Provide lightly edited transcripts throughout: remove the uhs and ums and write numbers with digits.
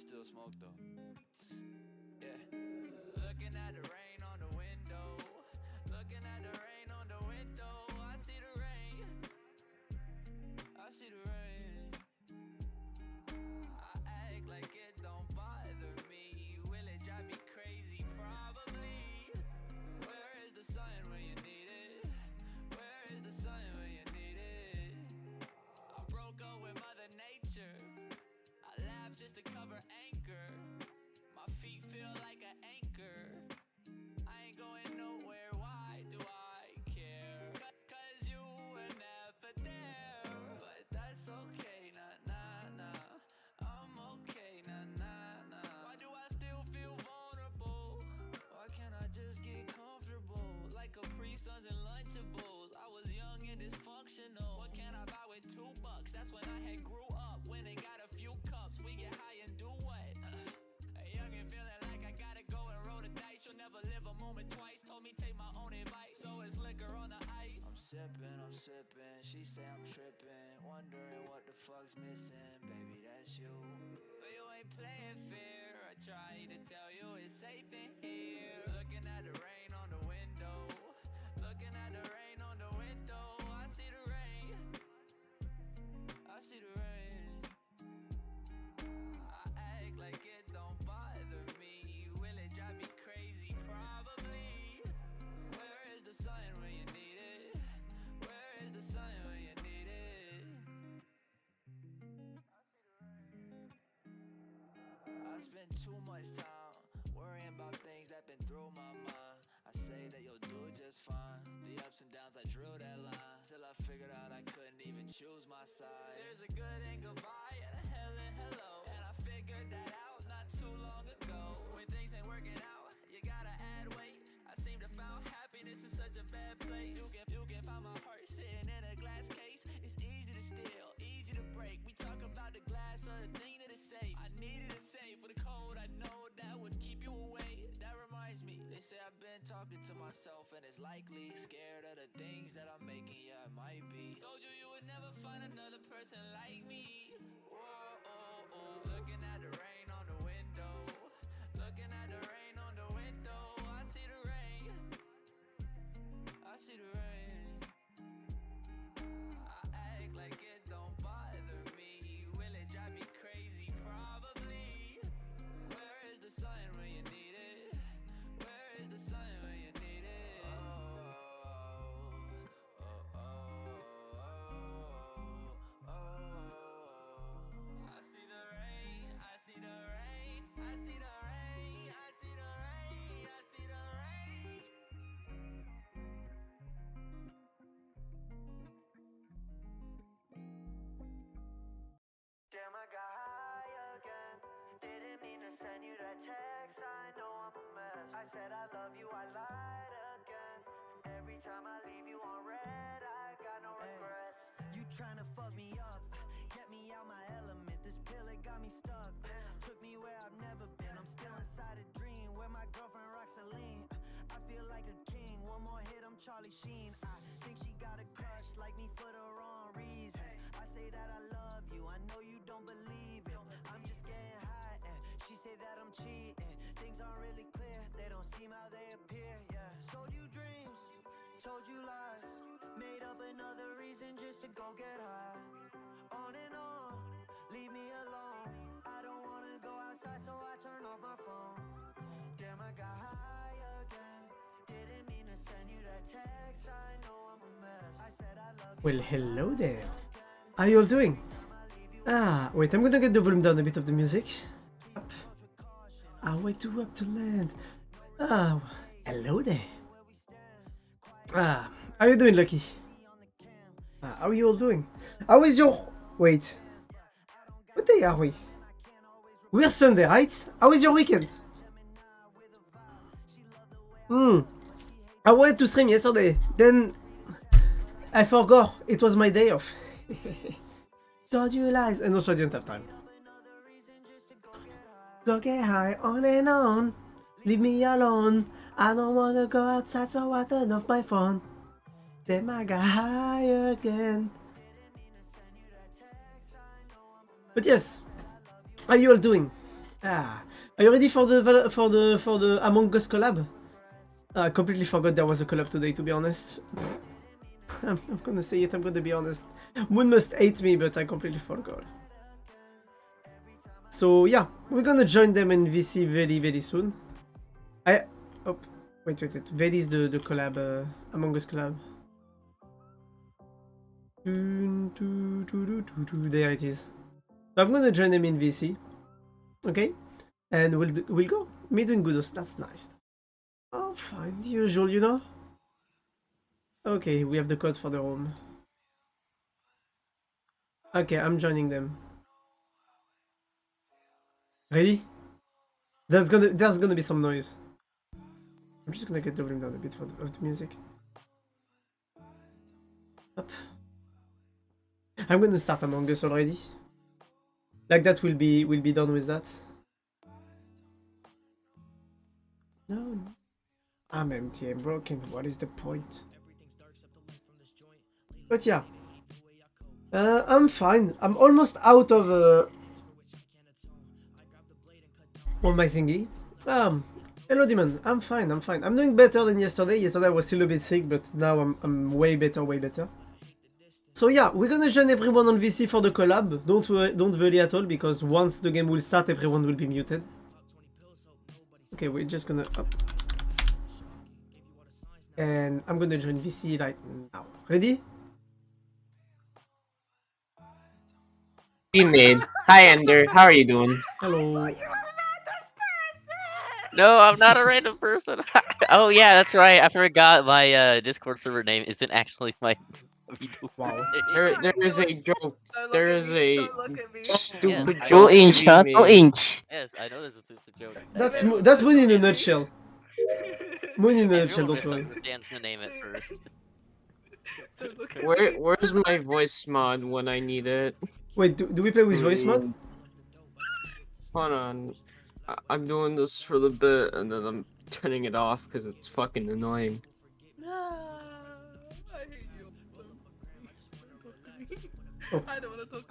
still smoke though. Yeah. Looking at the rain on the window. Looking at the rain on the window. I see the rain. I see the rain. I act like it don't bother me. Will it drive me crazy? Probably. Where is the sun when you need it? Where is the sun when you need it? I broke up with Mother Nature. I laugh just to cover anchor. My feet feel like an anchor. I ain't going nowhere, why do I care? Cause you were never there. But that's okay, nah, nah, nah. I'm okay, nah, nah, nah. Why do I still feel vulnerable? Why can't I just get comfortable? Like Capri Suns and Lunchables. I was young and dysfunctional. What can I buy with $2? That's when I had grew up. When they got a few cups, we get high and do what? Young and feeling like I gotta go and roll the dice. You'll never live a moment twice. Told me take my own advice. So it's liquor on the ice. I'm sipping. She say I'm tripping. Wondering what the fuck's missing. Baby, that's you. But you ain't playing fair. I try to tell you it's safe in here. Looking at the rain on the window. Looking at the rain on the window. I see the rain. I see the rain. I act like it don't bother me. Will it drive me crazy? Probably. Where is the sun when you need it? Where is the sun when you need it? I spend too much time worrying about things that been through my mind. I say that you'll do just fine. The ups and downs, I drew that line till I figured out I couldn't even choose my side. There's a good and goodbye and a hell and hello, and I figured that out not too long ago. When things ain't working out, you gotta add weight. I seem to found happiness in such a bad place. You can find my heart sitting in a glass case. It's easy to steal, easy to break. We talk about the glass or the thing that is safe. I needed a safe for the code. I know that would keep you away. That reminds me, they say I've been talking to myself and it's likely. Scared of the things that I'm making, yeah, it might be. Told you you would never find another person like me. Whoa, oh, oh. Looking at the rain on the window. Looking at the rain on the window. I see the rain. I see the rain. I act like it don't bother me. Will it drive me crazy? Probably. Where is the sun when you need it? Where is the sun when you need it? I see the rain, I see the rain, I see the rain, I see the rain, I see the rain. Damn, I got high again. Didn't mean to send you that text. I know I'm a mess. I said I love you, I lied again. Every time I leave you on red, I got no regrets. You tryna fuck me up, get me out my element. This pill, it got me stuck. Took me where I've never been. I'm still inside a dream where my girlfriend rocks a lean. I feel like a king. One more hit, I'm Charlie Sheen. I think she got a crush like me for the wrong reasons. I say that I love you, I know you don't believe it. I'm just getting high and she say that I'm cheating. Things aren't really clear, they don't seem how they appear, yeah. Sold you dreams, told you lies. Made up another reason just to go get high. On and on, leave me alone. I don't wanna go outside, so I turn off my phone. Damn, I got high again. Didn't mean to send you that text. I know I'm a mess. I said I love you. Well, hello there. How are you all doing? Ah, wait, I'm gonna get the volume down a bit of the music. Up. Ah, way too up to land. Ah, hello there. Ah, how are you doing, Lucky? Ah, how are you all doing? How is your... Wait. What day are we? We're Sunday, right? How is your weekend? I wanted to stream yesterday, then I forgot it was my day off. Told you lies, and also I didn't have time. Go get high on and on, leave me alone. I don't wanna go outside, so I turn off my phone. Then I got high again. But yes, how are you all doing? Ah, are you ready for the AmongUs collab? I completely forgot there was a collab today, to be honest. I'm gonna say it, I'm gonna be honest. Moon must hate me, but I completely forgot. So yeah, we're gonna join them in VC very soon. Oh, wait. Where is the collab, AmongUs collab? There it is. So I'm gonna join them in VC. Okay? And we'll go. Me doing goodos, that's nice. Oh, fine, the usual, you know? Okay, we have the code for the room. Okay, I'm joining them. Ready? There's gonna be some noise. I'm just gonna get the volume down a bit of the music. Up. I'm gonna start Among Us already. Like that, we'll be done with that. No. I'm empty, I'm broken. What is the point? But yeah. I'm fine. I'm almost out of all my thingy. Hello Demon. I'm fine. I'm doing better than yesterday. Yesterday I was still a bit sick, but now I'm way better. So yeah, we're gonna join everyone on VC for the collab. Don't worry at all, because once the game will start, everyone will be muted. Okay, we're just gonna up. And I'm gonna join VC right now. Ready? Hey made. Hi Ender, how are you doing? Hello. No, I'm not a random person. Oh yeah, that's right. I forgot my Discord server name isn't actually my. Wow. There is a joke. There is a stupid Yes, joke to inch, be made. Yes, I know there's a stupid joke. That's Moon in a nutshell. Moon in a nutshell, don't worry. Understands the name at first. Where's my voice mod when I need it? Wait, do we play with voice mod? Hold on. I'm doing this for the bit and then I'm turning it off because it's fucking annoying. Oh.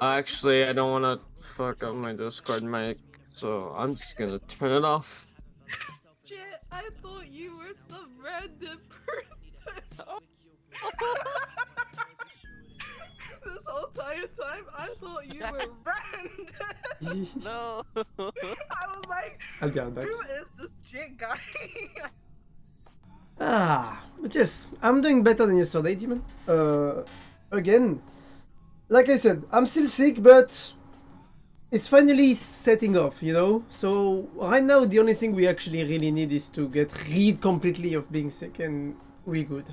Actually, I don't want to fuck up my Discord mic, so I'm just gonna turn it off. Shit, I thought you were some random person. This whole entire time, I thought you were random. No. I was like, I'll be right back. who is this jit guy? But yes, I'm doing better than yesterday, Demon. Again, like I said, I'm still sick, but it's finally setting off, you know? So right now, the only thing we actually really need is to get rid completely of being sick, and we're good.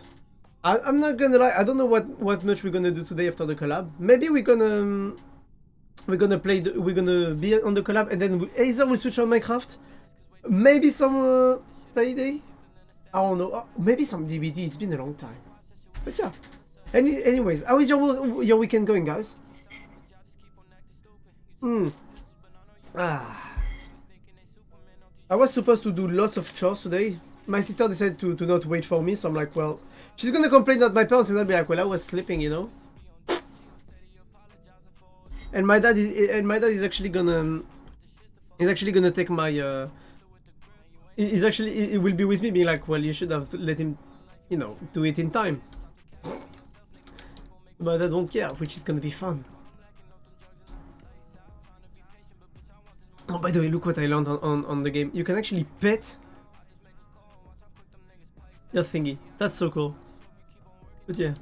I'm not gonna lie, I don't know what much we're gonna do today after the collab. Maybe we're gonna be on the collab, and then either we switch on Minecraft, maybe some Payday. I don't know. Maybe some DBD. It's been a long time. But yeah. Anyways, how is your weekend going, guys? I was supposed to do lots of chores today. My sister decided to not wait for me, so I'm like, well, she's gonna complain at my parents, and I'll be like, well, I was sleeping, you know. And my dad is actually gonna take my he will be with me, being like, well, you should have let him, you know, do it in time. But I don't care, which is gonna be fun. Oh, by the way, look what I learned on the game. You can actually pet your thingy. That's so cool. But yeah.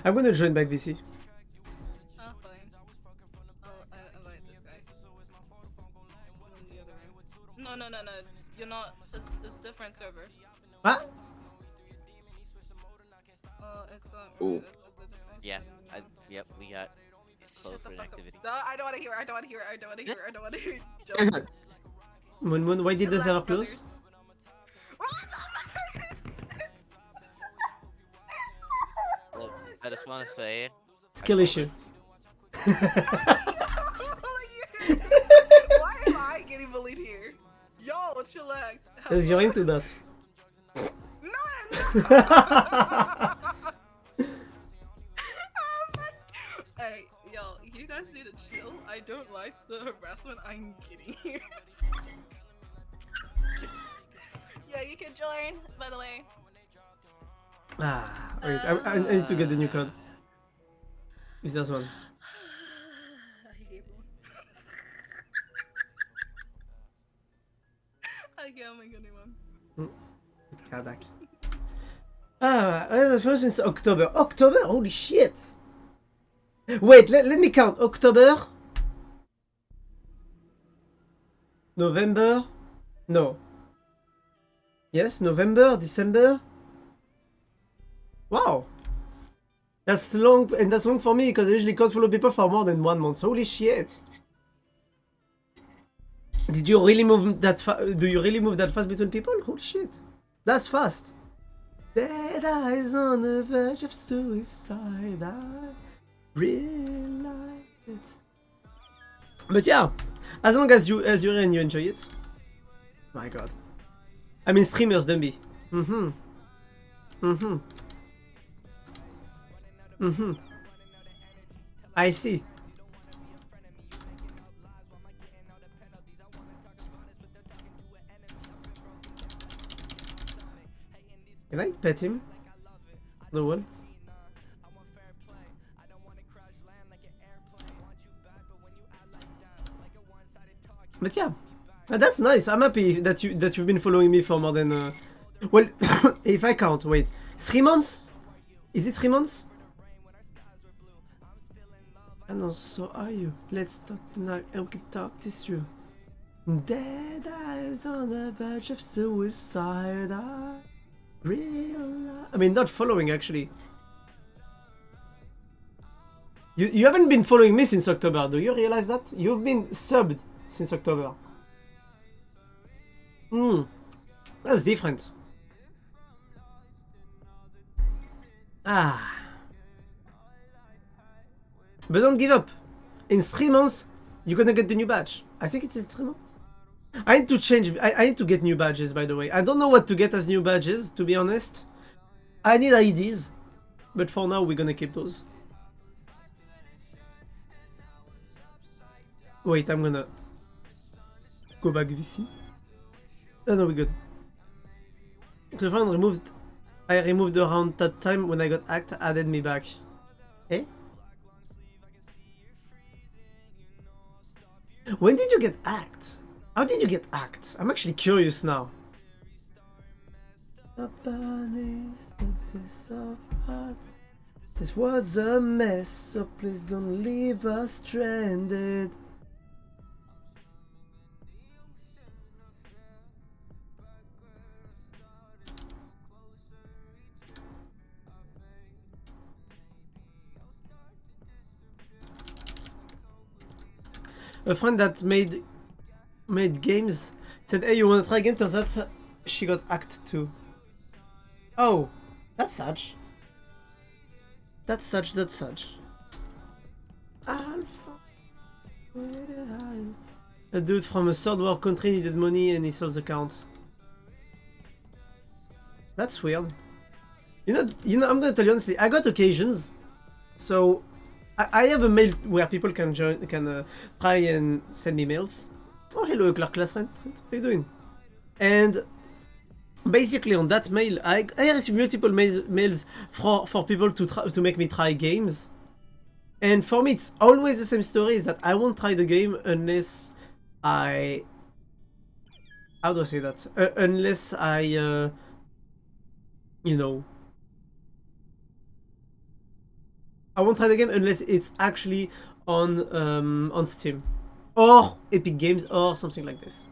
I'm gonna join back VC. Oh, fine. I'll invite this guy. In the other room. No. You're not. It's different server. What? It's got. Ooh. Yeah. Yep. We got slow Shut the for fuck up. activity. No, I don't want to hear. I don't want to hear. Joke. Moon, why did the server close? Look, I just want to say. Skill issue. Why am I getting bullied here? Yo, chillax. Because you're into that. No, I'm not. reply to the harassment, I'm kidding here. Yeah, you can join, by the way. Ah, wait, I need to get the new code. Is this one? I hate one. I get I'm a new one. Got back. Ah, that's first since October. October? Holy shit! Wait, let me count. October? November? No. Yes, November, December? Wow! That's long, and that's long for me because I usually can't follow people for more than 1 month. Holy shit! Did you really move that fast? Do you really move that fast between people? Holy shit! That's fast! Dead eyes on the verge of suicide. I realize it. But yeah, as long as you and you enjoy it. My god. I mean streamers, don't be. I see. Can I pet him? The one? But yeah, that's nice. I'm happy that you've been following me for more than well, if I count, wait, 3 months? Is it 3 months? And also, are you? Let's talk tonight and we can talk this through. Dead eyes on the verge of suicide. I mean, not following actually. You haven't been following me since October. Do you realize that? You've been subbed since October. That's different. Ah. But don't give up. In 3 months, you're gonna get the new badge. I think it's in 3 months. I need to change. I need to get new badges, by the way. I don't know what to get as new badges, to be honest. I need IDs. But for now, we're gonna keep those. Wait, I'm gonna go back VC. Oh no, we're good. The friend removed. I removed around that time when I got hacked, added me back. Eh? When did you get hacked? How did you get hacked? I'm actually curious now. This was a mess, so please don't leave us stranded. A friend that made games said, hey, you wanna try again? Turns out she got hacked too. Oh, that's such. That's such. Alpha. A dude from a third world country needed money and he sold the account. That's weird. You know, I'm gonna tell you honestly, I got occasions. So I have a mail where people can join, try and send me mails. Oh, hello, Clark Class Trent. How you doing? And basically on that mail, I received multiple mails for people to make me try games. And for me, it's always the same story, is that I won't try the game unless I... How do I say that? Unless I, you know... I won't try the game unless it's actually on Steam. Or Epic Games or something like this.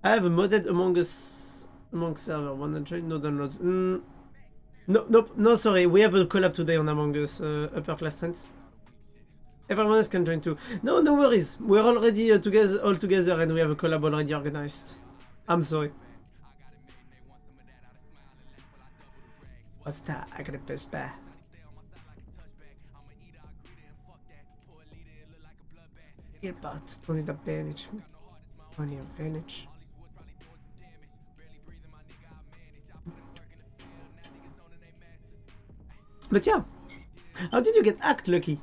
I have a modded AmongUs server, 100, no downloads. No, sorry, we have a collab today on AmongUs, upper class trends. Everyone else can join too. No worries, we're already all together and we have a collab already organized. I'm sorry. What's that? I got a best bear. Earbuds, don't need advantage. Only advantage. But yeah, how did you get hacked, Lucky?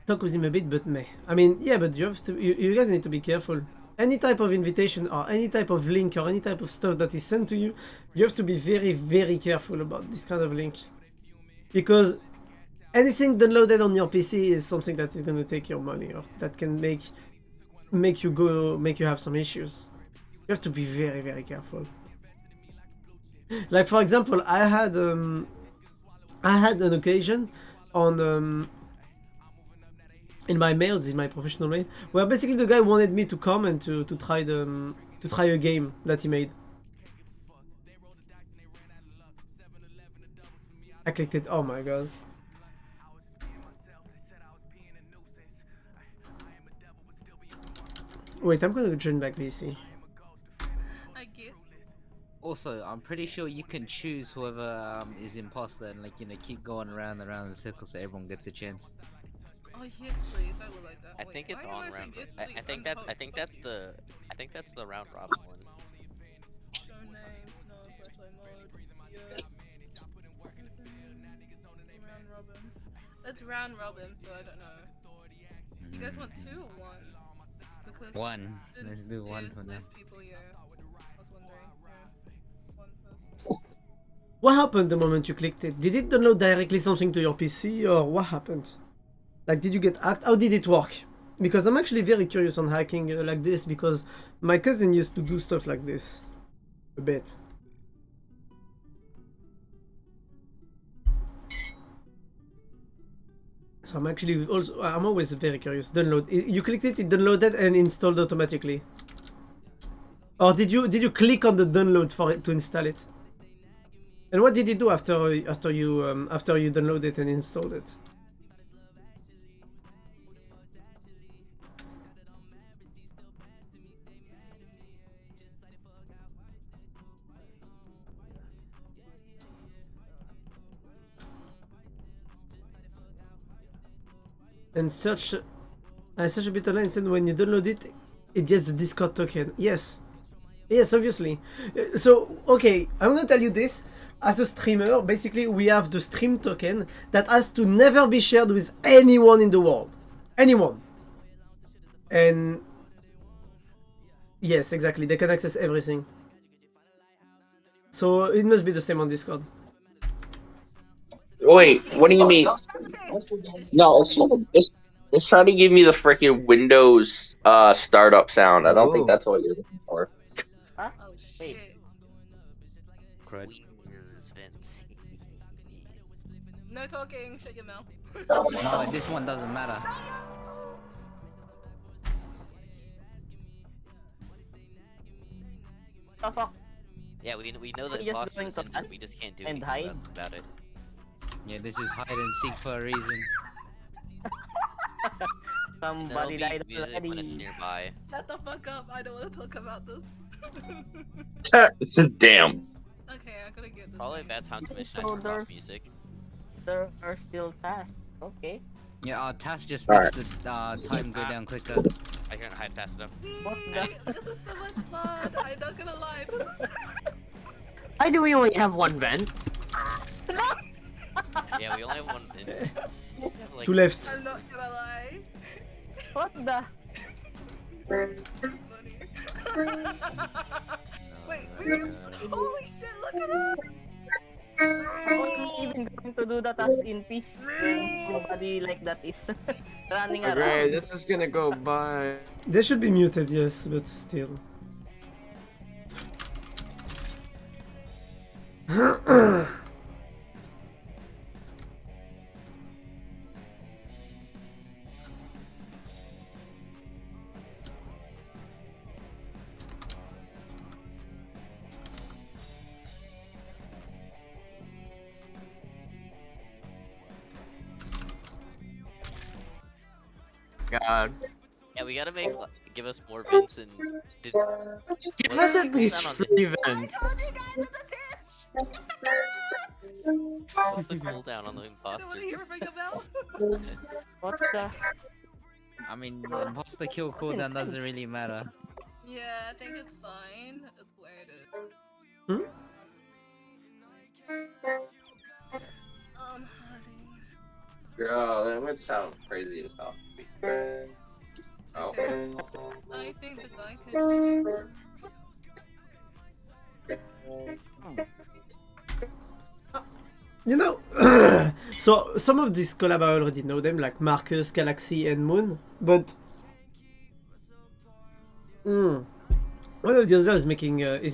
talk with him a bit, but meh. I mean, yeah, but you have to. You guys need to be careful. Any type of invitation or any type of link or any type of stuff that is sent to you, you have to be very, very careful about this kind of link. Because anything downloaded on your PC is something that is gonna take your money or that can make you have some issues. You have to be very, very careful. Like for example, I had an occasion on in my mails, in my professional mail, where basically the guy wanted me to come and to try a game that he made. I clicked it. Oh my god. Wait, I'm gonna join back VC. I guess. Also, I'm pretty sure you can choose whoever is imposter and like keep going around and around in circles so everyone gets a chance. Oh yes, please. I would like that. I Wait, think it's why am on I saying round. yes, I please? think that's the round robin one. Show names, no flashlight mode. Yes. Round robin. That's round robin, so I don't know. You guys want 2 or 1? Because One. since Let's do one there's for now. less people, yeah. I was wondering. Yeah. 1 person. What happened the moment you clicked it? Did it download directly something to your PC or what happened? Like, did you get hacked? How did it work? Because I'm actually very curious on hacking like this because my cousin used to do stuff like this a bit. So I'm always very curious. Download. You clicked it, it downloaded and installed automatically. Or did you click on the download for it to install it? And what did it do after you downloaded it and installed it? And search a bit online, and when you download it, it gets the Discord token. Yes, obviously. So okay, I'm gonna tell you this. As a streamer, basically we have the stream token that has to never be shared with anyone in the world. Anyone. And yes, exactly, they can access everything. So it must be the same on Discord. Wait, what do you mean? No, it's trying to give me the freaking Windows startup sound. I don't think that's what you're looking for. Oh shit. Windows fancy. No talking, shut your mouth. No, this one doesn't matter. Yeah, we know that Just Foster's doing into command it, we just can't do and anything hide. about it. Yeah, this is hide and seek for a reason. Somebody It'll died be music when it's already. nearby. Shut the fuck up, I don't want to talk about this. Damn. Okay, I gotta get this. Probably a thing. bad time to mention So I turn off music. There are still tasks. Okay. Yeah, our task just Alright. makes the time go down quicker. I can't hide fast enough. What the? This is so much fun. I'm not gonna lie. This is... Why do we only have one vent? Yeah, we only have one. Like, 2 left. I'm not gonna lie. What the? Wait, please. Holy shit, look at her. Only even going to do the task in peace when somebody like that is running Okay, around. this is gonna go by. They should be muted, yes, but still. God. yeah, we gotta give us more vents and Give what's us the at least cooldown on the- 3 vents. What's the cooldown on the I don't imposter? want to hear ring a bell. What the? I mean, the imposter kill cooldown doesn't really matter. Yeah, I think it's fine. It's where it is. Hmm? Honey. Girl, that would sound crazy as hell. Okay. I think the guy can. You know, so some of these collab I already know them, like Marcus, Galaxy, and Moon, but one of the others is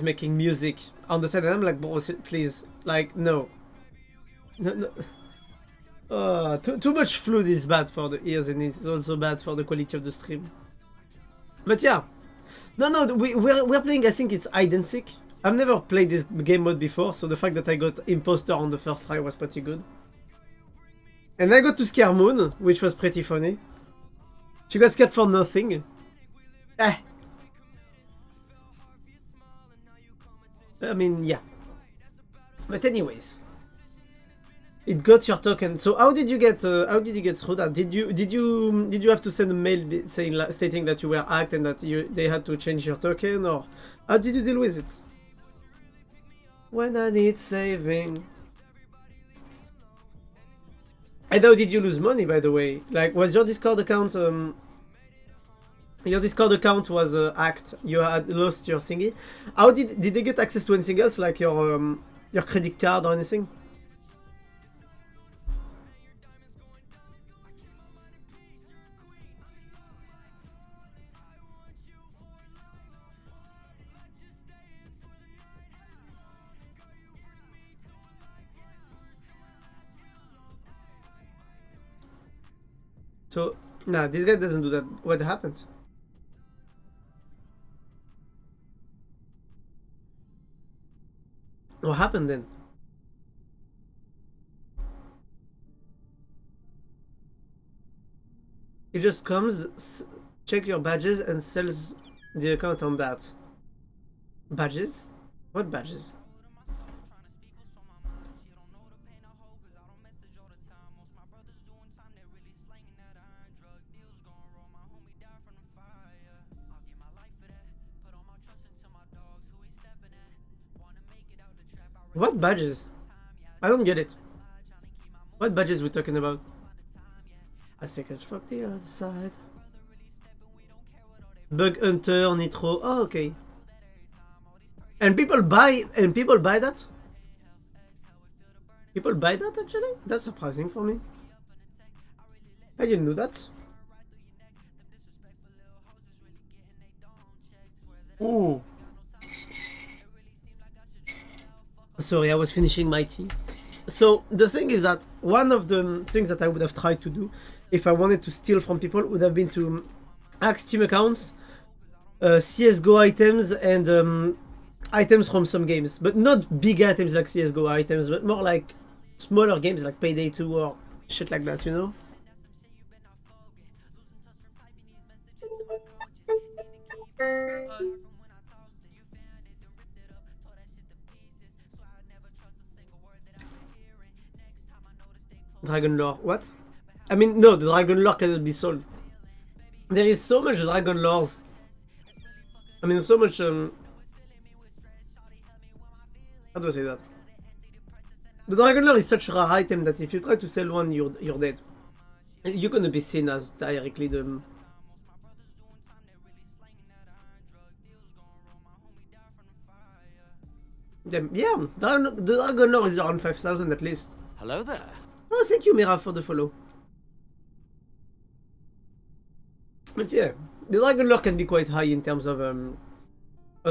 making music on the side, and I'm like, bro, please, like, no. Too much fluid is bad for the ears, and it's also bad for the quality of the stream. But yeah, no, we're playing. I think it's hide and seek. I've never played this game mode before, so the fact that I got imposter on the first try was pretty good. And I got to scare Moon, which was pretty funny. She got scared for nothing. I mean, yeah. But anyways, it got your token. So how did you get through that? Did you have to send a mail stating that you were hacked and that they had to change your token, or how did you deal with it? When I need saving. And how did you lose money, by the way? Like, was your Discord account your Discord account was hacked? You had lost your thingy. How did they get access to anything else, like your credit card or anything? So, nah, this guy doesn't do that. What happened? What happened then? He just comes, check your badges, and sells the account on that. Badges? What badges? What badges? I don't get it. What badges we talking about? I think as fuck the other side. Bug Hunter, Nitro. Oh, okay. And people buy that? People buy that actually? That's surprising for me. I didn't know that. Ooh. Sorry, I was finishing my tea. So the thing is that one of the things that I would have tried to do if I wanted to steal from people would have been to hack Steam accounts, CSGO items, and items from some games. But not big items like CSGO items, but more like smaller games like Payday 2 or shit like that, you know? Dragon lore, what? I mean, no, the dragon lore cannot be sold. There is so much dragon lore. I mean, so much, how do I say that? The dragon lore is such a rare item that if you try to sell one, you're dead. You're gonna be seen as directly the... Yeah, the dragon lore is around 5,000 at least. Hello there. Oh, thank you, Mira, for the follow. But yeah, the dragon lore can be quite high in terms of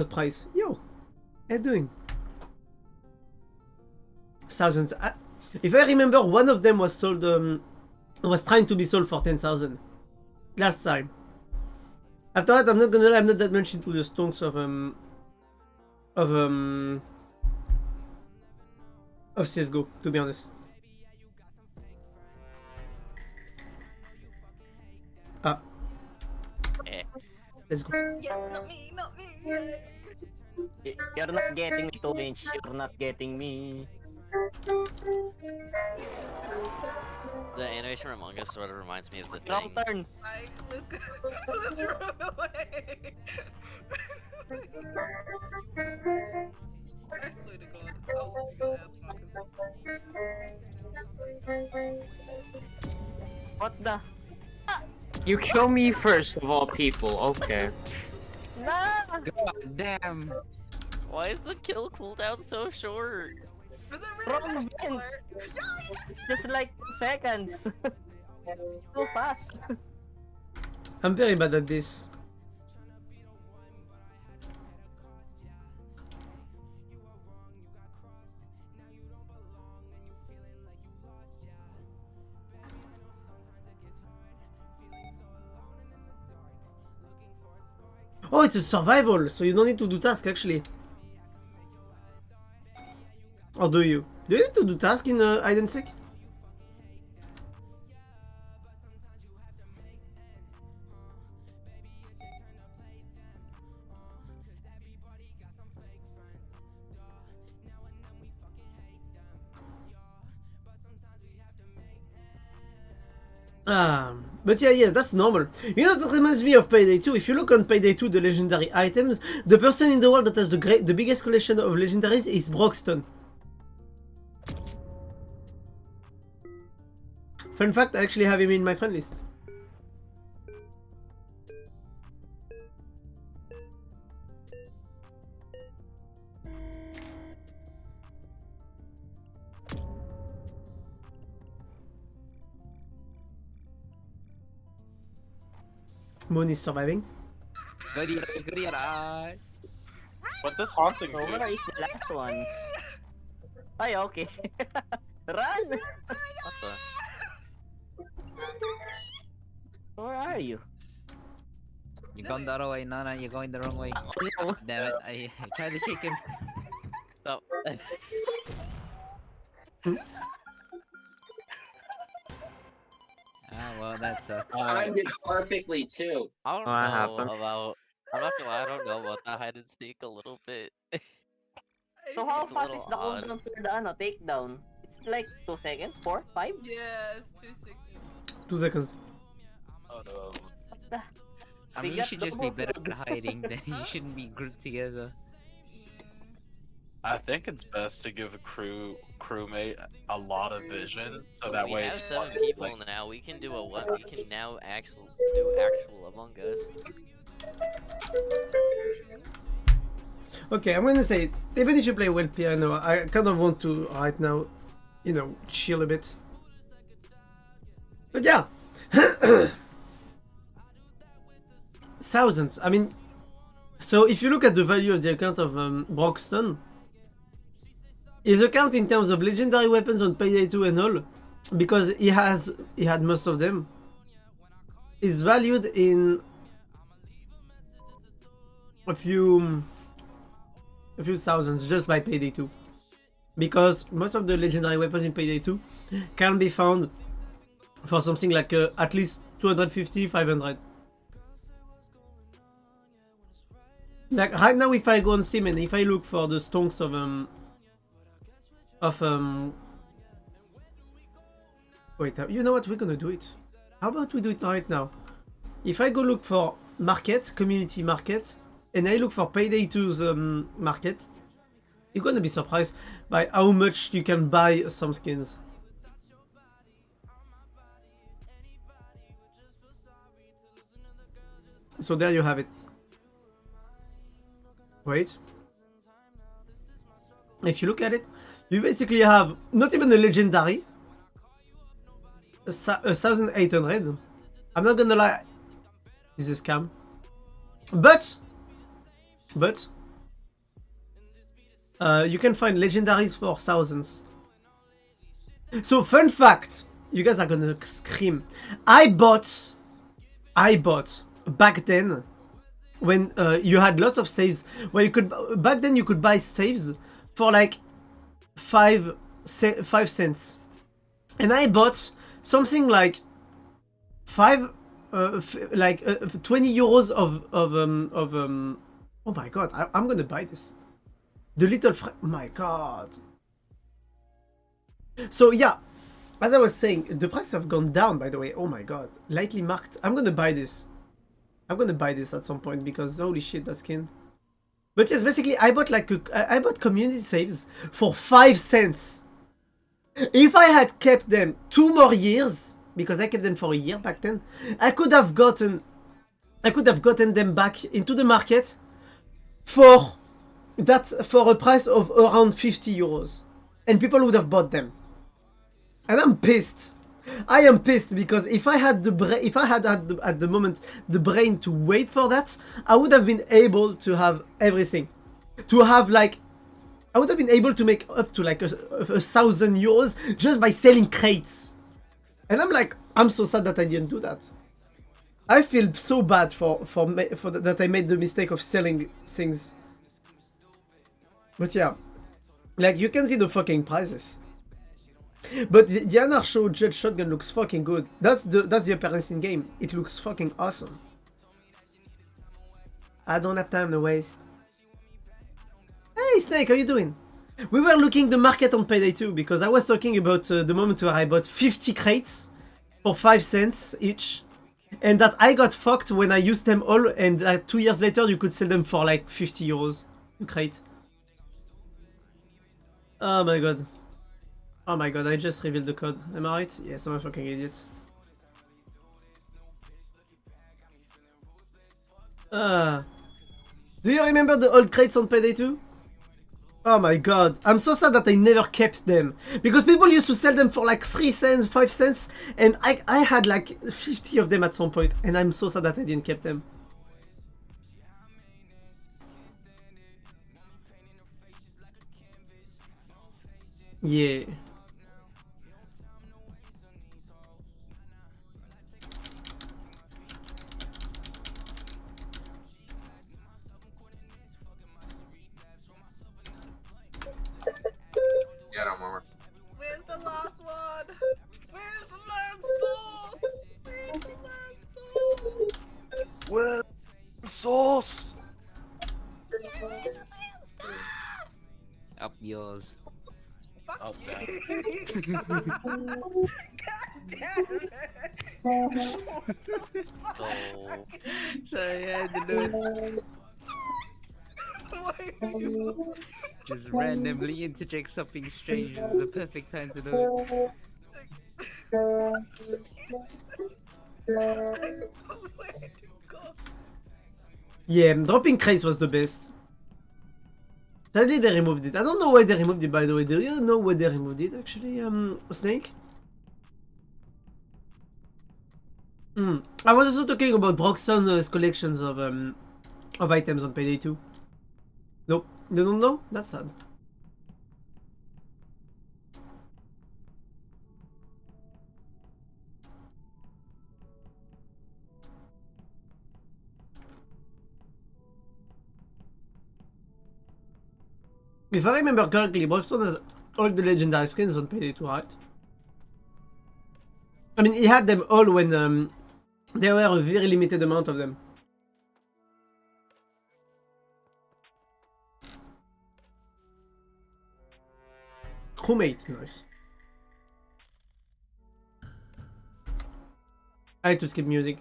price. Yo, how you doing? Thousands. If I remember, one of them was sold. Was trying to be sold for 10,000 last time. After that, I'm not gonna lie, I'm not that much into the stonks of CS:GO, to be honest. Let's go. Yes, not me, not me. You're not getting me, Twinch. You're not getting me. The animation from Among Us sort of reminds me of the Wrong thing. turn. Like, let's go. Let's run away. I swear to God, I'll see your ass. What the? You kill me first of all people. Okay. Nah! God damn. Why is the kill cooldown so short? Was it really Wrong that button. short? Just like 2 seconds. Too fast. I'm very bad at this. Oh, it's a survival, so you don't need to do task actually. Or do you? Do you need to do task in hide and seek? But yeah, that's normal. You know, that reminds me of Payday 2. If you look on Payday 2, the legendary items, the person in the world that has the biggest collection of legendaries is Broxton. Fun fact, I actually have him in my friend list. Moon is surviving. Goody. What does haunting So do? where is the last one? Ay, okay. Run! What the? Where are you? You're going the other way, Nana. You're going the wrong way. No. Damn it! I tried to kick him. Stop. Ah, well, that sucks. Timed it perfectly too. I don't What know happened? about. I'm not gonna lie, I don't know about that hide and seek a little bit. So how It's a fast little is the odd. cooldown for the takedown? It's like 2 seconds? 4? 5? Yeah, it's 2 seconds. 2 seconds. Oh no. I They mean, you got should just be double better kill. at hiding. Then you shouldn't be grouped together. I think it's best to give a crewmate a lot of vision, so that We way have it's 7 fun, people like, now. We can do a what? We can now actually do actual Among Us. Okay, I'm gonna say it. Even if you play well piano, I kind of want to right now, you know, chill a bit. But yeah, thousands. I mean, so if you look at the value of the account of Broxton, his account in terms of legendary weapons on Payday 2 and all, because he had most of them, is valued in a few thousands just by Payday 2. Because most of the legendary weapons in Payday 2 can be found for something like at least 250, 500. Like right now, if I go on Steam and if I look for the stonks wait, you know what? We're gonna do it. How about we do it right now? If I go look for market, community market, and I look for Payday 2's market, you're gonna be surprised by how much you can buy some skins. So there you have it. Wait. If you look at it, you basically have not even a legendary. 1,800. I'm not gonna lie. This is scam. But you can find legendaries for thousands. So fun fact, you guys are gonna scream. I bought back then when you had lots of saves where you could back then you could buy saves for like 5 cents, and I bought something like 20 euros of oh my god, I'm gonna buy this. The little oh my god. So yeah, as I was saying, the price have gone down, by the way. Oh my god, lightly marked. I'm gonna buy this. I'm gonna buy this at some point because holy shit, that skin. But yes, basically I bought like I bought community saves for 5 cents. If I had kept them 2 more years, because I kept them for a year back then. I could have gotten them back into the market for a price of around 50 euros, and people would have bought them. And I'm pissed. I am pissed because if I had at the moment the brain to wait for that, I would have been able to have everything. To have like, I would have been able to make up to like 1,000 euros just by selling crates. And I'm like, I'm so sad that I didn't do that. I feel so bad for that I made the mistake of selling things. But yeah, like you can see the fucking prices. But the Anarcho Jet Shotgun looks fucking good. That's the appearance in game. It looks fucking awesome. I don't have time to waste. Hey Snake, how you doing? We were looking the market on Payday 2 because I was talking about the moment where I bought 50 crates for 5 cents each. And that I got fucked when I used them all, and 2 years later you could sell them for like 50 euros a crate. Oh my god. Oh my god, I just revealed the code. Am I right? Yes, I'm a fucking idiot. Do you remember the old crates on Payday 2? Oh my god, I'm so sad that I never kept them. Because people used to sell them for like 3 cents, 5 cents, and I had like 50 of them at some point, and I'm so sad that I didn't keep them. Yeah. Yeah, I don't remember. Where's the last one? Where's the lamb sauce? Where's the lamb sauce? Where's the sauce? Up yours. Up down. Oh. Sorry, I had to do it. Just randomly interject something strange. This is the perfect time to do it. Yeah, dropping crates was the best. Sadly they removed it. I don't know why they removed it, by the way. Do you know why they removed it actually, Snake? I was also talking about Broxton's collections of items on Payday 2. Nope, they don't know? That's sad. If I remember correctly, Broxton has all the legendary skins on Payday 2, right? I mean, he had them all when there were a very limited amount of them. Crewmate, nice. I had to skip music.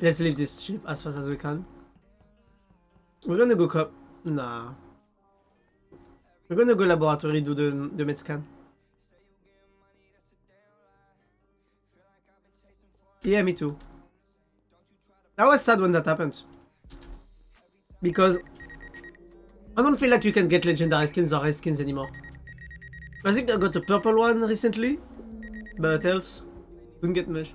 Let's leave this ship as fast as we can. We're gonna go nah. We're gonna go laboratory, do the med scan. Yeah, me too. I was sad when that happened. Because I don't feel like you can get legendary skins or rare skins anymore. I think I got a purple one recently, but else, couldn't get much.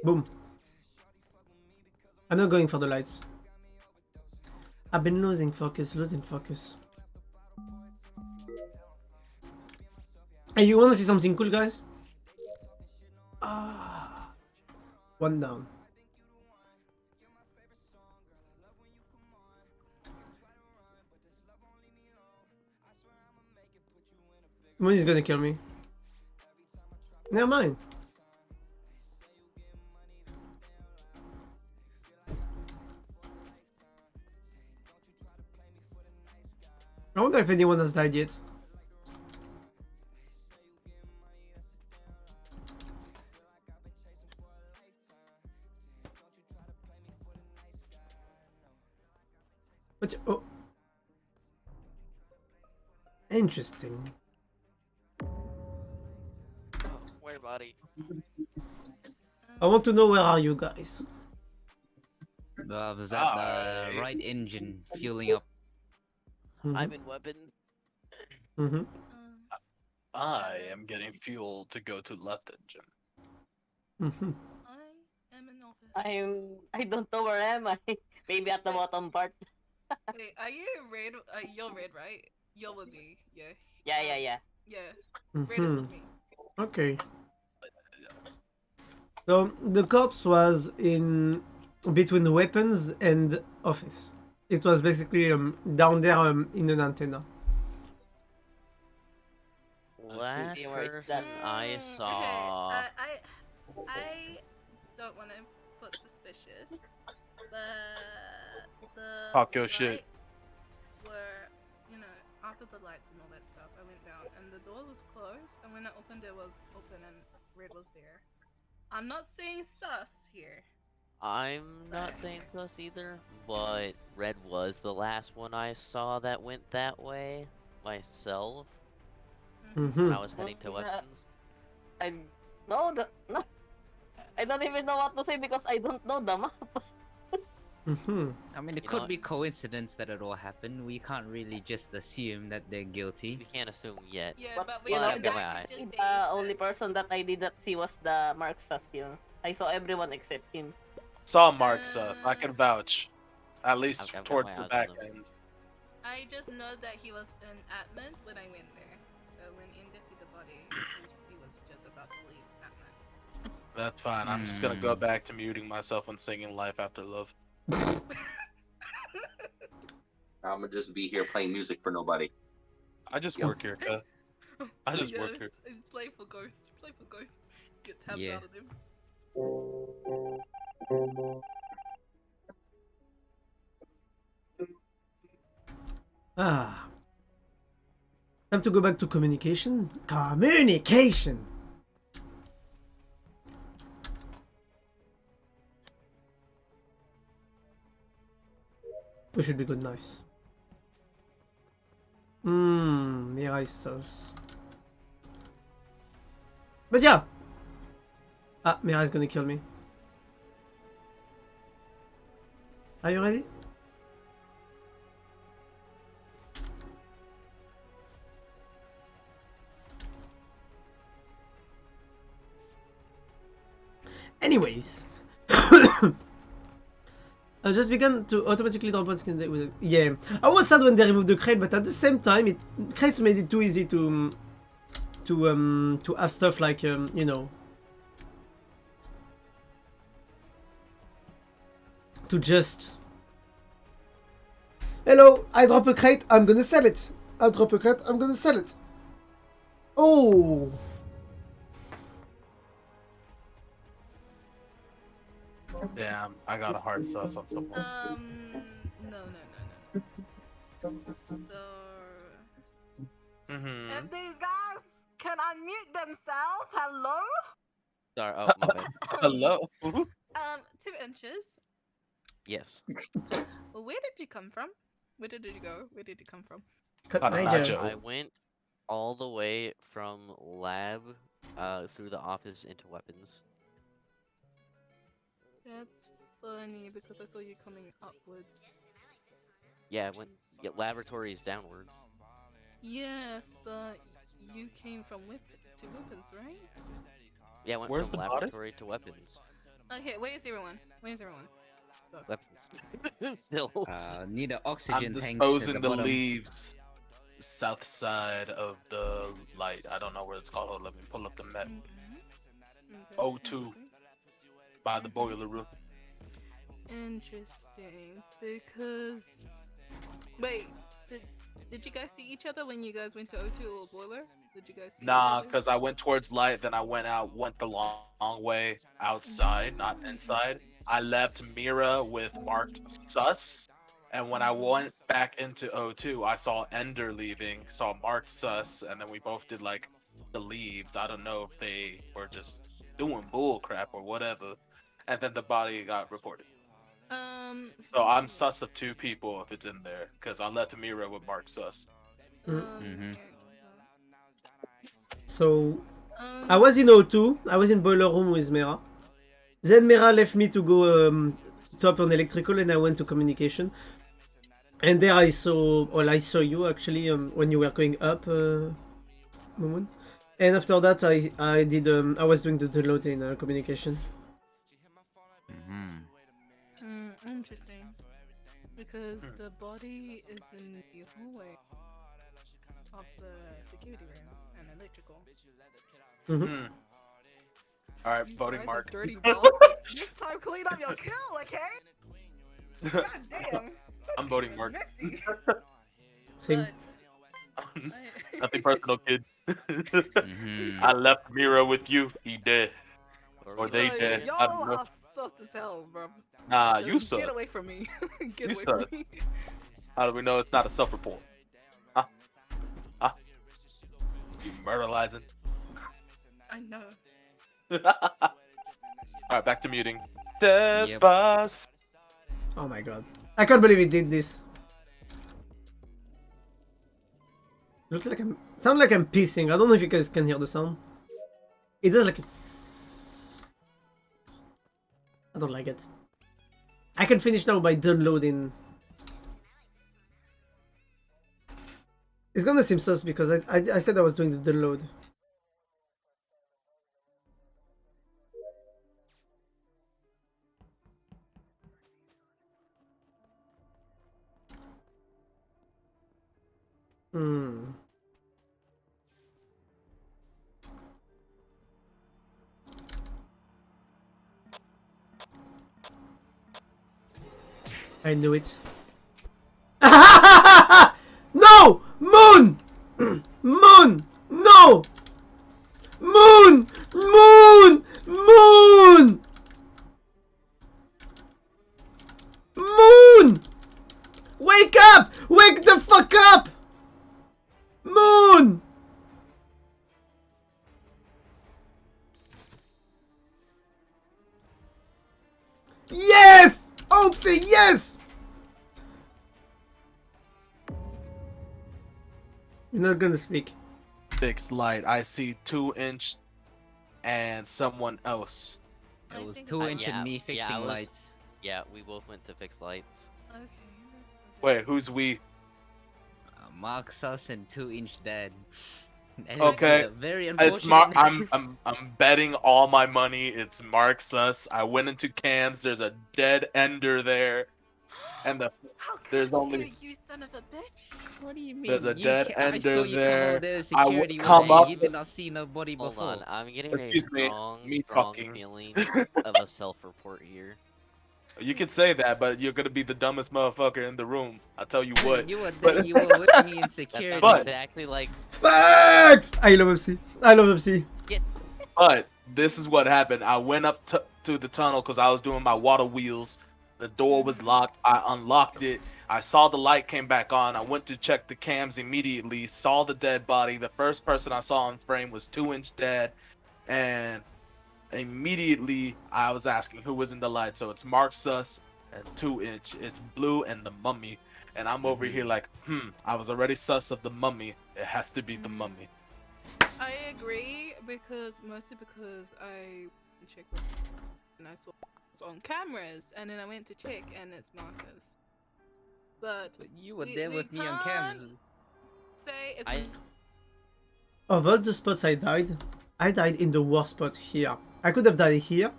Boom. I'm not going for the lights. I've been losing focus. Hey, you wanna see something cool, guys? One down. When is gonna kill me? Never mind. I wonder if anyone has died yet. But oh, interesting. Oh, where, buddy? I want to know where are you guys? Was that the right engine fueling up? I'm in weapon. Mm-hmm. I am getting fuel to go to left engine. Mm-hmm. I am in office. I don't know where am I. Maybe at the bottom part. Wait, are you red? You're red, right? You're with me, yeah. Yeah. Yeah. Red is Mm-hmm. with me. Okay. So the corpse was in between the weapons and office. It was basically down there in an antenna. Last Where's person that? I saw. Okay, I don't want to put suspicious, but the Talk your shit. were, you know, after the lights and all that stuff, I went down and the door was closed, and when I opened it was open and Red was there. I'm not saying sus here. I'm not saying plus either, but Red was the last one I saw that went that way myself Mm-hmm. when I was heading to weapons. I no. I don't even know what to say because I don't know the map. Mm-hmm. I mean, it You know could what? be coincidence that it all happened. We can't really just assume that they're guilty. We can't assume yet. Yeah, But, but you we know, know the- that he's just The only person that I did not see was the Mark Sasio. I saw everyone except him. Saw Mark sus. I can vouch. At least I've got towards my the eyes on back him. end. I just know that he was an admin when I went there. So when India see the body, he was just about to leave admin. That's fine. I'm just gonna go back to muting myself and singing "Life After Love." I'm gonna just be here playing music for nobody. I just Yep. work here, cuz. I just work here. Play for Ghost. Play for Ghost. Get tabs Yeah. out of him. Ah. Time to go back to communication. Communication! We should be good, nice. Mira is sus. But yeah! Ah, Mira is gonna kill me. Are you ready? Anyways, I just began to automatically drop on skin with it. Yeah, I was sad when they removed the crate, but at the same time, crates made it too easy to have stuff like you know, to just hello, I drop a crate, I'm gonna sell it. I drop a crate, I'm gonna sell it. Oh. Damn, I got a hard sus on someone. No. So, if these guys can unmute themselves, hello? Sorry, oh, my bad. Hello. 2 inches. Yes. Where did you come from? Where did you go? Where did you come from? I went all the way from lab through the office into weapons. That's funny because I saw you coming upwards. Yeah, I went. Yeah, laboratories downwards. Yes, but you came from to weapons, right? Yeah, I went Where's from the body? laboratory to weapons. Okay, where's everyone? Where's everyone? Go. Weapons. Still. Need an oxygen I'm tank disposing at the bottom. leaves south side of the light. I don't know where it's called. Hold, let me pull up the map. O2 by the boiler room. Interesting, because wait, did you guys see each other when you guys went to O2 or boiler? Did you guys see each Nah, other? because I went towards light, then I went the long way outside, not inside. I left Mira with marked sus, And when I went back into O2, I saw Ender leaving, saw Mark sus, and then we both did like the leaves. I don't know if they were just doing bull crap or whatever. And then the body got reported. So I'm sus of 2 people if it's in there, because I left Mira with Mark sus. So I was in O2. I was in boiler room with Mera. Then Mera left me to go top on electrical, and I went to communication. And there I saw you actually when you were going up, Moon. And after that, I was doing the download in communication. Interesting. Because the body is in the hallway of the security room and electrical. Alright, voting Mark. Dirty bastards. This time clean up your kill, okay? God damn. I'm voting Mark. Same. Nothing personal, kid. I left Mira with you. He dead. Or they dead. I don't Y'all know. are sus as hell, bro. Nah, Just you sus. Get away from me. Get You away sus. from me. How do we know it's not a self-report? Huh? Huh? You murderizing? I know. Alright, back to muting. Despas. Oh my god. I can't believe it did this. Looks like sound like I'm pissing. I don't know if you guys can hear the sound. It does like I don't like it. I can finish now by downloading. It's gonna seem sus because I said I was doing the download. I knew it. No! Moon! Moon! No! Moon! Moon! Moon! Moon! Wake up! Wake the fuck up! Moon! Yes! Oopsie, yes! You're not gonna speak. Fixed light. I see 2-inch and someone else. It was 2-inch and me fixing lights. Yeah, we both went to fix lights. Okay. Wait, who's we? Mark sus and 2-inch dad. And Okay, it's, very it's unfortunate. I'm betting all my money. It's Mark sus. I went into cams. There's a dead Ender there, and there's only. You son of a bitch! What do you mean? There's a dead I saw Ender you there. Come over there, I security would come way. up. You did not see nobody Hold before. on, I'm getting Excuse a me, strong talking. feeling of a self-report here. You can say that, but you're gonna be the dumbest motherfucker in the room. I tell you what. You were there, you were with me in security. But exactly like facts. I love MC. I love MC. But this is what happened. I went up to the tunnel because I was doing my water wheels. The door was locked. I unlocked it. I saw the light came back on. I went to check the cams immediately. Saw the dead body. The first person I saw on frame was 2-inch dad, and immediately I was asking who was in the light. So it's Mark sus and 2-inch. It's Blue and the mummy. And I'm over here like, I was already sus of the mummy. It has to be the mummy. I agree mostly because I checked and I saw it on cameras, and then I went to check and it's Marcus. But you were there with me on cams. Say it's Of all the spots I died in the worst spot here. I could have died here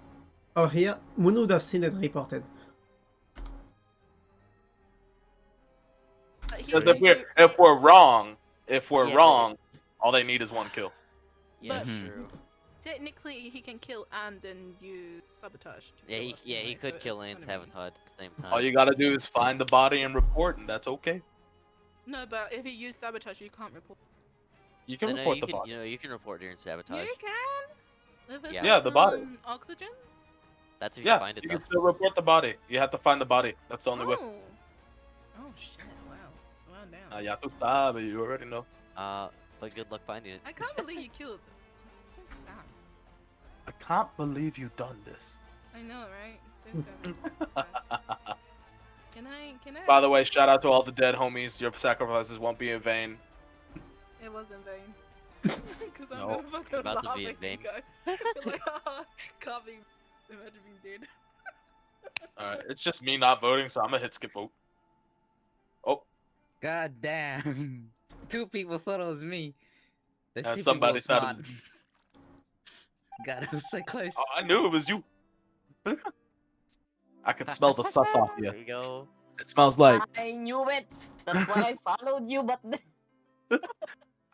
or here. Moon would have seen and reported. Because if we're wrong, all they need is 1 kill. Yeah, true. Technically, he can kill and then you sabotage. He could kill and sabotage at the same time. All you gotta do is find the body and report, and that's okay. No, but if you use sabotage, you can't report. You can report the body. You can report during sabotage. You can. If it's yeah, the body. Oxygen. That's if you find it. You can still report the body. You have to find the body. That's the only way. Ya tu sabe, you already know. But good luck finding it. I can't believe you killed. It's so sad. I can't believe you done this. I know, right? It's so sad. It's fine. Can I? By the way, shout out to all the dead homies. Your sacrifices won't be in vain. It was in vain. Because I'm No. gonna fucking About to laugh be in at you vain. guys. Like, can't be. Imagine being dead. Alright, it's just me not voting, so I'm gonna hit skip vote. Oh, God damn. 2 people thought it was me. Those and 2 somebody people thought were it smart. was. God, it was so close. Oh, I knew it was you. I can smell the sus off you. There you go. It smells like. I knew it. That's why I followed you, but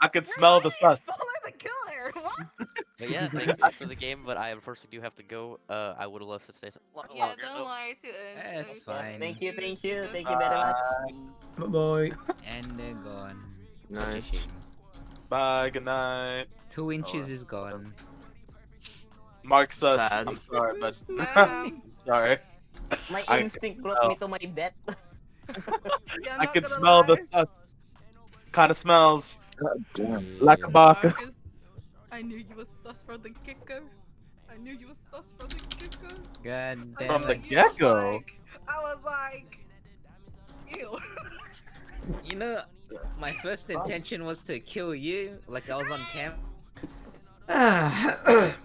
I can smell the sus. Follow the killer. What? But yeah, thanks for the game, but I unfortunately do have to go. I would have loved to stay Yeah, longer. don't worry to It's fine. thank you very much. Bye. And they're gone. Nice. Bye, good night. 2 inches is gone. Mark sus. Sad. I'm sorry, but. Damn. Sorry. My I instinct can brought me smell. to my bet. Yeah, I not can gonna smell the lie. sus. Kind of smells God damn. like a baka. Marcus, I knew you were sus from the get-go. I knew you were sus from the get-go. God I damn. From was the like- you was get-go? like- I was like, ew. You know, my first intention was to kill you, like I was on cam. Ah.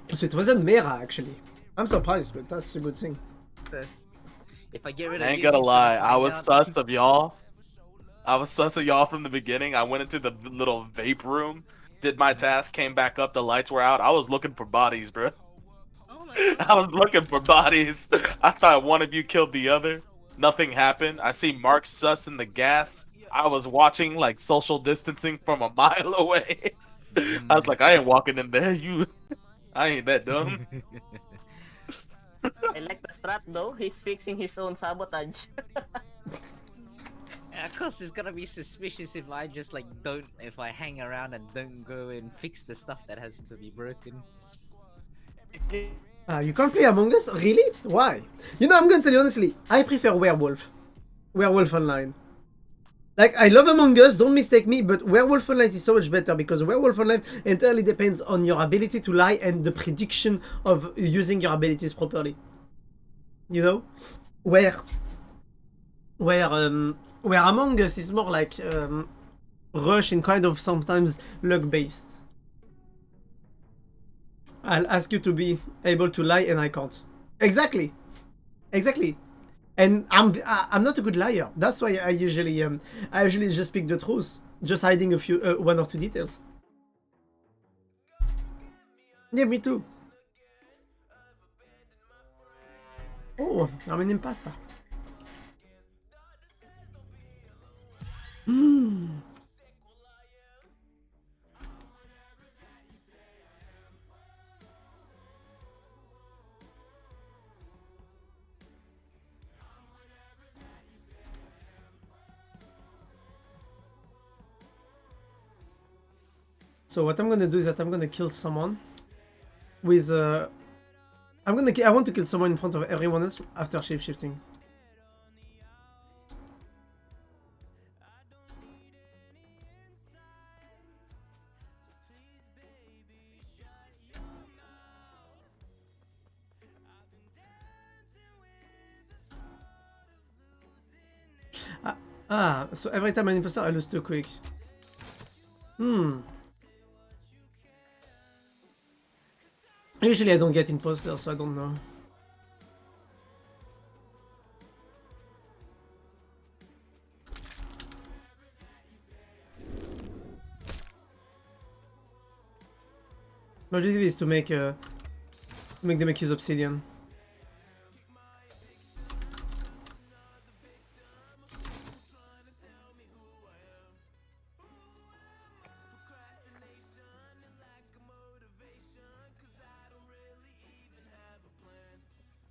So it wasn't Mera actually. I'm surprised, but that's a good thing. If I get rid I of ain't you, gonna he's lie, I find was out. sus of y'all. I was sus of y'all from the beginning. I went into the little vape room, did my task, came back up, the lights were out. I was looking for bodies, bro. Oh my god. I was looking for bodies. I thought one of you killed the other. Nothing happened. I see Mark sus in the gas. I was watching like social distancing from a mile away. I was like, I ain't walking in there. I ain't that dumb. I like the strat though. He's fixing his own sabotage. Yeah, of course, it's gonna be suspicious if I just like don't, if I hang around and don't go and fix the stuff that has to be broken. You can't play Among Us? Really? Why? You know, I'm gonna tell you honestly, I prefer Werewolf. Werewolf Online. Like, I love Among Us, don't mistake me, but Werewolf Online is so much better because Werewolf Online entirely depends on your ability to lie and the prediction of using your abilities properly. You know? Where Among Us is more like rush and kind of sometimes luck-based. I'll ask you to be able to lie and I can't. Exactly. And I'm not a good liar. That's why I usually just speak the truth, just hiding a few 1 or 2 details. Yeah, me too. Oh, I'm an imposter. So what I'm gonna do is that I'm gonna kill someone with I want to kill someone in front of everyone else after shapeshifting. So every time I'm an imposter, I lose too quick. Usually I don't get imposters, so I don't know. My objective is to make them use obsidian.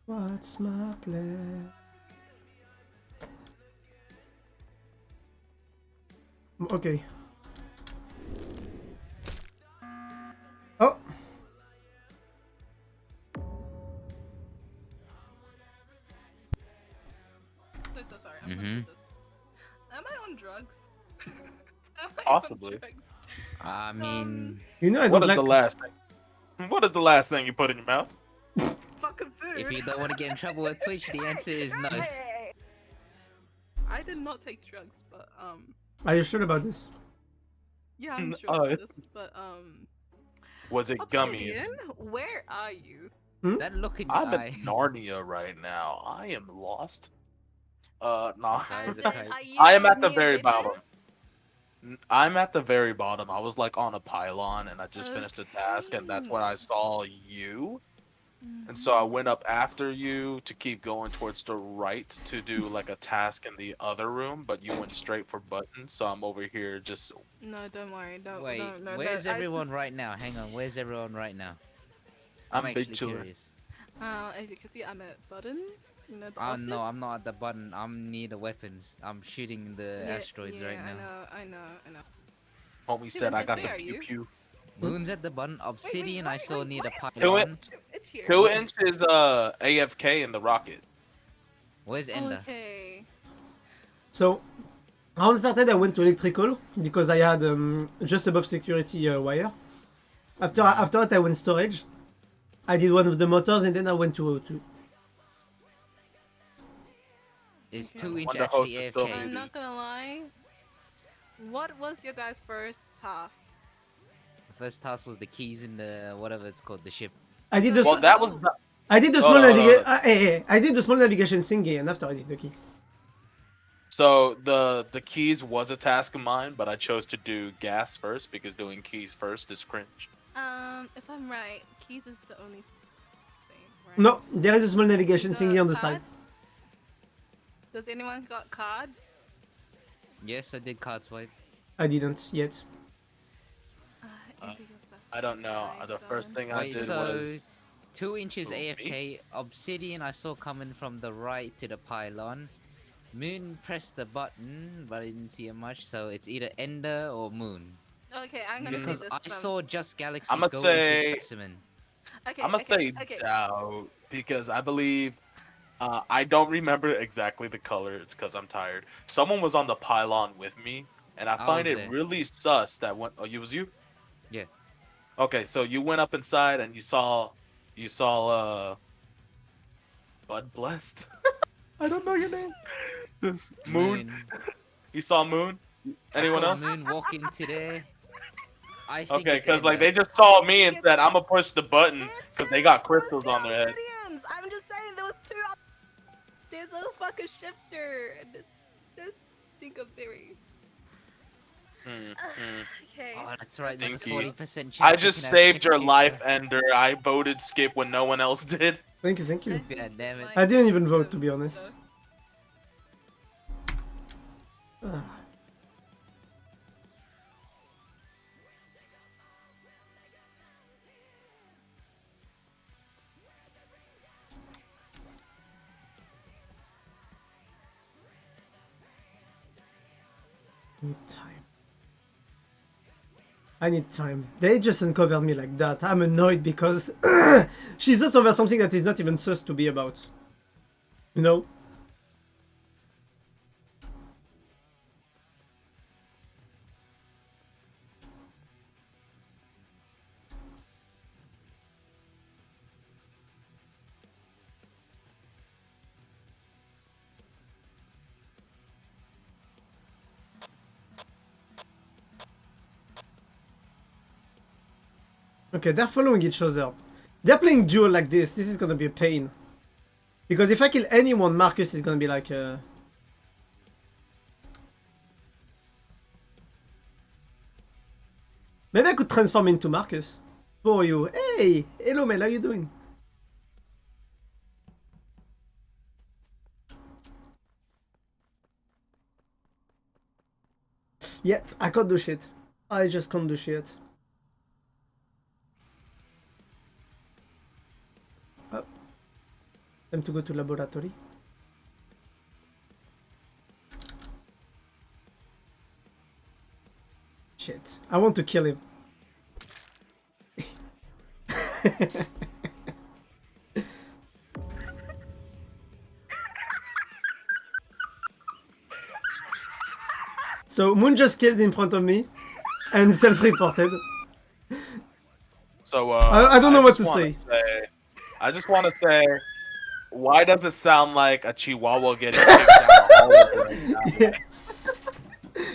What's my plan? Okay. Oh! So sorry. I'm gonna do this. on drugs? Am I on Possibly. drugs? I mean, You know I What don't is like. the last thing? What is the last thing you put in your mouth? Fucking food. if you don't want to get in trouble with Twitch, the answer is no. I did not take drugs, but Are you sure about this? yeah, I'm sure Oh, about this. But was it Obsidian, gummies? where are you? That look in your I'm in eye. Narnia right now. I am lost. Nah. Eyes are Are tight. you I am at the near very Ribbon? bottom. I'm at the very bottom. I was like on a pylon and I just finished a task and that's when I saw you. And so I went up after you to keep going towards the right to do like a task in the other room, but you went straight for buttons, so I'm over here just No, don't worry. Don't. Wait, no, where's everyone right now? Hang on, where's everyone right now? I'm actually big chiller. curious. As you can see, I'm at Button. You know, the Oh office. no, I'm not at the button. I'm near the weapons. I'm shooting the asteroids right now. I know. Homie said I got the where are pew you? pew. Moon's at the button. Obsidian I saw near the Two, pylon. It's here. 2 inches AFK in the rocket. Where's Ender? Okay. So, how it started, I went to electrical because I had just above security wire. After that, I went storage. I did one of the motors and then I went to O2. Is Okay. 2 inch Wonder actually Host is still AFK? I'm not gonna lie. What was your guys' first task? The first task was the keys in the whatever it's called, the ship. I did the Well, that was the, I did the Hold small on, hold on, navigation. hold I did the small navigation thingy and after I did the key. so the keys was a task of mine, but I chose to do gas first because doing keys first is cringe. If I'm right, keys is the only thing, right? No, there is a small navigation The thingy on the side. card? Does anyone got cards? Yes, I did card swipe. I didn't yet. I don't know. The first thing I Wait, did so was 2 inches Who, me? AFK. Obsidian I saw coming from the right to the pylon. Moon pressed the button, but I didn't see it much, so it's either Ender or Moon. Okay, I'm gonna Because say this I from... saw Just Galaxy I'ma go say- into Specimen. Okay, I'm gonna say okay. doubt because I believe I don't remember exactly the color. It's because I'm tired. Someone was on the pylon with me, and I find was it there. really sus that when it was you. Yeah. Okay, so you went up inside and you saw Bud Blessed. I don't know your name. This Moon. You saw Moon. Anyone I saw else? Moon walk into there. I think Okay, it's because like Ender. they just saw me and said I'm gonna push the button because they got crystals on their head. Obsidians! I'm just saying there was two. There's a fucking shifter. Just think of theory. Okay. Oh, that's right. There's a Thank you. 40% chance. I you just can have saved your shifter. life, Ender. I voted skip when no one else did. Thank you, thank you. God damn it. I didn't even vote, to be honest. Need time. I need time. They just uncovered me like that. I'm annoyed because she's just over something that is not even sus to be about. You know? Okay, they're following each other. They're playing duel like this. This is gonna be a pain. Because if I kill anyone, Marcus is gonna be like Maybe I could transform into Marcus. For you. Hey! Hello, Mel, how you doing? Yep, I can't do shit. I just can't do shit. Oh. Time to go to laboratory. Shit. I want to kill him. So Moon just killed in front of me and self-reported. So I don't know what to wanna say. I just want to say, why does it sound like a chihuahua getting kicked down the hallway right now?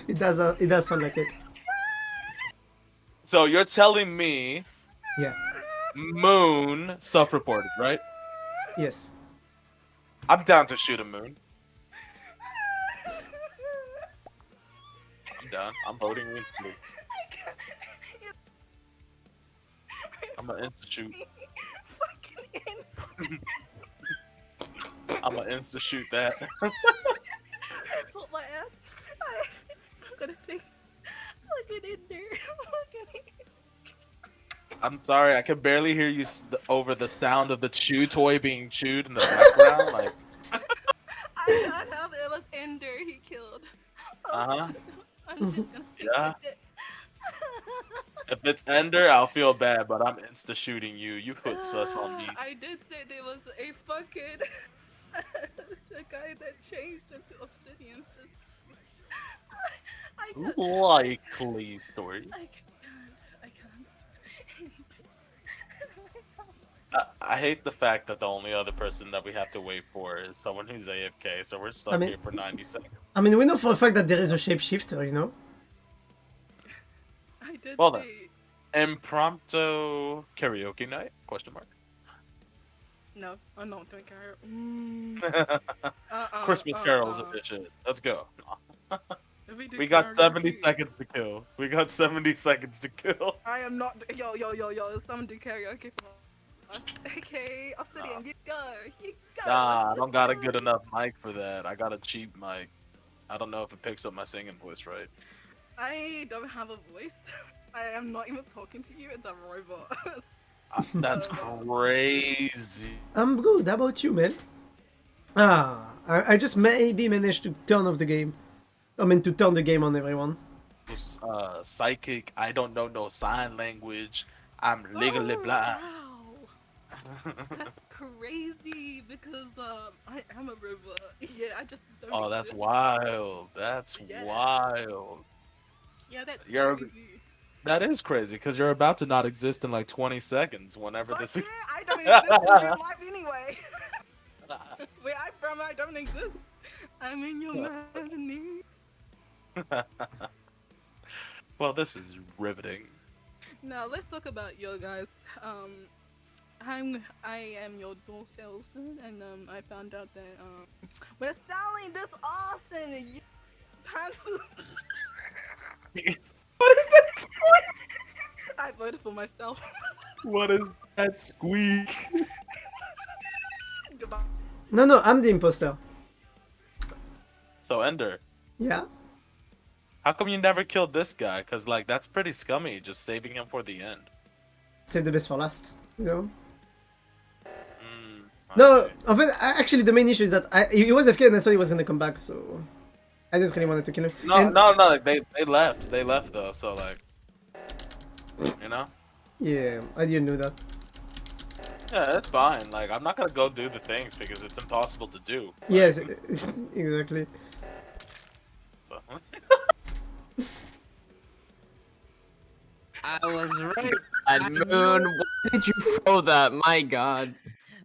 It does sound like it. So you're telling me Yeah. Moon self-reported, right? Yes. I'm down to shoot a Moon. I'm down. I'm voting instantly. I'm gonna insta shoot. I'm gonna insta shoot that. I put my ass. I'm gonna take. Look at it there. Look at it. I'm sorry, I can barely hear you over the sound of the chew toy being chewed in the background. Like, I got him. It was Ender he killed. uh-huh. I'm just gonna take Yeah. it. If it's Ender, I'll feel bad, but I'm insta shooting you. You put sus on me. I did say there was a fucking the guy that changed into Obsidian. Just I can't. Likely story. I can't. I hate the fact that the only other person that we have to wait for is someone who's AFK, so we're stuck here for 90 seconds. I mean, we know for a fact that there is a shapeshifter, you know? I did Well then, impromptu karaoke night? Question mark. No, I'm not doing Christmas carols edition. Let's go. We We got 70 seconds to kill. We got 70 seconds to kill. I am not. Yo. Someone do karaoke for us. Okay, Obsidian, you go. Nah, I don't got a good enough mic for that. I got a cheap mic. I don't know if it picks up my singing voice right. I don't have a voice. I am not even talking to you. It's a robot. That's crazy. I'm good. How about you, man? I just maybe managed to turn off the game. I mean, to turn the game on everyone. This is psychic. I don't know no sign language. I'm legally blind. Wow. That's crazy because I am a robot. Yeah, I just don't. Oh, that's exist. wild. That's wild. Yeah, that's You're crazy. That is crazy because you're about to not exist in like 20 seconds whenever this is. I don't exist in real life anyway. Where I'm from, I don't exist. I'm in your imagination. Well, this is riveting. Now let's talk about your guys. I am your door salesman, and I found out that we're selling this Austin. You What is that squeak? I voted for myself. What is that squeak? Goodbye. No, I'm the imposter. So Ender. Yeah? How come you never killed this guy? Cause like that's pretty scummy, just saving him for the end. Save the best for last, you know? I No, see. en fait, actually the main issue is that he was AFK and I thought he was gonna come back, so I didn't really want to kill him. No, like, they left. They left though, so like, you know? Yeah, I didn't know that. Yeah, that's fine. Like, I'm not gonna go do the things because it's impossible to do. Yes, exactly. So. I was right. And Moon, why did you throw that? My god.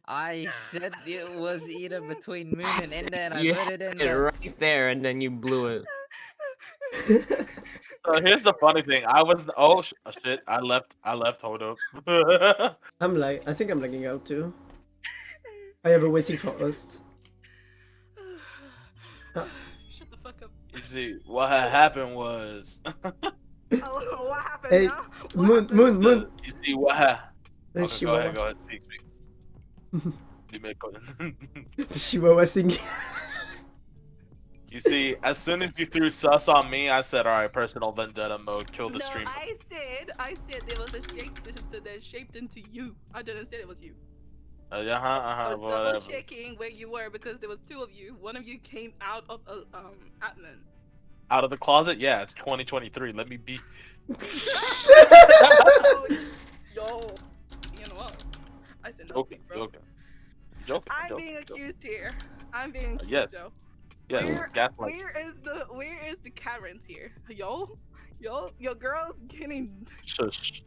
I said it was either between Moon and Ender, and I You voted had in it right there, and then you blew it. So here's the funny thing. I was shit. I left. Hold up. I think I'm lagging out too. I have a waiting for host. Shut the fuck up. You see, what had happened was. Oh, what happened Hey, now? Moon. You see what happened? There's Okay, go ahead. Chihuahua. Speak. You may go. The Chihuahua singing. You see, as soon as you threw sus on me, I said, "All right, personal vendetta mode, kill the streamer." I said there was a shapeshifter that shaped into you. I didn't say it was you. I was double Whatever. checking where you were because there was two of you. One of you came out of admin. Out of the closet? Yeah, it's 2023. Let me be. Yo, you know what? I said Joking, nothing, bro. joking. I'm being accused here. I'm being accused. Yes. Though. Yes, gaslight. Where is the Karens here? Your girl's getting Shush.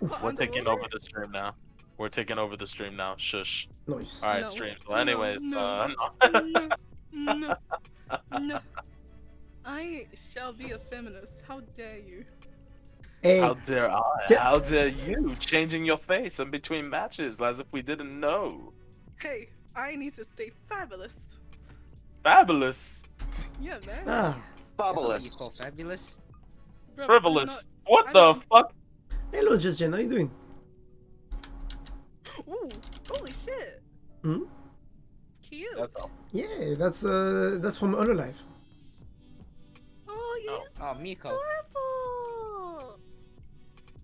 We're taking underwater? over the stream now. We're taking over the stream now. Shush. Nice. All right, No, stream. So, anyways, no, no. I shall be a feminist. How dare you? Hey, how dare I? Yeah. How dare you changing your face in between matches as if we didn't know? Hey, I need to stay fabulous. Fabulous. Yeah, man. ah, What you call fabulous? Bro, I'm Frivolous. not- What I'm the not- fuck? hello, Justin. How you doing? Ooh, holy shit. Hmm? Cute. That's all. Yeah, that's from Hololive. Oh, yes. Oh, Miko. Adorable.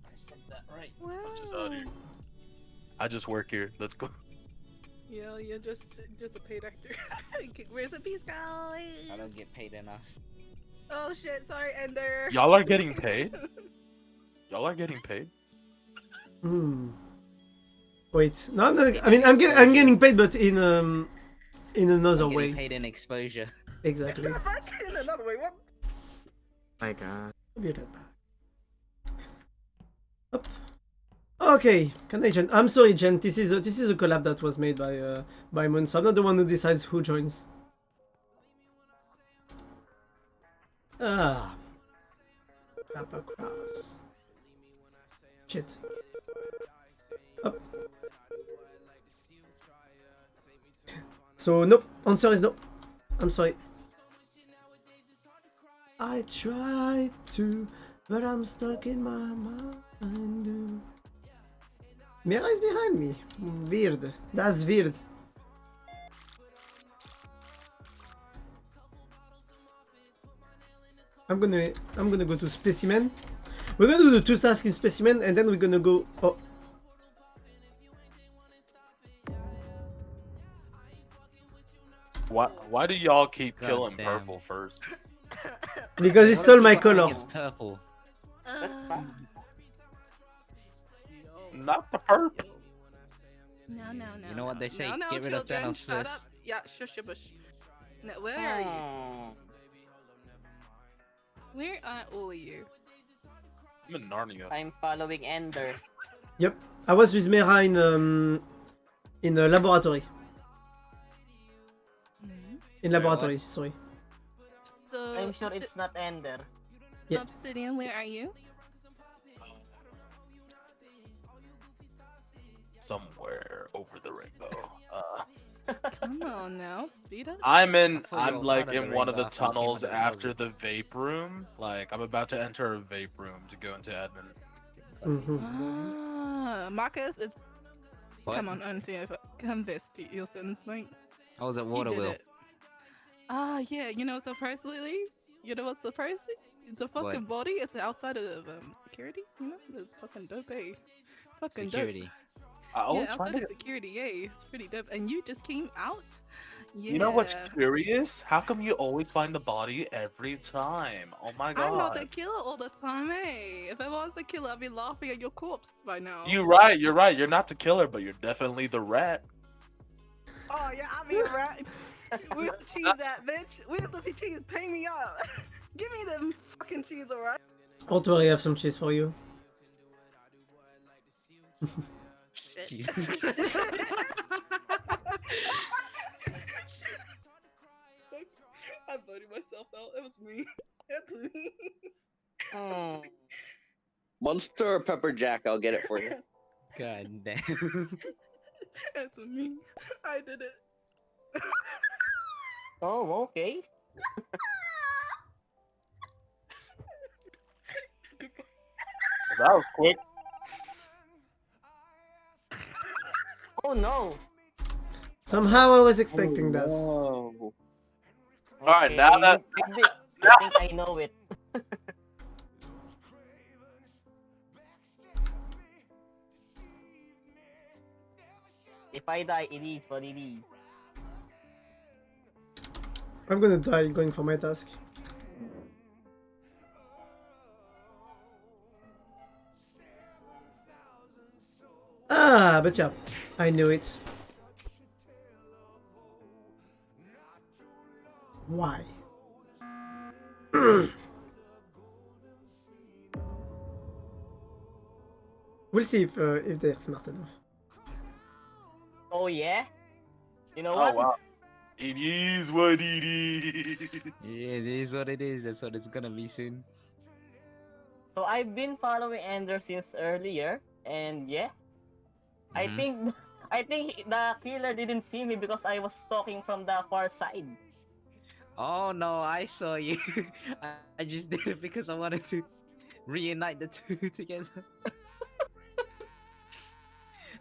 I said that right. Wow. Just out here. I just work here. Let's go. Yeah, you're just a paid actor. Where's the peace guy? I don't get paid enough. Oh shit, sorry, Ender. Y'all are getting paid? Y'all are getting paid? Hmm. Wait, no, I'm not. I mean, I'm getting paid, but in another I'm getting way. paid in exposure. Exactly. In another way, what? My God. I'll be right back. Up. Okay, can I, Jen? I'm sorry, Jen. This is a collab that was made by Moon, so I'm not the one who decides who joins. Ah. Up across. Shit. Up. So nope. Answer is no. I'm sorry. I tried to, but I'm stuck in my mind. Mira is behind me. Weird. That's weird. I'm gonna go to specimen. We're gonna do the 2 tasks in specimen, and then we're gonna go. Oh. Why do y'all keep God killing damn. purple first? Because it's still my People think color. It's purple. Not the purple. No. You know what they say, No, get rid of children, Thanos shut first. up. Yeah, shush your bush. Now, where are you? Where are all of you? I'm in Narnia. I'm following Ender. Yep. I was with Mira in a laboratory. In laboratory, sorry. So, I'm sure it's not Ender. Yeah. Obsidian, where are you? Somewhere over the rainbow. Come on now, speed up. I'm thought you I'm were like part of the in one of the rainbow. I thought you came tunnels out of the after closet. the vape room. Like I'm about to enter a vape room to go into admin. Ah, Marcus, it's What? come on, Auntie, confess to your sins, mate. I was at You Water did Wheel. it. Ah, yeah. You know what's surprisingly? You know what's surprising? The fucking What? body is outside of security. You know, it's fucking dope, eh? Fucking Security. I dope. Yeah, always find outside it. of security, eh? It's pretty dope. And you just came out. Yeah. You know what's curious? How come you always find the body every time? Oh my god. I'm not the killer all the time, eh? If I was the killer, I'd be laughing at your corpse by now. You're right. You're right. You're not the killer, but you're definitely the rat. Oh yeah, I mean, right? Where's the cheese at, bitch? Where's the cheese? Pay me up. Give me the fucking cheese, alright? Don't worry, I have some cheese for you. Shit. Jesus. I voted myself out. It was me. It was me. Monster or pepper jack, I'll get it for you. God damn. It's me. I did it. Oh, okay. That was quick. Oh no. Somehow I was expecting that. Whoa. Alright, now Okay, that you picked it. I think I know it. If I die, it is what it is. I'm gonna die going for my task. Ah, but yeah, I knew it. Why? We'll see if they're smart enough. Oh yeah? You know Oh what? wow. It is what it is. Yeah, it is what it is. That's what it's gonna be soon. So I've been following Ender since earlier, and yeah, I Mhm. think the killer didn't see me because I was stalking from the far side. Oh no, I saw you. I just did it because I wanted to reunite the two together.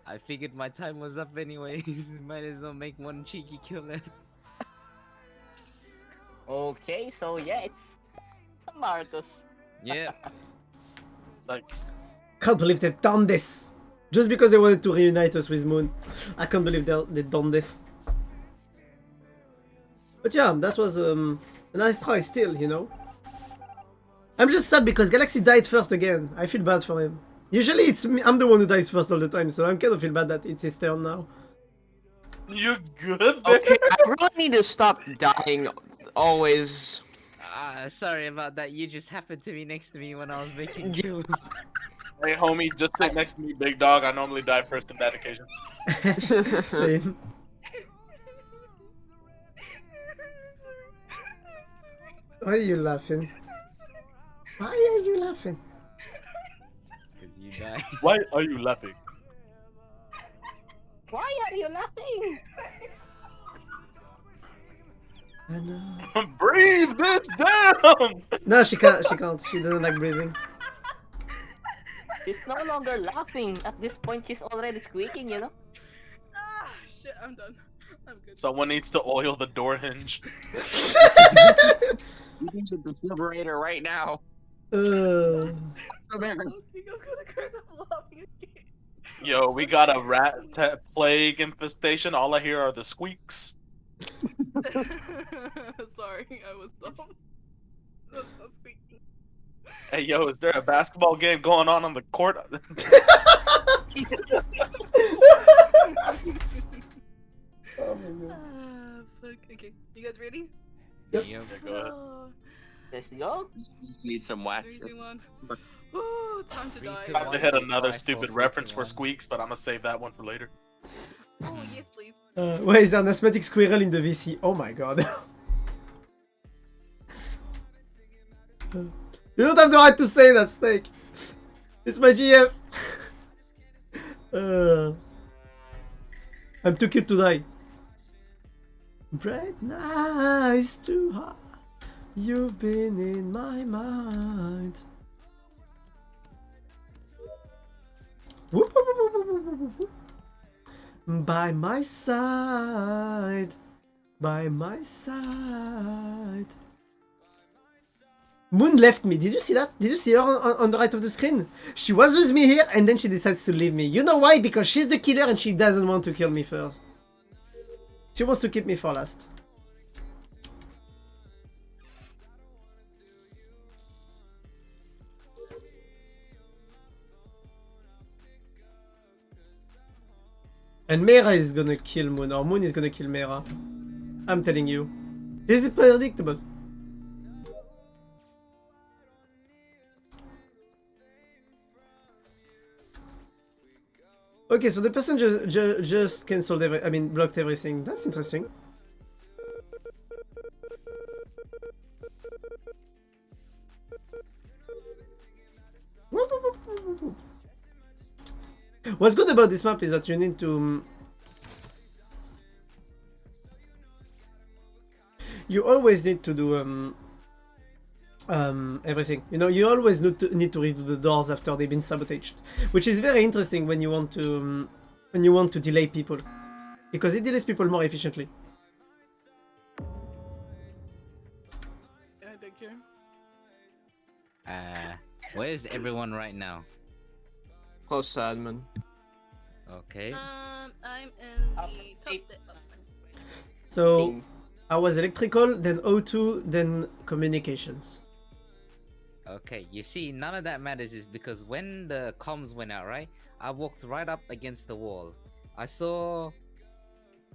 I figured my time was up anyways. Might as well make one cheeky kill left. Okay, so yeah, it's Marcus. Yeah. Like, Can't believe they've done this. Just because they wanted to reunite us with Moon. I can't believe they've done this. But yeah, that was a nice try still, you know. I'm just sad because Galaxy died first again. I feel bad for him. Usually it's me, I'm the one who dies first all the time, so I'm kind of feel bad that it's his turn now. you good, man? Okay, I really need to stop dying always. Sorry about that. You just happened to be next to me when I was making kills. Hey, homie, just sit next to me, big dog. I normally die first in that occasion. Same. Why are you laughing? Why are you laughing? Because you died. Why are you laughing? Why are you laughing? I know. Breathe, bitch, damn! No, she can't. She can't. She doesn't like breathing. She's no longer laughing. At this point, she's already squeaking, you know? Ah, shit, I'm done. I'm good. Someone needs to oil the door hinge. You need a defibrillator right now. Okay, I'm gonna go to lobby again. Yo, we got a rat plague infestation. All I hear are the squeaks. Sorry, I was dumb. That's not speaking. Hey, yo, is there a basketball game going on the court? Oh my god. Fuck. Okay, you guys ready? Yep. Yeah, go ahead. Let's go. Just need some wax. 3, 2, 1. Ooh, time to Three, die. two, I'm about one. to hit 2, another 5, 4, stupid 3, reference 2, for 1. squeaks, but I'm gonna save that one for later. Oh, yes, please. Why is there an asthmatic squirrel in the VC? Oh my god. You don't have the right to say that, Snake. It's my GF. I'm too cute to die. Bright nights too hot. You've been in my mind. Whoop, whoop, whoop, whoop, whoop, whoop, whoop. By my side. By my side. Moon left me. Did you see that? Did you see her on the right of the screen? She was with me here and then she decides to leave me. You know why? Because she's the killer and she doesn't want to kill me first. She wants to keep me for last. And Mera is gonna kill Moon, or Moon is gonna kill Mera. I'm telling you. This is predictable. Okay, so the person just cancelled blocked everything. That's interesting. What's good about this map is that you need to... you always need to do everything. You know, you always need to redo the doors after they've been sabotaged, which is very interesting when you want to delay people, because it delays people more efficiently. Yeah, thank you. Where's everyone right now? Close to admin. Okay. I'm in the top bit. So I was electrical, then O2, then communications. Okay, you see, none of that matters is because when the comms went out, right? I walked right up against the wall. I saw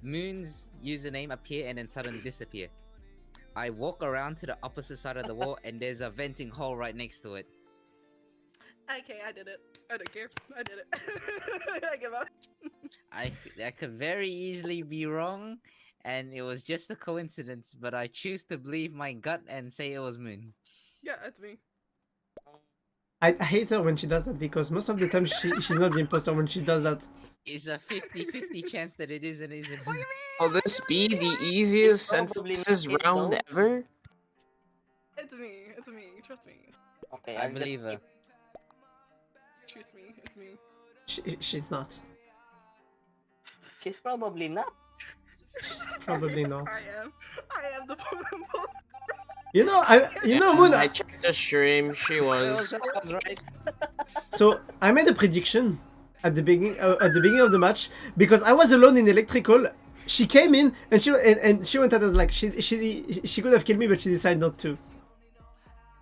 Moon's username appear and then suddenly disappear. I walk around to the opposite side of the wall, and there's a venting hole right next to it. Okay, I did it. I don't care. I did it. I give up. I could very easily be wrong, and it was just a coincidence. But I choose to believe my gut and say it was Moon. Yeah, it's me. I hate her when she does that because most of the time she's not the imposter when she does that. It's a 50-50 chance that it is and isn't. What do you Will mean? this be the easiest and Probably fastest not it, round though. ever? It's me. It's me. Trust me. Okay, I I'm believe her. Trust me. It's me. She's not. She's probably not. Probably not. I am the boss. You know, Moon. I checked the stream. She was. I was right. So I made a prediction at the beginning of the match because I was alone in electrical. She came in and she went at us like she could have killed me, but she decided not to.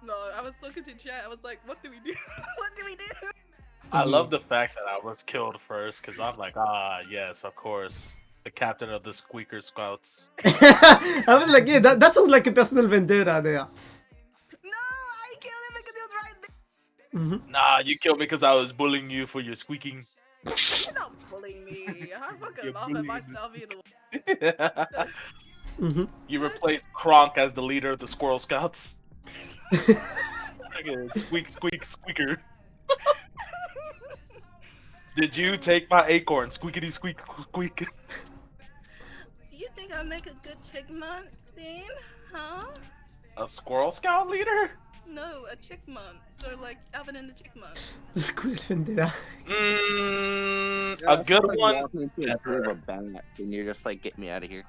No, I was talking to chat. I was like, what do we do? What do we do? I love the fact that I was killed first because I'm like, yes, of course, the captain of the Squeaker Scouts. I was like, yeah, that sounds like a personal vendetta there. No, I killed him because he was right there. Mm-hmm. Nah, you killed me because I was bullying you for your squeaking. You're not bullying me. I fucking You're laugh at bullying myself either. Mm-hmm. You replaced Kronk as the leader of the Squirrel Scouts. Squeak, squeak, squeaker. Did you take my acorn? Squeakity, squeak, squeak. You think I make a good chickmunk then? Huh? A Squirrel Scout leader? No, a chickmunk. So like Alvin and the Chickmunk. Squirrel vendetta. A good one. Walking into a group of bats and you're just like, get me out of here.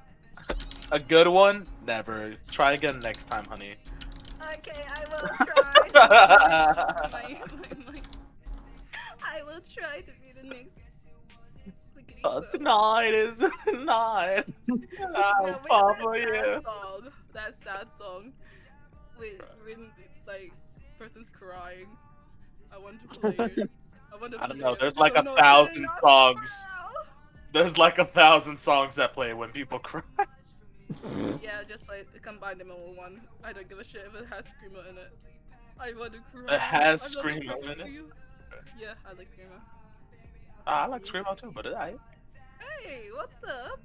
A good one? Never. Try again next time, honey. Okay, I will try. I will try to be the next. It's denied, is denied. Oh, Papa, yeah. That sad song. When like person's crying. I want to play it. I don't know. There's like 1,000 songs. There's like 1,000 songs that play when people cry. Yeah, just play it. Combine them all in one. I don't give a shit if it has screamer in it. I want to cry. It has I'm not screamer in it. Yeah, I like screamer. I like screamo too, but I. Hey, what's up?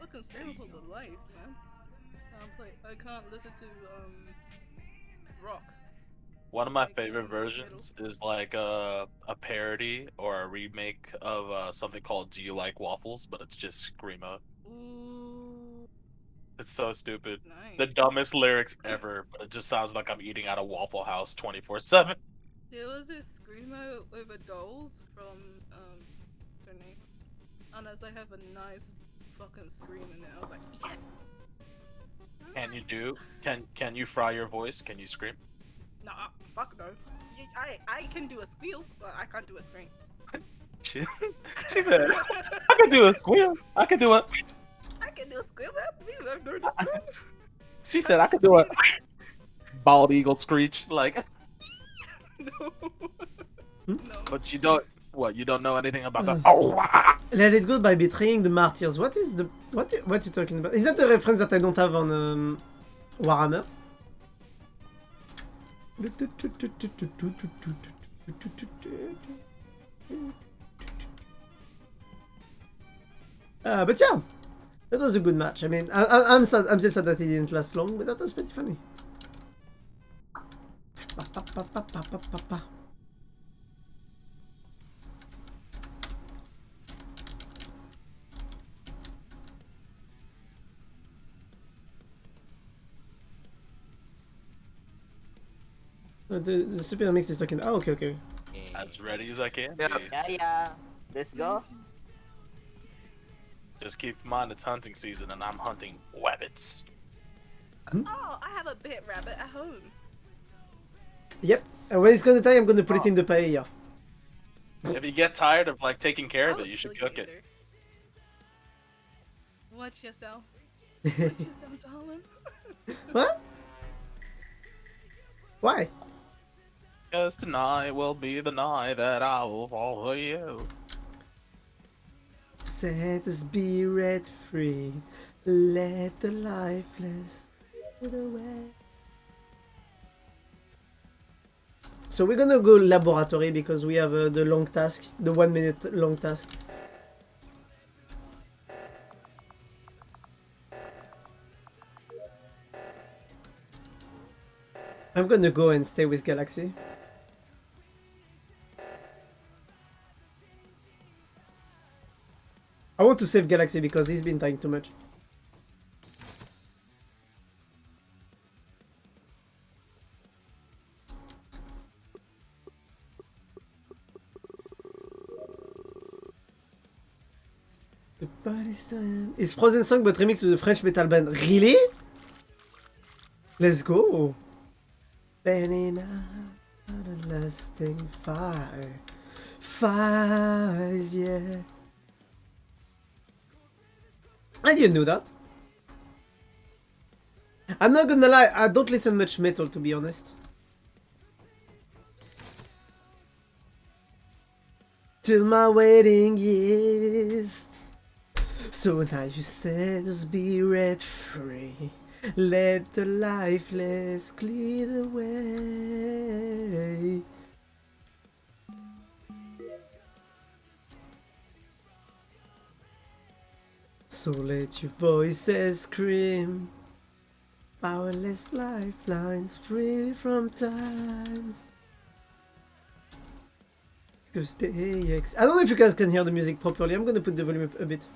Listen, screamer for the life, man. I can't listen to rock. One of my favorite versions is like a parody or a remake of something called "Do You Like Waffles?" But it's just screamo. Ooh. It's so stupid. Nice. The dumbest lyrics ever, but it just sounds like I'm eating at a Waffle House 24/7. There was this screamo over dolls from what's her name? And as I have a nice fucking scream in it, I was like, yes. Can you fry your voice? Can you scream? Nah, fuck no. I can do a squeal, but I can't do a scream. She said, I can do a squeal. I can do a. I can do a squeal, man. I've heard that. She said I could do a bald eagle screech. Like, No. Hmm? No. but you don't. What? You don't know anything about that? Oh. Let it go by betraying the martyrs. What you talking about? Is that a reference that I don't have on Warhammer? But yeah, that was a good match. I mean, I'm sad. I'm still sad that it didn't last long, but that was pretty funny. The super mix is talking. Oh, okay. As ready as I can. Yeah. Let's go. Just keep in mind it's hunting season and I'm hunting rabbits. Oh, I have a bit rabbit at home. Yep. And when it's gonna die, I'm gonna put it in the paella. If you get tired of like taking care of it, you should cook it. Watch yourself. Watch yourself, darling. What? Why? Because tonight will be the night that I will fall for you. Set the spirit free. Let the lifeless So we're gonna go laboratory because we have the long task, the 1 minute long task. I'm gonna go and stay with Galaxy. I want to save Galaxy because he's been dying too much. It's Frozen song but remixed with a French metal band. Really? Let's go. Burning out a lasting fire. Fires, yeah. I didn't know that. I'm not gonna lie, I don't listen much metal to be honest. Till my wedding years. So now you said just be red free. Let the lifeless clear the way. So let your voices scream. Powerless lifelines free from times. Because I don't know if you guys can hear the music properly. I'm gonna put the volume up a bit.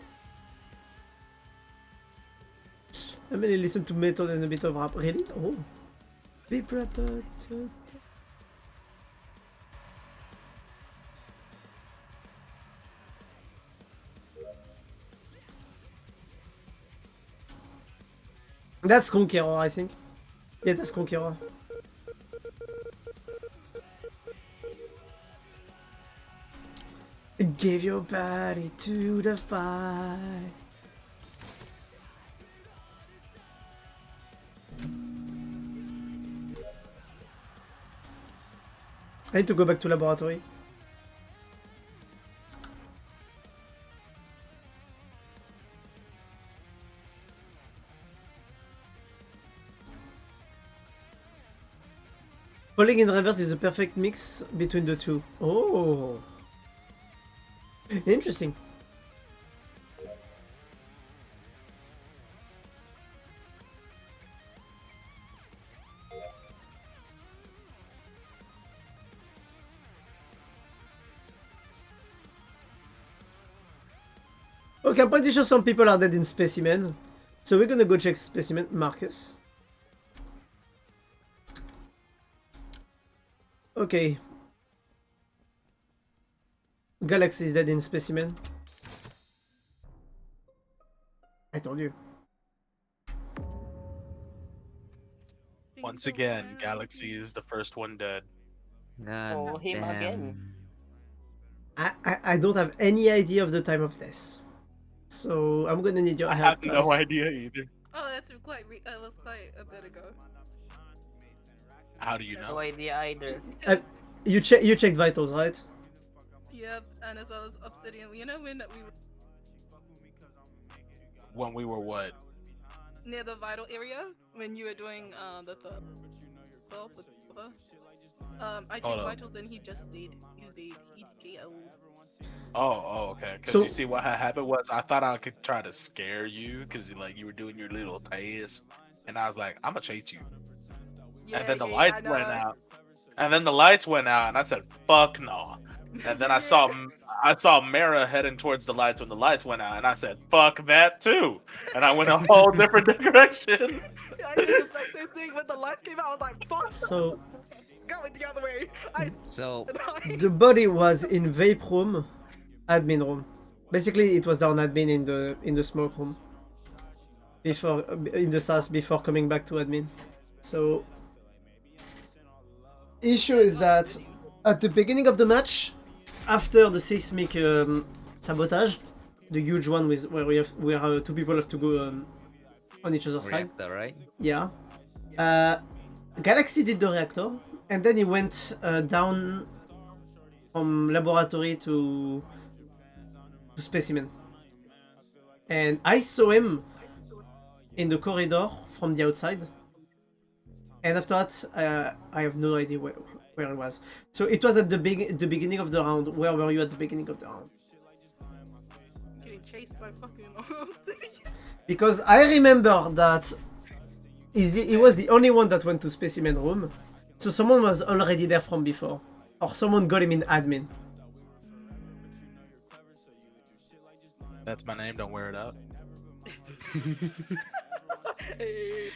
I mainly listen to metal and a bit of rap. Really? Oh. Big rapper. That's Conqueror, I think. Yeah, that's Conqueror. Give your body to the fire. I need to go back to laboratory. Falling in reverse is the perfect mix between the two. Oh, interesting. Okay, I'm pretty sure some people are dead in Specimen. So we're gonna go check Specimen. Marcus. Okay. Galaxy is dead in Specimen. I told you. Once again, Galaxy is the first one dead. Oh, him again. I don't have any idea of the time of this. So I'm gonna need your help. I have guys. no idea either. Oh, that's quite. It was quite a bit ago. How do you know? No idea either. You checked vitals, right? Yep, and as well as Obsidian. You know when we were what? near the vital area when you were doing the I checked vitals and he just did. He's dead. He's KO. Oh, okay. Because you see what had happened was I thought I could try to scare you because like you were doing your little task, and I was like, I'm gonna chase you. Yeah, and then the lights went out. And then the lights went out, and I said, "Fuck no." And then I saw Mara heading towards the lights when the lights went out, and I said, "Fuck that too." And I went a whole different direction. Yeah, I did the exact same thing when the lights came out. I was like, "Fuck." So Going the other way. The body was in vape room, admin room. Basically, it was down admin in the smoke room. Before in the SAS before coming back to admin. So issue is that at the beginning of the match, after the seismic sabotage, the huge one with where two people have to go on each other's side. Reactor, right? Yeah. Galaxy did the reactor, and then he went down from laboratory to Specimen. And I saw him in the corridor from the outside, And after that, I have no idea where it was. So it was at the beginning of the round. Where were you at the beginning of the round? Getting chased by fucking city. Because I remember that he was the only one that went to specimen room. So someone was already there from before. Or someone got him in admin. That's my name, don't wear it out. Hey,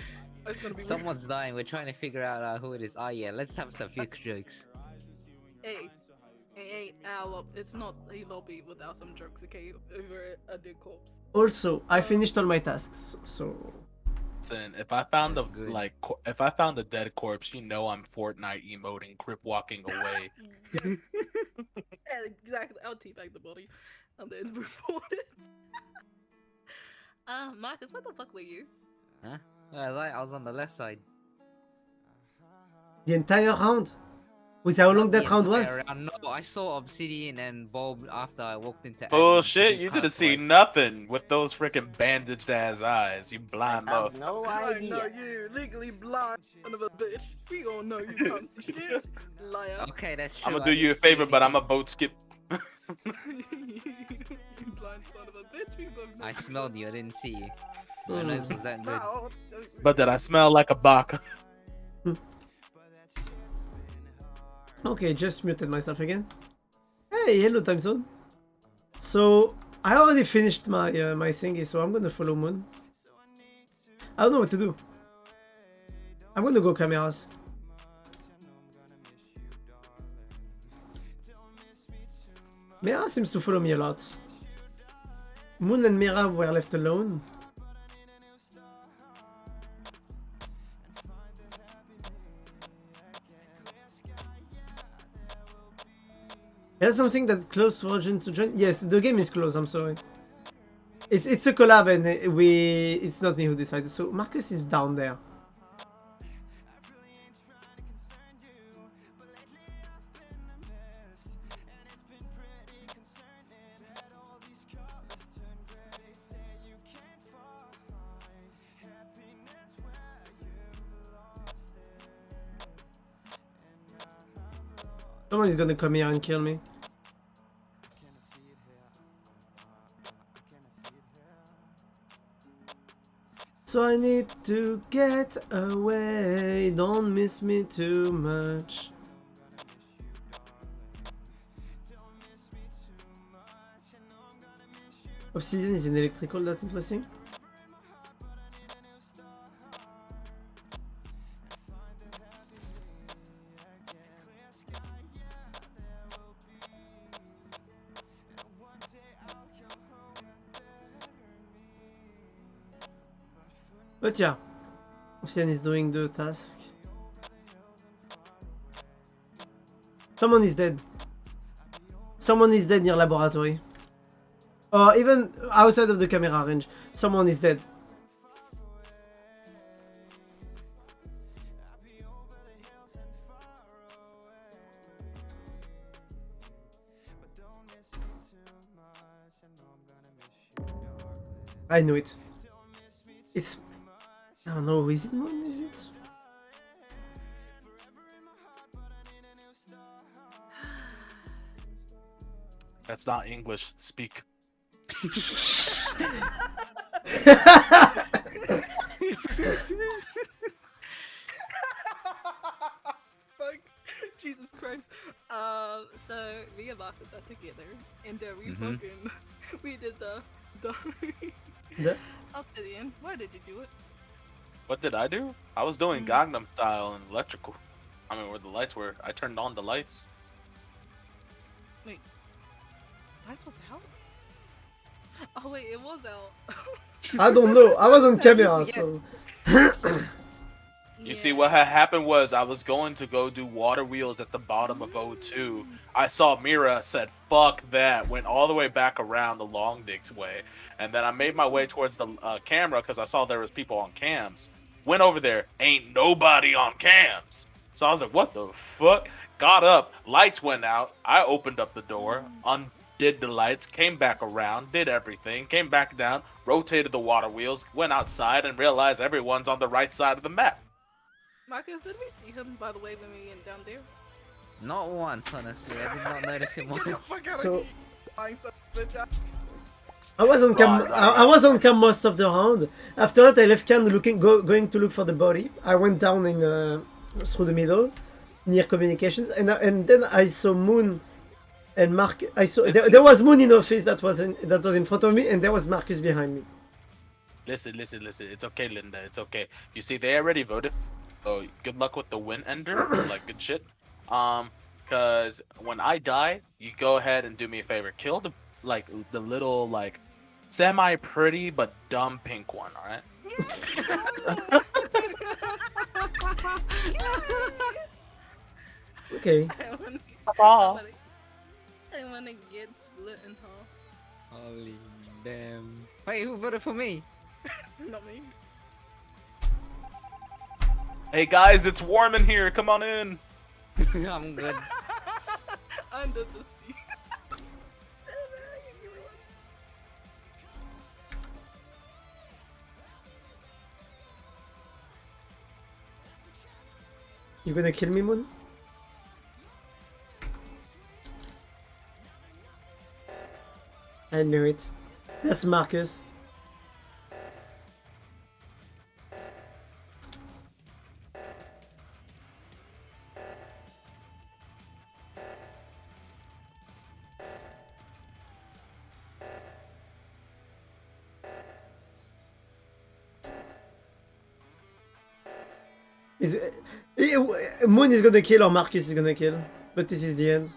it's gonna be Someone's dying. We're trying to figure out who it is. Oh yeah, let's have some few jokes. Hey, it's not a lobby without some jokes, okay? Over a dead corpse. Also, I finished all my tasks, so... Listen, if I found That's if I found a dead corpse, you know I'm Fortnite emoting, crip walking away. Yes. Exactly. I'll teabag the body and then report it. Marcus, what the fuck were you? Huh? I was on the left side. The entire round? With how long Not that the round entire was? round, No, I saw Obsidian and Bulb after I walked into admin. Bullshit, He you cut didn't see twice. nothing with those freaking bandaged ass eyes, you blind I have motherfucker. no I idea. know you, legally blind son of a bitch. We all know you can't see shit, liar. Okay, that's true. I'm gonna I do you a didn't see favor, but I'm anything. a vote skip. You blind son of a bitch. We both know. I smelled you. I didn't see you. My nose was that good. Wow. But did I smell like a baka? Okay, just muted myself again. Hey, hello, time zone. So, I already finished my my thingy, so I'm gonna follow Moon. I don't know what to do. I'm gonna go cameras. Mira seems to follow me a lot. Moon and Mira were left alone. There's something that close for Origin to join. Yes, the game is closed. I'm sorry. It's a collab and it's not me who decides. So Marcus is down there. Someone is gonna come here and kill me. So I need to get away, don't miss me too much. Obsidian is in electrical, that's interesting. But yeah, Obsidian is doing the task. Someone is dead. Someone is dead near laboratory. Or even outside of the camera range. Someone is dead. I knew it. It's... I don't know, is it Moon? Is it? That's not English. Speak. Fuck. Jesus Christ. So me and Marcus are together, and we fucking we did the Obsidian. Why did you do it? What did I do? I was doing Gangnam Style and electrical. I mean, where the lights were. I turned on the lights. Wait, lights was out? Oh wait, it was out. I don't know. I was on camera, so. You see, what had happened was I was going to go do water wheels at the bottom of O2. I saw Mira, said, fuck that, went all the way back around the Long Dicks way. And then I made my way towards the camera because I saw there was people on cams. Went over there, ain't nobody on cams. So I was like, what the fuck? Got up, lights went out. I opened up the door, undid the lights, came back around, did everything, came back down, rotated the water wheels, went outside and realized everyone's on the right side of the map. Marcus, did we see him by the way when we went down there? Not once, honestly. I did not notice him Get the once. fuck out So- of here. Lying son of a bitch. I was on cam. I was on cam most of the round. After that, I left cam going to look for the body. I went down in through the middle, near communications, and then I saw Moon and Mark. I saw there was Moon in office that was in front of me, and there was Marcus behind me. Listen. It's okay, Linda. It's okay. You see, they already voted. So good luck with the win ender. Like good shit. Cause when I die, you go ahead and do me a favor. Kill the little like semi-pretty but dumb pink one. All right. Okay. I wanna get split in half. Holy damn. Wait, who voted for me? Not me. Hey guys, it's warm in here. Come on in. I'm good. Under the sea. You gonna kill me, Moon? I knew it. That's Marcus. Moon is gonna kill or Marcus is gonna kill, but this is the end.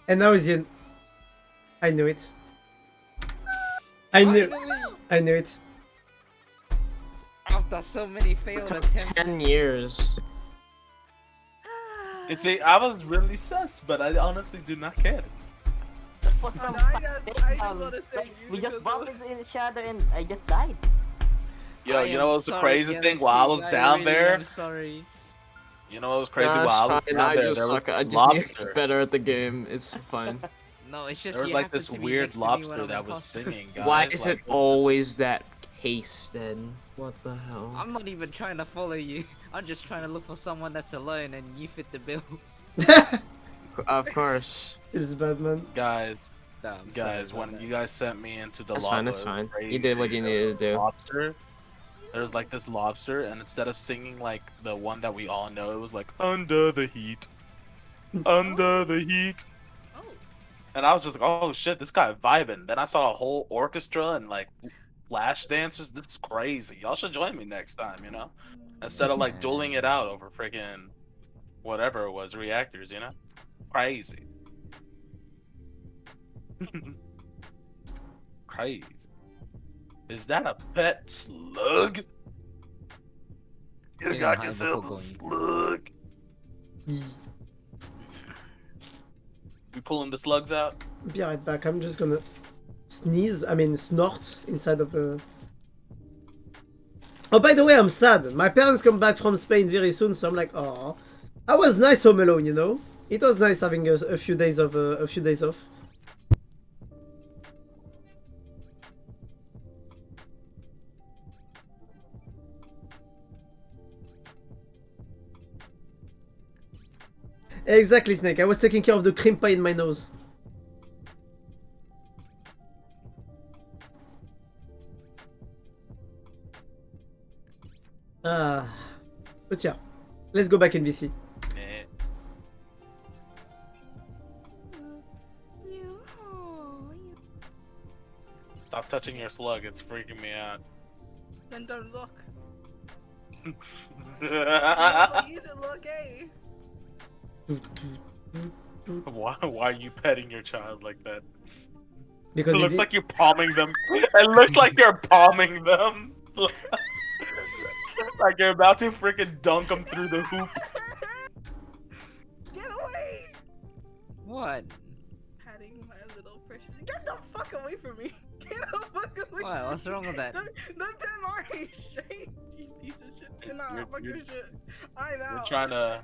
And now is the end. I knew it. I knew it. After so many failed attempts. 10 years. You see, I was really sus, but I honestly did not care. For some I just um, wanna say you we just because bumped into each other and I just died. Yo, you know what was the craziest thing? While I was down there, I'm sorry. you know what was crazy? Nah, While I was it's fine. down I there, just there suck. was I just need to lobster. get better at the game. It's fine. No, it's just There was you like happen this to be weird next to me when lobster I'm that was imposter. singing. Guys. Why is like, it always that case then? What the hell? I'm not even trying to follow you. I'm just trying to look for someone that's alone and you fit the bill. Of course. It's bad, man. Guys, Damn, sorry guys, about when that. you guys sent me into the That's lava, fine, that's it was fine. crazy. You did what you needed to do. Lobster. There's like this lobster, and instead of singing like the one that we all know, it was like under the heat, under the heat. Oh. And I was just like, oh shit, this guy vibing. Then I saw a whole orchestra and like flash dancers. This is crazy. Y'all should join me next time, you know? Instead of like dueling it out over freaking whatever it was, reactors, you know? Crazy. Crazy. Is that a pet slug? You Getting got high yourself a before slug. We pulling the slugs out? Be right back. I'm just gonna sneeze. I mean, snort inside of a. Oh, by the way, I'm sad. My parents come back from Spain very soon, so I'm like, oh, I was nice home alone, you know. It was nice having a few days of a few days off. Exactly, Snake. I was taking care of the cream pie in my nose. But yeah, let's go back in VC. Eh. Stop touching your slug, it's freaking me out. Then don't look. why, You should look, eh? why are you petting your child like that? Because It looks like you're palming them. It looks like you're palming them. Like you're about to freaking dunk them through the hoop. Get away! What? Patting my little precious. Get the fuck away from me! Get the fuck away! What? What's wrong with that? Don't pet my shit, you piece of shit. Nah, fuck You're- your shit. I'm out. We're trying to.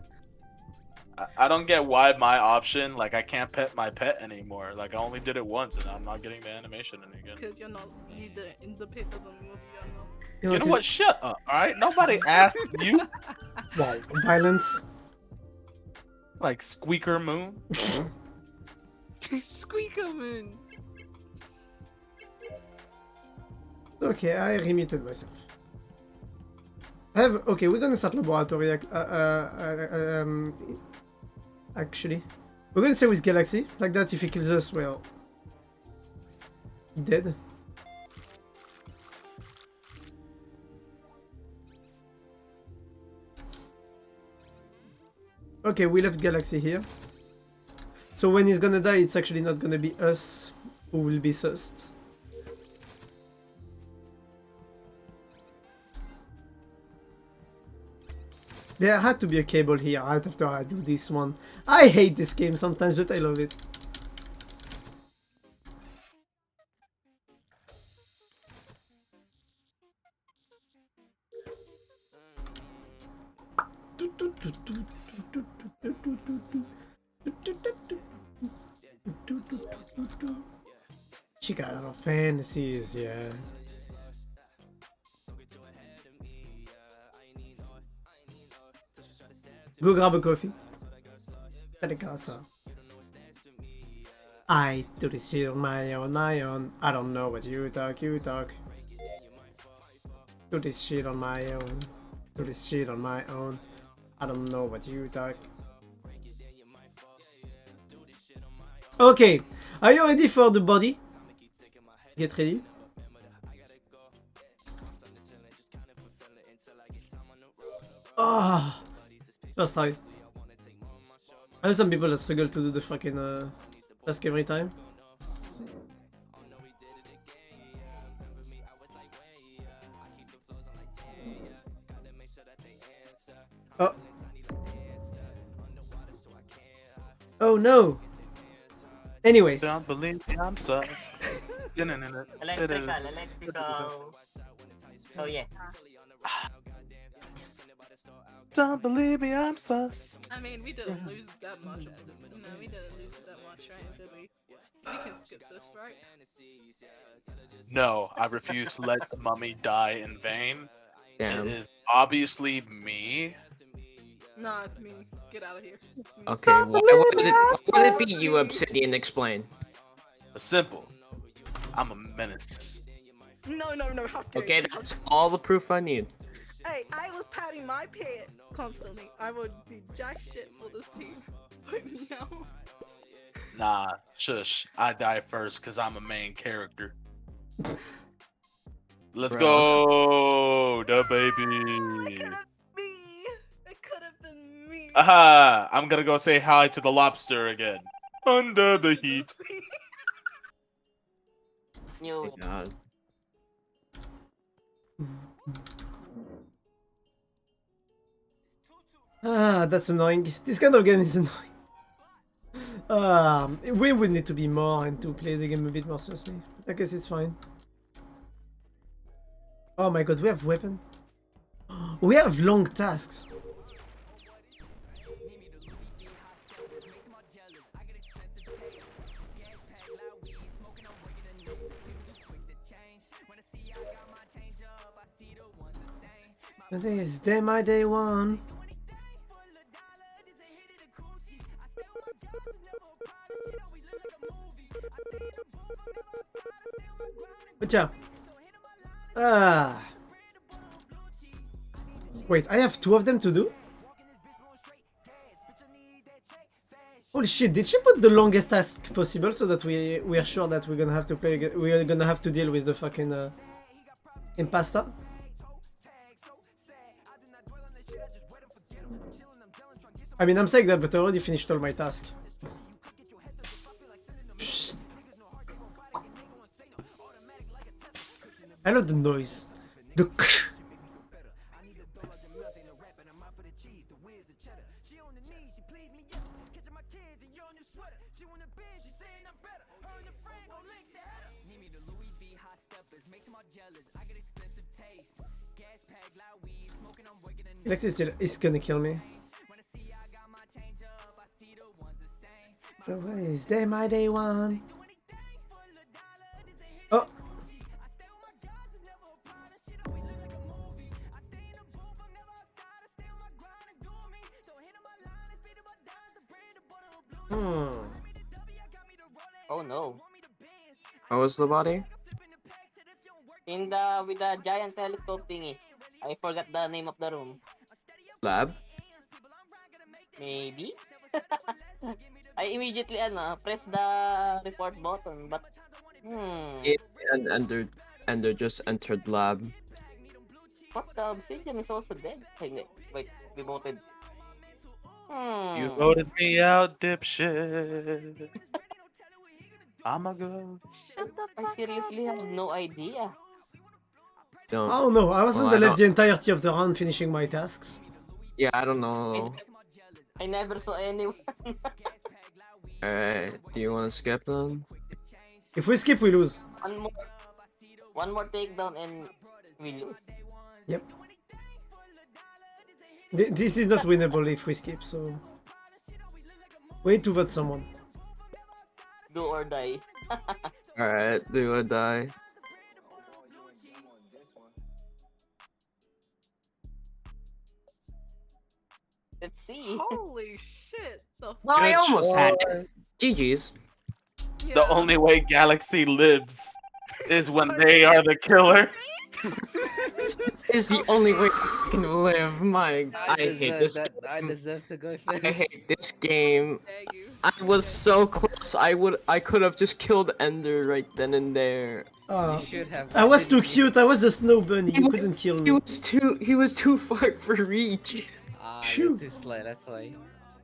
I don't get why my option, like I can't pet my pet anymore. Like I only did it once and I'm not getting the animation again. Because you're not the pit doesn't move you enough. You know what? Shut up, alright? Nobody asked you. Wow, violence. Like Squeaker Moon. Squeaker Moon. Okay, I remuted myself. Okay, we're gonna start laboratory. Actually, we're gonna stay with Galaxy. Like that, if he kills us, well, dead. Okay, we left Galaxy here. So when he's gonna die, it's actually not gonna be us who will be sussed. There had to be a cable here right after I do this one. I hate this game sometimes, but I love it. She got a lot of fantasies, yeah. Go grab a coffee. Telecasa. I do this shit on my own, I don't know what you talk. Do this shit on my own. Do this shit on my own. I don't know what you talk. Okay, are you ready for the body? Get ready. Ah, first try. I know some people that struggle to do the fucking task every time. Oh. Oh no. Anyways. Don't believe me, I'm sus. Electrical. So yeah. Don't believe me, I'm sus. I mean, we didn't lose that much. You know, we didn't lose that much, right? Did we? We can skip this, right? No, I refuse to let the mummy die in vain. Damn. It is obviously me. No, it's me. Get out of here. It's me. Okay, why would it be you, Obsidian? Explain. Simple. I'm a menace. No. How dare Okay, you? that's all the proof I need. Hey, I was patting my pet constantly. I would be jack shit for this team. But no. Nah, shush. I die first because I'm a main character. Let's go, the baby. It could have been me. Aha! I'm gonna go say hi to the lobster again. Under the heat. You. God. Ah, that's annoying. This kind of game is annoying. We would need to be more and to play the game a bit more seriously. I guess it's fine. Oh my god, we have weapon. We have long tasks. This is day my day one. Whatcha? Ah. Wait, I have two of them to do? Holy shit, did she put the longest task possible so that we are sure that we're gonna have to play, we're gonna have to deal with the fucking impasta? I mean, I'm saying that, but I already finished all my tasks. I love the noise. The Alexis is gonna kill me. Is day my day one? Oh. Oh no. How was the body? In with the giant telescope thingy. I forgot the name of the room. Lab? Maybe? I immediately press the report button, but And Ender just entered lab. what, the obsidian is also dead? Wait, we voted. You voted me out, dipshit. I'm a ghost. Shut the fuck I seriously have no idea. Oh no, I wasn't left the entirety of the round finishing my tasks. Yeah, I don't know. I never saw anyone. Alright, do you want to skip then? If we skip, we lose. One more takedown and we lose. Yep. This is not winnable if we skip, so... Wait to vote someone. Do or die. Alright, do or die. Let's see. Holy shit! The Well, I almost had it. GG's. The only way Galaxy lives is when they are the killer. Is the only way I can live. I hate this game. I deserve to go I first. hate this game. I was so close. I could have just killed Ender right then and there. I was too cute. I was a snow bunny. You couldn't kill me. He was too far for reach. You're too slow, that's why.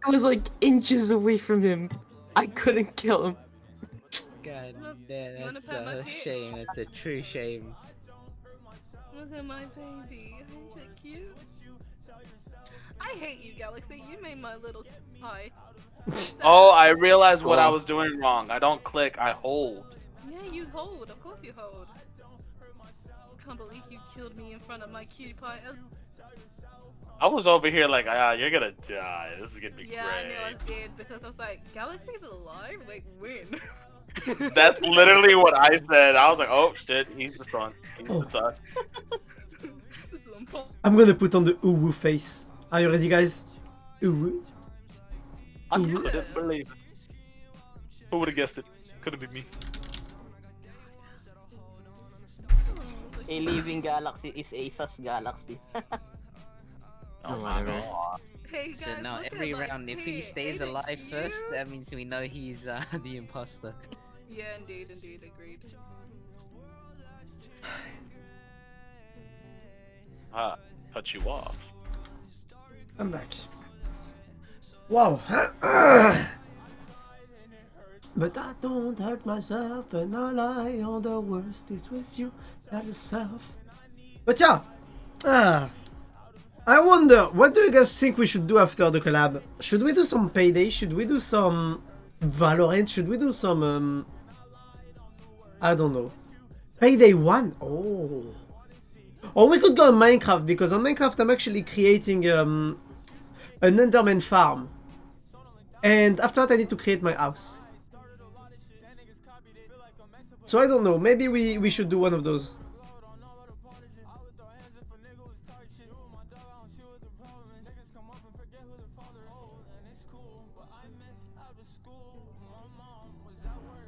I was like inches away from him. I couldn't kill him. God damn, that's a shame. It's a true shame. Look at my baby. Isn't it cute? I hate you, Galaxy. You made my little pie. Oh, I realized what I was doing wrong. I don't click, I hold. Yeah, you hold. Of course you hold. I can't believe you killed me in front of my cutie pie. I was over here like, you're gonna die. This is gonna be Yeah, I knew I great. was dead because I was like, Galaxy's alive? Like, when? That's literally what I said. I was like, oh shit, he's the son. He's the sus. I'm gonna put on the uwu face. Are you ready, guys? Uwu. I couldn't believe it. Who would have guessed it? Could have been me. A living galaxy is a sus galaxy. Oh my god. Hey So now every round, if he stays alive first, that means we know he's the imposter. Yeah, indeed, agreed. Cut you off. I'm back. Wow. But I don't hurt myself, and all I on the worst is with you, not yourself. But yeah, I wonder, what do you guys think we should do after the collab? Should we do some Payday? Should we do some Valorant? Should we do some, I don't know. Payday 1? Oh. Or we could go on Minecraft, because on Minecraft I'm actually creating an Enderman farm. And after that I need to create my house. So I don't know, maybe we should do one of those.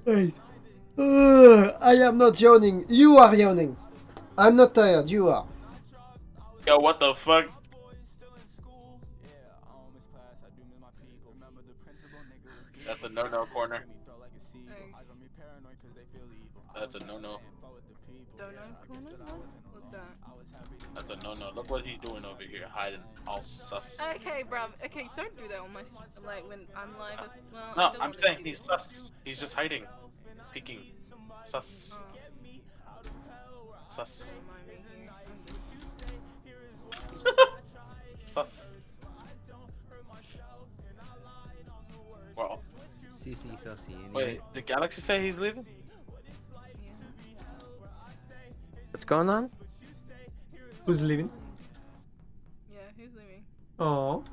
Wait. I am not yawning. You are yawning. I'm not tired. You are. Yo, what the fuck? That's a no-no corner. That's a no-no. What's that? That's a no-no. Look what he's doing over here, hiding all sus. Okay, bruv. Okay, don't do that on my like when I'm live as well. No, I'm saying he's sus. He's just hiding, peeking. Sus. Sus. Sus. Well. CC sussy. Anyway. Wait, did Galaxy say he's leaving? What's going on? Who's leaving? Yeah, who's leaving? Oh.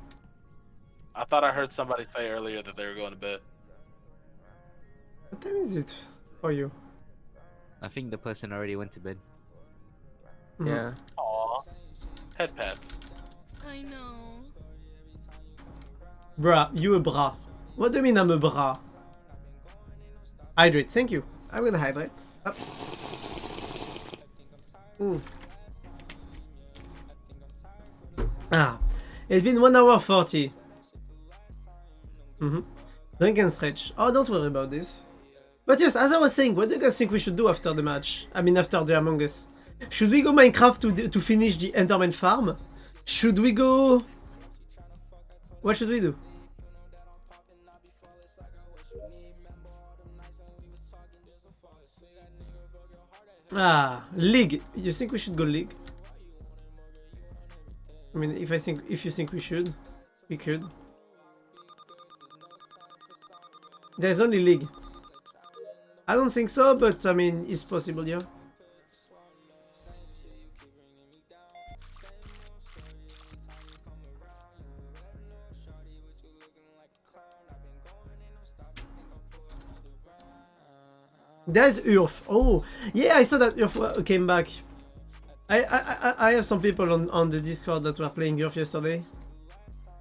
I thought I heard somebody say earlier that they were going to bed. time is it for you? I think the person already went to bed. Yeah. Aw. Head pets. I know. Bruh, you a bra. What do you mean I'm a bra? Hydrate, thank you. I'm gonna hydrate. Up. Ah, it's been 1 hour 40. Drink and stretch. Oh, don't worry about this. But yes, as I was saying, what do you guys think we should do after the match? I mean, after the Among Us? Should we go Minecraft to finish the Enderman farm? Should we go... What should we do? Ah, League. You think we should go League? I mean, if you think we should, we could. There's only League. I don't think so, but I mean, it's possible, yeah. There's Urf. Oh, yeah, I saw that Urf came back. I have some people on the Discord that were playing Urf yesterday.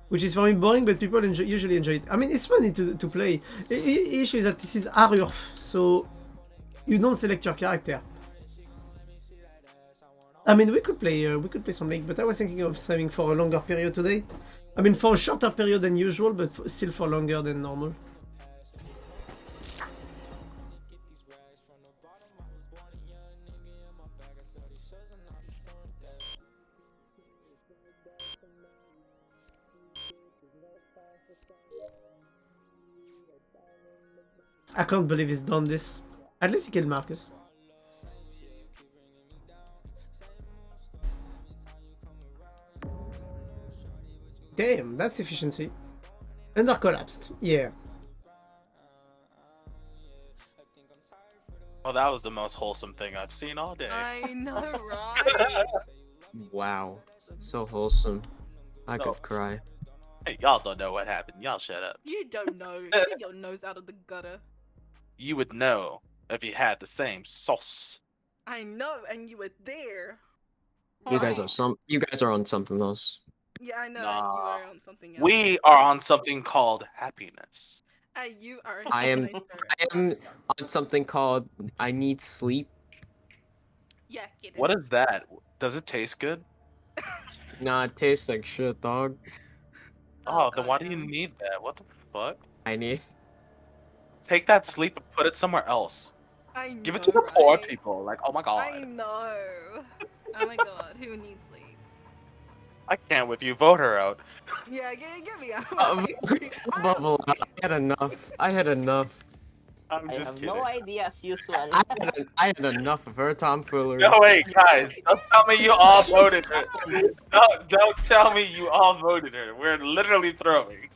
Which is for me boring, but people usually enjoy it. I mean, it's funny to play. The issue is that this is Urf, so you don't select your character. I mean, we could play some League, but I was thinking of saving for a longer period today. I mean, for a shorter period than usual, but still for longer than normal. I can't believe he's done this. At least he killed Marcus. Damn, that's efficiency. Ender collapsed. Yeah. Well, that was the most wholesome thing I've seen all day. I know, right? Wow. So wholesome. I could cry. Hey, y'all don't know what happened. Y'all shut up. You don't know. Get your nose out of the gutter. You would know if you had the same sauce. I know, and you were there. You guys are on something else. Yeah, I know, Nah. and you are on something else. We are on something called happiness. And you are. I am on something called I need sleep. Yeah, get it. What is that? Does it taste good? Nah, it tastes like shit, dog. Oh, then why do you need that? What the fuck? I need. Take that sleep and put it somewhere else. I know, Give it to the poor right? people. Like, oh my god. I know. Oh my god, who needs sleep? I can't with you. Vote her out. Yeah, get me out. Bubble, I had enough. I had enough. I'm I just have kidding. no idea as usual. I had enough of her tomfoolery. No, wait, guys. Don't tell me you all voted her. Don't tell me you all voted her. We're literally throwing.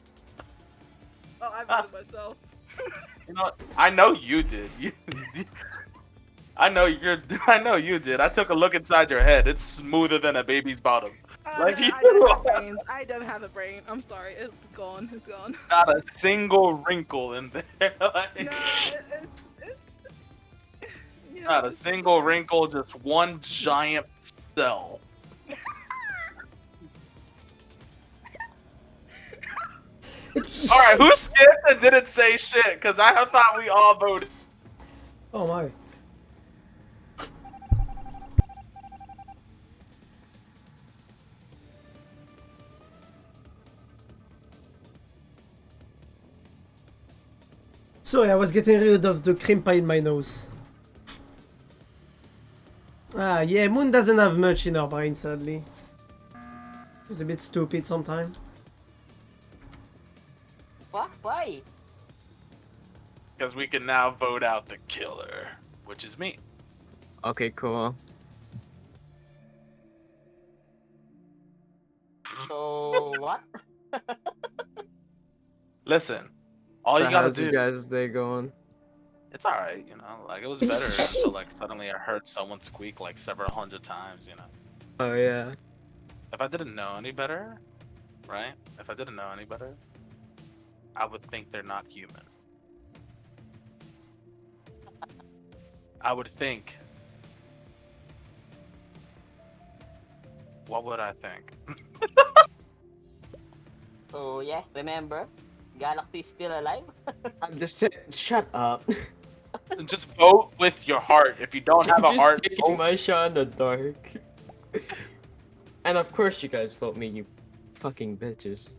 Oh, I voted myself. You know, I know you did. I know you did. I took a look inside your head. It's smoother than a baby's bottom. Like I don't have brains. I don't have a brain. I'm sorry. It's gone. It's gone. Not a single wrinkle in there. Like, No, it's you know, not a single wrinkle, just one giant cell. Alright, who skipped and didn't say shit? Because I thought we all voted. Oh my. Sorry, I was getting rid of the cream pie in my nose. Ah, yeah, Moon doesn't have much in her brain, sadly. She's a bit stupid sometimes. What? Why? Because we can now vote out the killer, which is me. Okay, cool. So what? Listen, all you So gotta how's do. you guys' day going? It's alright, you know. Like, it was better until, like, suddenly I heard someone squeak, like, several hundred times, you know. Oh yeah. If I didn't know any better, right? If I didn't know any better, I would think they're not human. I would think. What would I think? Oh yeah, remember? Galaxy's still alive? I'm just shut up. So just vote with your heart. If you don't have a just heart, taking vote. my shot in the dark. And of course you guys vote me, you fucking bitches.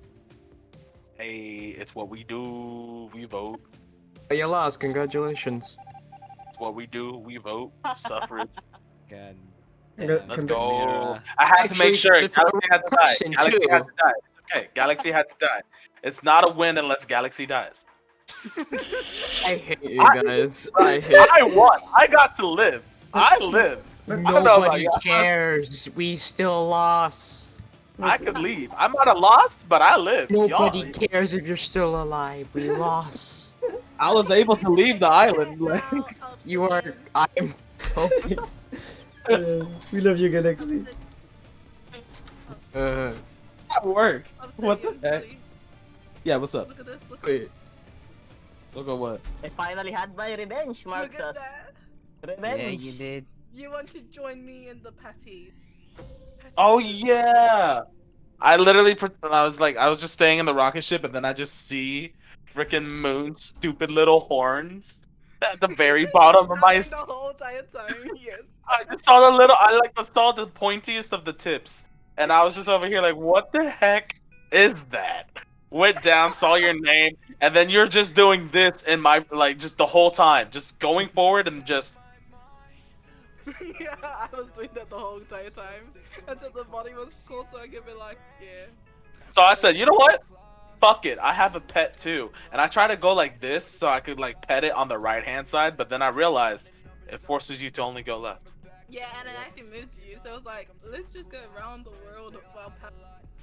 Hey, it's what we do. We vote. Oh, you lost. Congratulations. It's what we do. We vote. Suffrage. God. Let's go. Chimera. I had to make Actually, sure it's Galaxy had to die. question, Galaxy too. had to die. It's okay. Galaxy had to die. It's not a win unless Galaxy dies. I hate you guys. I won. I got to live. I lived. I don't know about Nobody you. cares. We still lost. I could leave. I might have lost, but I lived. Nobody Y'all, cares if you're still alive. We lost. I was able to leave the island. Like, You are. I'm hoping. We love you, Galaxy. at work. What the heck? Yeah, what's up? Look at this. Look at Wait. this. Look at what? I finally had my revenge, Look Marcus. at that. Revenge. Yeah, you did. You want to join me in the patty? Oh yeah. I literally, I was just staying in the rocket ship, and then I just see freaking Moon's stupid little horns at the very bottom of my. The whole entire time, yes. I just saw the little. Saw the pointiest of the tips, and I was just over here like, what the heck is that? Went down, saw your name, and then you're just doing this in my just the whole time, just going forward and just. Yeah, I was doing that the whole entire time until the body was cool, so I could be like, yeah. So I said, you know what? Fuck it. I have a pet too, and I try to go like this so I could pet it on the right hand side, but then I realized it forces you to only go left. Yeah, and it actually moves you, so I was like, let's just go around the world while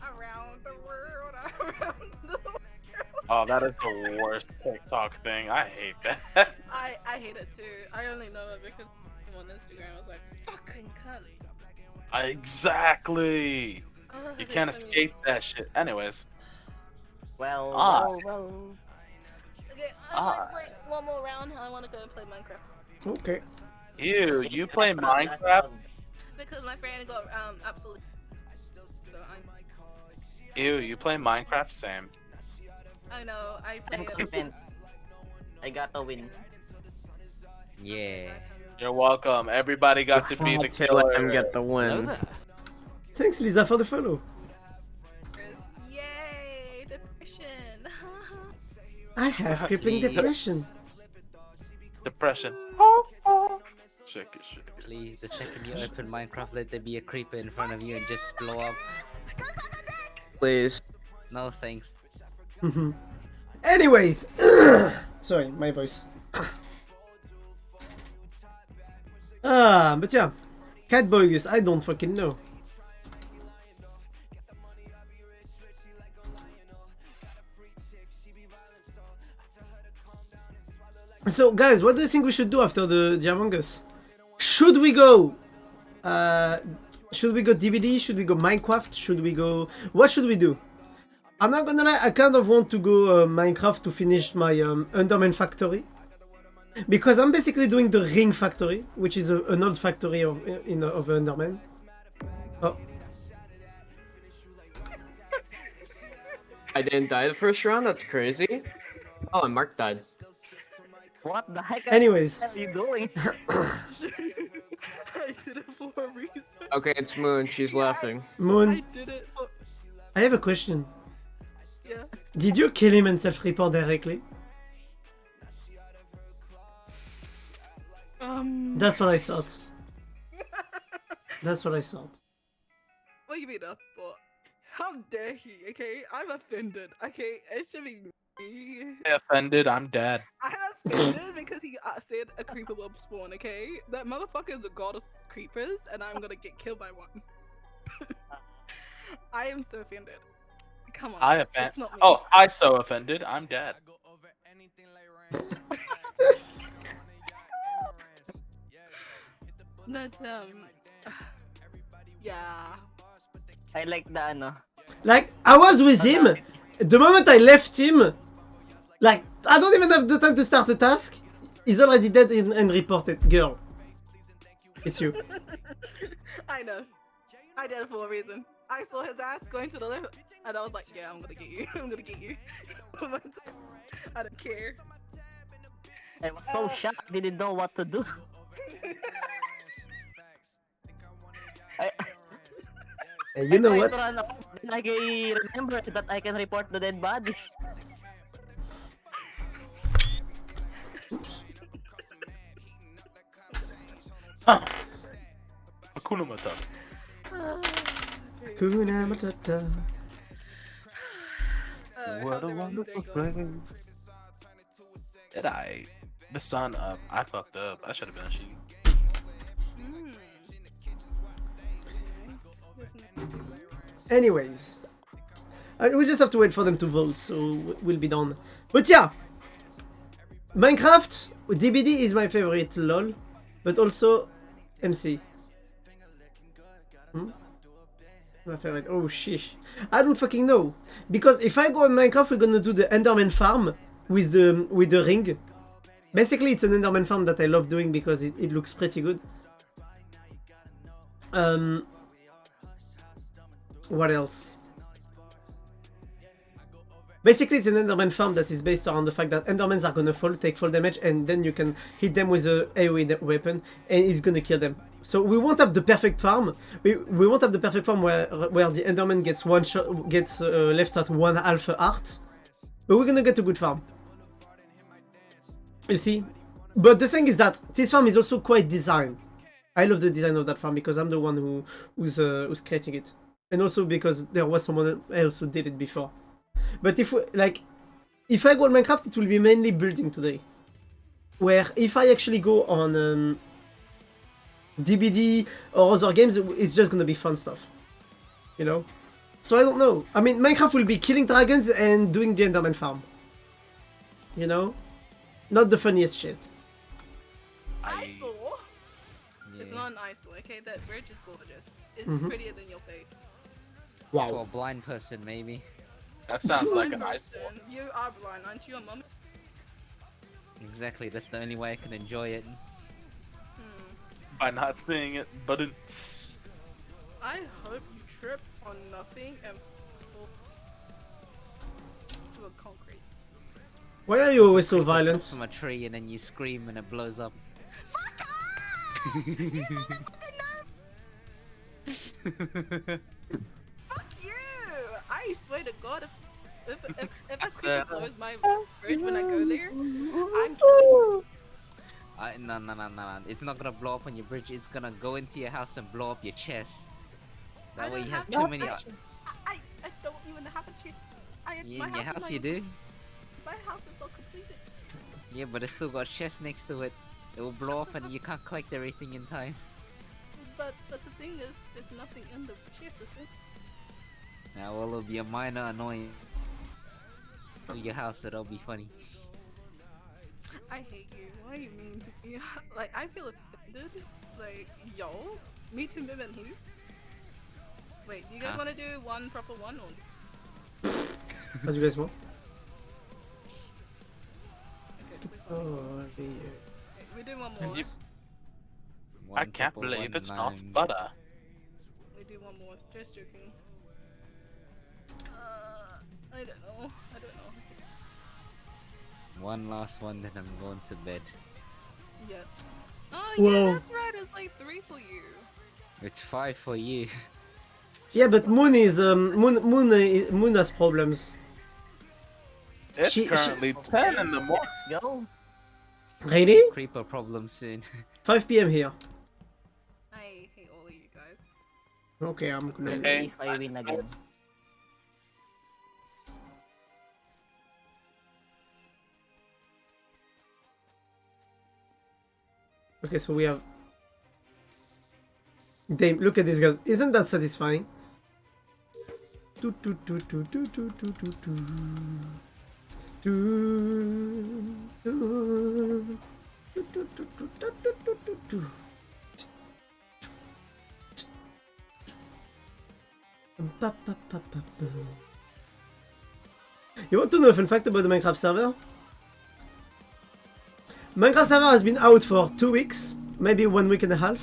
around the world, around the world. Oh, that is the worst TikTok thing. I hate that. I hate it too. I only know it because on Instagram I was like, fucking cunt. Exactly. You can't escape that shit. Anyways. Well. Okay, I want to play one more round. I want to go and play Minecraft. Okay. Ew, you play Minecraft? Because my friend got absolutely. So Ew, you play Minecraft? Same. I know. I play. I'm convinced. I got a win. Yeah. You're welcome. Everybody got to be the killer. And get the win. Thanks, Lisa, for the follow. Yay! Depression. I have crippling Please. depression. Depression. Shake it, shake it. Please, the second you open Minecraft, let there be a creeper in front of you and just blow up. Please. No thanks. Anyways. Sorry, my voice. But yeah. Catbogus, I don't fucking know. So guys, what do you think we should do after the Among Us? Should we go DVD? Should we go Minecraft? Should we go... What should we do? I'm not gonna lie, I kind of want to go Minecraft to finish my Enderman factory. Because I'm basically doing the Ring factory, which is an old factory of Enderman. Oh. I didn't die the first round? That's crazy. Oh, and Mark died. What the heck Anyways. are you doing? I did it for a reason. Okay, it's Moon. She's laughing. Moon, I did it. I have a question. Yeah. Did you kill him and self-report directly? That's what I thought. That's what I thought. What do you mean I thought? How dare he, okay? I'm offended, okay? It should be me. Offended, I'm dead. I'm offended because he said a creeper will spawn, okay? That motherfucker is a god of creepers, and I'm gonna get killed by one. I am so offended. Come on. I it's offend. not me. Oh, I so offended. I'm dead. But, yeah. I like the ano. Like, I was with him. The moment I left him, like, I don't even have the time to start a task. He's already dead and reported. Girl, It's you. I know. I did it for a reason. I saw his ass going to the left, and I was like, yeah, I'm gonna get you. I'm gonna get you. I don't care. I was so shocked, I didn't know what to do. You know I what? tried to run off, then I remember that I can report the dead body. Hakuna Matata. Hakuna Matata. What a wonderful place. Did I? The sun up. I fucked up. I should have been a sheep. Anyways, we just have to wait for them to vote, so we'll be done. But yeah, Minecraft DBD is my favorite, lol, but also MC. My favorite. Oh sheesh, I don't fucking know, because if I go on Minecraft, we're gonna do the Enderman farm with the ring. Basically, it's an Enderman farm that I love doing because it looks pretty good. What else? Basically, it's an Enderman farm that is based around the fact that Endermans are gonna take fall damage, and then you can hit them with a AoE weapon, and it's gonna kill them. So we won't have the perfect farm. We won't have the perfect farm where the Enderman gets one shot, gets left at 1/2 heart, but we're gonna get a good farm. You see, but the thing is that this farm is also quite designed. I love the design of that farm because I'm the one who's creating it. And also because there was someone else who did it before. But if I go on Minecraft, it will be mainly building today. Where if I actually go on DBD or other games, it's just gonna be fun stuff. You know? So I don't know. I mean, Minecraft will be killing dragons and doing the Enderman farm. You know? Not the funniest shit. Eyesore? It's not an eyesore, okay? That bridge is gorgeous. It's prettier than your face. Wow. To a blind person, maybe. That sounds like an eyesore. You are blind, aren't you, Mum? Exactly, that's the only way I can enjoy it. By not seeing it, but it's... I hope you trip on nothing and fall to a concrete. Why are you always so violent? From a tree and then you scream and it blows up. Fuck you! I swear to God, if a creeper blows my bridge when I go there, I'm killing you. No. It's not gonna blow up on your bridge. It's gonna go into your house and blow up your chest. That way you have too many. I don't even have a chest. In your house you do. My house is not completed. Yeah, but it's still got a chest next to it. It will blow up and you can't collect everything in time. But the thing is, there's nothing in the chest, is it? Now, well, it'll be a minor annoyance to your house, so that'll be funny. I hate you. Why are you mean to me? Like, I feel offended. Like, yo, me to Mim and who? Wait, do you guys want to do one proper one or? As you guys want. We do one more. I can't believe it's not butter. We do one more. Just joking. I don't know. One last one, then I'm going to bed. Yeah. Oh Whoa. yeah, that's right. It's like 3 for you. It's 5 for you. Yeah, but Moon is Moon has problems. It's currently 10 in the morning. Let's go. Really? Creeper problem soon. 5 PM here. I hate all of you guys. Okay, I'm gonna. Okay. If I win again. Okay, so we have. Damn, look at this guys. Isn't that satisfying? You want to know a fun fact about the Minecraft server? Minecraft server has been out for 2 weeks, maybe 1 week and a half.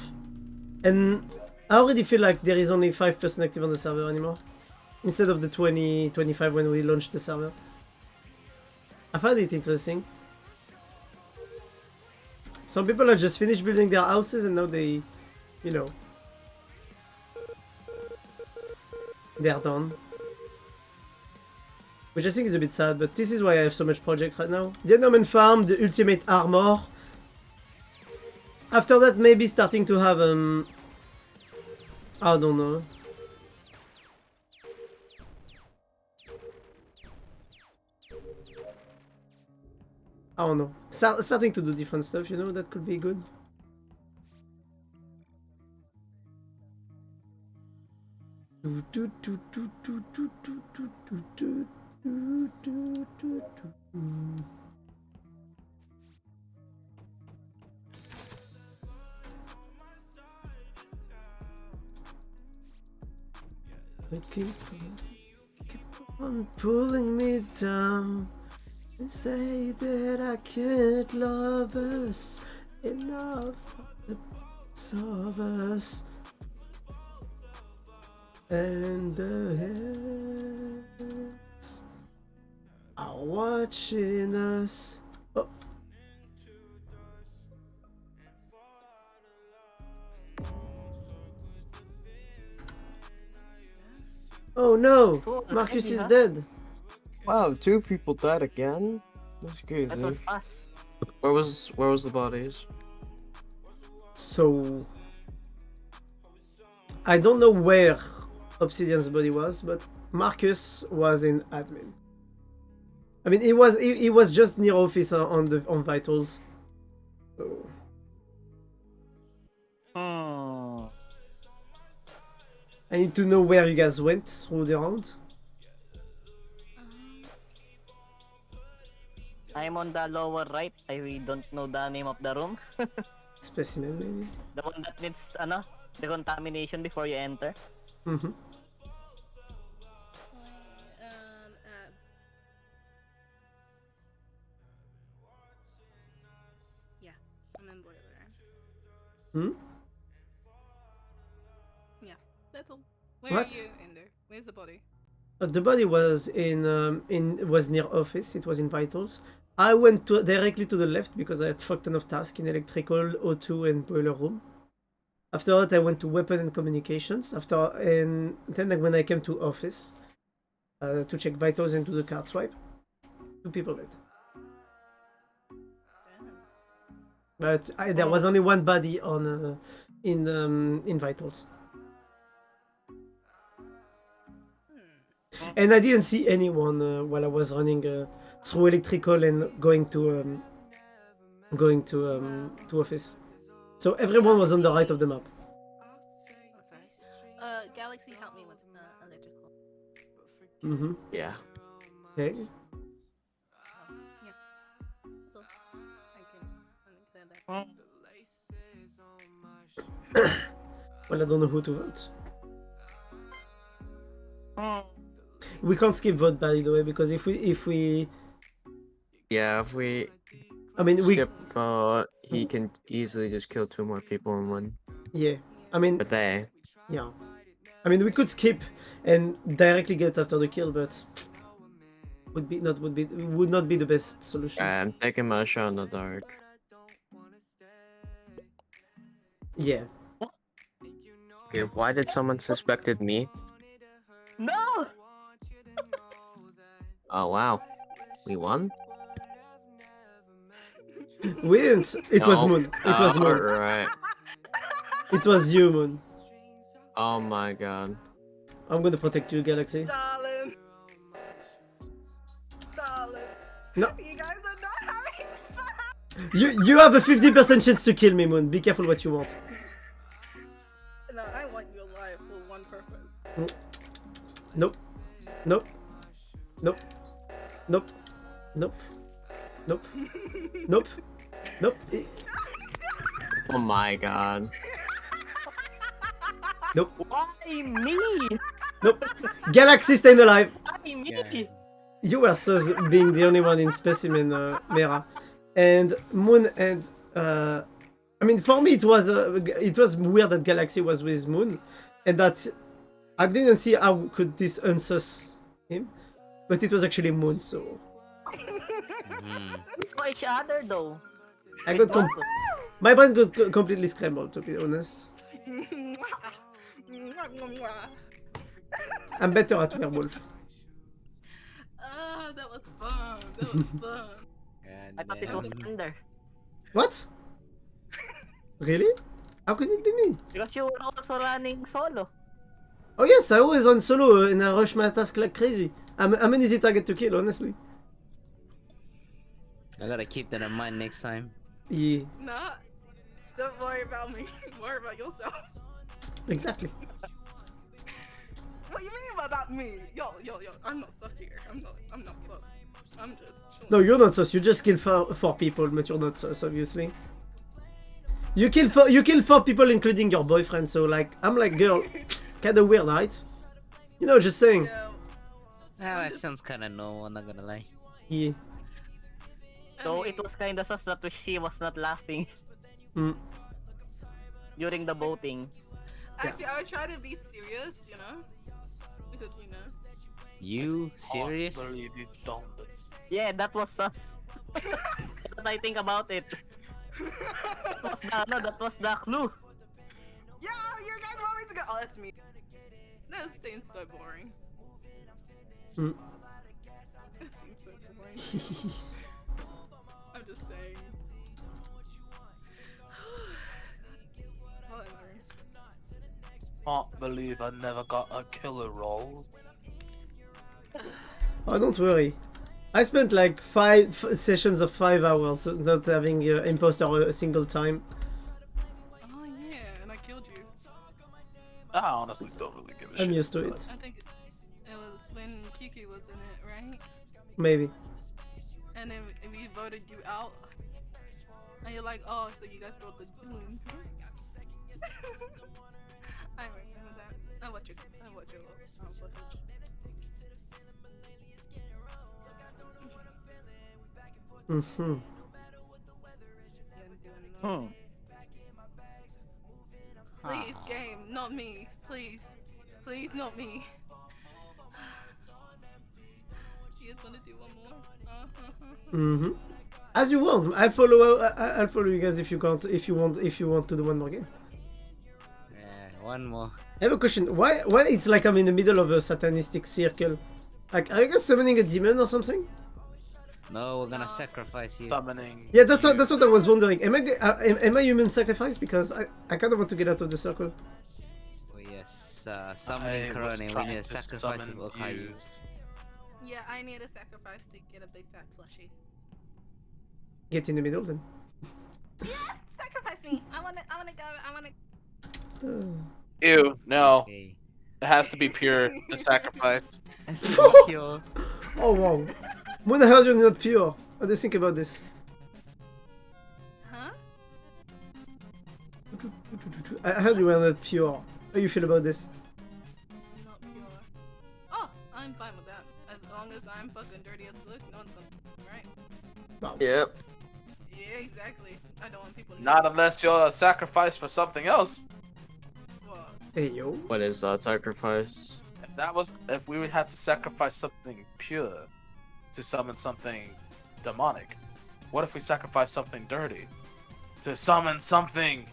And I already feel like there is only 5% active on the server anymore. Instead of the 25 when we launched the server. I find it interesting. Some people have just finished building their houses and now they, you know, they're done. Which I think is a bit sad, but this is why I have so much projects right now. The Enderman Farm, the Ultimate Armor. After that, maybe starting to have, I don't know. I don't know. Starting to do different stuff, you know, that could be good. Keep on pulling me down and say that I can't love us enough of us and the heads are watching us. Oh. Oh no! Marcus is dead. Wow, 2 people died again? That's crazy. That was us. Where was the bodies? So I don't know where Obsidian's body was, but Marcus was in admin. I mean, he was just near office on vitals. So. I need to know where you guys went through the round. I'm on the lower right. I don't know the name of the room. Specimen, maybe? The one that needs, the contamination before you enter. Mm-hmm. Yeah, I'm in boiler. Hmm? Yeah, that's all. Where What? are you in there? Where's the body? The body was was near office. It was in vitals. I went directly to the left because I had fucked enough tasks in electrical, O2, and boiler room. After that, I went to weapon and communications. And then when I came to office to check vitals and do the card swipe, 2 people dead. But there was only 1 body on in vitals. And I didn't see anyone while I was running through electrical and going to office. So everyone was on the right of the map. Oh, sorry. Galaxy helped me with electrical. Mm-hmm. Yeah. Okay. Yeah. That's all. I can clear that. Well, I don't know who to vote. We can't skip vote, by the way, because if we I mean, skip vote, he can easily just kill 2 more people in one. Yeah, I mean, But they. Yeah, I mean, we could skip and directly get after the kill, but would not be the best solution. I'm taking my shot in the dark. Yeah. Okay, why did someone suspected me? No! Oh wow, we won? We didn't. It was Moon. It was Moon. Right. It was you, Moon. Oh my god. I'm gonna protect you, Galaxy. Darling. No. You guys are not having fun. You have a 50% chance to kill me, Moon. Be careful what you want. No, I want you alive for one purpose. Nope. Nope. Nope. Nope. Nope. Nope. Nope. Nope. Oh my god. Nope. Why me? Nope. Galaxy staying alive. Why me? You were being the only one in specimen, Mera. And Moon and I mean, for me, it was weird that Galaxy was with Moon, and that I didn't see how could this unsus him, but it was actually Moon. So We saw each other though. I got my brain got completely scrambled, to be honest. I'm better at werewolf. Ah, that was fun. That was fun. I thought it was Thunder. What? Really? How could it be me? Because you were also running solo. Oh yes, I always on solo and I rush my task like crazy. I'm an easy target to kill, honestly. I gotta keep that in mind next time. Yeah, Nah, don't worry about me. Worry about yourself. exactly. What you mean about me? Yo, I'm not sus here. I'm not sus. I'm just chilling. No, you're not sus. You just kill four people, but you're not sus, obviously. You kill four people, including your boyfriend. So like, I'm like, girl, kind of weird, right? You know, just saying. Ah, that sounds kind of normal. I'm not gonna lie. Yeah. So it was kinda sus that she was not laughing during the voting. Actually, I would try to be serious, you know, because you know. You serious? I believe you done this. Yeah, that was sus. What I think about it. That was the clue. Yeah, you guys want me to go? Oh, that's me. That seems so boring. That seems so boring. I'm just saying. Whatever. Can't believe I never got a killer roll. Oh, don't worry. I spent like 5 sessions of 5 hours not having imposter a single time. Oh yeah, and I killed you. I honestly don't really give a shit. I'm used to it. I think it was when Kiki was in it, right? Maybe. And then we voted you out. And you're like, oh, so you guys brought the goon. I remember that. I watch your footage. Please, game, not me. Please. Please, not me. You guys wanna do one more? As you want. I'll follow you guys if you can't. If you want to do one more game. Yeah, one more. I have a question. Why it's like I'm in the middle of a satanistic circle? Like, are you guys summoning a demon or something? No, we're gonna sacrifice you. Summoning. Yeah, that's what I was wondering. Am I human sacrifice? Because I kind of want to get out of the circle. Oh yes, summoning Karone, we need to sacrifice of Okayu. Yeah, I need a sacrifice to get a big fat plushie. Get in the middle then. Yes, sacrifice me. I wanna go. Ew, no. Okay. It has to be pure, the sacrifice. Pure. Oh wow. When I heard you're not pure. What do you think about this? Huh? I heard you were not pure. How do you feel about this? Not pure. Oh, I'm fine with that. As long as I'm fucking dirty as fuck, no one's gonna, right? Wow. Yep. Yeah, exactly. I don't want people to Not unless you're a sacrifice for something else. What? Hey yo. What is that sacrifice? If we would have to sacrifice something pure to summon something demonic, what if we sacrifice something dirty to summon something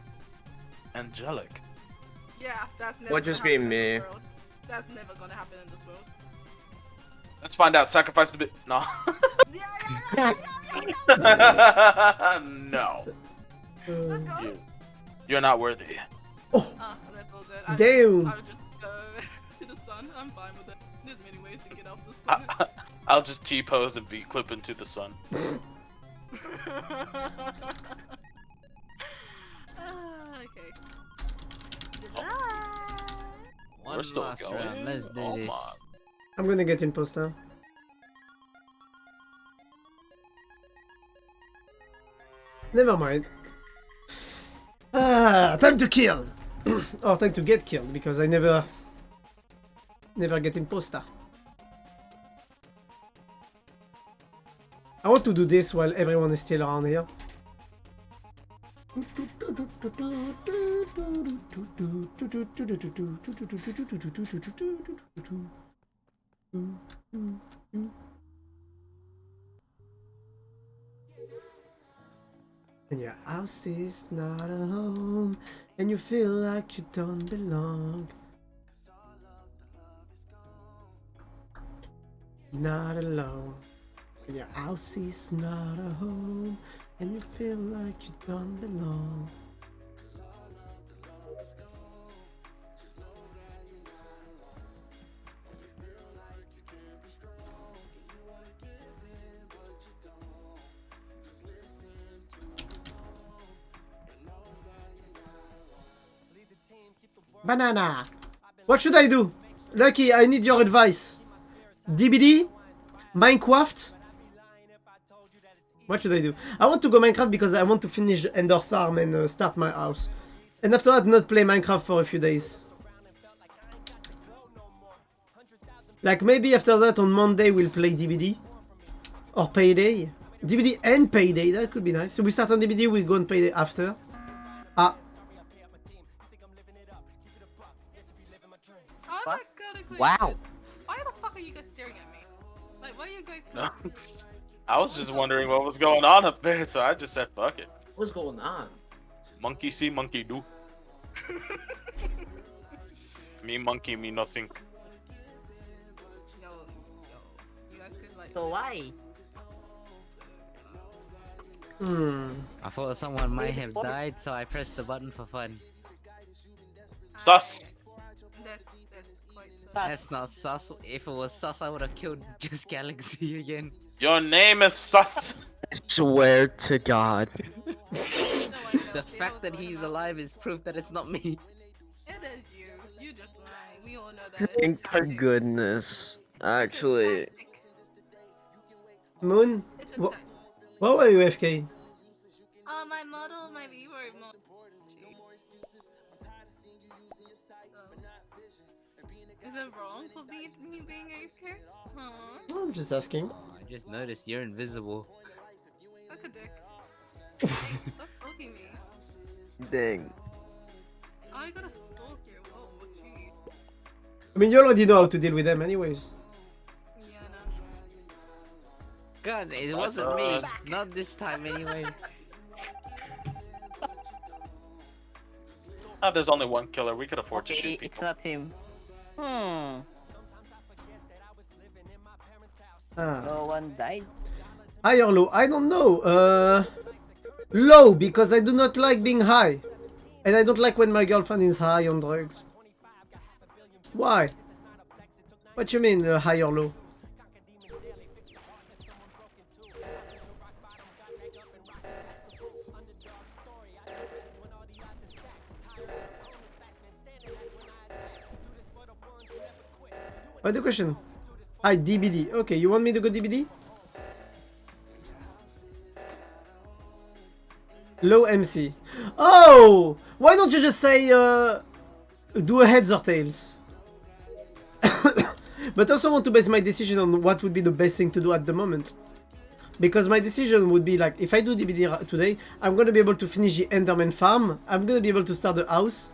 angelic? Yeah, that's never Would gonna just be happen in me. this world. That's never gonna happen in this world. Let's find out. Sacrifice the bit. No. No. Let's go. You're not worthy. Ah, that's all good. Damn. I'll just go to the sun. I'm fine with it. There's many ways to get off this planet. I'll just T-pose and V-clip into the sun. Okay. One We're still last going. round. Let's do Oh this. my. I'm gonna get imposter. Never mind. Time to kill! Or time to get killed, because I never get imposter. I want to do this while everyone is still around here. And your house is not a home, and you feel like you don't belong. Not alone. And your house is not a home, and you feel like you don't belong. Banana! What should I do? Lucky, I need your advice. DBD? Minecraft? What should I do? I want to go Minecraft because I want to finish the Ender Farm and start my house. And after that, not play Minecraft for a few days. Like, maybe after that on Monday we'll play DBD. Or Payday. DBD and Payday, that could be nice. So we start on DBD, we go on Payday after. Ah. Oh my god, Wow. Why the fuck are you guys staring at me? Like, why are you guys No. I was just wondering what was going on up there, so I just said fuck it. What's going on? Monkey see, monkey do. Me monkey, me nothing. Yo, you guys could like... So why? I thought someone might have died, so I pressed the button for fun. Sus. That's quite sus. That's not sus. If it was sus, I would have killed just Galaxy again. Your name is sus. I swear to God. The fact that he's alive is proof that it's not me. It is you. You just lying. We all know that. Thank goodness. Actually. Moon? What were you AFK? My model, my viewer model. Is it wrong for me being AFK? Huh? I'm just asking. I just noticed you're invisible. Suck a dick. Stop stalking me. Dang. Oh, I got a stalk here. Whoa, gee. I mean, you already know how to deal with them anyways. Yeah, no. God, it wasn't me. Not this time anyway. Ah, there's only one killer. We could afford to shoot people. It's not him. Ah. No one died. High or low? I don't know. Low, because I do not like being high. And I don't like when my girlfriend is high on drugs. Why? What you mean, high or low? What's the question? Hi, DBD. Okay, you want me to go DBD? Low MC. Oh! Why don't you just say, do a heads or tails? But I also want to base my decision on what would be the best thing to do at the moment. Because my decision would be like, if I do DBD today, I'm gonna be able to finish the Enderman farm. I'm gonna be able to start the house.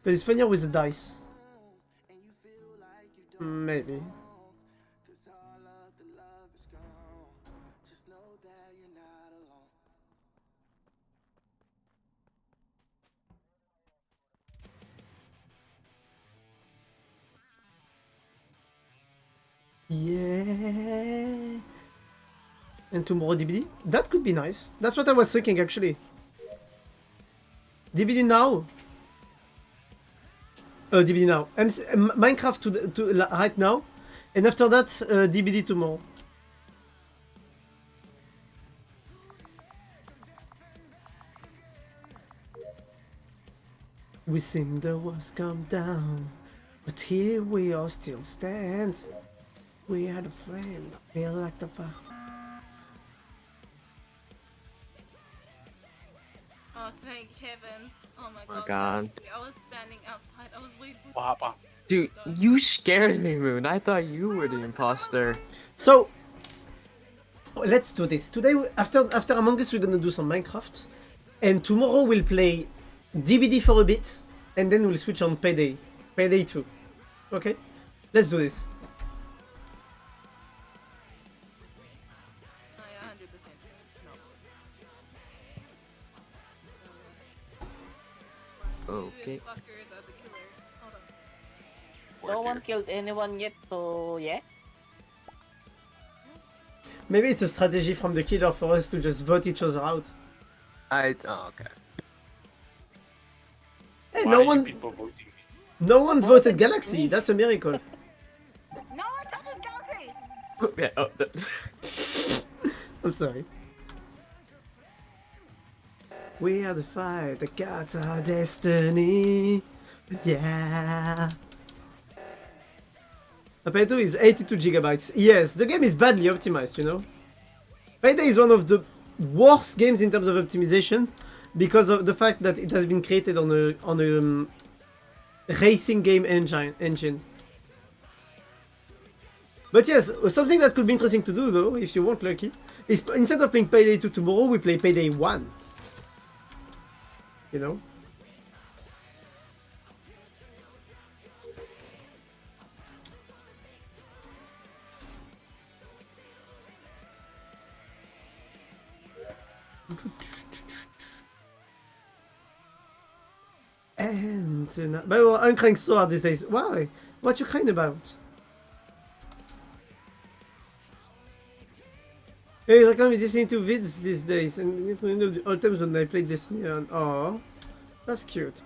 But it's funnier with the dice. Maybe. Yeah. And tomorrow DBD? That could be nice. That's what I was thinking actually. DBD now? DBD now. Minecraft right now. And after that, DBD tomorrow. We seen the walls come down, but here we all still stand. We are the flame, feel like the fire. Oh, thank heavens. Oh my Oh god. God. I was standing outside. I was waiting for Papa. Dude, you scared me, Moon. I thought you were the imposter. So, let's do this. Today, after Among Us, we're gonna do some Minecraft. And tomorrow we'll play DVD for a bit. And then we'll switch on Payday. Payday 2. Okay? Let's do this. Oh, yeah, 100%. No. Okay. These fuckers are the killer. Hold on. No one killed anyone yet, so yeah. Maybe it's a strategy from the killer for us to just vote each other out. Okay. Hey, Why no are you one, people voting me? no one voted Galaxy. That's a miracle. No one touches Galaxy! Yeah. Oh, I'm sorry. We are the fight, the gods are destiny. Yeah. Payday 2 is 82 gigabytes. Yes, the game is badly optimized, you know. Payday is one of the worst games in terms of optimization because of the fact that it has been created on a racing game engine. But yes, something that could be interesting to do though, if you want, Lucky, is instead of playing Payday 2 tomorrow, we play Payday 1. You know? And but well, I'm crying so hard these days. Why? What you crying about? Hey, I can't be listening to vids these days, and you know the old times when I played Destiny. And oh, that's cute.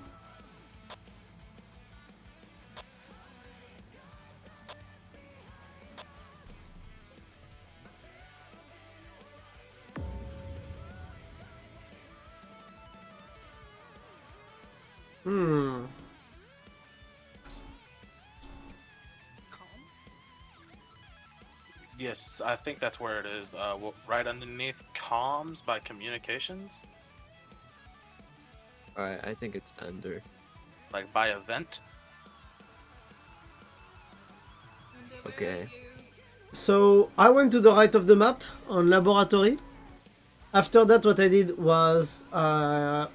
Hmm. Yes, I think that's where it is. Right underneath comms by communications, Alright, I think it's under. like by event. Okay. So I went to the right of the map on laboratory. After that, what I did was I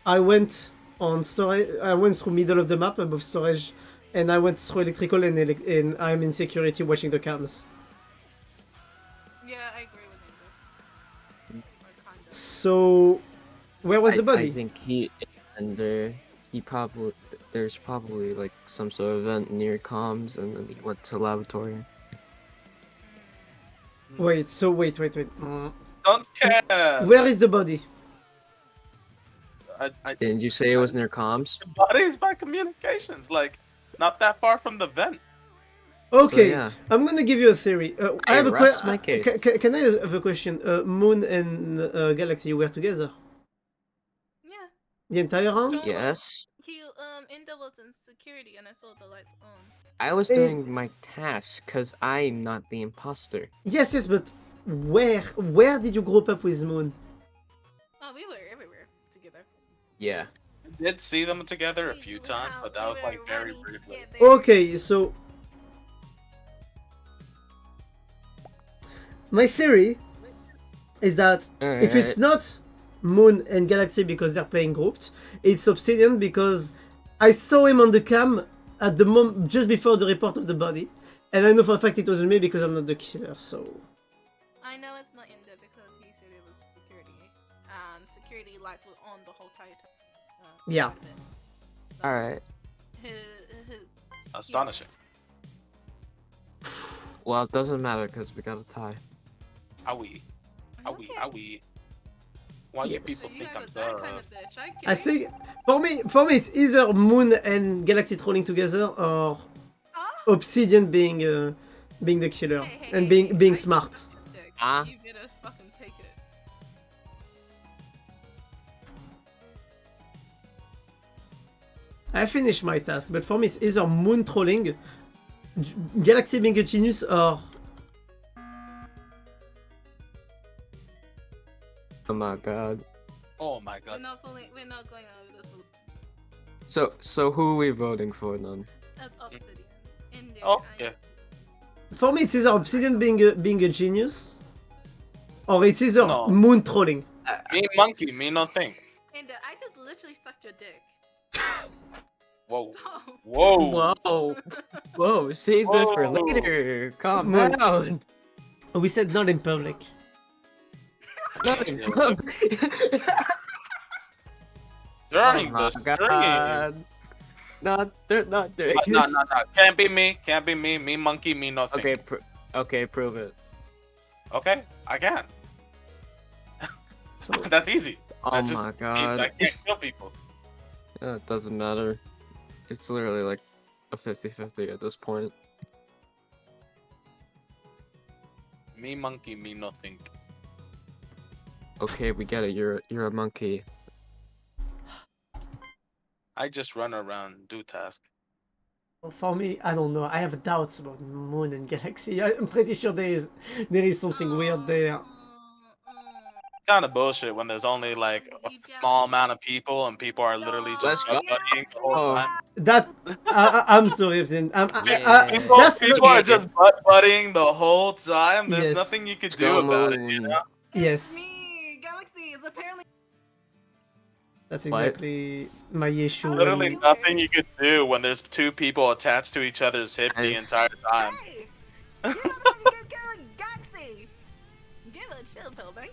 went on storage. I went through middle of the map above storage, and I went through electrical, and I'm in security watching the cams. Yeah, I agree with you. So where was the body? I think he under. There's probably like some sort of event near comms, and then he went to laboratory. Wait. Mm. Don't care. Where is the body? Didn't you say it was near comms? The body is by communications, like not that far from the vent. Okay, So, yeah. I'm gonna give you a theory. I have a rest my question. case. Can I have a question? Moon and Galaxy were together Yeah. the entire round? Yes. He Enda was in security and I saw the lights on. I was doing my task because I'm not the imposter. Yes, but where did you grow up with Moon? Oh, we were everywhere together. Yeah. I did see them together a few times, but that was like very briefly. Okay, so my theory is that if it's not Moon and Galaxy because they're playing grouped, it's Obsidian because I saw him on the cam at the moment just before the report of the body, and I know for a fact it wasn't me because I'm not the killer. So I know it's not Enda because he said it was security, and security lights were on the whole entire time. yeah. All right. His Astonishing. Well, it doesn't matter because we got a tie. Owie. Why you people think I'm the... I think for me it's either Moon and Galaxy trolling together or Obsidian being the killer and being smart. You better fucking take it. I finished my task, but for me it's either Moon trolling, Galaxy being a genius, or Oh my god. Oh my god. We're not going over this. So who are we voting for then? That's Obsidian. Oh, yeah. for me it's either Obsidian being a genius, Or it's either No. moon trolling. Me monkey, me no think. And I just literally sucked your dick. Whoa. Stop. Whoa. Whoa. Whoa, save that for Whoa. later. Calm Moon. down. We said not in public. Nothing. During Oh the my stream. God. They're not doing No, this. no, no. Can't be me. Can't be me. Me monkey, me no think. Okay, okay, prove it. Okay, I can. So, That's easy. Oh That just my means God. I can't kill people. Yeah, it doesn't matter. It's literally like a 50-50 at this point. Me monkey, me no think. Okay, we get it. You're a monkey. I just run around, do task. for me, I don't know. I have doubts about moon and galaxy. I'm pretty sure there is something weird there. Kind of bullshit when there's only like a small amount of people and people are literally just Let's go. butt-buddying the whole time. That I'm sorry, Epstein. People, That's people are just butt-buddying the whole time. There's Yes. nothing you could Let's do go, about it, moon. you know? yes. Me, Galaxy is apparently. That's What? exactly my issue. Literally nothing you could do when there's two people attached to each other's hip the Nice. entire time. Hey, you give Galaxy. Give it a chill pill, man.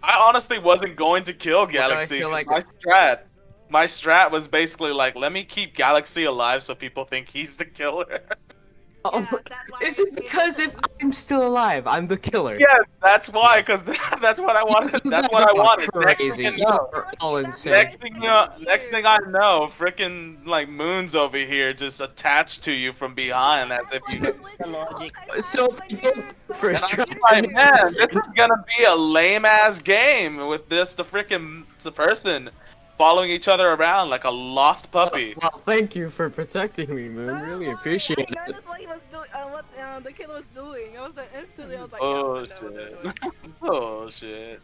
I honestly wasn't going to kill Galaxy. feel 'Cause like- my strat was basically like, let me keep Galaxy alive so people think he's the killer. Oh, Yeah, that's why is I it because if I'm still alive, I'm the killer? Yes, that's why, because that's what I wanted. You That's guys what I are wanted. Next Crazy. thing You you know, are all insane. next thing I know, freaking like Moon's over here just attached to you from behind as if you. So if you get first And I'm try, like, man, this is gonna be a lame ass game with this the person following each other around like a lost puppy. Well, thank you for protecting me, Moon. Really appreciate I it. noticed what he was doing, what the killer was doing. I was like, instantly, I was like, Oh yeah, I know what they're shit! doing. Oh shit!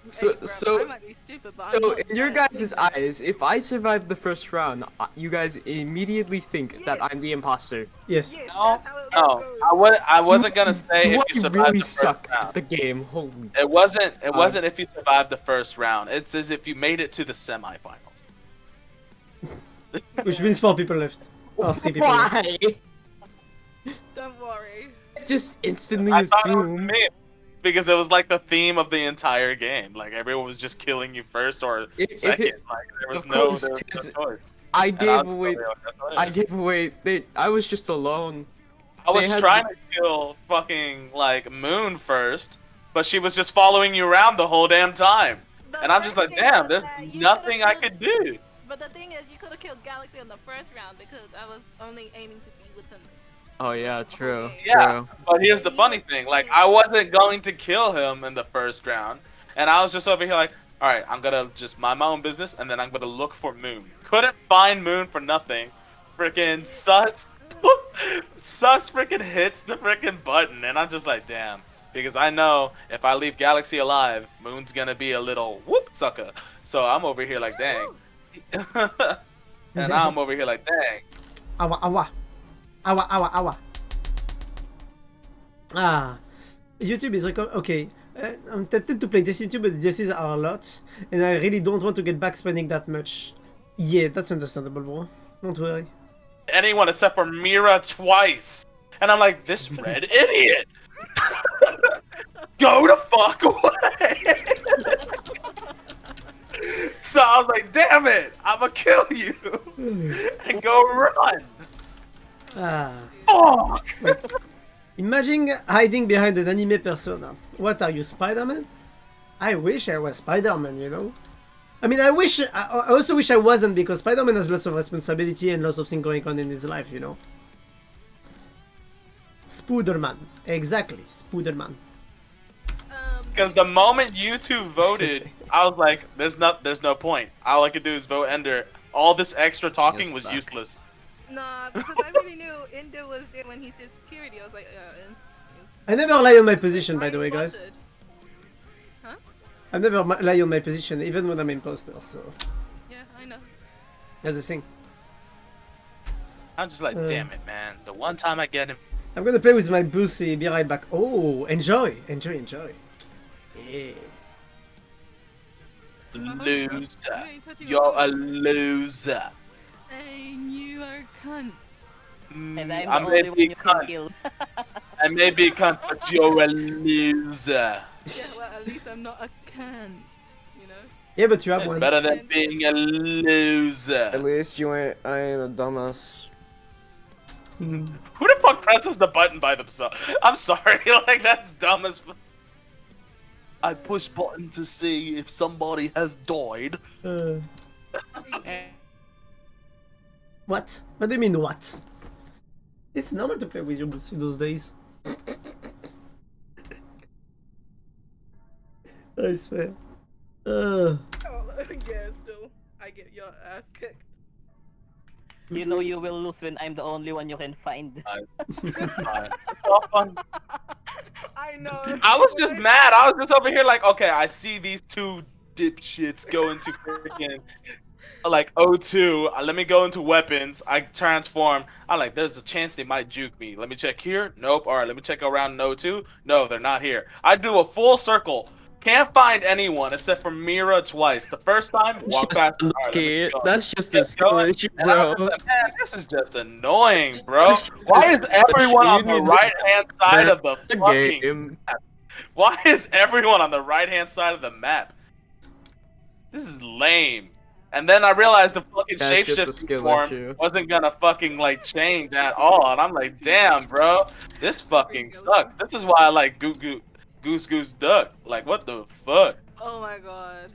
So, Hey, bro, I so, might be stupid, but I'm so not in your bad. guys' eyes, if I survive the first round, you guys immediately think that Yes. I'm the imposter. Yes. Yes, No, that's how it no, goes. I wasn't gonna say Do if I you survived really the first suck at round. the game? Holy. It wasn't if you survived the first round. It's as if you made it to the semifinals. Which means 4 people left. Or 3 people left. Why? Don't worry. Just instantly I thought it was assume. me because it was like the theme of the entire game. Like everyone was just killing you first or If second. it- Like there was of no, course, there was 'cause no choice. I And gave was away. totally like, that's what it I is. gave away. I was just alone. I was they had- trying to kill fucking like Moon first, but she was just following you around the whole damn time. The And I'm just worst like, thing damn, was there's that you nothing could've I killed- could do. But the thing is, you could have killed Galaxy in the first round because I was only aiming to be with him. Oh yeah, true. Yeah, True. but here's the funny thing. Like, I wasn't going to kill him in the first round. And I was just over here like, alright, I'm gonna just mind my own business, and then I'm gonna look for Moon. Couldn't find Moon for nothing. Freaking sus freaking hits the freaking button, and I'm just like, damn. Because I know if I leave Galaxy alive, Moon's gonna be a little whoop sucker. So I'm over here like, dang. And I'm over here like, dang. Awa, awa. Awa, awa, awa. Ah. YouTube is okay. I'm tempted to play this YouTube, but the DLCs are a lot. And I really don't want to get back spending that much. Yeah, that's understandable, bro. Don't worry. Anyone except for Mira twice. And I'm like, this red idiot. Go the fuck away. So I was like, damn it, I'ma kill you. And go run. Ah. Fuck. Wait. Imagine hiding behind an anime persona. What are you, Spider-Man? I wish I was Spider-Man, you know? I mean, I also wish I wasn't, because Spider-Man has lots of responsibility and lots of things going on in his life, you know? Spooderman. Exactly, Spooderman. Because the moment you two voted, I was like, there's no point. All I could do is vote Ender. All this extra talking was useless. Nah, because I already knew Indo was there when he said security. I was like, I never lie on my position, by the way, guys. spotted. Huh? I never lie on my position, even when I'm imposter, so... Yeah, I know. That's the thing. I'm just like, damn it, man. The one time I get him. I'm gonna play with my Boosie, be right back. Oh, enjoy, enjoy, enjoy. Yeah. Loser. You're a loser. And you are a cunt. And I'm I the may only one be you can cunt. kill. I may be cunt, but you're a loser. Yeah, well, at least I'm not a cunt, you know? Yeah, but you have It's one. better than being a loser. At least I ain't a dumbass. Who the fuck presses the button by themselves? I'm sorry, like that's dumb as. I push button to see if somebody has died. What? What do you mean, what? It's normal to play with your boss in those days. I swear. Oh, yeah, still. I get your ass kicked. You know you will lose when I'm the only one you can find. It's all fun. I know. I was just mad. I was just over here like, okay, I see these two dipshits go into freaking like O2. Let me go into weapons. I transform. I'm like, there's a chance they might juke me. Let me check here. Nope. All right, let me check around O2. No, they're not here. I do a full circle. Can't find anyone except for Mira twice. The first time, walk past. All right, let me go. That's just a skill issue, And I was bro. like, man, this is just annoying, bro. Why is everyone on the right-hand side of the fucking map? Why is everyone on the right-hand side of the map? This is lame. And then I realized the fucking That's just a shapeshifting skill form issue. wasn't gonna fucking like change at all. And I'm like, damn, bro, this fucking sucks. This is why I like Goose Goose Duck. Like, what the fuck? Oh my god.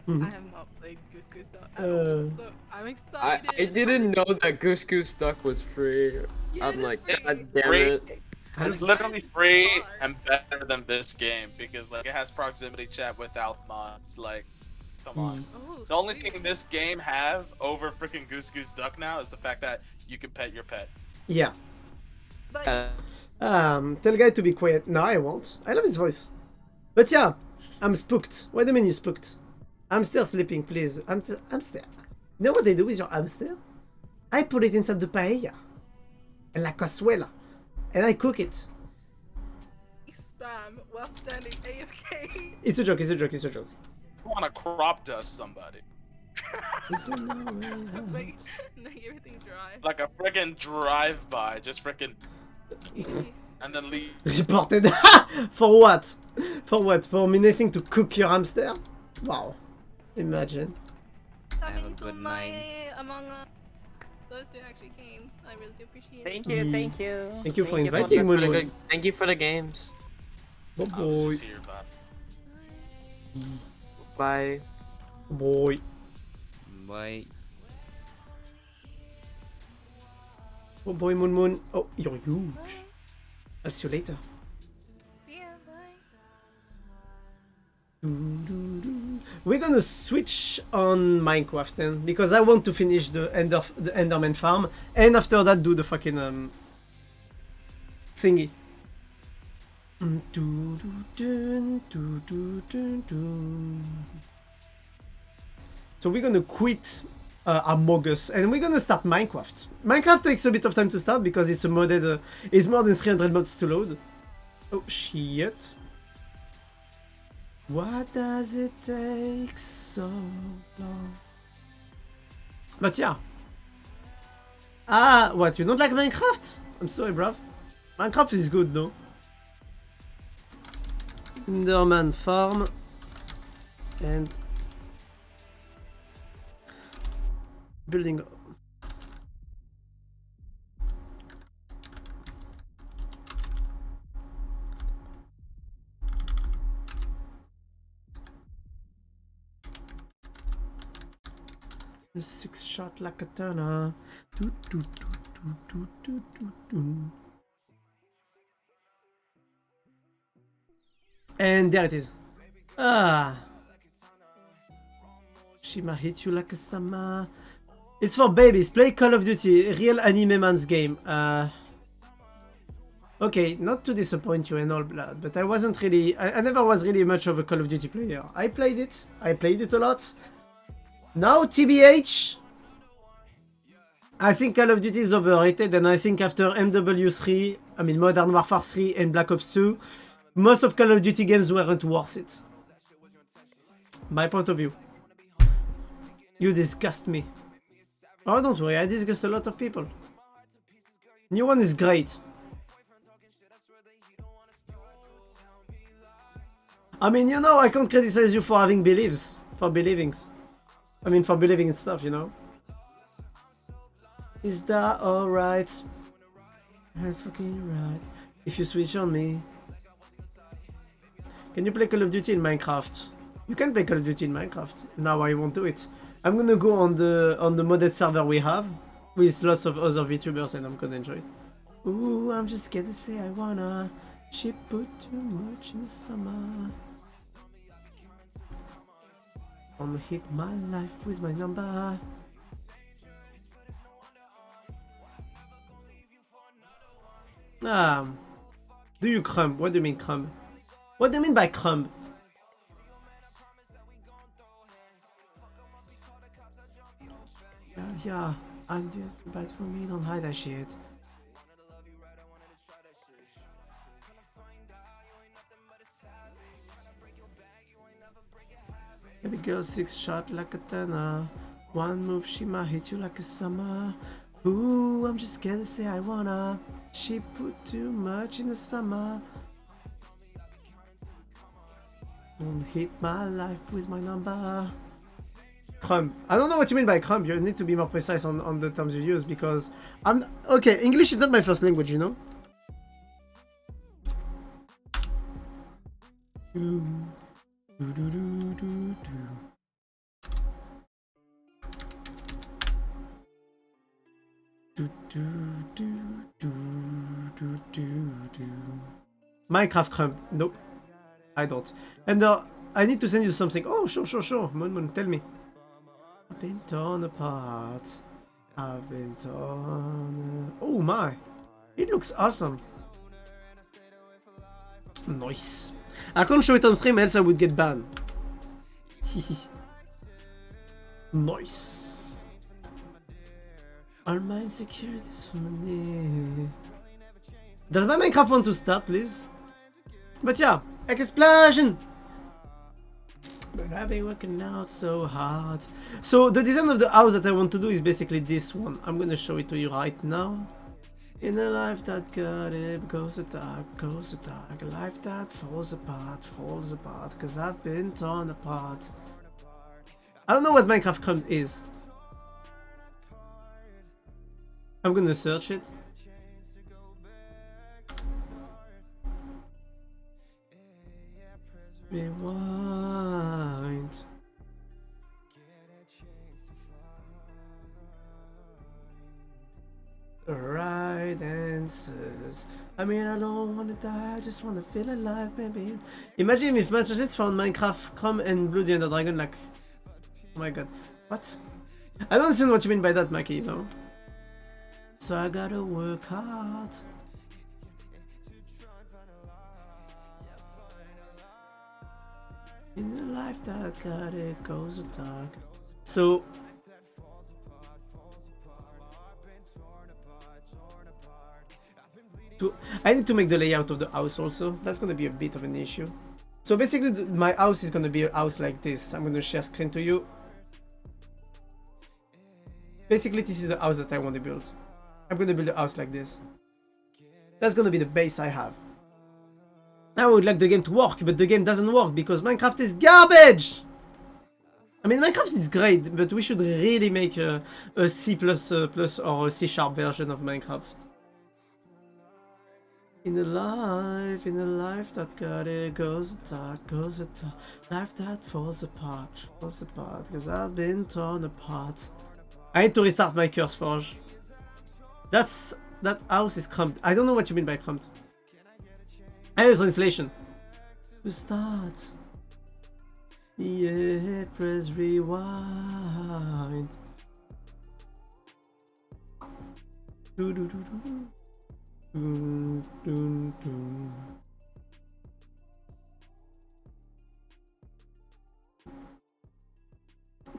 Mhm. I have not played Goose Goose Duck at all, so I'm excited. I didn't know that Goose Goose Duck was free. I'm like, god damn Free. it. It's literally free and better than this game because like it has proximity chat without mods. Like, come on. Oh, The only thing this game has over freaking Goose Goose Duck now is the fact that you can pet your pet. Yeah. But Tell guy to be quiet. No, I won't. I love his voice. But yeah, I'm spooked. What do you mean you spooked? I'm still sleeping, please. I'm still. You know what they do with your hamster? I put it inside the paella. And la cazuela. And I cook it. spam while standing AFK. It's a joke, it's a joke, it's a joke. I want to crop dust somebody. Make everything dry. Like a freaking drive-by, just freaking, and then leave. Reported. For what? For what? For menacing to cook your hamster? Wow. Imagine. Have a good night. Among those who actually came, I really do appreciate it. Thank you, thank you. Thank you for Thank inviting For the me. good- Thank you for the games. Bye I was boy. just here, but Bye. Boy. Bye. Oh boy, Moon Moon. Oh, you're huge. I'll see you later. See ya, bye. We're gonna switch on Minecraft then, because I want to finish the end of the Enderman farm, and after that do the fucking thingy. So we're gonna quit AmongUs and we're gonna start Minecraft. Minecraft takes a bit of time to start because it's a modded, it's more than 300 mods to load. Oh shit. What does it take so long? But yeah. Ah, what, you don't like Minecraft? I'm sorry, bruv. Minecraft is good though. Enderman farm. And building. A 6-shot like a katana. And there it is. Ah. Shima hit you like a sama. It's for babies. Play Call of Duty. Real anime man's game. Okay, not to disappoint you and all blood, but I wasn't really... I never was really much of a Call of Duty player. I played it. I played it a lot. Now, TBH, I think Call of Duty is overrated, and I think after MW3, I mean Modern Warfare 3 and Black Ops 2, most of Call of Duty games weren't worth it. My point of view. You disgust me. Oh, don't worry, I disgust a lot of people. New one is great. I mean, you know, I can't criticize you for having beliefs. For believings. I mean, for believing in stuff, you know? Is that alright? I'm fucking right. If you switch on me. Can you play Call of Duty in Minecraft? You can play Call of Duty in Minecraft. Now I won't do it. I'm gonna go on the modded server we have with lots of other VTubers and I'm gonna enjoy it. Ooh, I'm just gonna say I wanna. She put too much in the summer. Wanna hit my life with my number. Do you crumb? What do you mean crumb? What do you mean by crumb? Yeah, I'm doing too bad for me, don't hide that shit. Baby girl, 6 shot like a tenor. One move, she might hit you like a summer. Ooh, I'm just scared to say I wanna. She put too much in the summer. Don't hit my life with my number. Crumb. I don't know what you mean by crumb. You need to be more precise on the terms you use because I'm okay. English is not my first language, you know. Minecraft crumb. Nope. I don't. And I need to send you something. Oh, sure. Moon, tell me. I've been torn apart. I've been torn. Oh my. It looks awesome. Nice. I can't show it on stream, else I would get banned. Nice. All my insecurities for money. Does my Minecraft want to start, please? But yeah, explosion! But I've been working out so hard. So the design of the house that I want to do is basically this one. I'm gonna show it to you right now. In a life that got it goes the dark, a life that falls apart, cause I've been torn apart. I don't know what Minecraft crumb is. I'm gonna search it. Rewind. The right answers. I mean, I don't wanna die, I just wanna feel alive, baby. Imagine if Manchester found Minecraft Crumb and Blue the Ender Dragon, like. Oh my god. What? I don't understand what you mean by that, Mikey, you know? So I gotta work hard. In the life that got it goes dark. So I need to make the layout of the house also. That's gonna be a bit of an issue. So basically my house is gonna be a house like this. I'm gonna share screen to you. Basically this is the house that I want to build. I'm gonna build a house like this. That's gonna be the base I have. I would like the game to work, but the game doesn't work because Minecraft is garbage! I mean, Minecraft is great, but we should really make a C++ or a C# version of Minecraft. In a life that got it goes dark, life that falls apart, cause I've been torn apart. I need to restart my curse forge. That house is crumbed. I don't know what you mean by crumbed. I have a translation. To start. Yeah, press rewind. Do do do do. Dun, dun, dun.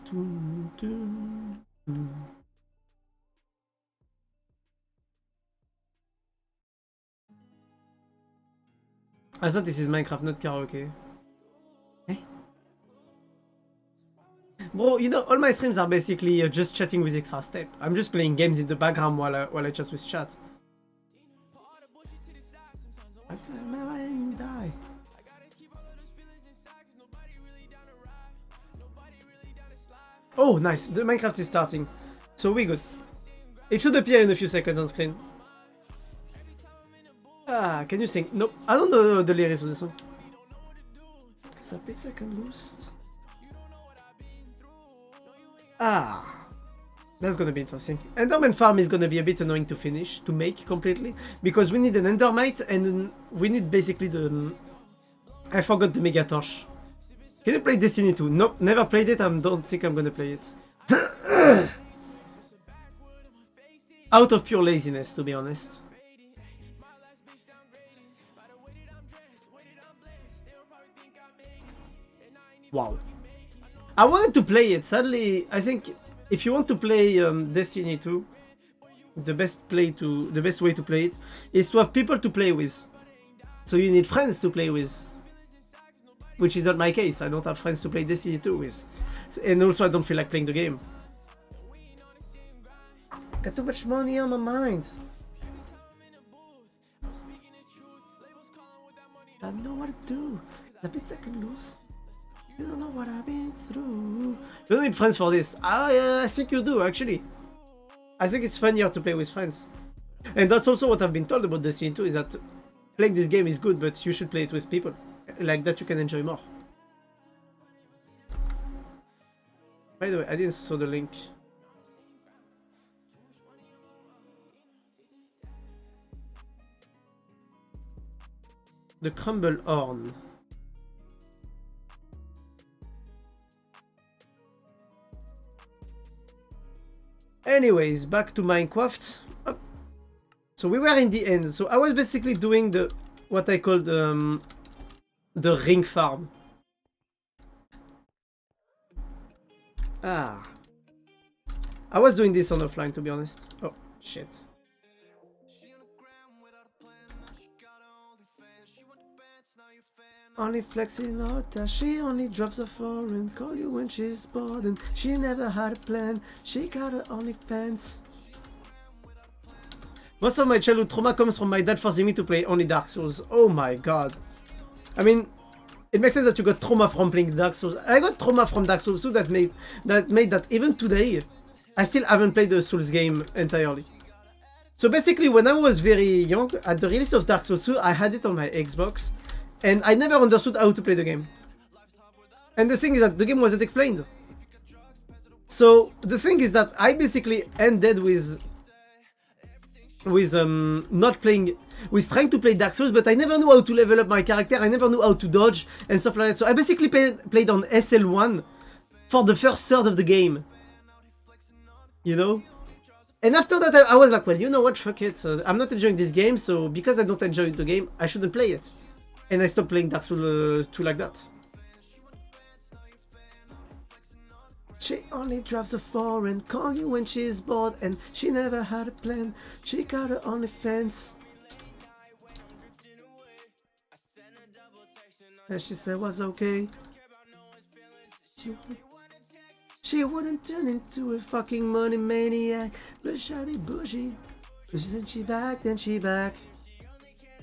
Dun, dun, dun. I thought this is Minecraft, not karaoke. Eh? Bro, you know, all my streams are basically just chatting with extra step. I'm just playing games in the background while I chat with chat. I die. Oh, nice. The Minecraft is starting. So we good. It should appear in a few seconds on screen. Ah, can you sing? Nope. I don't know the lyrics of this song. Cause a bit second lost. Ah. That's gonna be interesting. Enderman farm is gonna be a bit annoying to finish, to make completely. Because we need an endermite and we need basically the... I forgot the mega torch. Can you play Destiny 2? Nope, never played it. I don't think I'm gonna play it. Out of pure laziness, to be honest. Wow. I wanted to play it. Sadly, I think if you want to play Destiny 2, the best way to play it is to have people to play with. So you need friends to play with. Which is not my case. I don't have friends to play Destiny 2 with. And also I don't feel like playing the game. Got too much money on my mind. I don't know what to do. The bits I can lose. You don't know what I've been through. You don't need friends for this. I think you do, actually. I think it's funnier to play with friends. And that's also what I've been told about Destiny 2, is that playing this game is good, but you should play it with people. Like that you can enjoy more. By the way, I didn't saw the link. The Crumble Horn. Anyways, back to Minecraft. So we were in the end. So I was basically doing the what I called the ring farm. Ah. I was doing this on offline, to be honest. Oh, shit. Only flexing out that she only drops a foreign. Call you when she's bored and she never had a plan. She got her OnlyFans. Most of my childhood trauma comes from my dad forcing me to play only Dark Souls. Oh my god. I mean, it makes sense that you got trauma from playing Dark Souls. I got trauma from Dark Souls 2 that made that even today, I still haven't played the Souls game entirely. So basically, when I was very young, at the release of Dark Souls 2, I had it on my Xbox, and I never understood how to play the game. And the thing is that the game wasn't explained. So the thing is that I basically ended with not playing, with trying to play Dark Souls, but I never knew how to level up my character. I never knew how to dodge and stuff like that. So I basically played on SL1 for the first third of the game. You know? And after that, I was like, well, you know what, fuck it. I'm not enjoying this game, so because I don't enjoy the game, I shouldn't play it. And I stopped playing Dark Souls 2 like that. She only drives a foreign, call you when she's bored, and she never had a plan. She got her OnlyFans. And she said was okay. She wouldn't turn into a fucking money maniac. But shawty bougie. Then she back, then she back.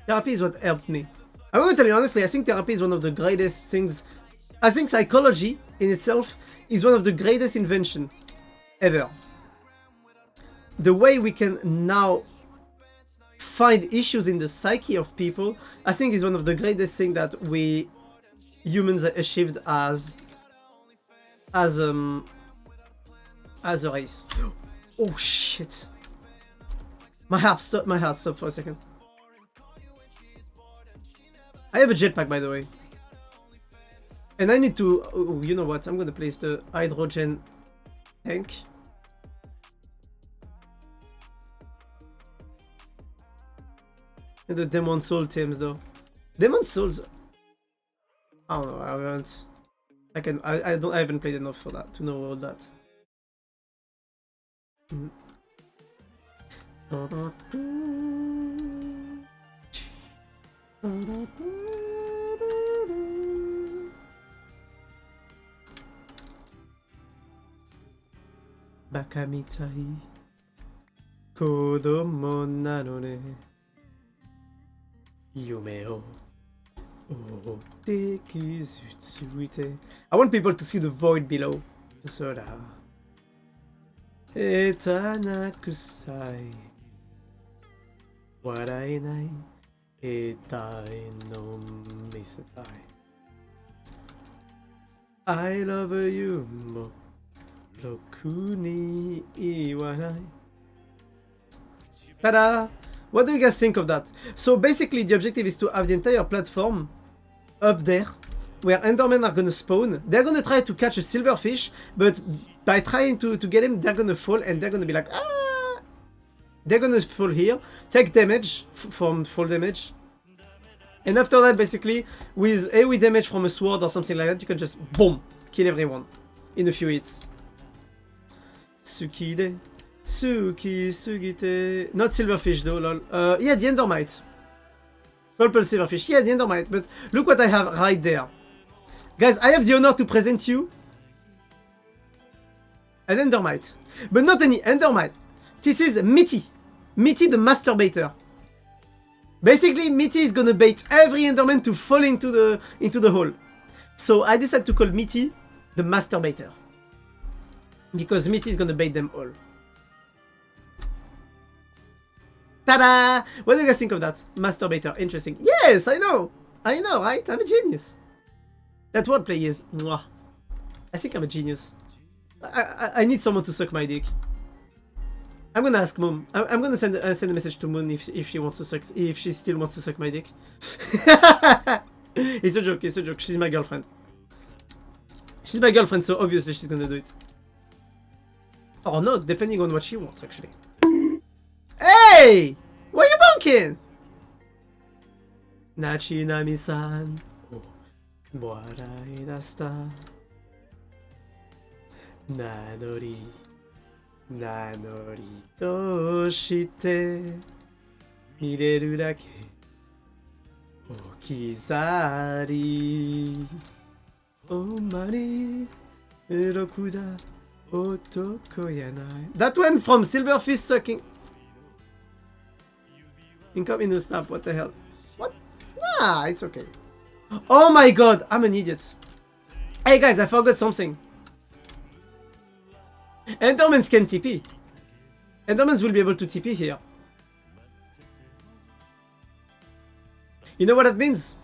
Therapy is what helped me. I'm gonna tell you honestly, I think therapy is one of the greatest things. I think psychology in itself is one of the greatest inventions ever. The way we can now find issues in the psyche of people, I think is one of the greatest things that we humans achieved as a race. Oh shit. My heart stopped for a second. I have a jetpack, by the way. And I need to... Oh, you know what? I'm gonna place the hydrogen tank. And the Demon Soul teams, though. Demon Souls... I don't know, I haven't... I haven't played enough for that, to know all that. Baka mitai kodomo nano ne yume o ote kizutsuite. I want people to see the void below. Sora etanakusai waraenai etai no misatai. I love you mo roku ni iwanai. Ta-da! What do you guys think of that? So basically the objective is to have the entire platform up there where Endermen are gonna spawn. They're gonna try to catch a silverfish, but by trying to get him, they're gonna fall and they're gonna be like, ah! They're gonna fall here, take damage from fall damage. And after that, basically, with AoE damage from a sword or something like that, you can just, boom, kill everyone in a few hits. Tsukide, Suki, Sugite... Not silverfish though, lol. Yeah, the endermite. Purple silverfish. Yeah, the endermite. But look what I have right there. Guys, I have the honor to present you an endermite. But not any endermite. This is Mitty. Mitty the masturbator. Basically, Mitty is gonna bait every enderman to fall into the hole. So I decided to call Mitty the masturbator. Because Mitty is gonna bait them all. Ta-da! What do you guys think of that? Masturbator, interesting. Yes, I know! I know, right? I'm a genius. That wordplay is... Mwah. I think I'm a genius. I need someone to suck my dick. I'm gonna ask Mom. I'm gonna send a message to Moon if she wants to suck... If she still wants to suck my dick. It's a joke, it's a joke. She's my girlfriend. She's my girlfriend, so obviously she's gonna do it. Or not, depending on what she wants, actually. Hey! Why are you bonking? Nachinami-san o warai dashita. Nanori to shite mireru dake okizari. Omari rokuda otoko yanai. That went from silverfish sucking. Income in the snap, what the hell? What? Nah, it's okay. Oh my god, I'm an idiot. Hey guys, I forgot something. Endermans can TP. Endermans will be able to TP here. You know what that means?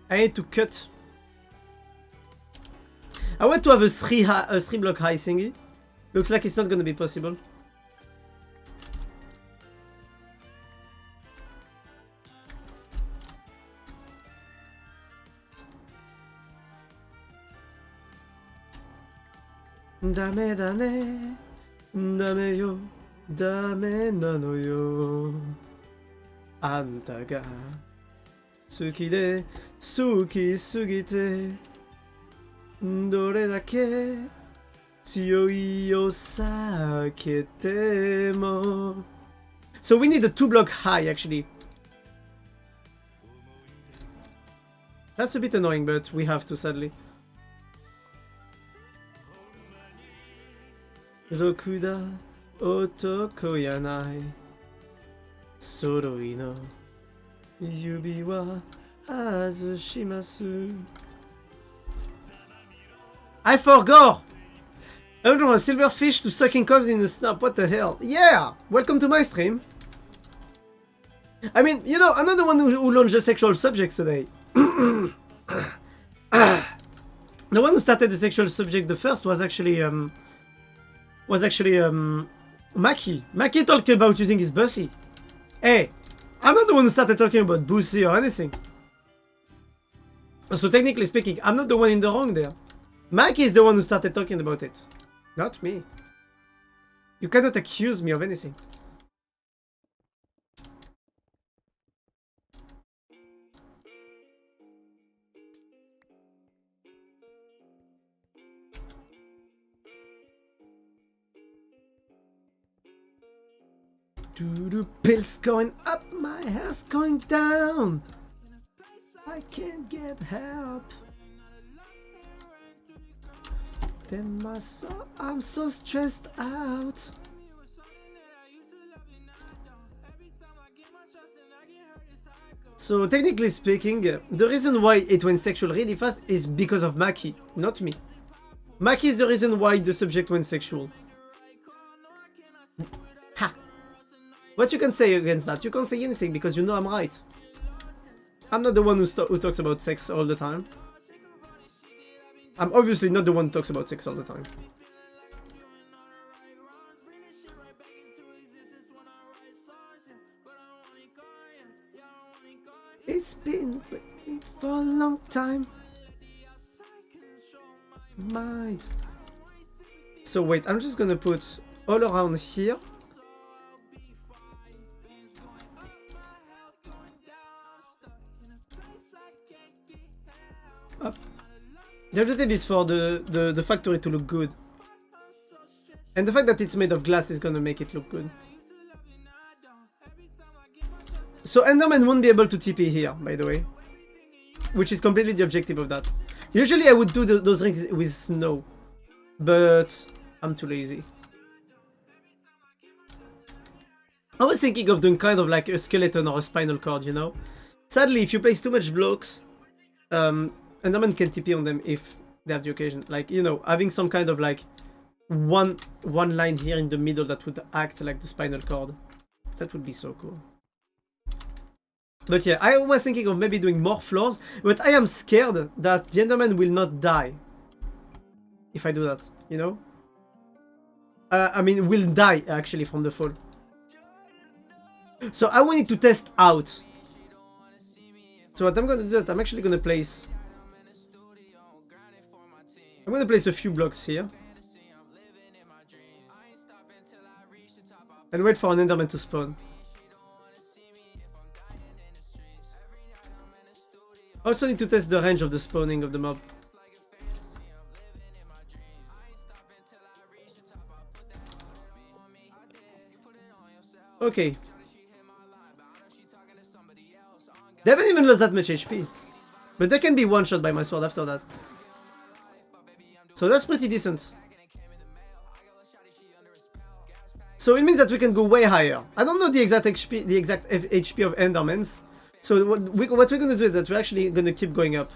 I need to cut. I want to have a 3 block high thingy. Looks like it's not gonna be possible. Dame da ne, dame yo, dame nano yo. Anta ga tsuki de tsuki sugite dore dake tsuyoi yo sakete mo. So we need a 2 block high actually. That's a bit annoying, but we have to sadly. Rokuda otoko yanai soroi no yubi wa azushimasu. I forgot! I don't know, a silverfish to sucking cocks in the snap, what the hell? Yeah! Welcome to my stream! I mean, you know, I'm not the one who launched the sexual subjects today. The one who started the sexual subject the first was actually, Maki. Maki talked about using his bussy. Hey, I'm not the one who started talking about bussy or anything. So technically speaking, I'm not the one in the wrong there. Maki is the one who started talking about it. Not me. You cannot accuse me of anything. The pills going up, my hair's going down. I can't get help. in my soul. I'm so stressed out. So technically speaking, the reason why it went sexual really fast is because of Maki, not me. Maki is the reason why the subject went sexual. Ha! What you can say against that? You can't say anything because you know I'm right. I'm not the one who talks about sex all the time. I'm obviously not the one who talks about sex all the time. It's been waiting for a long time. Mind. So wait, I'm just gonna put all around here. Up. The objective is for the factory to look good. And the fact that it's made of glass is gonna make it look good. So Enderman won't be able to TP here, by the way. Which is completely the objective of that. Usually I would do those rings with snow. But I'm too lazy. I was thinking of doing kind of like a skeleton or a spinal cord, you know? Sadly, if you place too much blocks, Enderman can TP on them if they have the occasion. Like, you know, having some kind of like one line here in the middle that would act like the spinal cord. That would be so cool. But yeah, I was thinking of maybe doing more floors, but I am scared that the Enderman will not die if I do that, you know? I mean, will die actually from the fall. So I wanted to test out. So what I'm gonna do is I'm actually gonna place... I'm gonna place a few blocks here. And wait for an Enderman to spawn. Also need to test the range of the spawning of the mob. Okay. They haven't even lost that much HP. But they can be one-shot by my sword after that. So that's pretty decent. So it means that we can go way higher. I don't know the exact HP of Endermans. So what we're gonna do is that we're actually gonna keep going up.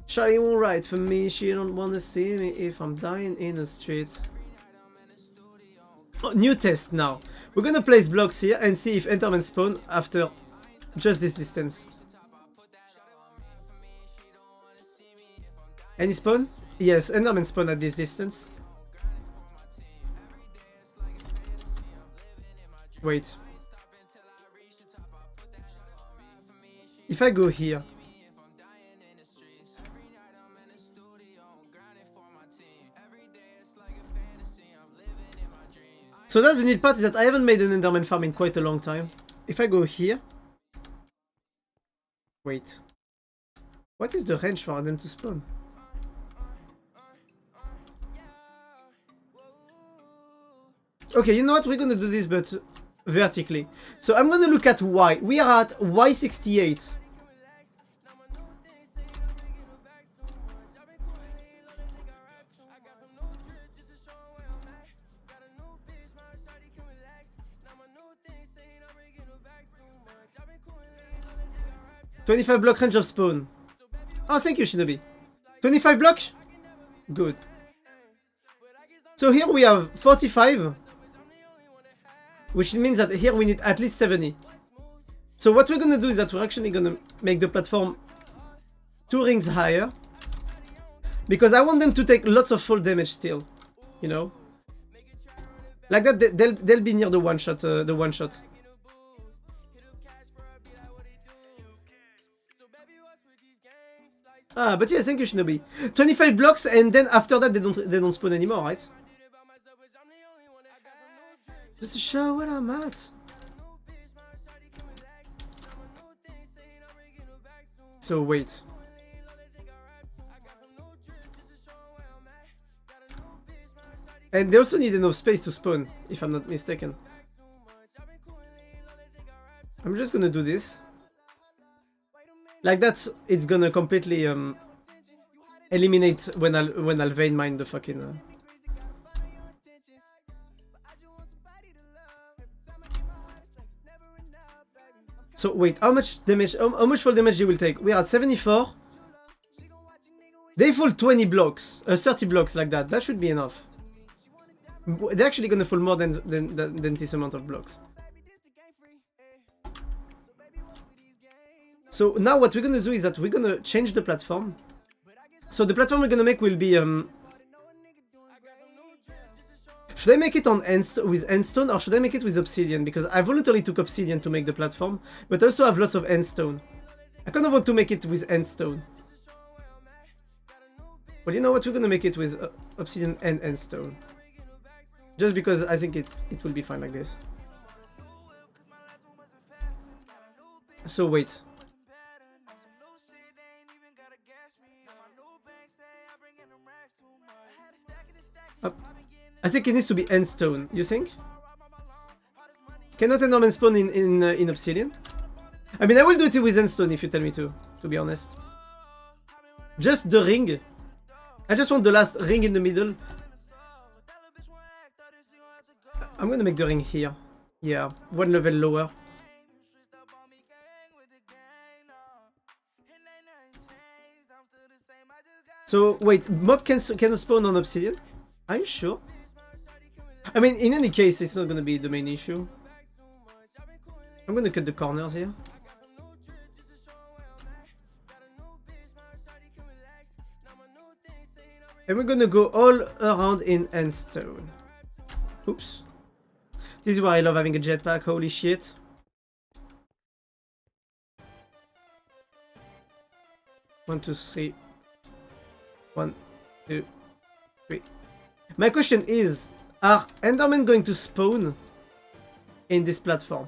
Charlie won't write for me, she don't wanna see me if I'm dying in the street. Oh, new test now. We're gonna place blocks here and see if Enderman spawn after just this distance. Any spawn? Yes, Enderman spawn at this distance. Wait. If I go here. So that's the neat part, is that I haven't made an Enderman farm in quite a long time. If I go here. Wait. What is the range for them to spawn? Okay, you know what? We're gonna do this, but vertically. So I'm gonna look at Y. We are at Y68. $25 block range of spawn. Oh, thank you, Shinobi. 25 block? Good. So here we have 45. Which means that here we need at least 70. So what we're gonna do is that we're actually gonna make the platform 2 rings higher. Because I want them to take lots of fall damage still. You know? Like that, they'll be near the one shot. Ah, but yeah, thank you, Shinobi. 25 blocks, and then after that they don't spawn anymore, right? Just to show where I'm at. So wait. And they also need enough space to spawn, if I'm not mistaken. I'm just gonna do this. Like that, it's gonna completely eliminate when I'll vein mine the fucking. So wait, how much damage? How much fall damage they will take? We are at 74. They fall 20 blocks, 30 blocks like that. That should be enough. They're actually gonna fall more than this amount of blocks. So now what we're gonna do is that we're gonna change the platform. So the platform we're gonna make will be should I make it on with endstone or should I make it with obsidian? Because I voluntarily took obsidian to make the platform, but I also have lots of endstone. I kind of want to make it with endstone. Well, you know what? We're gonna make it with obsidian and endstone. Just because I think it will be fine like this. So wait. I think it needs to be endstone. You think? Cannot enderman spawn in obsidian? I mean, I will do it with endstone if you tell me to be honest. Just the ring. I just want the last ring in the middle. I'm gonna make the ring here. Yeah, one level lower. So wait, mob can spawn on obsidian? Are you sure? I mean, in any case, it's not gonna be the main issue. I'm gonna cut the corners here. And we're gonna go all around in endstone. Oops. This is why I love having a jetpack, holy shit. One, two, three. 1, 2, 3. My question is, are endermen going to spawn in this platform?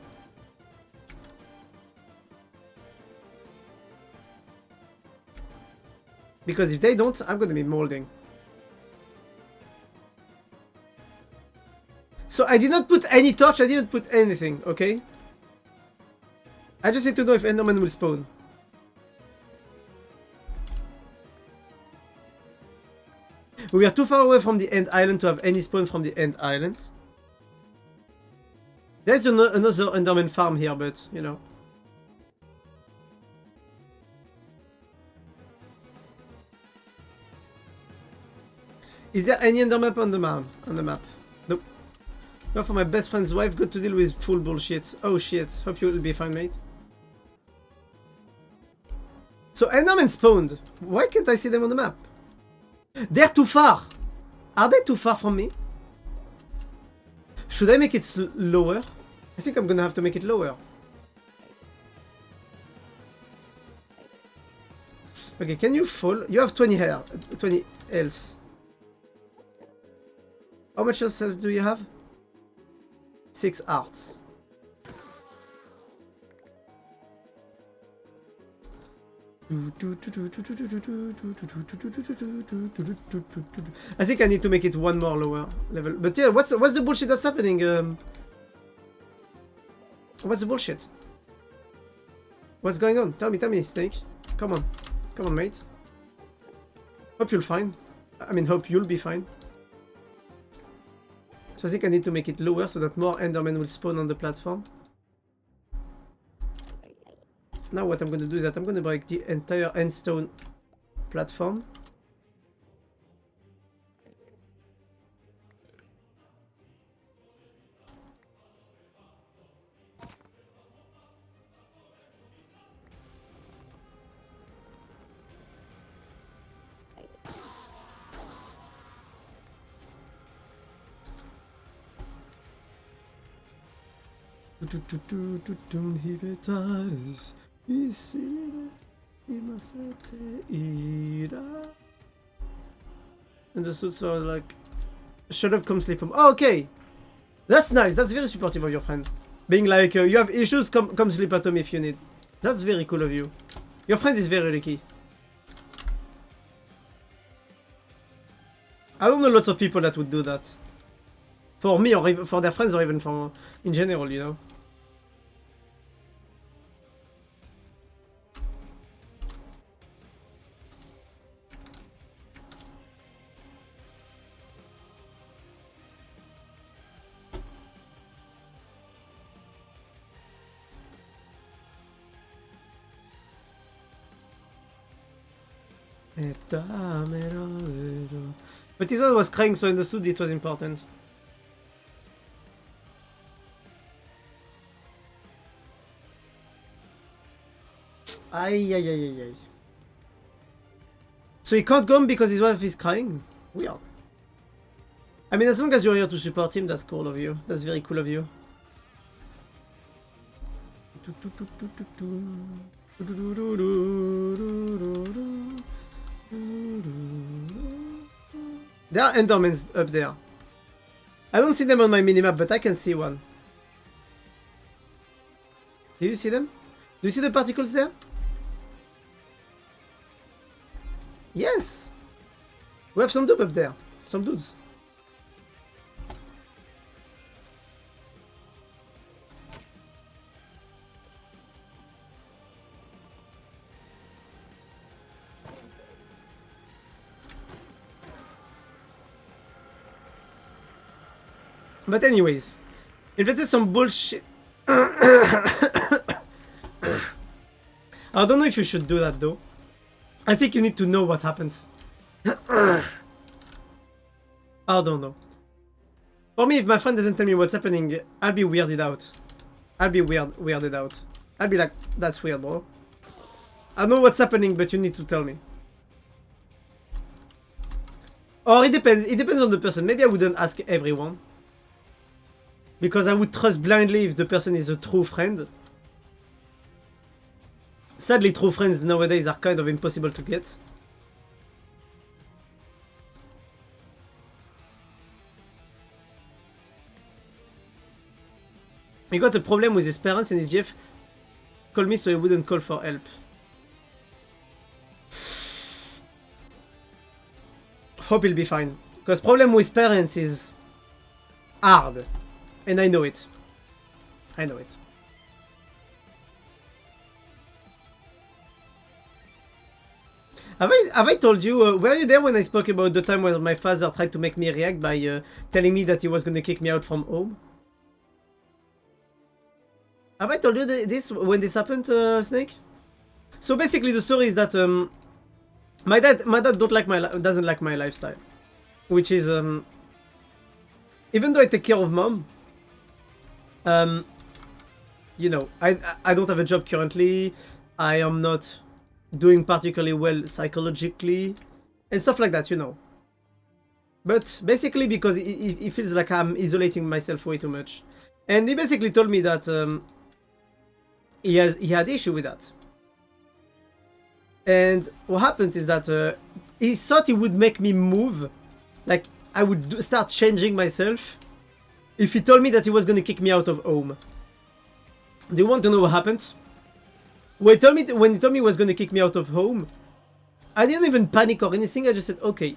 Because if they don't, I'm gonna be molding. So I did not put any torch, I didn't put anything, okay? I just need to know if enderman will spawn. We are too far away from the end island to have any spawn from the end island. There's another enderman farm here, but, you know. Is there any endermap on the map? Nope. Go for my best friend's wife, got to deal with full bullshit. Oh shit, hope you will be fine, mate. So endermen spawned. Why can't I see them on the map? They're too far. Are they too far from me? Should I make it lower? I think I'm gonna have to make it lower. Okay, can you fall? You have 20 hair, 20 else. How much else do you have? 6 arts. I think I need to make it one more lower level. But yeah, what's the bullshit that's happening? What's the bullshit? What's going on? Tell me, Snake. Come on, mate. Hope you'll fine. I mean, hope you'll be fine. So I think I need to make it lower so that more endermen will spawn on the platform. Now what I'm going to do is that I'm going to break the entire endstone platform. And the suits are like, shut up, come sleep home. Oh, okay, that's nice. That's very supportive of your friend. Being like, you have issues, come sleep at home if you need. That's very cool of you. Your friend is very lucky. I don't know lots of people that would do that. For me, or even for their friends, or even for in general, you know. But this one was crying, so I understood it was important. Ay. So he can't come because his wife is crying? Weird. I mean, as long as you're here to support him, that's cool of you. That's very cool of you. There are Endermans up there. I don't see them on my minimap, but I can see one. Do you see them? Do you see the particles there? Yes! We have some dude up there. Some dudes. But anyways, if it is some bullshit... I don't know if you should do that though. I think you need to know what happens. I don't know. For me, if my friend doesn't tell me what's happening, I'll be weirded out. I'll be weirded out. I'll be like, that's weird, bro. I know what's happening, but you need to tell me. Or it depends. It depends on the person. Maybe I wouldn't ask everyone. Because I would trust blindly if the person is a true friend. Sadly, true friends nowadays are kind of impossible to get. He got a problem with his parents and his GF called me so he wouldn't call for help. Hope he'll be fine. Because problem with parents is hard. And I know it. I know it. Have I told you, were you there when I spoke about the time when my father tried to make me react by telling me that he was going to kick me out from home? Have I told you this when this happened, Snake? So basically the story is that my dad doesn't like my lifestyle. Which is, even though I take care of mom, you know, I don't have a job currently. I am not doing particularly well psychologically and stuff like that, you know. But basically because he feels like I'm isolating myself way too much. And he basically told me that he had issue with that. And what happened is that he thought he would make me move. Like, I would start changing myself if he told me that he was going to kick me out of home. Do you want to know what happened? When he told me he was going to kick me out of home, I didn't even panic or anything. I just said, okay.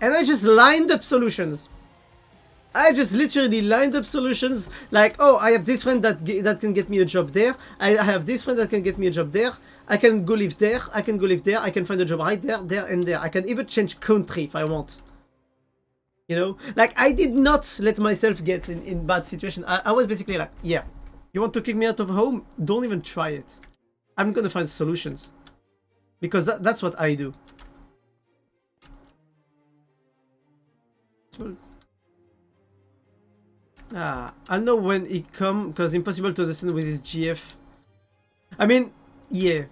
And I just lined up solutions. I just literally lined up solutions like, oh, I have this friend that can get me a job there. I have this friend that can get me a job there. I can go live there. I can go live there. I can find a job right there, there, and there. I can even change country if I want. You know? Like, I did not let myself get in bad situation. I was basically like, yeah, you want to kick me out of home? Don't even try it. I'm gonna find solutions. Because that's what I do. I know when he come, because impossible to understand with his GF. I mean, yeah.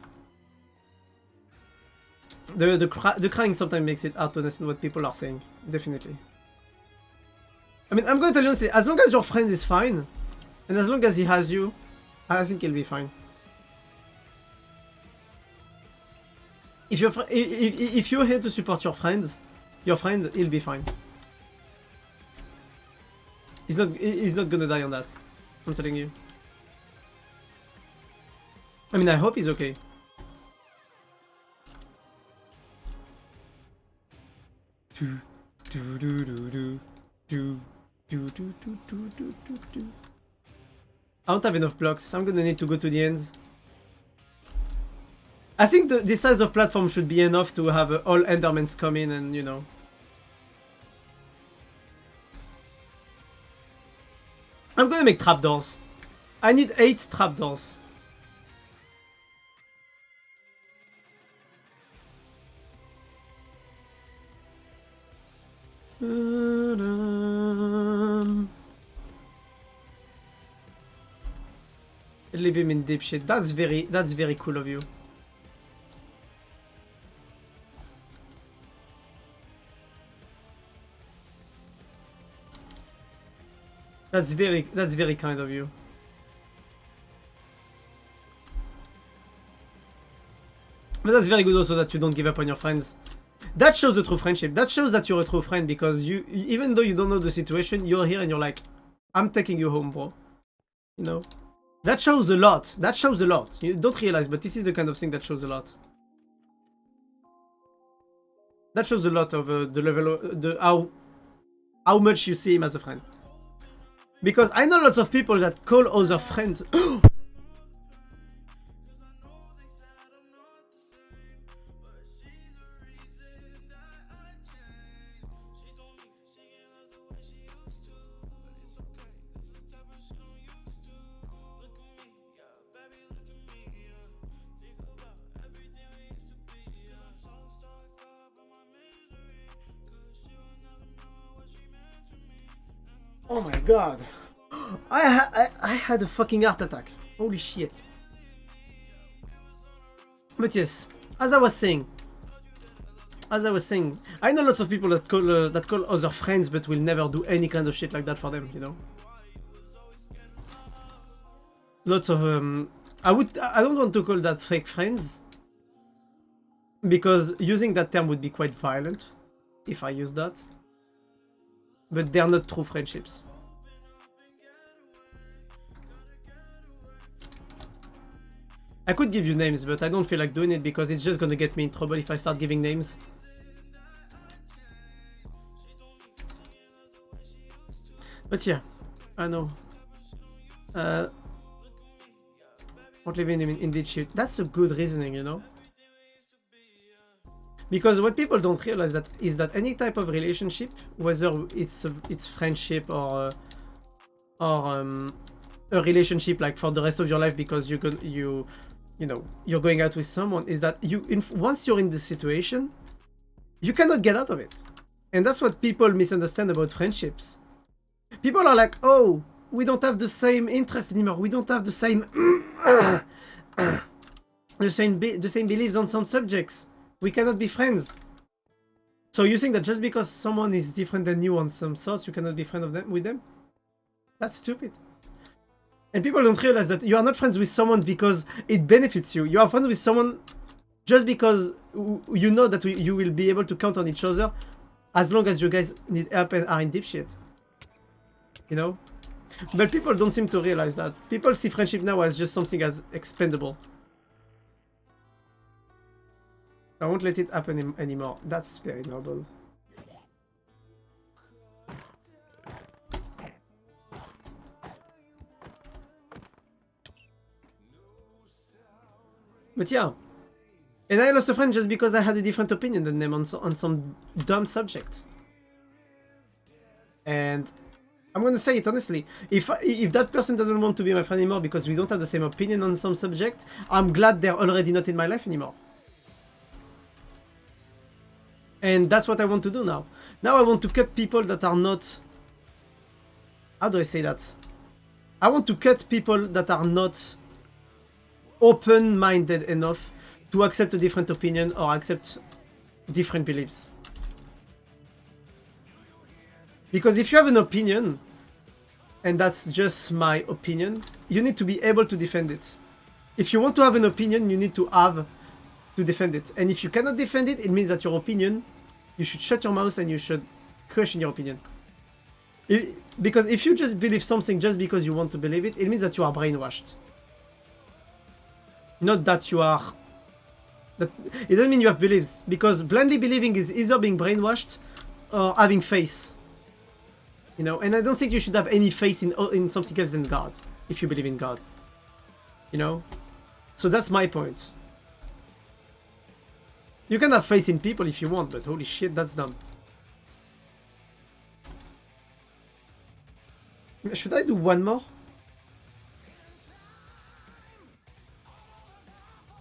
The crying sometimes makes it hard to understand what people are saying. Definitely. I mean, I'm going to tell you honestly, as long as your friend is fine, and as long as he has you, I think he'll be fine. If you're here to support your friend, he'll be fine. He's not gonna die on that. I'm telling you. I mean, I hope he's okay. I don't have enough blocks. I'm gonna need to go to the end. I think this size of platform should be enough to have all Endermans come in and, you know. I'm gonna make trapdoors. I need 8 trapdoors. Leave him in deep shit. That's very cool of you. That's very kind of you. But that's very good also that you don't give up on your friends. That shows a true friendship. That shows that you're a true friend because you, even though you don't know the situation, you're here and you're like, I'm taking you home, bro. You know? That shows a lot. That shows a lot. You don't realize, but this is the kind of thing that shows a lot. That shows a lot of the level of how much you see him as a friend. Because I know lots of people that call other friends. Oh my god. I had a fucking heart attack. Holy shit. But yes, as I was saying, I know lots of people that call other friends but will never do any kind of shit like that for them, you know. Lots of I don't want to call that fake friends because using that term would be quite violent if I use that. But they're not true friendships. I could give you names, but I don't feel like doing it because it's just gonna get me in trouble if I start giving names. But yeah, I know. Won't live in deep shit. That's a good reasoning, you know? Because what people don't realize is that any type of relationship, whether it's friendship or a relationship like for the rest of your life because you're going out with someone, is that once you're in this situation, you cannot get out of it. And that's what people misunderstand about friendships. People are like, oh, we don't have the same interest anymore. We don't have the same the same beliefs on some subjects. We cannot be friends. So you think that just because someone is different than you on some sorts, you cannot be friends with them? That's stupid. And people don't realize that you are not friends with someone because it benefits you. You are friends with someone just because you know that you will be able to count on each other as long as you guys need help and are in deep shit. You know? But people don't seem to realize that. People see friendship now as just something as expendable. I won't let it happen anymore. That's very noble. But yeah. And I lost a friend just because I had a different opinion than them on some dumb subject. And I'm gonna say it honestly. If that person doesn't want to be my friend anymore because we don't have the same opinion on some subject, I'm glad they're already not in my life anymore. And that's what I want to do now. Now I want to cut people that are not... How do I say that? I want to cut people that are not open-minded enough to accept a different opinion or accept different beliefs. Because if you have an opinion, and that's just my opinion, you need to be able to defend it. If you want to have an opinion, you need to defend it. And if you cannot defend it, it means that your opinion, you should shut your mouth and you should question your opinion. Because if you just believe something just because you want to believe it, it means that you are brainwashed. Not that you are... it doesn't mean you have beliefs, because blindly believing is either being brainwashed or having faith. You know, and I don't think you should have any faith in something else than God, if you believe in God. You know? So that's my point. You can have faith in people if you want, but holy shit, that's dumb. Should I do one more?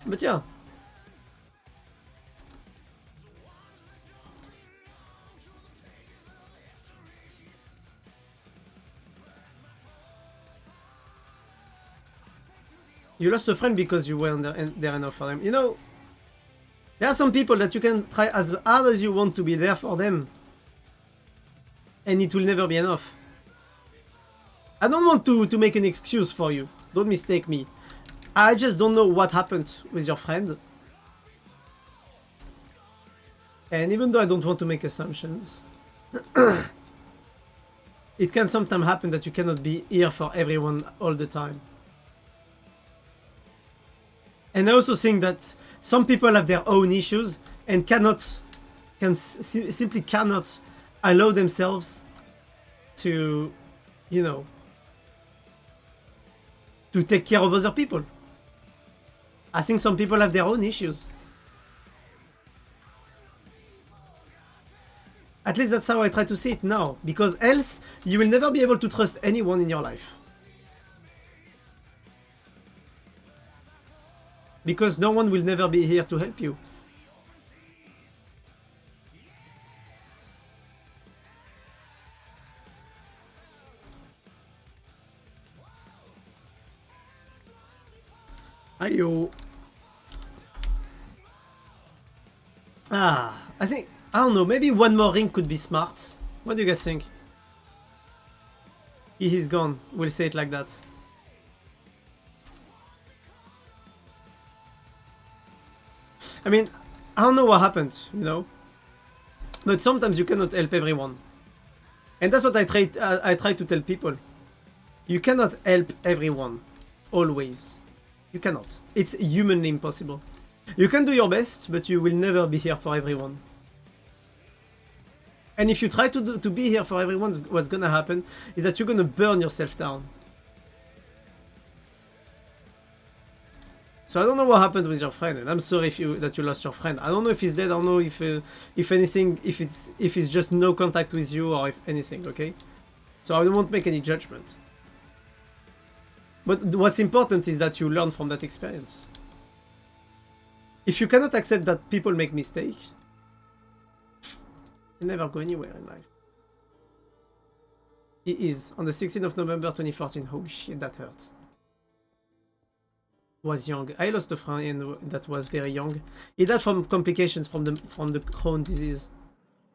But yeah. You lost a friend because you weren't there enough for them. You know, there are some people that you can try as hard as you want to be there for them, and it will never be enough. I don't want to make an excuse for you. Don't mistake me. I just don't know what happened with your friend. And even though I don't want to make assumptions, it can sometimes happen that you cannot be here for everyone all the time. And I also think that some people have their own issues and simply cannot allow themselves to, you know, to take care of other people. I think some people have their own issues. At least that's how I try to see it now, because else you will never be able to trust anyone in your life. Because no one will never be here to help you. Ayo. I think, I don't know, maybe one more ring could be smart. What do you guys think? He is gone, we'll say it like that. I mean, I don't know what happened, you know? But sometimes you cannot help everyone. And that's what I try to tell people. You cannot help everyone. Always. You cannot. It's humanly impossible. You can do your best, but you will never be here for everyone. And if you try to be here for everyone, what's gonna happen is that you're gonna burn yourself down. So I don't know what happened with your friend, and I'm sorry that you lost your friend. I don't know if he's dead. I don't know if anything, if it's just no contact with you or if anything. Okay, so I won't make any judgment. But what's important is that you learn from that experience. If you cannot accept that people make mistakes, you never go anywhere in life. He is on the 16th of November 2014. Holy shit, that hurt. Was young. I lost a friend that was very young. He died from complications from the Crohn's disease.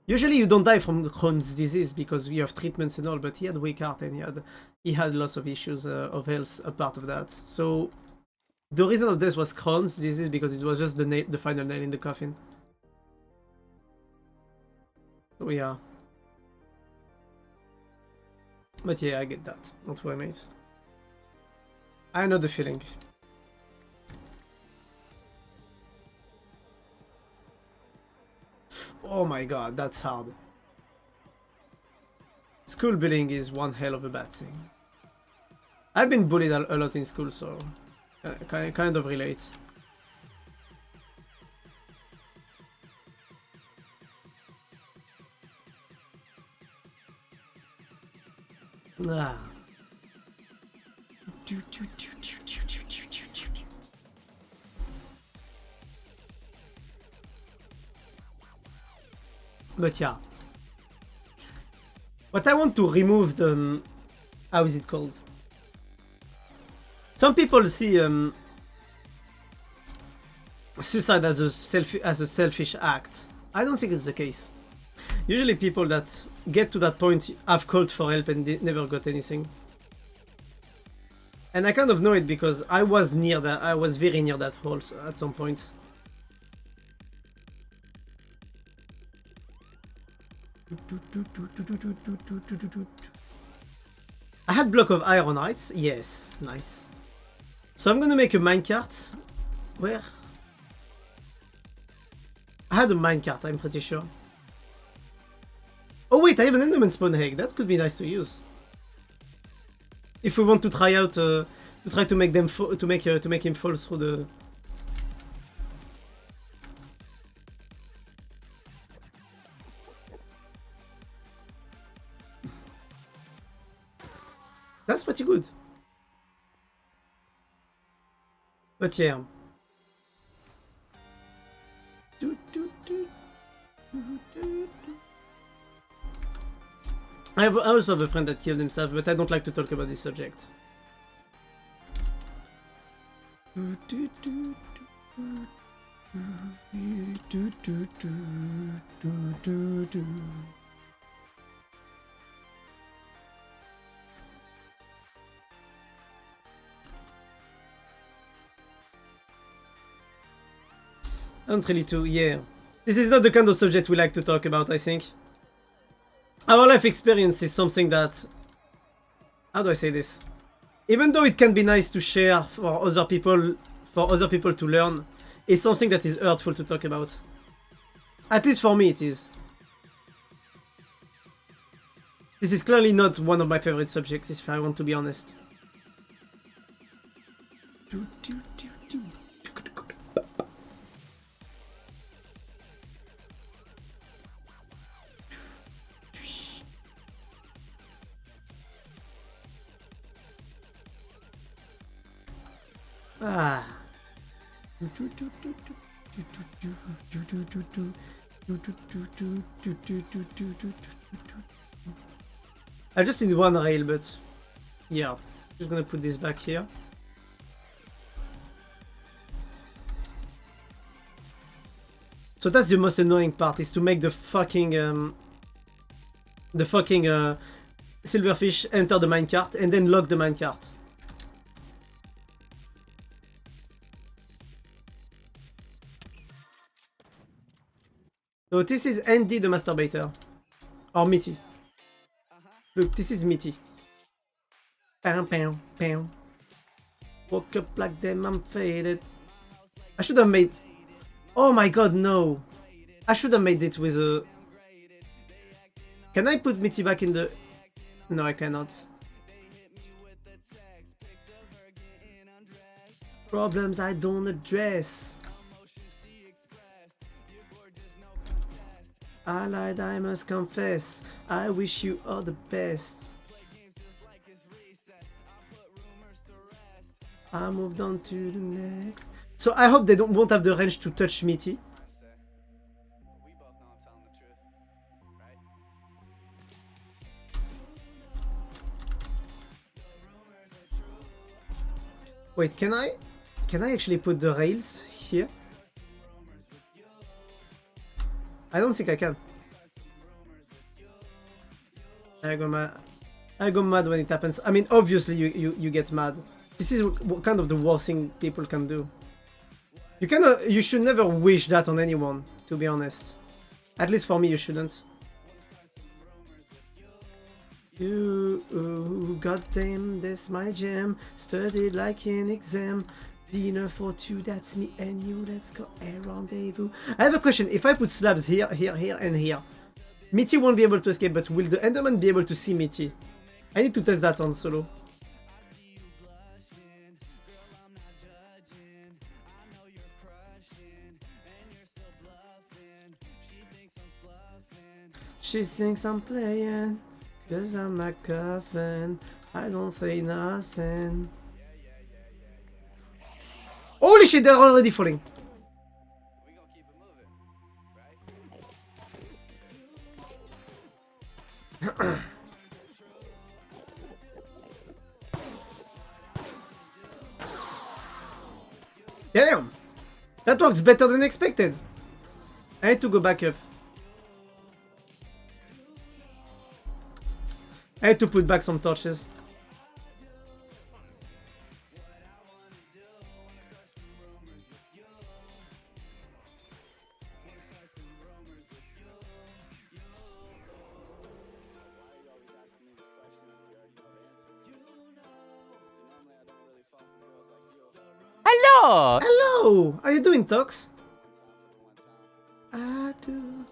Usually you don't die from Crohn's disease because you have treatments and all, but he had weak heart and he had lots of issues of health a part of that. So the reason of this was Crohn's disease because it was just the final nail in the coffin. So yeah. But yeah, I get that. Don't worry, mate. I know the feeling. Oh my god, that's hard. School bullying is one hell of a bad thing. I've been bullied a lot in school, so kind of relate. But yeah. But I want to remove the... how is it called? Some people see suicide as a selfish act. I don't think it's the case. Usually people that get to that point have called for help and never got anything. And I kind of know it because I was near that. I was very near that hole at some point. I had block of iron heights. Yes, nice. So I'm gonna make a minecart. Where? I had a minecart, I'm pretty sure. Oh wait, I have an enderman spawn egg. That could be nice to use. If we want to try out, to try to make them to make him fall through the. That's pretty good. But yeah. I also have a friend that killed himself, but I don't like to talk about this subject. Not really too, yeah. This is not the kind of subject we like to talk about, I think. Our life experience is something that... How do I say this? Even though it can be nice to share for other people to learn, it's something that is hurtful to talk about. At least for me it is. This is clearly not one of my favorite subjects, if I want to be honest. Ah. I just need one rail, but yeah, just gonna put this back here. So that's the most annoying part, is to make the fucking silverfish enter the minecart and then lock the minecart. So this is Andy the masturbator. Or Mitty. Look, this is Mitty. Pow, pow, pow. Woke up like them, I'm faded. I should have made... Oh my god, no. I should have made it with a... Can I put Mitty back in the... No, I cannot. Problems I don't address. I lied, I must confess. I wish you all the best. I moved on to the next. So I hope they won't have the range to touch Mitty. Wait, can I actually put the rails here? I don't think I can. I go mad when it happens. I mean, obviously you get mad. This is kind of the worst thing people can do. You should never wish that on anyone, to be honest. At least for me, you shouldn't. Goddamn, that's my jam. Studied like an exam. Dinner for two, that's me and you. Let's go a rendezvous. I have a question. If I put slabs here, here, here, and here, Mitty won't be able to escape, but will the Enderman be able to see Mitty? I need to test that on solo. She thinks I'm playing, cause I'm a coffin. I don't say nothing. Holy shit, they're already falling. Damn! That works better than expected. I need to go back up. I had to put back some torches. Hello! Hello! How you doing, Tox? I do.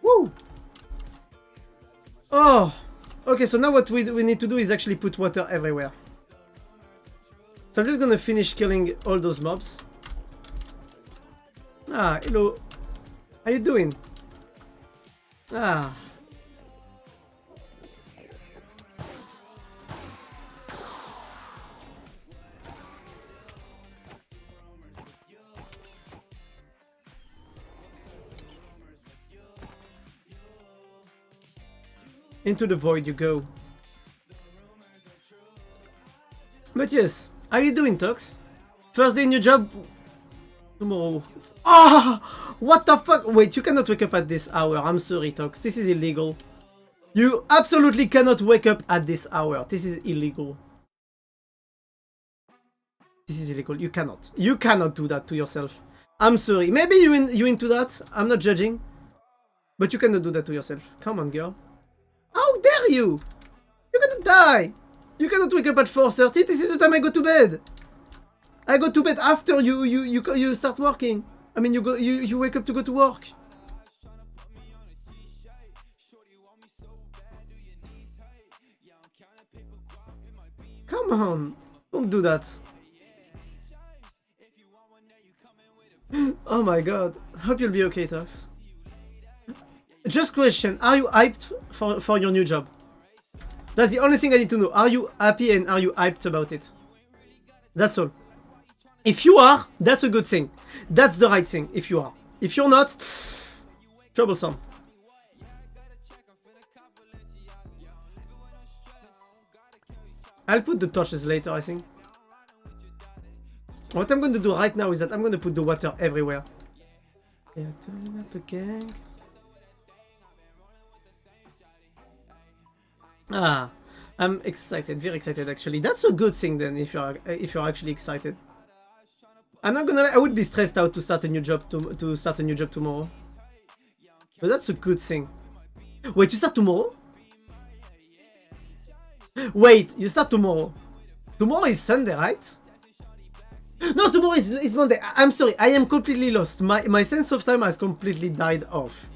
Woo! Oh! Okay, so now what we need to do is actually put water everywhere. So I'm just gonna finish killing all those mobs. Ah, hello. How you doing? Ah. Into the void you go. But yes, how you doing, Tox? First day in your job? Tomorrow. Ah! What the fuck? Wait, you cannot wake up at this hour. I'm sorry, Tox. This is illegal. You absolutely cannot wake up at this hour. This is illegal. This is illegal. You cannot. You cannot do that to yourself. I'm sorry. Maybe you into that. I'm not judging. But you cannot do that to yourself. Come on, girl. How dare you? You're gonna die. You cannot wake up at 4:30. This is the time I go to bed. I go to bed after you start working. I mean, you wake up to go to work. Come on, don't do that. Oh my god. Hope you'll be okay, Tox. Just question, are you hyped for your new job? That's the only thing I need to know. Are you happy and are you hyped about it? That's all. If you are, that's a good thing. That's the right thing, if you are. If you're not, troublesome. I'll put the torches later, I think. What I'm going to do right now is that I'm going to put the water everywhere. Yeah, turn up again. Ah, I'm excited, very excited actually. That's a good thing then, if you're actually excited. I'm not gonna lie, I would be stressed out to start a new job tomorrow. But that's a good thing. Wait, you start tomorrow? Wait, you start tomorrow. Tomorrow is Sunday, right? No, tomorrow is Monday. I'm sorry, I am completely lost. My sense of time has completely died off.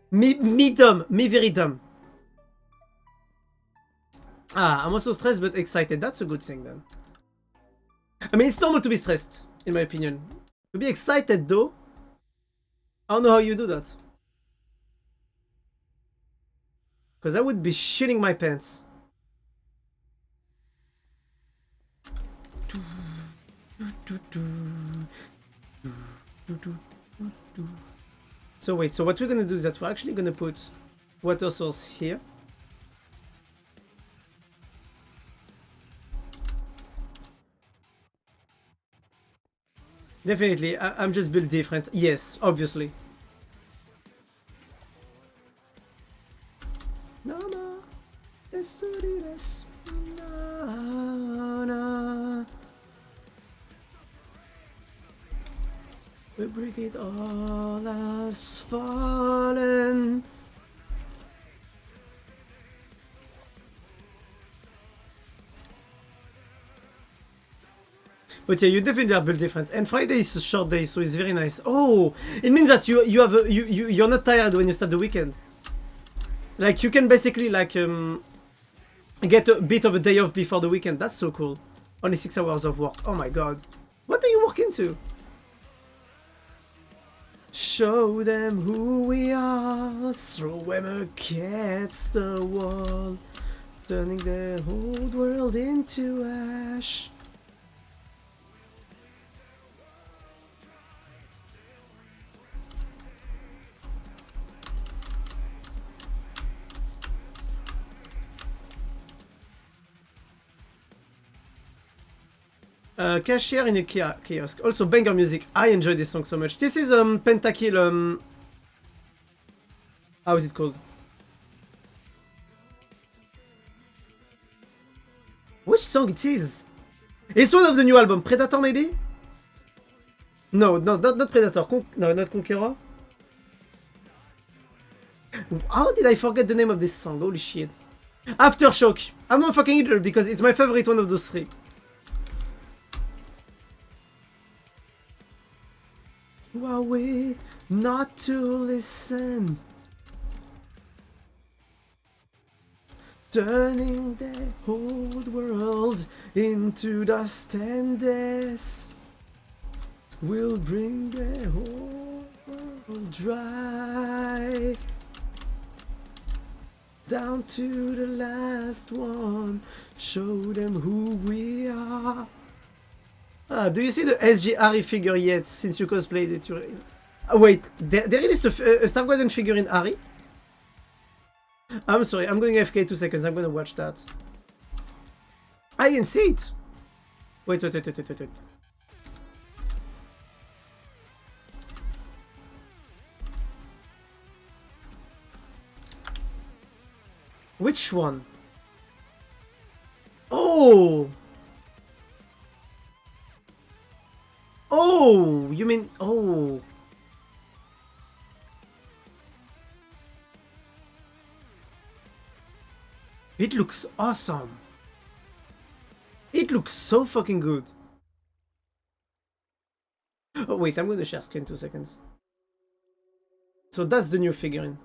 Me dumb, me very dumb. Ah, I'm also stressed but excited. That's a good thing then. I mean, it's normal to be stressed, in my opinion. To be excited though, I don't know how you do that. Because I would be shitting my pants. So wait, so what we're gonna do is that we're actually gonna put water source here. Definitely, I'm just built different. Yes, obviously. No, no. We break it all has fallen. But yeah, you definitely are built different. And Friday is a short day, so it's very nice. Oh, it means that you're not tired when you start the weekend. Like you can basically like get a bit of a day off before the weekend. That's so cool. Only 6 hours of work. Oh my god. What are you working to? Show them who we are. Throw them against the wall. Turning the whole world into ash. Cashier in a kiosk. Also banger music. I enjoy this song so much. This is Pentakill. How is it called? Which song it is? It's one of the new album. Predator maybe? No, not Predator. No, not Conqueror. How did I forget the name of this song? Holy shit. Aftershock. I'm not fucking either because it's my favorite one of those three. Who are we not to listen? Turning the whole world into dust and death. We'll bring the whole world dry. Down to the last one. Show them who we are. Ah, do you see the SG figure yet, since you cosplayed it? Wait, they released a Star Guardian figure in Ari? I'm sorry, I'm going AFK 2 seconds, I'm gonna watch that. I didn't see it. Wait. Which one? Oh! Oh! You mean... Oh! It looks awesome. It looks so fucking good. Oh wait, I'm gonna share screen 2 seconds. So that's the new figurine.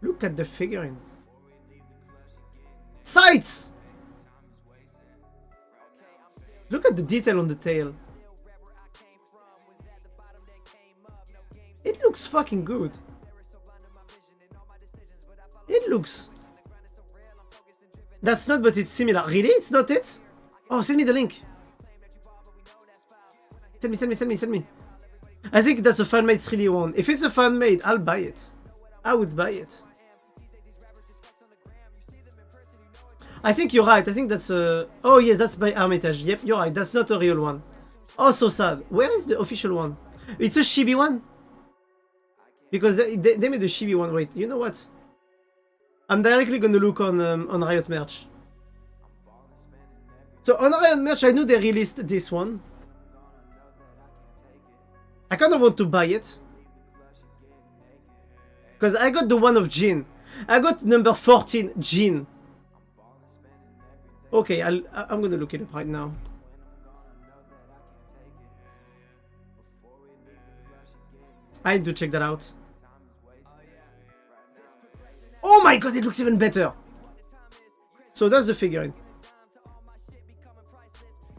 Look at the figurine. Sights! Look at the detail on the tail. It looks fucking good. It looks... That's not, but it's similar. Really? It's not it? Oh, send me the link. Send me. I think that's a fan-made 3D one. If it's a fan-made, I'll buy it. I would buy it. I think you're right. I think that's a... Oh yes, that's by Armitage. Yep, you're right. That's not a real one. Oh, so sad. Where is the official one? It's a chibi one? Because they made a chibi one. Wait, you know what? I'm directly gonna look on Riot Merch. So on Riot Merch, I knew they released this one. I kind of want to buy it. Because I got the one of Jin. I got number 14, Jin. Okay, I'm gonna look it up right now. I need to check that out. Oh my god, it looks even better! So that's the figurine.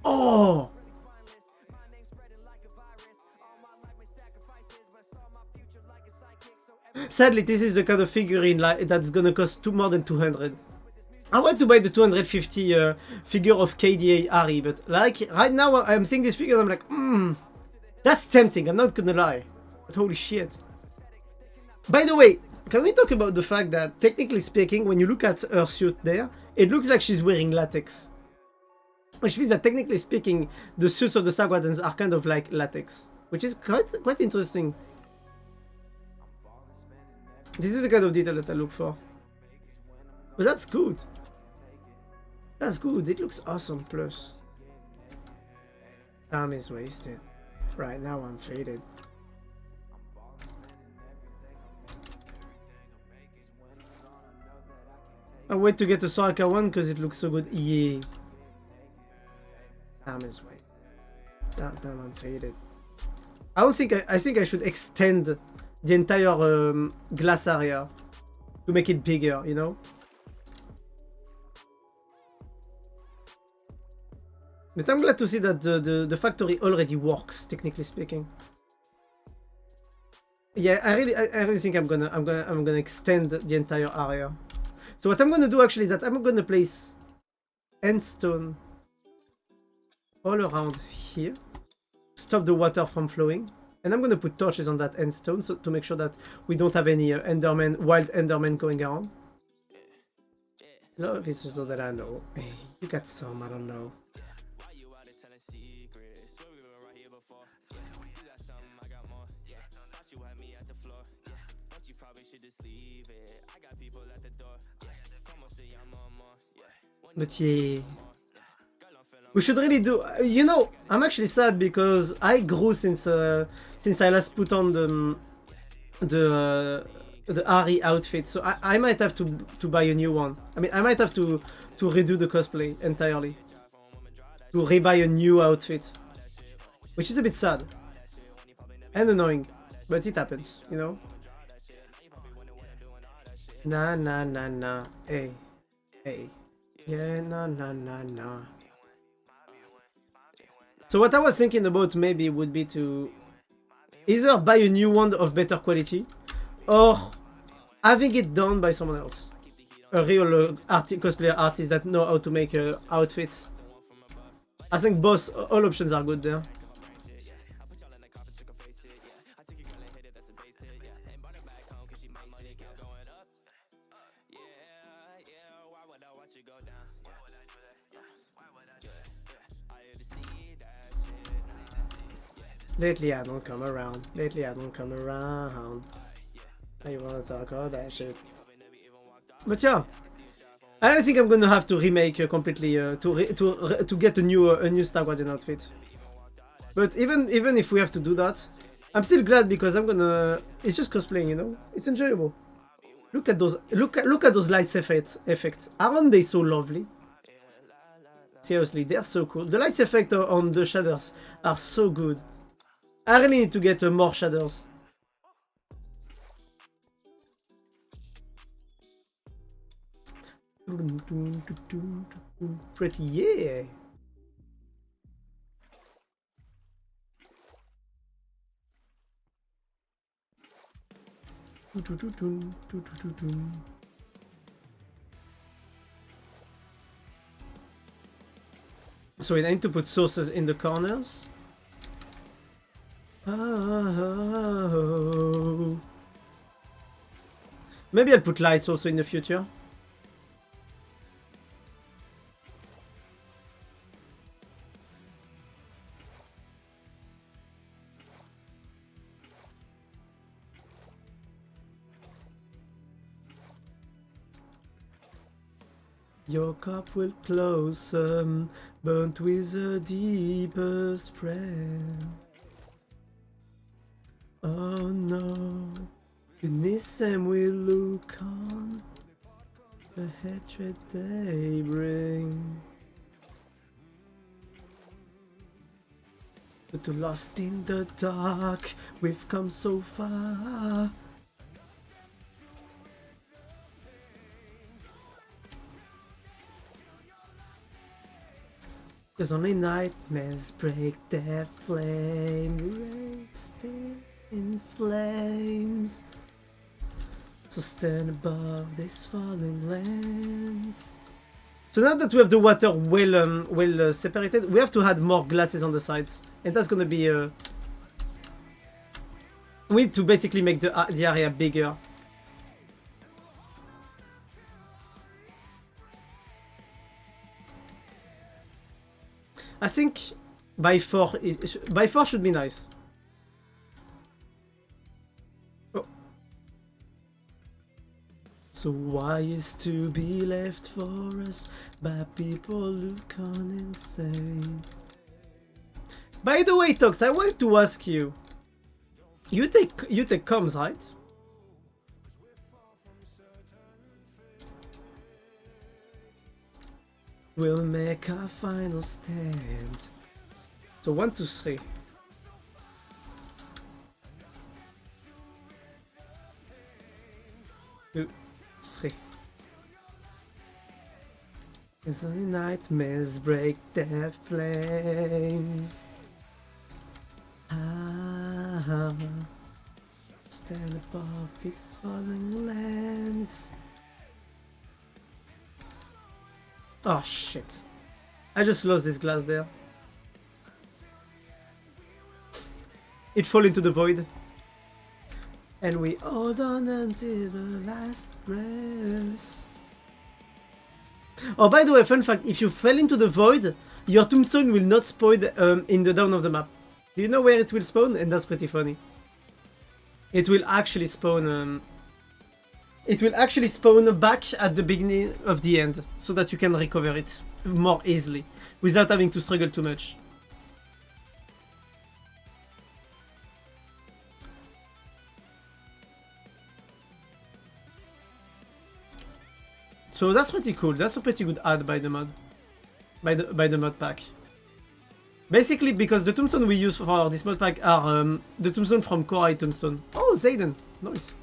Oh! Sadly, this is the kind of figurine that's gonna cost more than 200. I want to buy the 250 figure of KDA Ari, but like right now I'm seeing this figure and I'm like, that's tempting, I'm not gonna lie. But holy shit. By the way, can we talk about the fact that technically speaking, when you look at her suit there, it looks like she's wearing latex. Which means that technically speaking, the suits of the Starguardians are kind of like latex. Which is quite interesting. This is the kind of detail that I look for. But that's good. That's good. It looks awesome. Plus, time is wasted. Right now I'm faded. I wait to get the Soraka one because it looks so good. Yeah. Time is wasted. Damn, I'm faded. I think I should extend the entire glass area to make it bigger, you know? But I'm glad to see that the factory already works, technically speaking. Yeah, I really think I'm gonna extend the entire area. So what I'm gonna do actually is that I'm gonna place endstone all around here, stop the water from flowing, and I'm gonna put torches on that endstone so to make sure that we don't have any wild endermen going around. Love is so that I know. Hey, you got some, I don't know. But yeah, we should really do. You know, I'm actually sad because I grew since I last put on the Ari outfit, so I might have to buy a new one. I mean, I might have to redo the cosplay entirely, to rebuy a new outfit, which is a bit sad and annoying, but it happens, you know. Nah. Hey. Yeah, nah. So what I was thinking about maybe would be to either buy a new one of better quality or having it done by someone else. A real cosplayer artist that know how to make outfits. I think all options are good there. Lately I don't come around. Lately I don't come around. Now you wanna talk all that shit. But yeah, I think I'm gonna have to remake completely to get a new Star Guardian outfit. But even if we have to do that, I'm still glad because I'm gonna. It's just cosplaying, you know. It's enjoyable. Look at those. Look at those lights effects. Aren't they so lovely? Seriously, they're so cool. The lights effect on the shaders are so good. I really need to get more shaders. Pretty, yeah. So I need to put sources in the corners. Oh. Maybe I'll put lights also in the future. Your cup will close, burnt with the deepest friend. Oh no, beneath them we look on the hatred they bring. But lost in the dark, we've come so far. Cause only nightmares break their flame, raised in flames. So stand above these falling lands. So now that we have the water well separated, we have to add more glasses on the sides, and that's gonna be we need to basically make the area bigger. I think by 4 should be nice. Oh. So why is to be left for us by people look on insane? By the way, Tox, I wanted to ask you. You take comms, right? We'll make our final stand. So 1, 2, 3. Two, 3. As only nightmares break their flames. Ah, stand above these falling lands. Oh shit. I just lost this glass there. It fell into the void. And we hold on until the last breath. Oh, by the way, fun fact, if you fell into the void, your tombstone will not spawn in the down of the map. Do you know where it will spawn? And that's pretty funny. It will actually spawn back at the beginning of the end, so that you can recover it more easily, without having to struggle too much. So that's pretty cool. That's a pretty good add by the mod, by the mod pack. Basically, because the tombstone we use for this mod pack are the tombstone from Core Tombstone. Oh, Zayden, nice.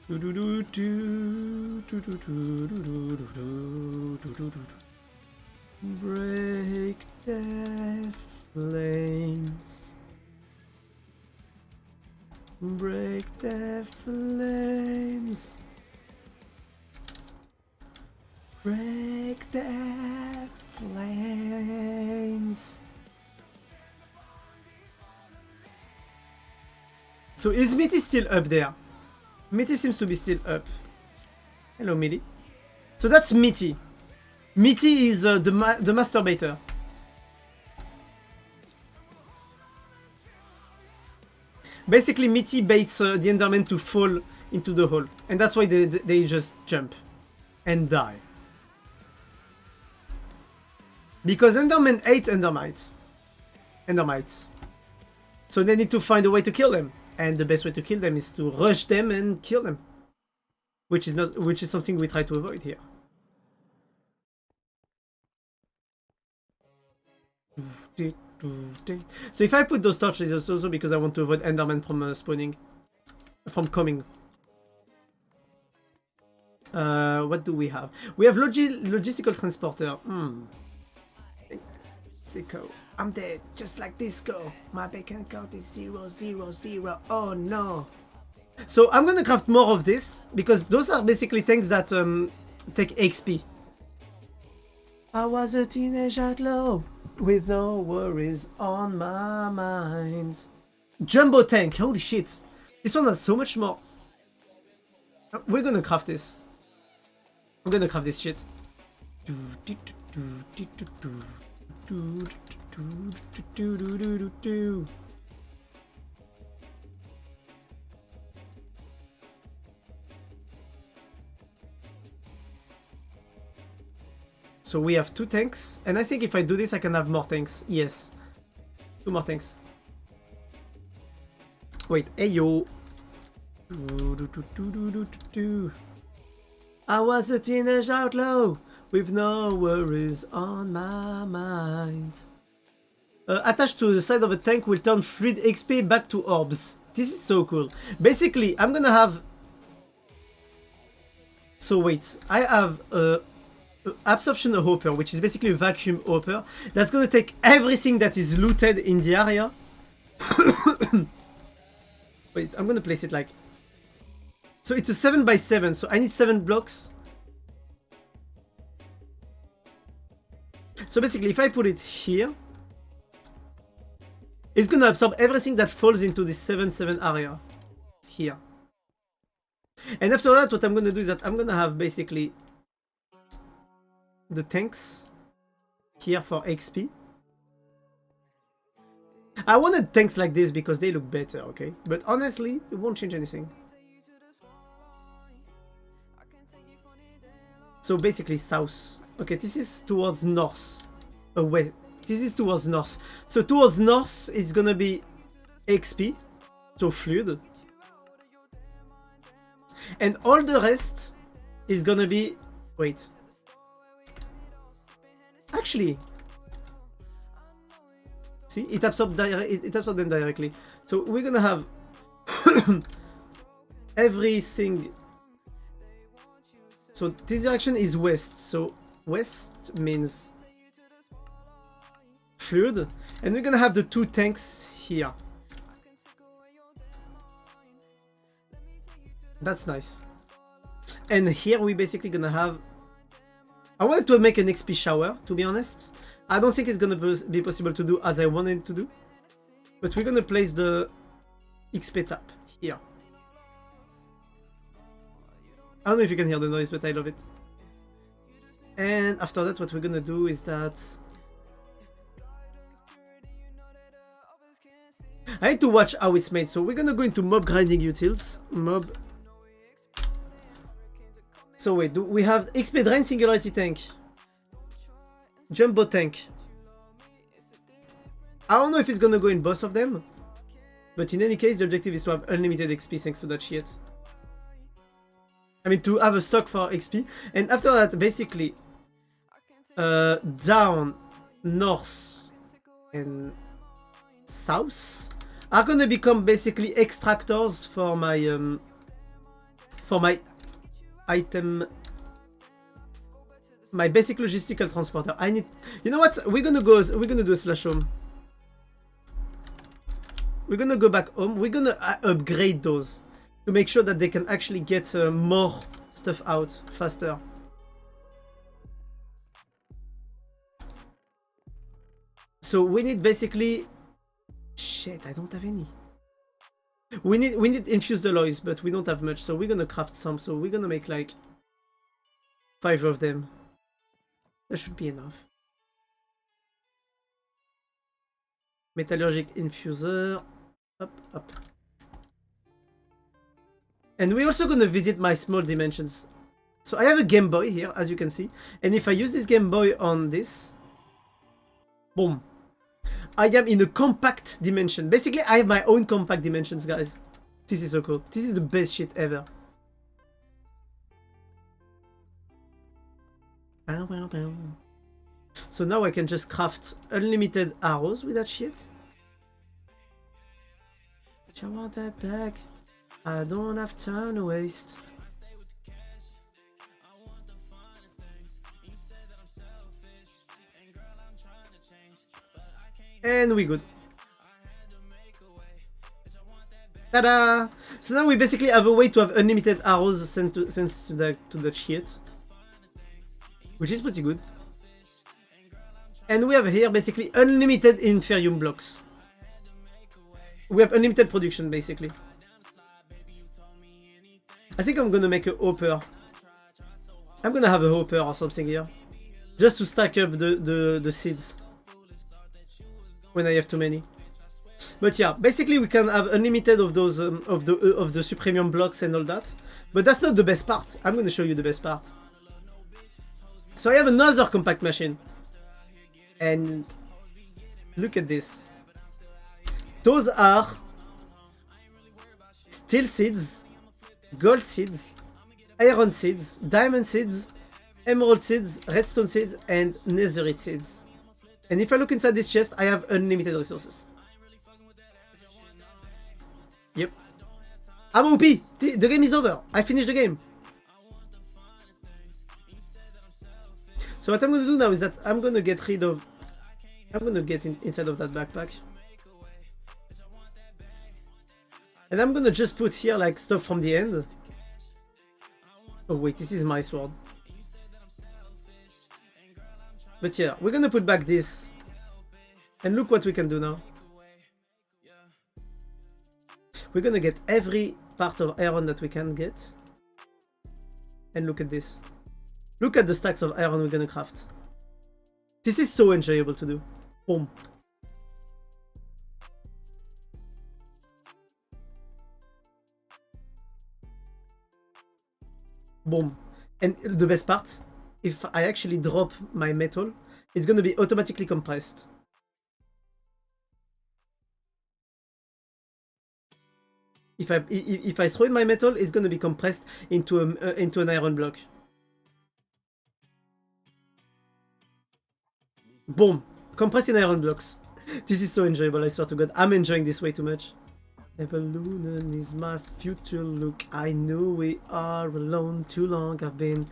Break the flames. Break the flames. Break the flames. So is Mitty still up there? Mitty seems to be still up. Hello, Mitty. So that's Mitty. Mitty is the masturbator. Basically, Mitty baits the Enderman to fall into the hole. And that's why they just jump and die. Because Endermen ate Endermites. So they need to find a way to kill them. And the best way to kill them is to rush them and kill them. Which is something we try to avoid here. So if I put those torches, it's also because I want to avoid Enderman from spawning. From coming. What do we have? We have logistical transporter. Sicko. I'm dead, just like Disco. My bacon count is 0, 0, 0. Oh no. So I'm gonna craft more of this, because those are basically tanks that take XP. I was a teenage outlaw with no worries on my mind. Jumbo tank, holy shit. This one has so much more. We're gonna craft this. I'm gonna craft this shit. So we have 2 tanks, and I think if I do this I can have more tanks. Yes. 2 more tanks. Wait, ayo. I was a teenage outlaw with no worries on my mind. Attached to the side of a tank will turn freed XP back to orbs. This is so cool. Basically, I'm gonna have... So wait, I have absorption hopper, which is basically a vacuum hopper. That's gonna take everything that is looted in the area. Wait, I'm gonna place it like... So it's a 7x7, so I need 7 blocks. So basically, if I put it here, it's gonna absorb everything that falls into this 7-7 area. Here. And after that, what I'm gonna do is that I'm gonna have basically the tanks here for XP. I wanted tanks like this because they look better, okay? But honestly, it won't change anything. So basically south. Okay, this is towards north. West. This is towards north. So towards north, it's gonna be XP. So fluid. And all the rest is gonna be... Wait. Actually... See, it absorbs them directly. So we're gonna have everything. So this direction is west. So west means fluid, and we're gonna have the 2 tanks here. That's nice. And here we basically gonna have... I wanted to make an XP shower, to be honest. I don't think it's gonna be possible to do as I wanted to do. But we're gonna place the XP tap here. I don't know if you can hear the noise, but I love it. And after that, what we're gonna do is that... I need to watch how it's made, so we're gonna go into mob grinding utils. Mob... So wait, do we have XP drain singularity tank? Jumbo tank. I don't know if it's gonna go in both of them, but in any case, the objective is to have unlimited XP thanks to that shit. I mean, to have a stock for XP, and after that, basically, down, north, and south are gonna become basically extractors for my item. My basic logistical transporter. I need... You know what? We're gonna do a slash home. We're gonna go back home. We're gonna upgrade those to make sure that they can actually get more stuff out faster. So we need basically... Shit, I don't have any. We need infused alloys, but we don't have much, so we're gonna craft some. So we're gonna make like 5 of them. That should be enough. Metallurgic infuser. Up, up. And we're also gonna visit my small dimensions. So I have a Game Boy here, as you can see. And if I use this Game Boy on this, boom. I am in a compact dimension. Basically, I have my own compact dimensions, guys. This is so cool. This is the best shit ever. So now I can just craft unlimited arrows with that shit. I want that back. I don't have time to waste. And we good. Ta-da! So now we basically have a way to have unlimited arrows sent to the shit, which is pretty good. And we have here basically unlimited Inferium blocks. We have unlimited production basically. I think I'm gonna make a hopper. I'm gonna have a hopper or something here, just to stack up the seeds when I have too many. But yeah, basically we can have unlimited of those of the supremium blocks and all that. But that's not the best part. I'm gonna show you the best part. So I have another compact machine, and look at this. Those are steel seeds, gold seeds, iron seeds, diamond seeds, emerald seeds, redstone seeds, and netherite seeds. And if I look inside this chest, I have unlimited resources. Yep. I'm OP! The game is over! I finished the game! So what I'm gonna do now is that I'm gonna get rid of... I'm gonna get inside of that backpack. And I'm gonna just put here like stuff from the end. Oh wait, this is my sword. But yeah, we're gonna put back this. And look what we can do now. We're gonna get every part of iron that we can get. And look at this. Look at the stacks of iron we're gonna craft. This is so enjoyable to do. Boom. Boom. And the best part, if I actually drop my metal, it's gonna be automatically compressed. If I throw in my metal, it's gonna be compressed into an iron block. Boom! Compressing iron blocks. This is so enjoyable, I swear to God. I'm enjoying this way too much. Evolution is my future look. I know we are alone too long. I've been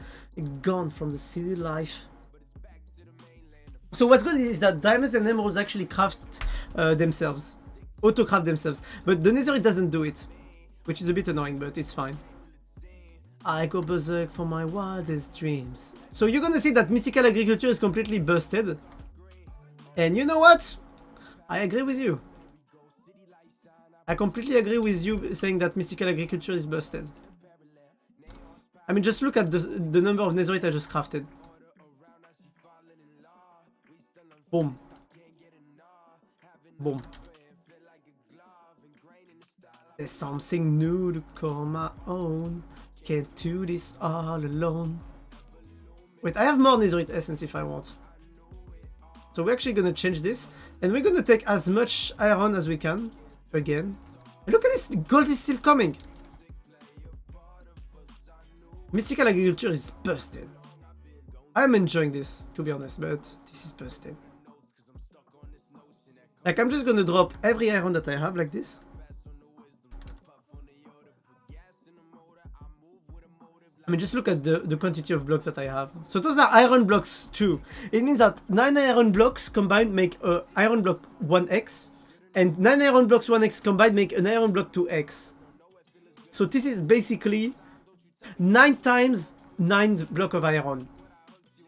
gone from the city life. So what's good is that diamonds and emeralds actually craft themselves. Auto-craft themselves. But the netherite doesn't do it. Which is a bit annoying, but it's fine. I go berserk for my wildest dreams. So you're gonna see that mystical agriculture is completely busted. And you know what? I agree with you. I completely agree with you saying that mystical agriculture is busted. I mean, just look at the number of netherite I just crafted. Boom. Boom. There's something new to call my own. Can't do this all alone. Wait, I have more netherite essence if I want. So we're actually gonna change this. And we're gonna take as much iron as we can. Again. And look at this! Gold is still coming! Mystical agriculture is busted. I'm enjoying this, to be honest, but this is busted. Like, I'm just gonna drop every iron that I have like this. I mean, just look at the quantity of blocks that I have. So those are iron blocks too. It means that 9 iron blocks combined make a iron block 1x. And 9 iron blocks 1x combined make an iron block 2x. So this is basically 9 times 9 block of iron.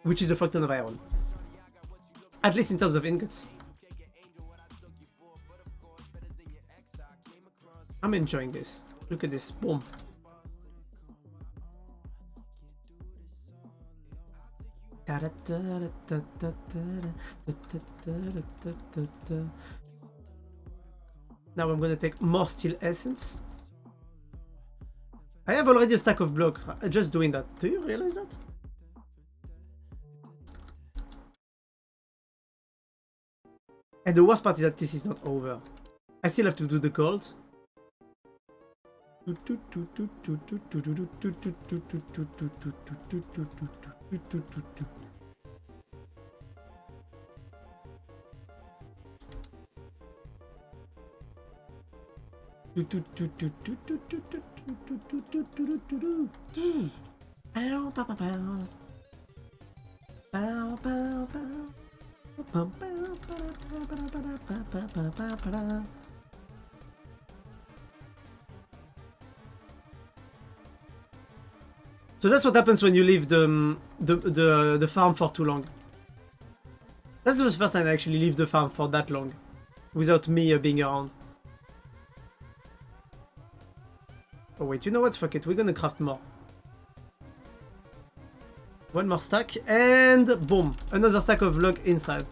Which is a fuck ton of iron. At least in terms of ingots. I'm enjoying this. Look at this. Boom. Now I'm gonna take more steel essence. I have already a stack of block just doing that. Do you realize that? And the worst part is that this is not over. I still have to do the gold. So that's what happens when you leave the farm for too long. That's the first time I actually leave the farm for that long, without me being around. Oh wait, you know what? Fuck it, we're gonna craft more. One more stack, and boom, another stack of log inside.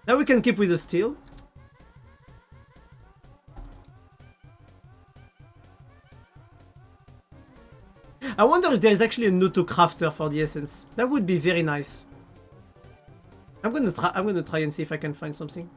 Now we can keep with the steel. I wonder if there is actually an auto crafter for the essence. That would be very nice. I'm gonna try and see if I can find something.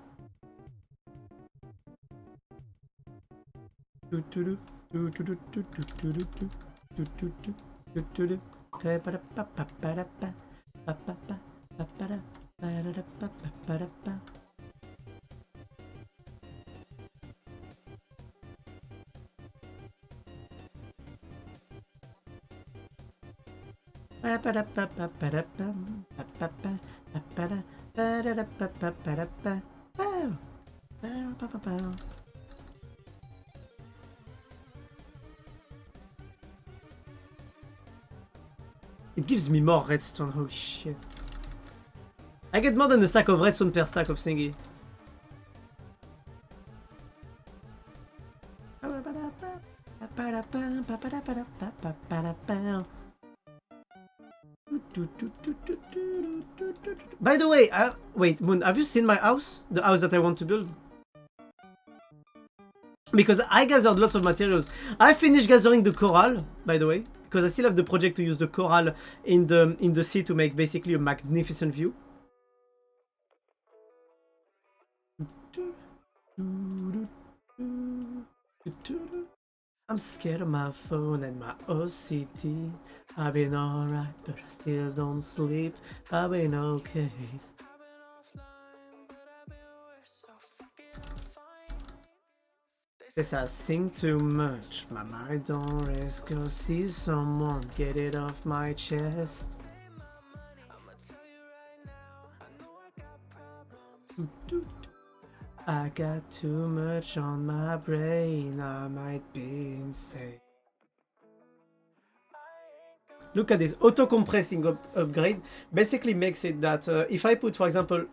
It gives me more redstone, holy shit. I get more than a stack of redstone per stack of thingy. By the way, wait, Moon, have you seen my house? The house that I want to build? Because I gathered lots of materials. I finished gathering the coral, by the way, because I still have the project to use the coral in the sea to make basically a magnificent view. I'm scared of my phone and my OCD. I've been alright, but I still don't sleep. I've been okay. Guess I sing too much, my mind don't rest. Go see someone, get it off my chest. I got too much on my brain, I might be insane. Look at this, auto-compressing upgrade basically makes it that if I put, for example,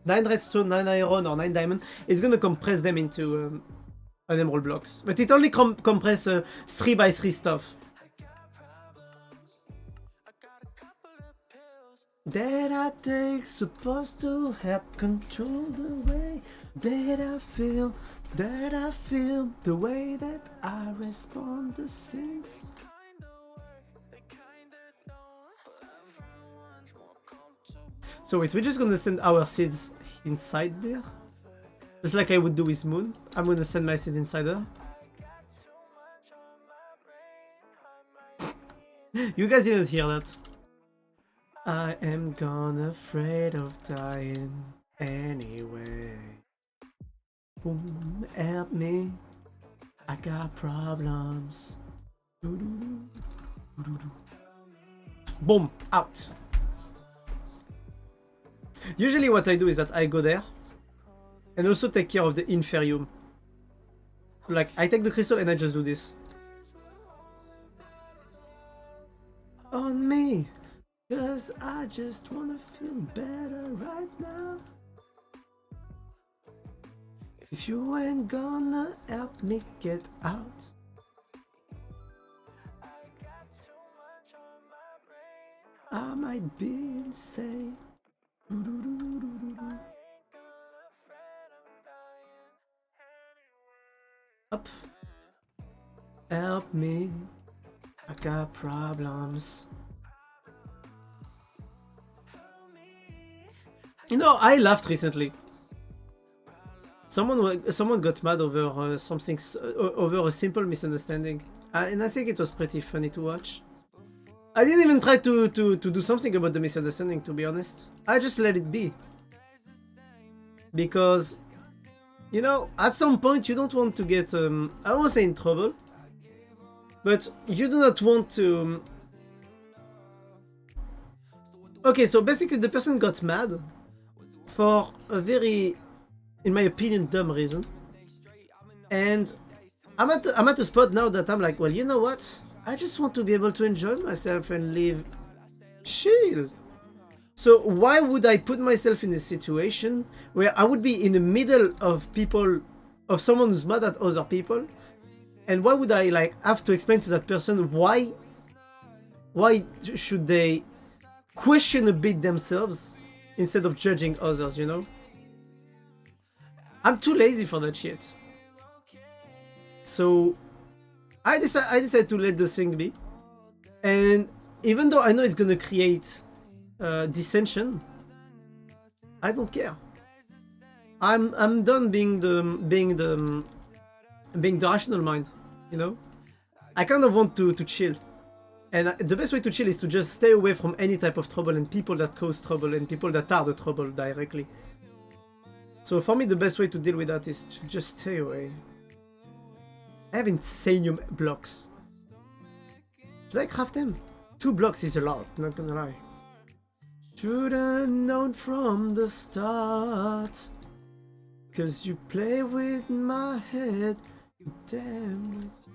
9 redstone, 9 iron or 9 diamond, it's gonna compress them into an emerald blocks. But it only compress 3 by 3 stuff. That I take supposed to help control the way that I feel the way that I respond to things. So wait, we're just gonna send our seeds inside there? Just like I would do with Moon. I'm gonna send my seed inside her. You guys didn't hear that. I am gone afraid of dying anyway. Boom, help me. I got problems. Boom, out. Usually what I do is that I go there and also take care of the inferium. Like, I take the crystal and I just do this. On me! Cause I just wanna feel better right now. If you ain't gonna help me get out. I might be insane. Up. Help me. I got problems. You know, I laughed recently. Someone got mad over something, over a simple misunderstanding, and I think it was pretty funny to watch. I didn't even try to do something about the misunderstanding, to be honest. I just let it be. Because, you know, at some point you don't want to get, I won't say in trouble, but you do not want to... Okay, so basically the person got mad for a very, in my opinion, dumb reason. And I'm at a spot now that I'm like, well, you know what? I just want to be able to enjoy myself and live chill. So why would I put myself in a situation where I would be in the middle of people, of someone who's mad at other people, and why would I like have to explain to that person why should they question a bit themselves instead of judging others, you know? I'm too lazy for that shit. So I decided to let the thing be, and even though I know it's gonna create dissension, I don't care. I'm done being the rational mind, you know. I kind of want to chill, and the best way to chill is to just stay away from any type of trouble and people that cause trouble and people that are the trouble directly. So for me, the best way to deal with that is to just stay away. I have insanium blocks. Should I craft them? 2 blocks is a lot, not gonna lie. Should've known from the start. Cause you play with my head, you damn it.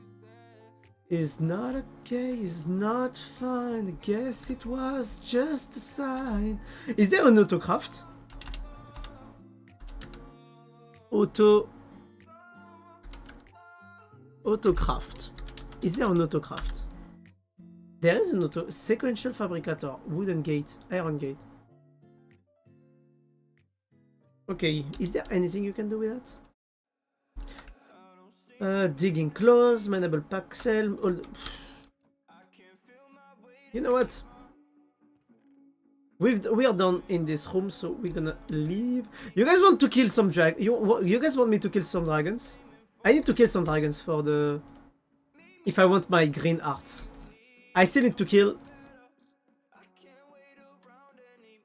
It's not okay, it's not fine. I guess it was just a sign. Is there an autocraft? Autocraft. Is there an autocraft? There is an sequential fabricator, wooden gate, iron gate. Okay, is there anything you can do with that? Digging clothes, mineable paxel, all the... You know what? We are done in this room, so we're gonna leave. You guys want to kill some you guys want me to kill some dragons? I need to kill some dragons for the... If I want my green arts. I still need to kill...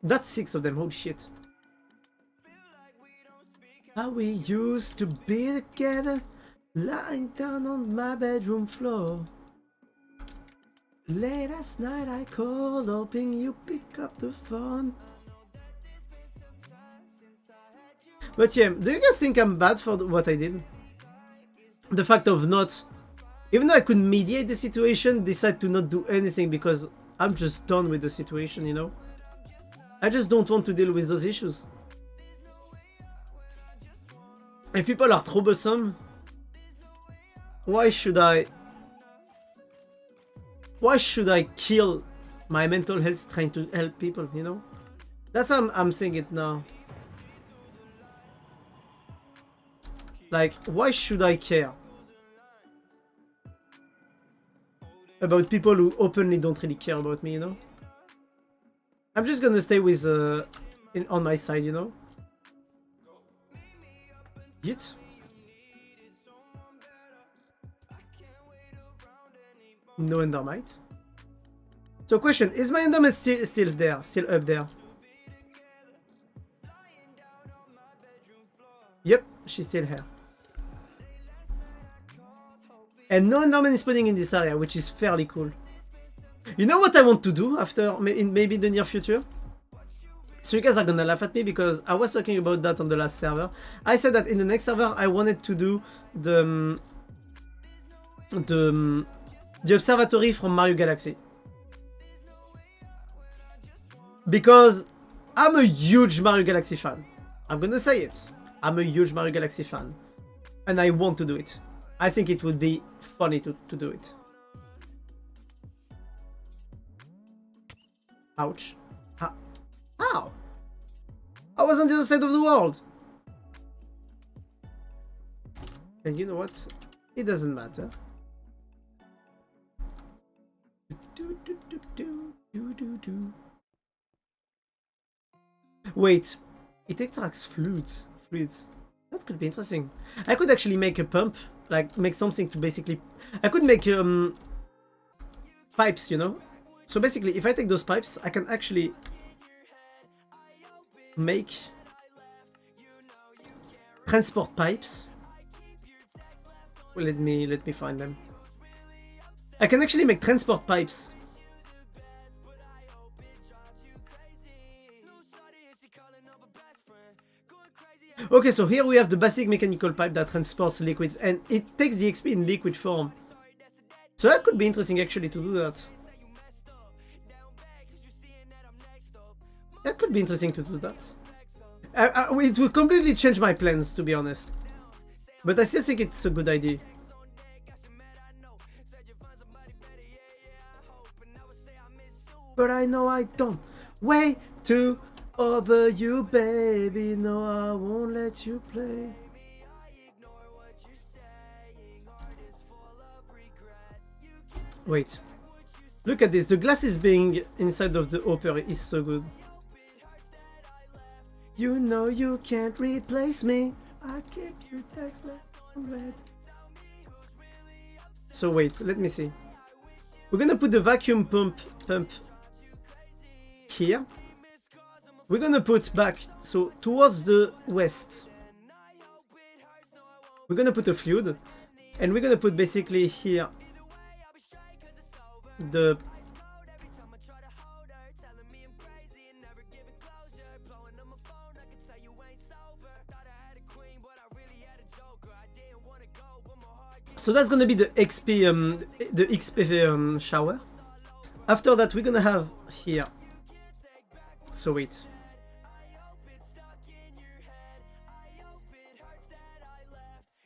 That's 6 of them, holy shit. How we used to be together, lying down on my bedroom floor. Late last night I called, hoping you pick up the phone. But yeah, do you guys think I'm bad for what I did? The fact of not... Even though I could mediate the situation, decide to not do anything because I'm just done with the situation, you know? I just don't want to deal with those issues. If people are troublesome, why should I kill my mental health trying to help people, you know? That's how I'm saying it now. Like, why should I care about people who openly don't really care about me, you know? I'm just gonna stay with on my side, you know? Yeet. No endermite. So question, is my enderman still there? Still up there? Yep, she's still here. And no enderman is spawning in this area, which is fairly cool. You know what I want to do after, maybe in the near future? So you guys are gonna laugh at me because I was talking about that on the last server. I said that in the next server I wanted to do the observatory from Mario Galaxy. Because I'm a huge Mario Galaxy fan. I'm gonna say it. I'm a huge Mario Galaxy fan. And I want to do it. I think it would be funny to do it. Ouch. Ow! I was on the other side of the world! And you know what? It doesn't matter. Wait, it extracts fluids. That could be interesting. I could actually make a pump, like make something to basically. I could make pipes, you know. So basically, if I take those pipes, I can actually make transport pipes. Well, let me find them. I can actually make transport pipes. Okay, so here we have the basic mechanical pipe that transports liquids, and it takes the XP in liquid form. So that could be interesting actually to do that. That could be interesting to do that. It would completely change my plans, to be honest. But I still think it's a good idea. But I know I don't. Way too over you, baby. No, I won't let you play. Wait. Look at this. The glasses being inside of the opera is so good. You know you can't replace me. I keep your text red. So wait, let me see. We're gonna put the vacuum pump here. We're gonna put back, so towards the west. We're gonna put a fluid, and we're gonna put basically here the so that's gonna be the XP shower. After that, we're gonna have here. So wait.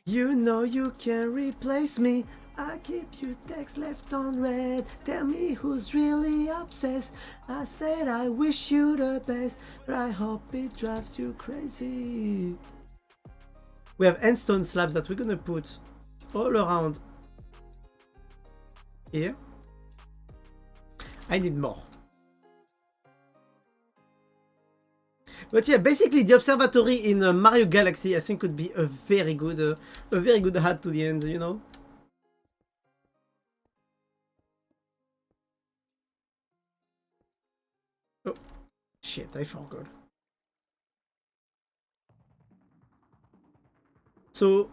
You know you can replace me. I keep your text left on red. Tell me who's really obsessed. I said I wish you the best, but I hope it drives you crazy. We have endstone slabs that we're gonna put all around here. I need more. But yeah, basically the observatory in Mario Galaxy I think could be a very good add to the end, you know. Oh shit, I forgot. So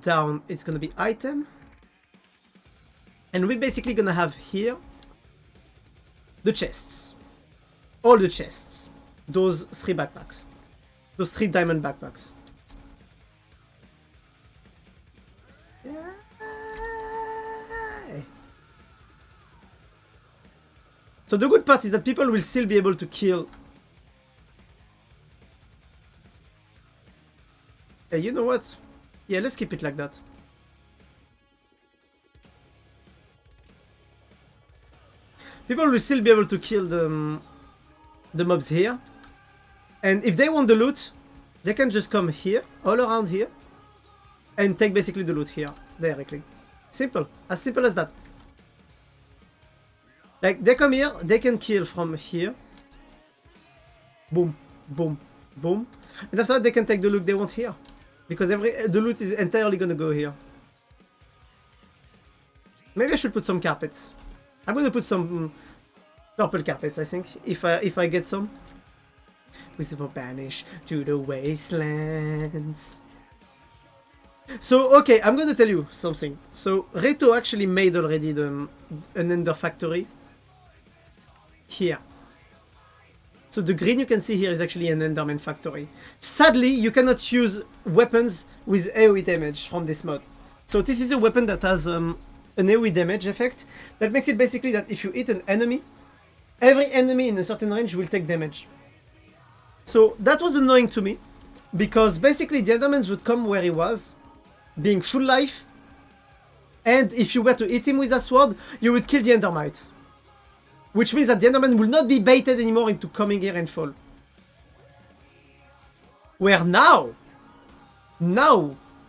down it's gonna be item, and we're basically gonna have here the chests, all the chests, those 3 backpacks, those 3 diamond backpacks. Yay. So the good part is that people will still be able to kill. Hey, you know what? Yeah, let's keep it like that. People will still be able to kill the mobs here. And if they want the loot, they can just come here, all around here, and take basically the loot here, directly. Simple. As simple as that. Like, they come here, they can kill from here. Boom, boom, boom. And after that, they can take the loot they want here. Because the loot is entirely gonna go here. Maybe I should put some carpets. I'm gonna put some purple carpets, I think, if I get some. We will banish to the wastelands. So okay, I'm gonna tell you something. So Reto actually made already an Ender factory here. So the green you can see here is actually an Enderman factory. Sadly, you cannot use weapons with AoE damage from this mod. So this is a weapon that has an AoE damage effect that makes it basically that if you hit an enemy, every enemy in a certain range will take damage. So that was annoying to me, because basically the Endermans would come where he was, being full life, and if you were to hit him with a sword, you would kill the Endermite. Which means that the Enderman will not be baited anymore into coming here and fall. Where now,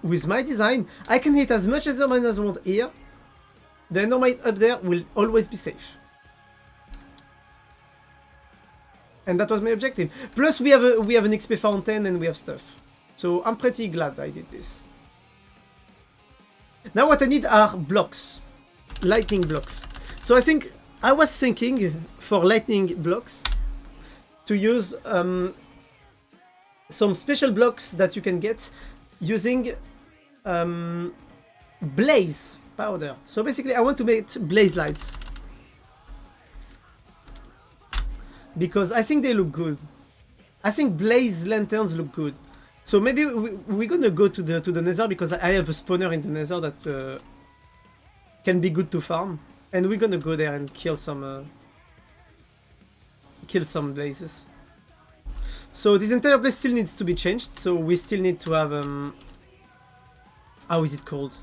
with my design, I can hit as much Enderman as I want here. The Endermite up there will always be safe. And that was my objective. Plus we have an XP fountain and we have stuff. So I'm pretty glad I did this. Now what I need are blocks. Lightning blocks. So I was thinking for lightning blocks to use some special blocks that you can get using blaze powder. So basically I want to make blaze lights. Because I think they look good. I think blaze lanterns look good. So maybe we're gonna go to the nether because I have a spawner in the nether that can be good to farm. And we're gonna go there and kill some blazes. So this entire place still needs to be changed. So we still need to have how is it called?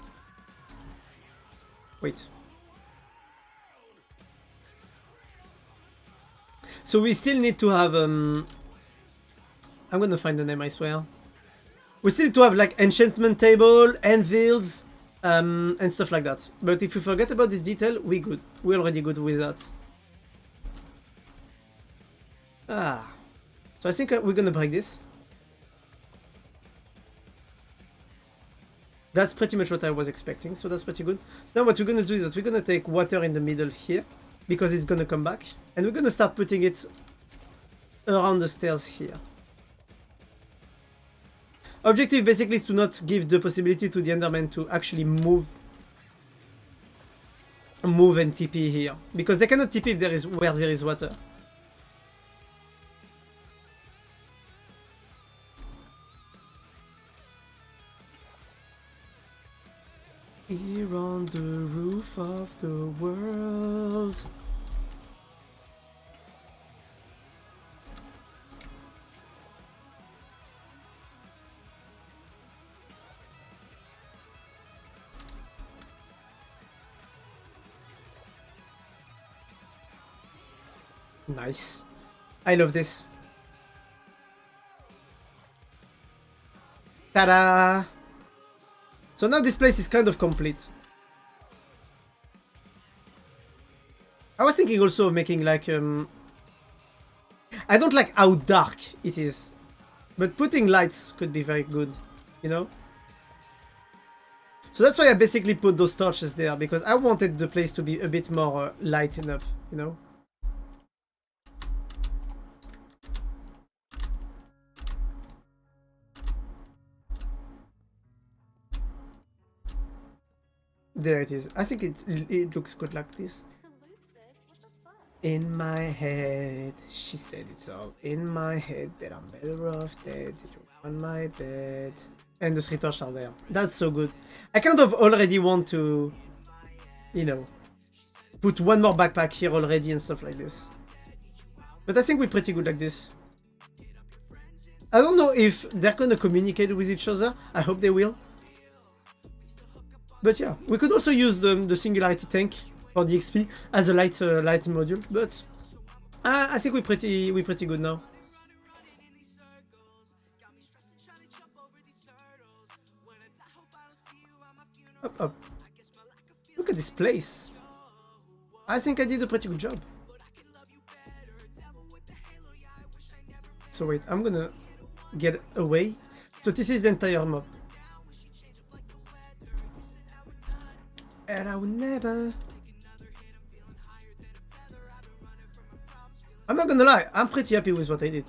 Wait. So we still need to have I'm gonna find the name, I swear. We still need to have like enchantment table, anvils, and stuff like that. But if we forget about this detail, we good. We're already good with that. Ah. So I think we're gonna break this. That's pretty much what I was expecting, so that's pretty good. So now what we're gonna do is that we're gonna take water in the middle here, because it's gonna come back, and we're gonna start putting it around the stairs here. Objective basically is to not give the possibility to the Enderman to actually move and TP here, because they cannot TP if there is where there is water. Here on the roof of the world. Nice. I love this. Ta-da! So now this place is kind of complete. I was thinking also of making like I don't like how dark it is, but putting lights could be very good, you know? So that's why I basically put those torches there, because I wanted the place to be a bit more lightened up, you know? There it is. I think it looks good like this. In my head, she said it's all in my head that I'm better off dead on my bed. And the 3 torches are there. That's so good. I kind of already want to, you know, put one more backpack here already and stuff like this. But I think we're pretty good like this. I don't know if they're gonna communicate with each other. I hope they will. But yeah, we could also use the singularity tank for the XP as a light module. But I think we're pretty good now. Up, up. Look at this place. I think I did a pretty good job. So wait, I'm gonna get away. So this is the entire mob. And I would never... I'm not gonna lie, I'm pretty happy with what I did.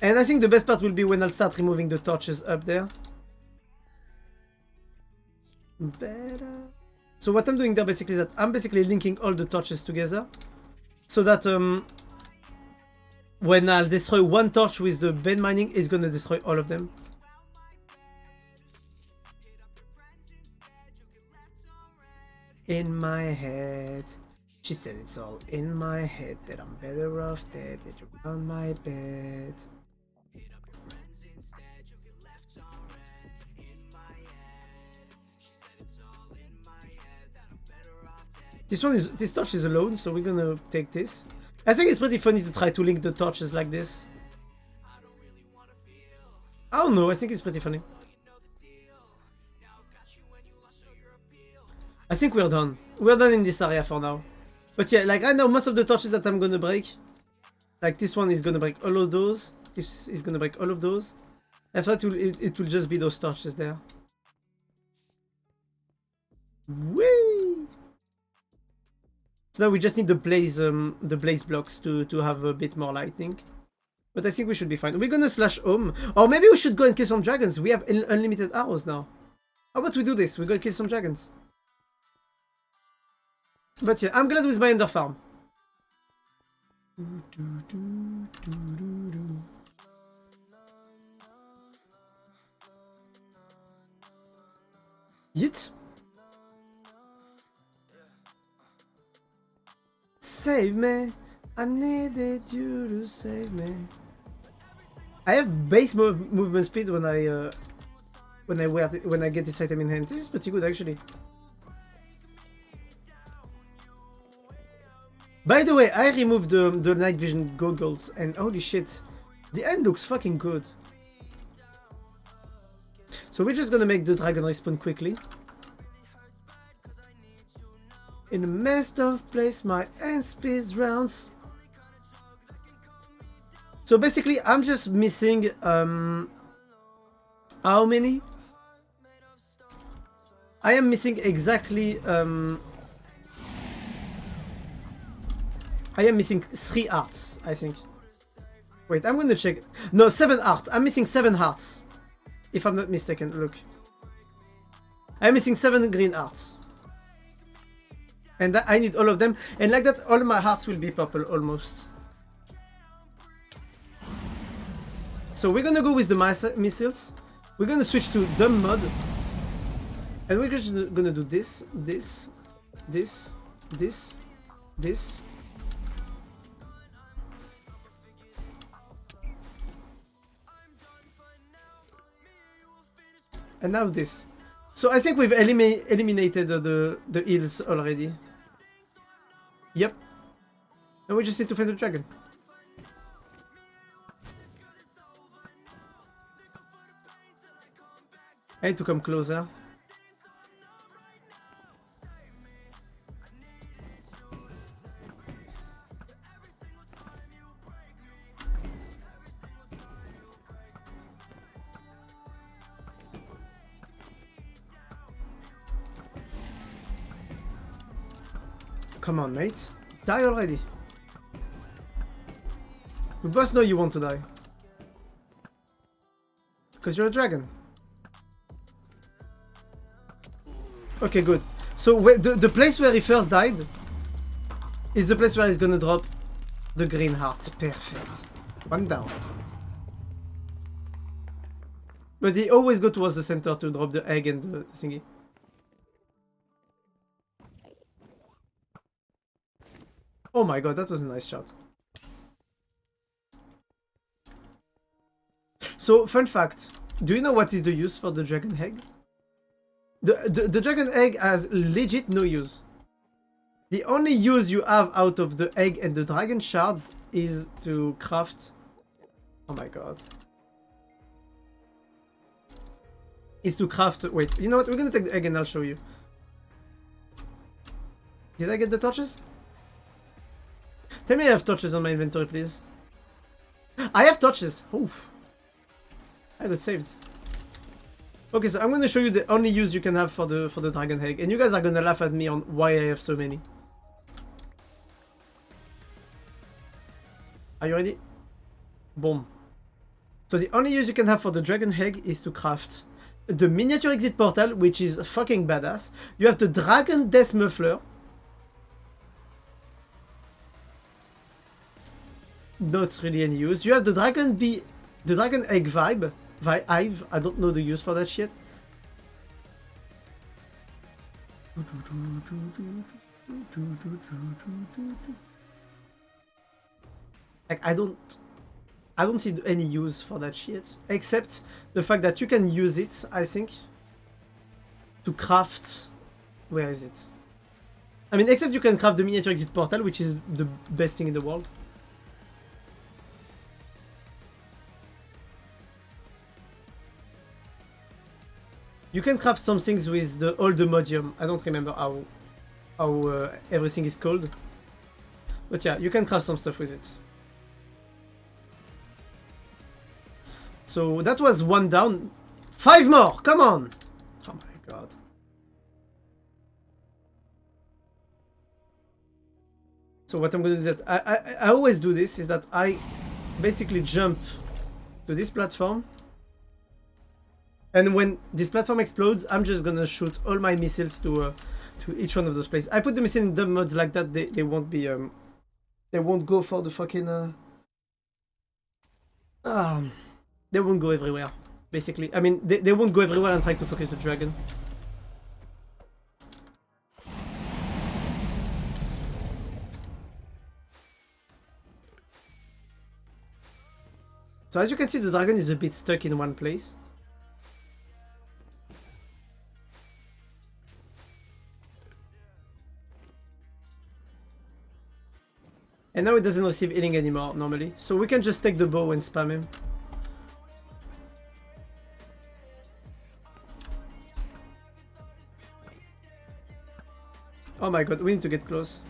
And I think the best part will be when I'll start removing the torches up there. Better. So what I'm doing there basically is that I'm basically linking all the torches together. So that when I'll destroy one torch with the vein mining, it's gonna destroy all of them. In my head, she said it's all in my head that I'm better off dead, that you're on my bed. This torch is alone, so we're gonna take this. I think it's pretty funny to try to link the torches like this. I don't know, I think it's pretty funny. I think we're done. We're done in this area for now. But yeah, like right now, most of the torches that I'm gonna break Like this one is gonna break all of those. This is gonna break all of those. After that, it will just be those torches there. Whee! So now we just need the blaze blocks to have a bit more lightning. But I think we should be fine. We're gonna slash home. Or maybe we should go and kill some dragons. We have unlimited arrows now. How about we do this? We go kill some dragons. But yeah, I'm glad with my ender farm. Yeet. Save me. I needed you to save me. I have base movement speed when I get this item in hand. This is pretty good actually. By the way, I removed the night vision goggles and holy shit, the end looks fucking good. So we're just gonna make the dragon respawn quickly. In a messed up place, my hand speeds rounds. So basically, I'm just missing how many? I am missing exactly I am missing 3 hearts, I think. Wait, I'm gonna check. No, 7 hearts. I'm missing 7 hearts. If I'm not mistaken, look. I'm missing 7 green hearts. And I need all of them. And like that, all my hearts will be purple, almost. So we're gonna go with the missiles. We're gonna switch to dumb mode. And we're just gonna do this, this, this, this, this. And now this. So I think we've eliminated the heals already. Yep. And we just need to find the dragon. I need to come closer. Come on, mate. Die already. We both know you want to die. Because you're a dragon. Okay, good. So the place where he first died is the place where he's gonna drop the green heart. Perfect. One down. But he always go towards the center to drop the egg and the thingy. Oh my god, that was a nice shot. So, fun fact. Do you know what is the use for the dragon egg? The dragon egg has legit no use. The only use you have out of the egg and the dragon shards is to craft... Oh my god. Is to craft... Wait, you know what? We're gonna take the egg and I'll show you. Did I get the torches? Tell me I have torches on my inventory, please. I have torches! Oof. I got saved. Okay, so I'm gonna show you the only use you can have for the dragon egg, and you guys are gonna laugh at me on why I have so many. Are you ready? Boom. So the only use you can have for the dragon egg is to craft the miniature exit portal, which is fucking badass. You have the dragon death muffler. Not really any use. You have the dragon egg vibe. I don't know the use for that shit. Like I don't see any use for that shit, except the fact that you can use it, I think, to craft. Where is it? I mean, except you can craft the miniature exit portal, which is the best thing in the world. You can craft some things with the old modium. I don't remember how everything is called. But yeah, you can craft some stuff with it. So that was 1 down. 5 more! Come on! Oh my god. So what I'm gonna do is that I always do this, is that I basically jump to this platform. And when this platform explodes, I'm just gonna shoot all my missiles to each one of those places. I put the missile in dumb modes like that, they won't be they won't go for the fucking they won't go everywhere, basically. I mean, they won't go everywhere and try to focus the dragon. So as you can see, the dragon is a bit stuck in one place. And now it doesn't receive healing anymore, normally. So we can just take the bow and spam him. Oh my god, we need to get close.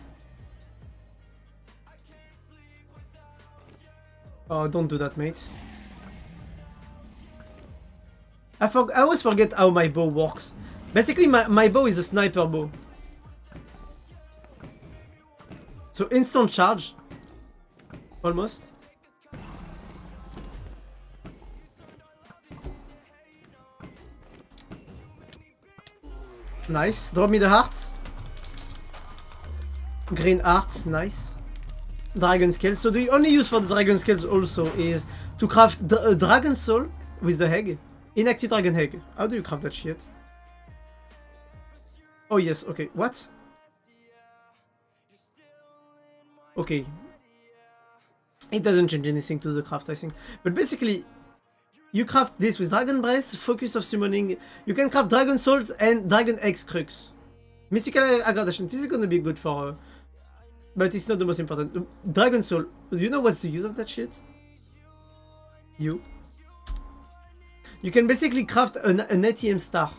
Oh, don't do that, mate. I always forget how my bow works. Basically, my bow is a sniper bow. So instant charge. Almost. Nice. Drop me the hearts. Green heart. Nice. Dragon scales. So the only use for the dragon scales also is to craft a dragon soul with the egg. Inactive dragon egg. How do you craft that shit? Oh yes, okay. What? Okay. It doesn't change anything to the craft, I think. But basically, you craft this with dragon breath, focus of summoning. You can craft dragon souls and dragon eggs crux. Mystical aggradation. This is gonna be good for but it's not the most important. Dragon soul. Do you know what's the use of that shit? You can basically craft an ATM star.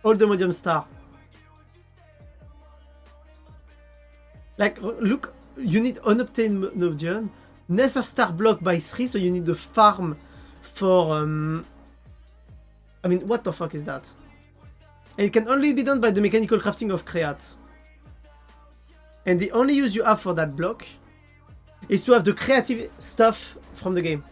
All the medium star. Like, look, you need unobtained Nodion. Nether star block by 3, so you need the farm for, I mean, what the fuck is that? And it can only be done by the mechanical crafting of creates. And the only use you have for that block is to have the creative stuff from the game.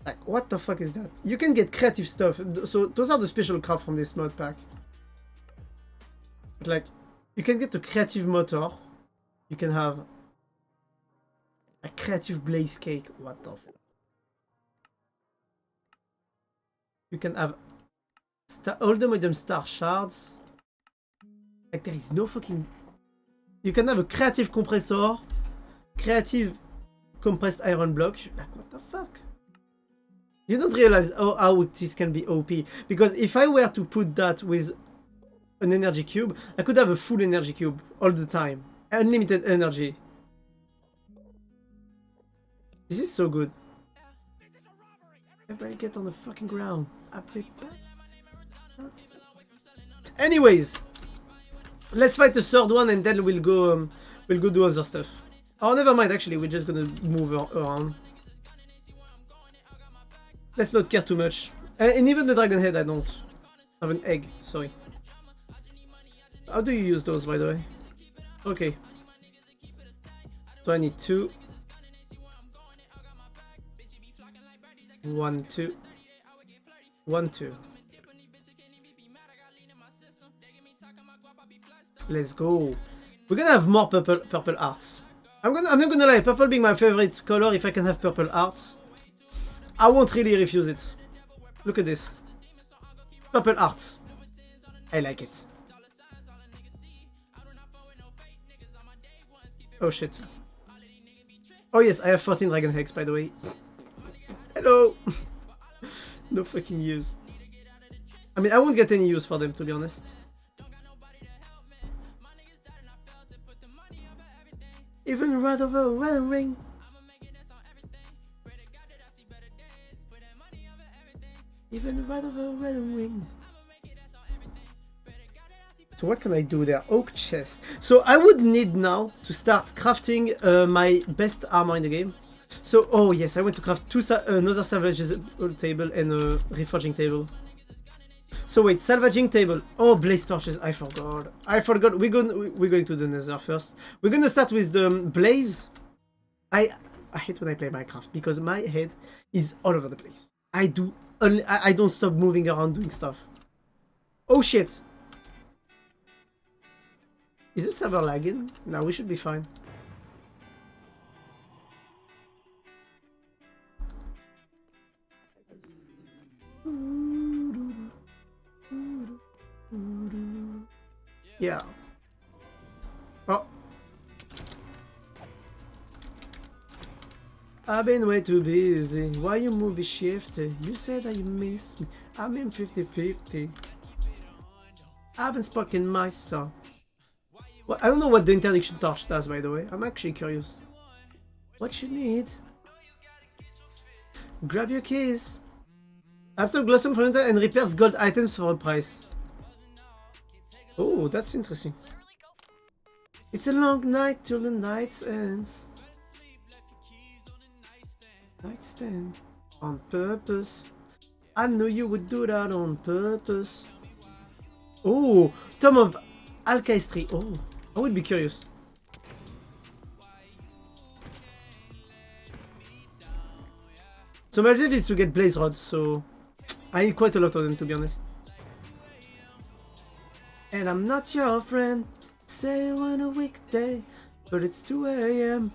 Like, what the fuck is that? You can get creative stuff. So those are the special craft from this mod pack. But like, you can get a creative motor. You can have a creative blaze cake. What the fuck? You can have all the medium star shards. Like, there is no fucking... You can have a creative compressor. Creative compressed iron block. Like, what the fuck? You don't realize how this can be OP. Because if I were to put that with an energy cube, I could have a full energy cube all the time. Unlimited energy. This is so good. Everybody get on the fucking ground. Anyways, let's fight the third one and then we'll go do other stuff. Oh, never mind. Actually, we're just gonna move around. Let's not care too much. And even the dragon head, I don't have an egg. Sorry. How do you use those, by the way? Okay. So I need 2. 1, 2. 1, 2. Let's go. We're gonna have more purple hearts. I'm not gonna lie, purple being my favorite color, if I can have purple hearts, I won't really refuse it. Look at this. Purple hearts. I like it. Oh shit. Oh yes, I have 14 dragon eggs, by the way. Hello. No fucking use. I mean, I won't get any use for them, to be honest. Even right over a red ring. Even right over a red ring. So what can I do there? Oak chest. So I would need now to start crafting my best armor in the game. So, oh yes, I want to craft another salvage table and a reforging table. So wait, salvaging table. Oh, blaze torches. I forgot. We're going to the nether first. We're gonna start with the blaze. I hate when I play Minecraft because my head is all over the place. I don't stop moving around doing stuff. Oh shit. Is the server lagging? No, we should be fine. Yeah. Oh. I've been way too busy. Why you movie shifty? You said that you missed me. I'm in 50-50. I haven't spoken my song. Well, I don't know what the interdiction torch does, by the way. I'm actually curious. What you need? Grab your keys. Absorb Blossom from Enter and repairs gold items for a price. Oh, that's interesting. It's a long night till the night ends. Nightstand. On purpose. I knew you would do that on purpose. Oh, Tom of Alchemy. Oh, I would be curious. So my objective is to get blaze rods, so I need quite a lot of them, to be honest. And I'm not your friend. Say on a weekday, but it's 2 AM.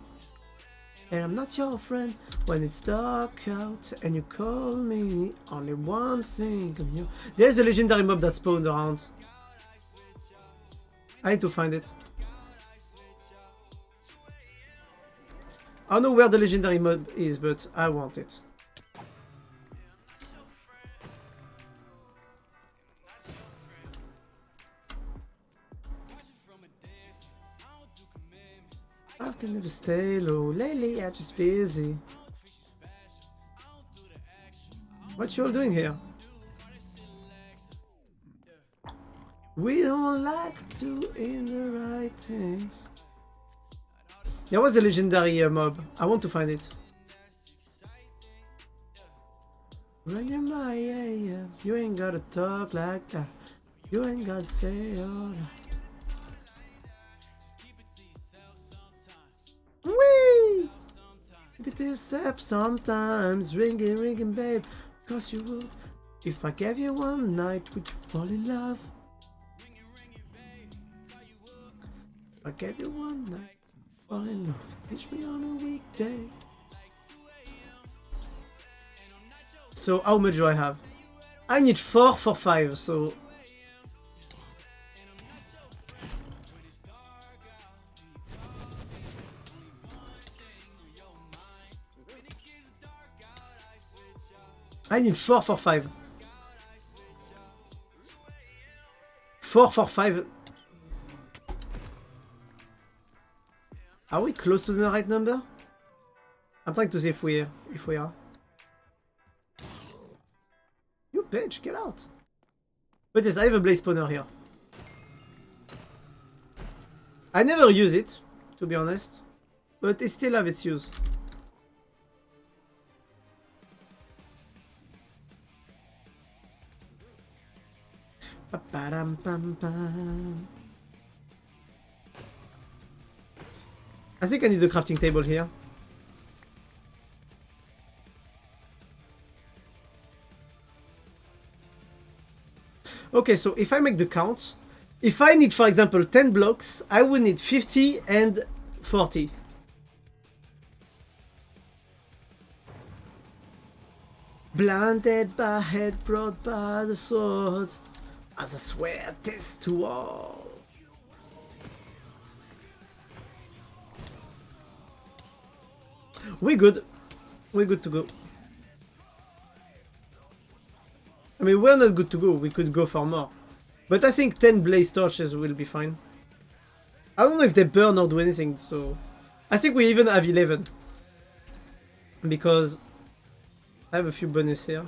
And I'm not your friend when it's dark out and you call me. Only one thing on you. There's a legendary mob that spawned around. I need to find it. I don't know where the legendary mob is, but I want it. I can never stay low. Lately, I'm just busy. What you all doing here? We don't like doing the right things. There was a legendary mob. I want to find it. Run your mind, yeah. You ain't gotta talk like that. You ain't gotta say all that. Whee! Keep it to yourself sometimes. Ringing, ringing, babe. Cause you would. If I gave you one night, would you fall in love? If I gave you one night, fall in love. Teach me on a weekday. So how much do I have? I need 4 for 5, so... I need 4 for 5. 4 for 5. Are we close to the right number? I'm trying to see if we are. You bitch, get out. But yes, I have a blaze spawner here. I never use it, to be honest. But it still have its use. I think I need a crafting table here. Okay, so if I make the count, if I need, for example, 10 blocks, I would need 50 and 40. Blinded by head, brought by the sword, as I swear this to all. We're good. We're good to go. I mean, we're not good to go. We could go for more. But I think 10 blaze torches will be fine. I don't know if they burn or do anything, so... I think we even have 11. Because... I have a few bonus here.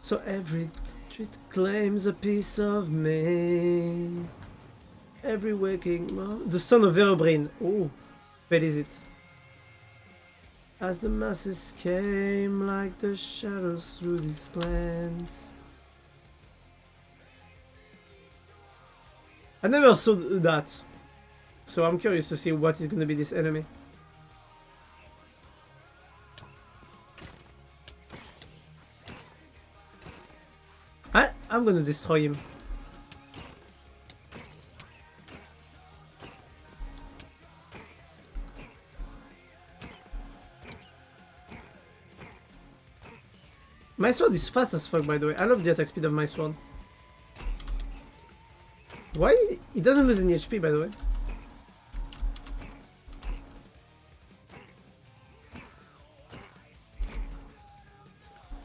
So every It claims a piece of me. Every waking moment. The son of Herobrine. Oh, where is it? As the masses came like the shadows through these lands. I never saw that, so I'm curious to see what is going to be this enemy. I'm going to destroy him. My sword is fast as fuck, by the way. I love the attack speed of my sword. Why? It doesn't lose any HP, by the way.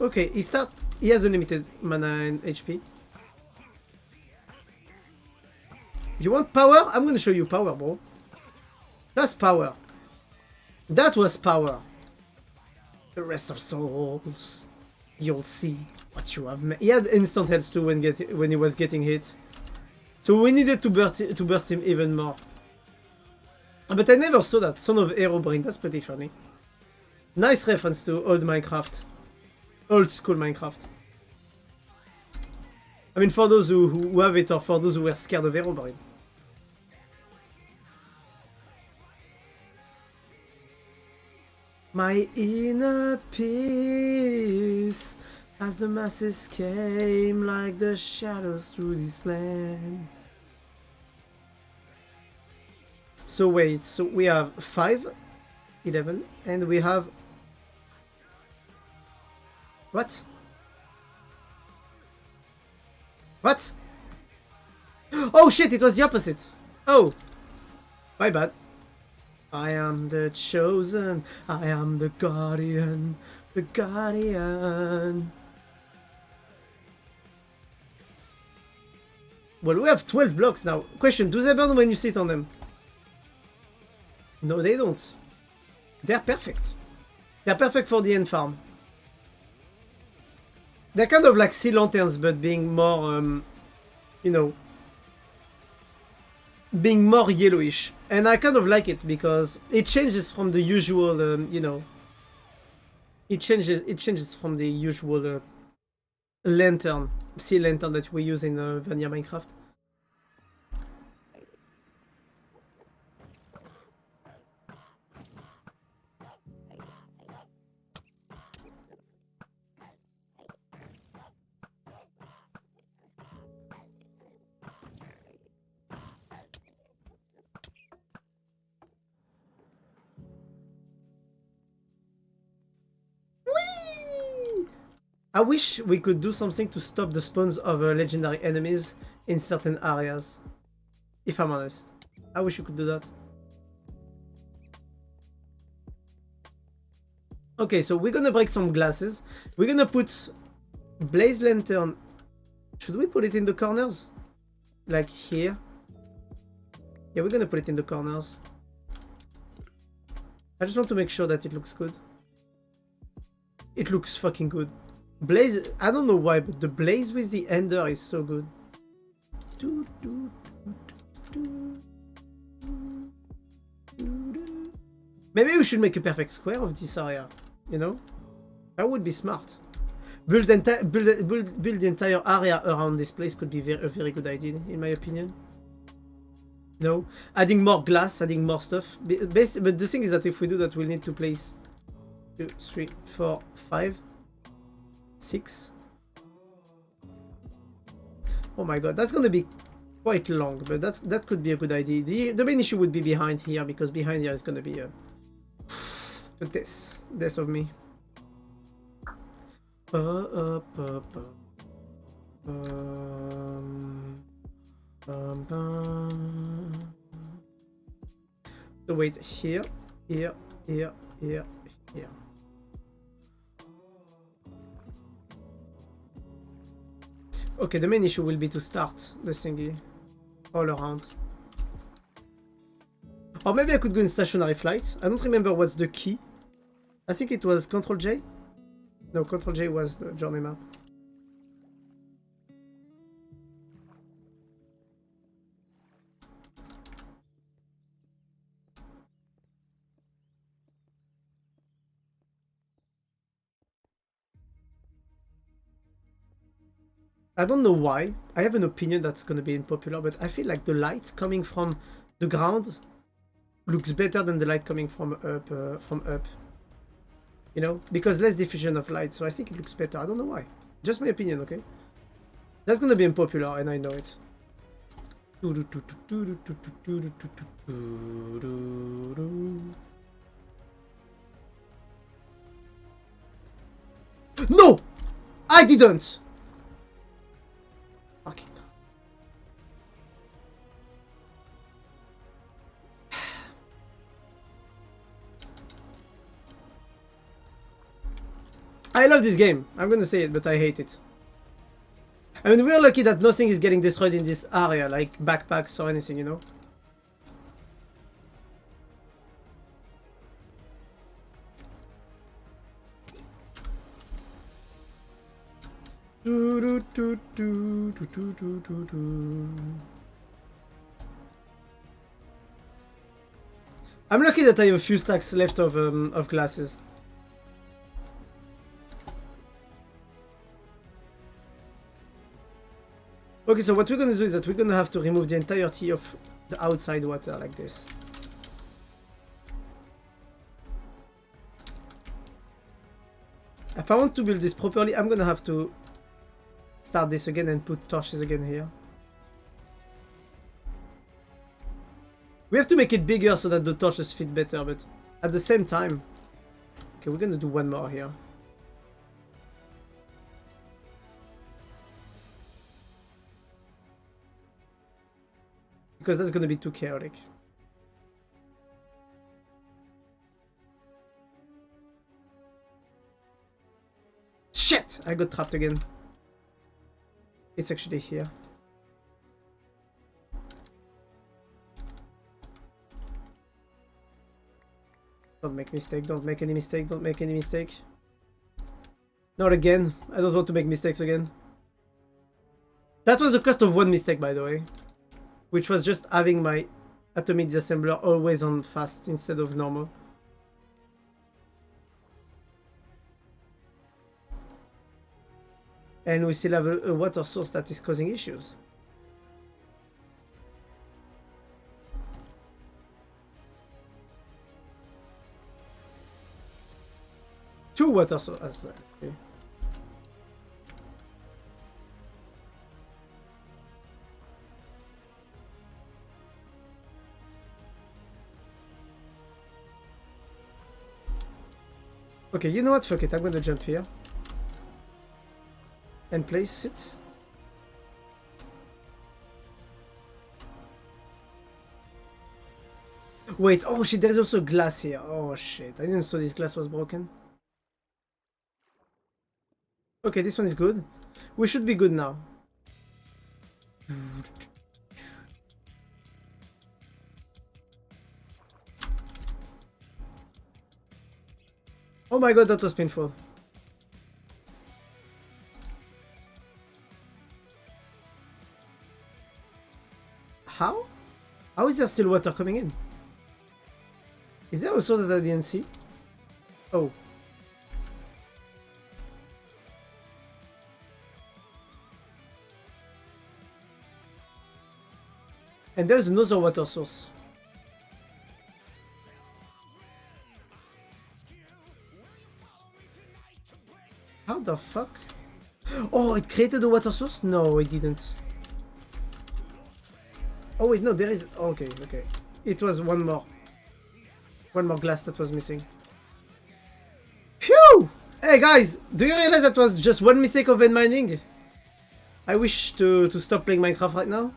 Okay, he has unlimited mana and HP. You want power? I'm gonna show you power, bro. That's power. That was power. The rest of souls. You'll see what you have made. He had instant health too when he was getting hit. So we needed to burst him even more. But I never saw that. Son of Herobrine. That's pretty funny. Nice reference to old Minecraft. Old school Minecraft. I mean, for those who have it or for those who were scared of Herobrine. My inner peace, as the masses came like the shadows through these lands. So wait, so we have 5, 11, and we have... What? What? Oh shit, it was the opposite. Oh, my bad. I am the chosen, I am the guardian, the guardian. Well, we have 12 blocks now. Question, do they burn when you sit on them? No, they don't. They're perfect. They're perfect for the end farm. They're kind of like sea lanterns, but being more, you know, being more yellowish. And I kind of like it because it changes from the usual, you know, it changes from the usual lantern, sea lantern that we use in vanilla Minecraft. I wish we could do something to stop the spawns of legendary enemies in certain areas. If I'm honest. I wish you could do that. Okay, so we're gonna break some glasses. We're gonna put blaze lantern. Should we put it in the corners? Like here? Yeah, we're gonna put it in the corners. I just want to make sure that it looks good. It looks fucking good. Blaze, I don't know why, but the blaze with the ender is so good. Maybe we should make a perfect square of this area, you know? That would be smart. Build the entire area around this place could be a very good idea, in my opinion. No? Adding more glass, adding more stuff. But the thing is that if we do that, we'll need to place 2, 3, 4, 5, 6. Oh my god, that's gonna be quite long, but that could be a good idea. The main issue would be behind here, because behind here is gonna be a death of me. So wait, here. Okay, the main issue will be to start the thingy all around. Or maybe I could go in stationary flight. I don't remember what's the key. I think it was Ctrl J. No, Ctrl J was the journey map. I don't know why. I have an opinion that's gonna be unpopular, but I feel like the light coming from the ground looks better than the light coming from up. You know, because less diffusion of light, so I think it looks better. I don't know why. Just my opinion, okay? That's gonna be unpopular, and I know it. No! I didn't! Fucking God. I love this game. I'm gonna say it, but I hate it. I mean, we're lucky that nothing is getting destroyed in this area, like backpacks or anything, you know? I'm lucky that I have a few stacks left of glasses. Okay, so what we're gonna do is that we're gonna have to remove the entirety of the outside water like this. If I want to build this properly, I'm gonna have to start this again and put torches again here. We have to make it bigger so that the torches fit better, but at the same time... Okay, we're gonna do one more here. Because that's gonna be too chaotic. Shit! I got trapped again. It's actually here. Don't make mistake, don't make any mistake, don't make any mistake. Not again. I don't want to make mistakes again. That was the cost of one mistake, by the way. Which was just having my atomic disassembler always on fast instead of normal. And we still have a water source that is causing issues. Two water sources. Okay. Okay, you know what? Fuck it. I'm gonna jump here. And place it. Wait, oh shit, there's also glass here. Oh shit, I didn't know this glass was broken. Okay, this one is good. We should be good now. Oh my god, that was painful. How? How is there still water coming in? Is there also that I didn't see? Oh. And there's another water source. How the fuck? Oh, it created a water source? No, it didn't. Oh wait, no, there is... Okay, okay. It was one more. One more glass that was missing. Phew! Hey guys, do you realize that was just one mistake of end mining? I wish to stop playing Minecraft right now.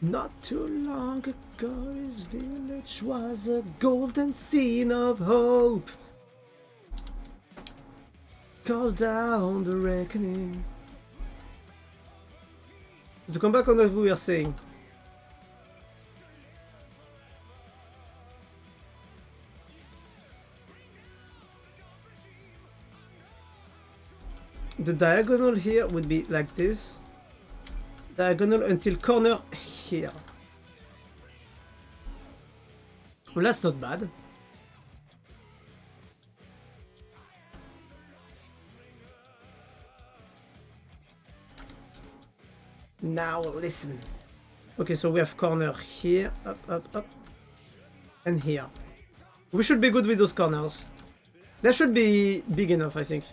Not too long ago, his village was a golden scene of hope. Call down the reckoning. To come back on what we were saying. The diagonal here would be like this. Diagonal until corner here. Well, that's not bad. Now listen. Okay, so we have corner here, up, and here. We should be good with those corners. That should be big enough, I think.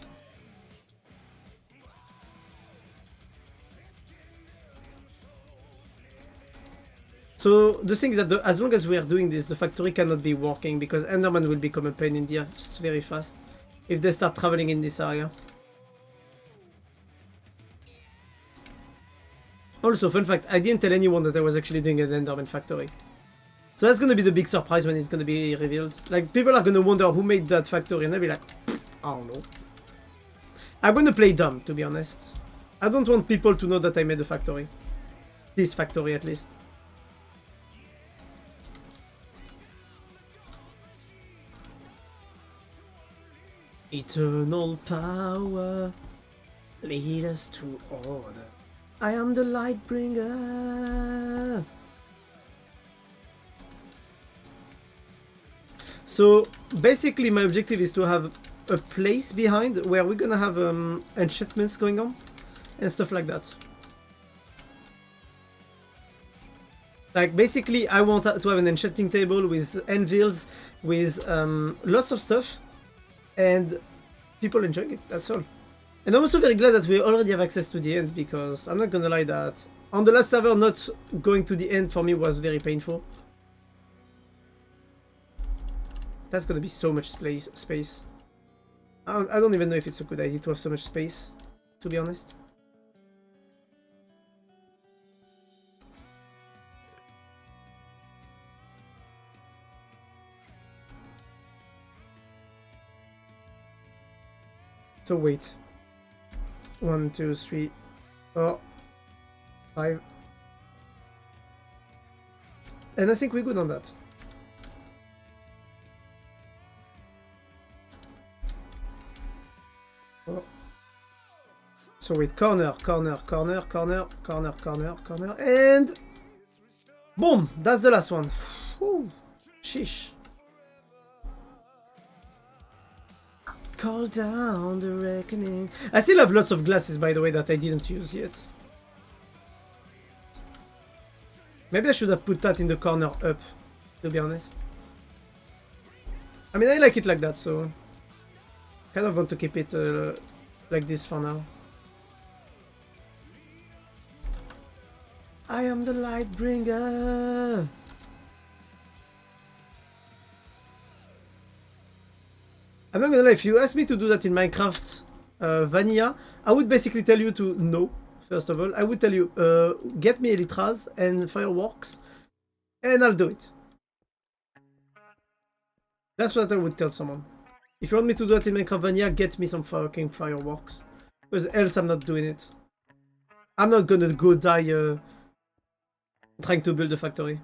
So the thing is that as long as we are doing this, the factory cannot be working because Enderman will become a pain in the ass very fast if they start traveling in this area. Also, fun fact, I didn't tell anyone that I was actually doing an Enderman factory. So that's gonna be the big surprise when it's gonna be revealed. Like, people are gonna wonder who made that factory, and they'll be like, I don't know. I'm gonna play dumb, to be honest. I don't want people to know that I made a factory. This factory, at least. Eternal power, lead us to order. I am the light bringer. So basically my objective is to have a place behind where we're gonna have enchantments going on and stuff like that. Like basically I want to have an enchanting table with anvils, with lots of stuff and people enjoying it, that's all. And I'm also very glad that we already have access to the end because I'm not gonna lie that on the last server not going to the end for me was very painful. That's gonna be so much space. I don't even know if it's a good idea to have so much space, to be honest. So wait. 1, 2, 3, 4, 5. And I think we're good on that. Oh. So wait, corner, and boom! That's the last one. Whew. Sheesh. Call down the reckoning. I still have lots of glasses, by the way, that I didn't use yet. Maybe I should have put that in the corner up, to be honest. I mean, I like it like that, so kind of want to keep it like this for now. I am the light bringer. I'm not gonna lie, if you ask me to do that in Minecraft Vanilla, I would basically tell you to no, first of all. I would tell you, get me Elytras and Fireworks, and I'll do it. That's what I would tell someone. If you want me to do that in Minecraft Vanilla, get me some fucking Fireworks. Because else I'm not doing it. I'm not gonna go die trying to build a factory.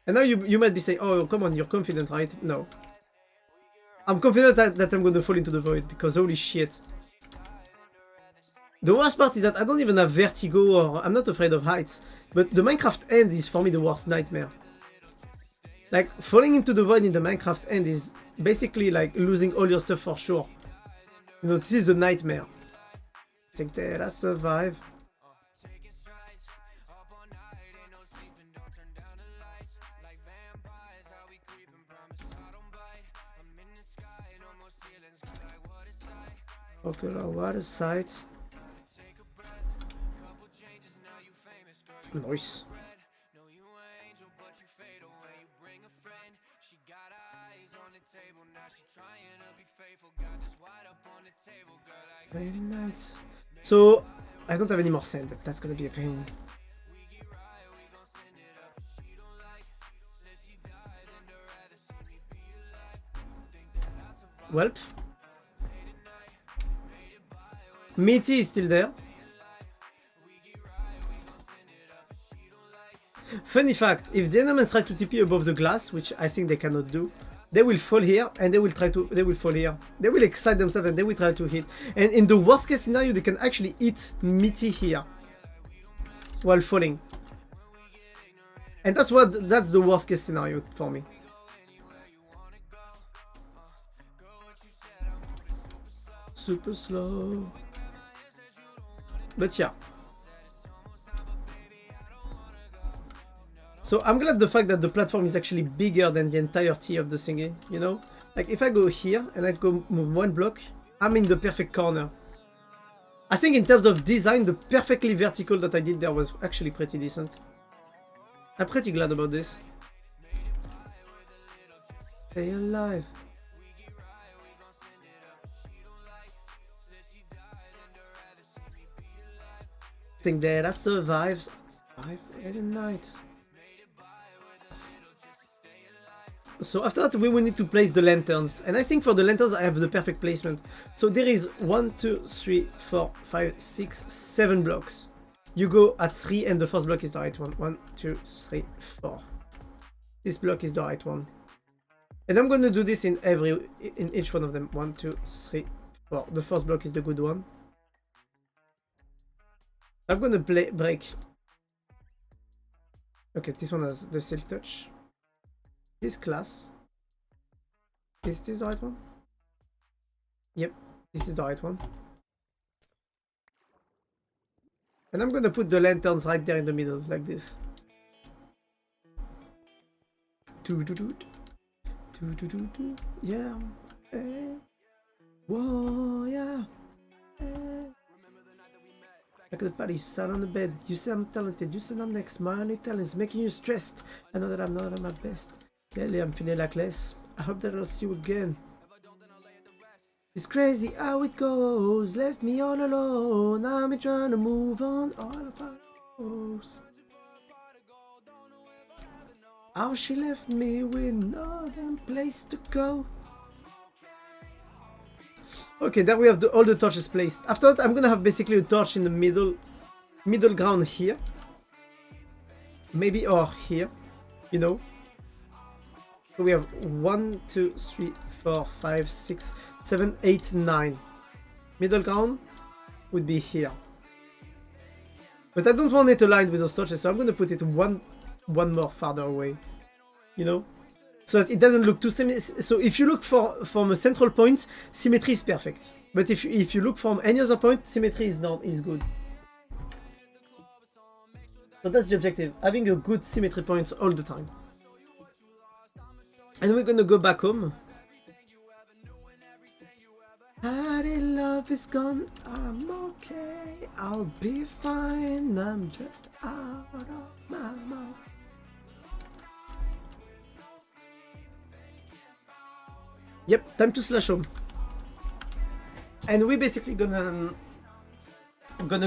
And now you might be saying, oh, come on, you're confident, right? No. I'm confident that I'm gonna fall into the void, because holy shit. The worst part is that I don't even have vertigo, or I'm not afraid of heights, but the Minecraft end is for me the worst nightmare. Like, falling into the void in the Minecraft end is basically like losing all your stuff for sure. You know, this is the nightmare. Take that, I survive. Okay, what a sight. Nice. Very nice. So, I don't have any more sand. That's gonna be a pain. Welp. Meaty is still there. Funny fact, if the Endermans try to TP above the glass, which I think they cannot do, they will fall here and they will fall here. They will excite themselves and they will try to hit. And in the worst case scenario, they can actually hit Meaty here while falling. And that's the worst case scenario for me. Super slow. But yeah. So I'm glad the fact that the platform is actually bigger than the entirety of the thingy, you know? Like if I go here and I go move one block, I'm in the perfect corner. I think in terms of design, the perfectly vertical that I did there was actually pretty decent. I'm pretty glad about this. Stay alive. Think that I survived every night. So after that we will need to place the lanterns, and I think for the lanterns I have the perfect placement. So there is 1, 2, 3, 4, 5, 6, 7 blocks. You go at 3 and the first block is the right one. 1, 2, 3, 4. This block is the right one. And I'm gonna do this in each one of them. 1, 2, 3, 4. The first block is the good one. I'm gonna break. Okay, this one has the silk touch. This class. Is this the right one? Yep, this is the right one. And I'm gonna put the lanterns right there in the middle, like this. Yeah. Whoa, yeah. Look at the party, sat on the bed. You say I'm talented. You said I'm next. My only talent is making you stressed. I know that I'm not at my best. Lately, I'm feeling like less. I hope that I'll see you again. It's crazy how it goes. Left me all alone. I'm trying to move on. All of our goals. How she left me with no damn place to go. Okay, there we have all the torches placed. After that, I'm gonna have basically a torch in the middle ground here. Maybe or here, you know. So we have 1, 2, 3, 4, 5, 6, 7, 8, 9. Middle ground would be here. But I don't want it aligned with those torches, so I'm gonna put it one more farther away. You know? So that it doesn't look too so if you look from a central point, symmetry is perfect. But if you look from any other point, symmetry is good. So that's the objective, having a good symmetry points all the time. And we're gonna go back home. Party love is gone, I'm okay, I'll be fine, I'm just out of my mind. Yep, time to slash home. And we're basically gonna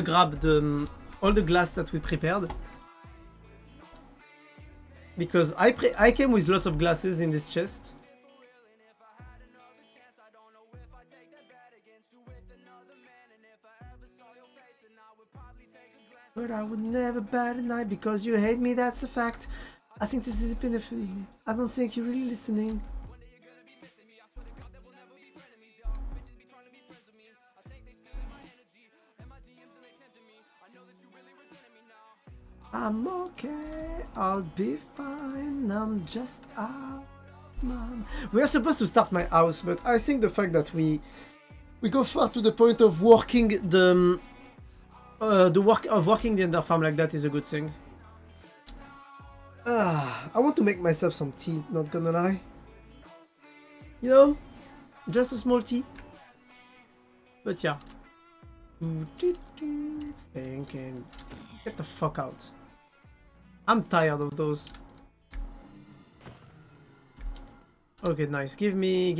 grab all the glass that we prepared. Because I came with lots of glasses in this chest. But I would never bat an eye because you hate me, that's a fact. I think this is a benefit. I don't think you're really listening. I'm okay, I'll be fine, I'm just out, man. We are supposed to start my house, but I think the fact that we go far to the point of working the Ender farm like that is a good thing. I want to make myself some tea, not gonna lie. You know, just a small tea. But yeah. Thinking, get the fuck out. I'm tired of those. Okay, nice. Give me.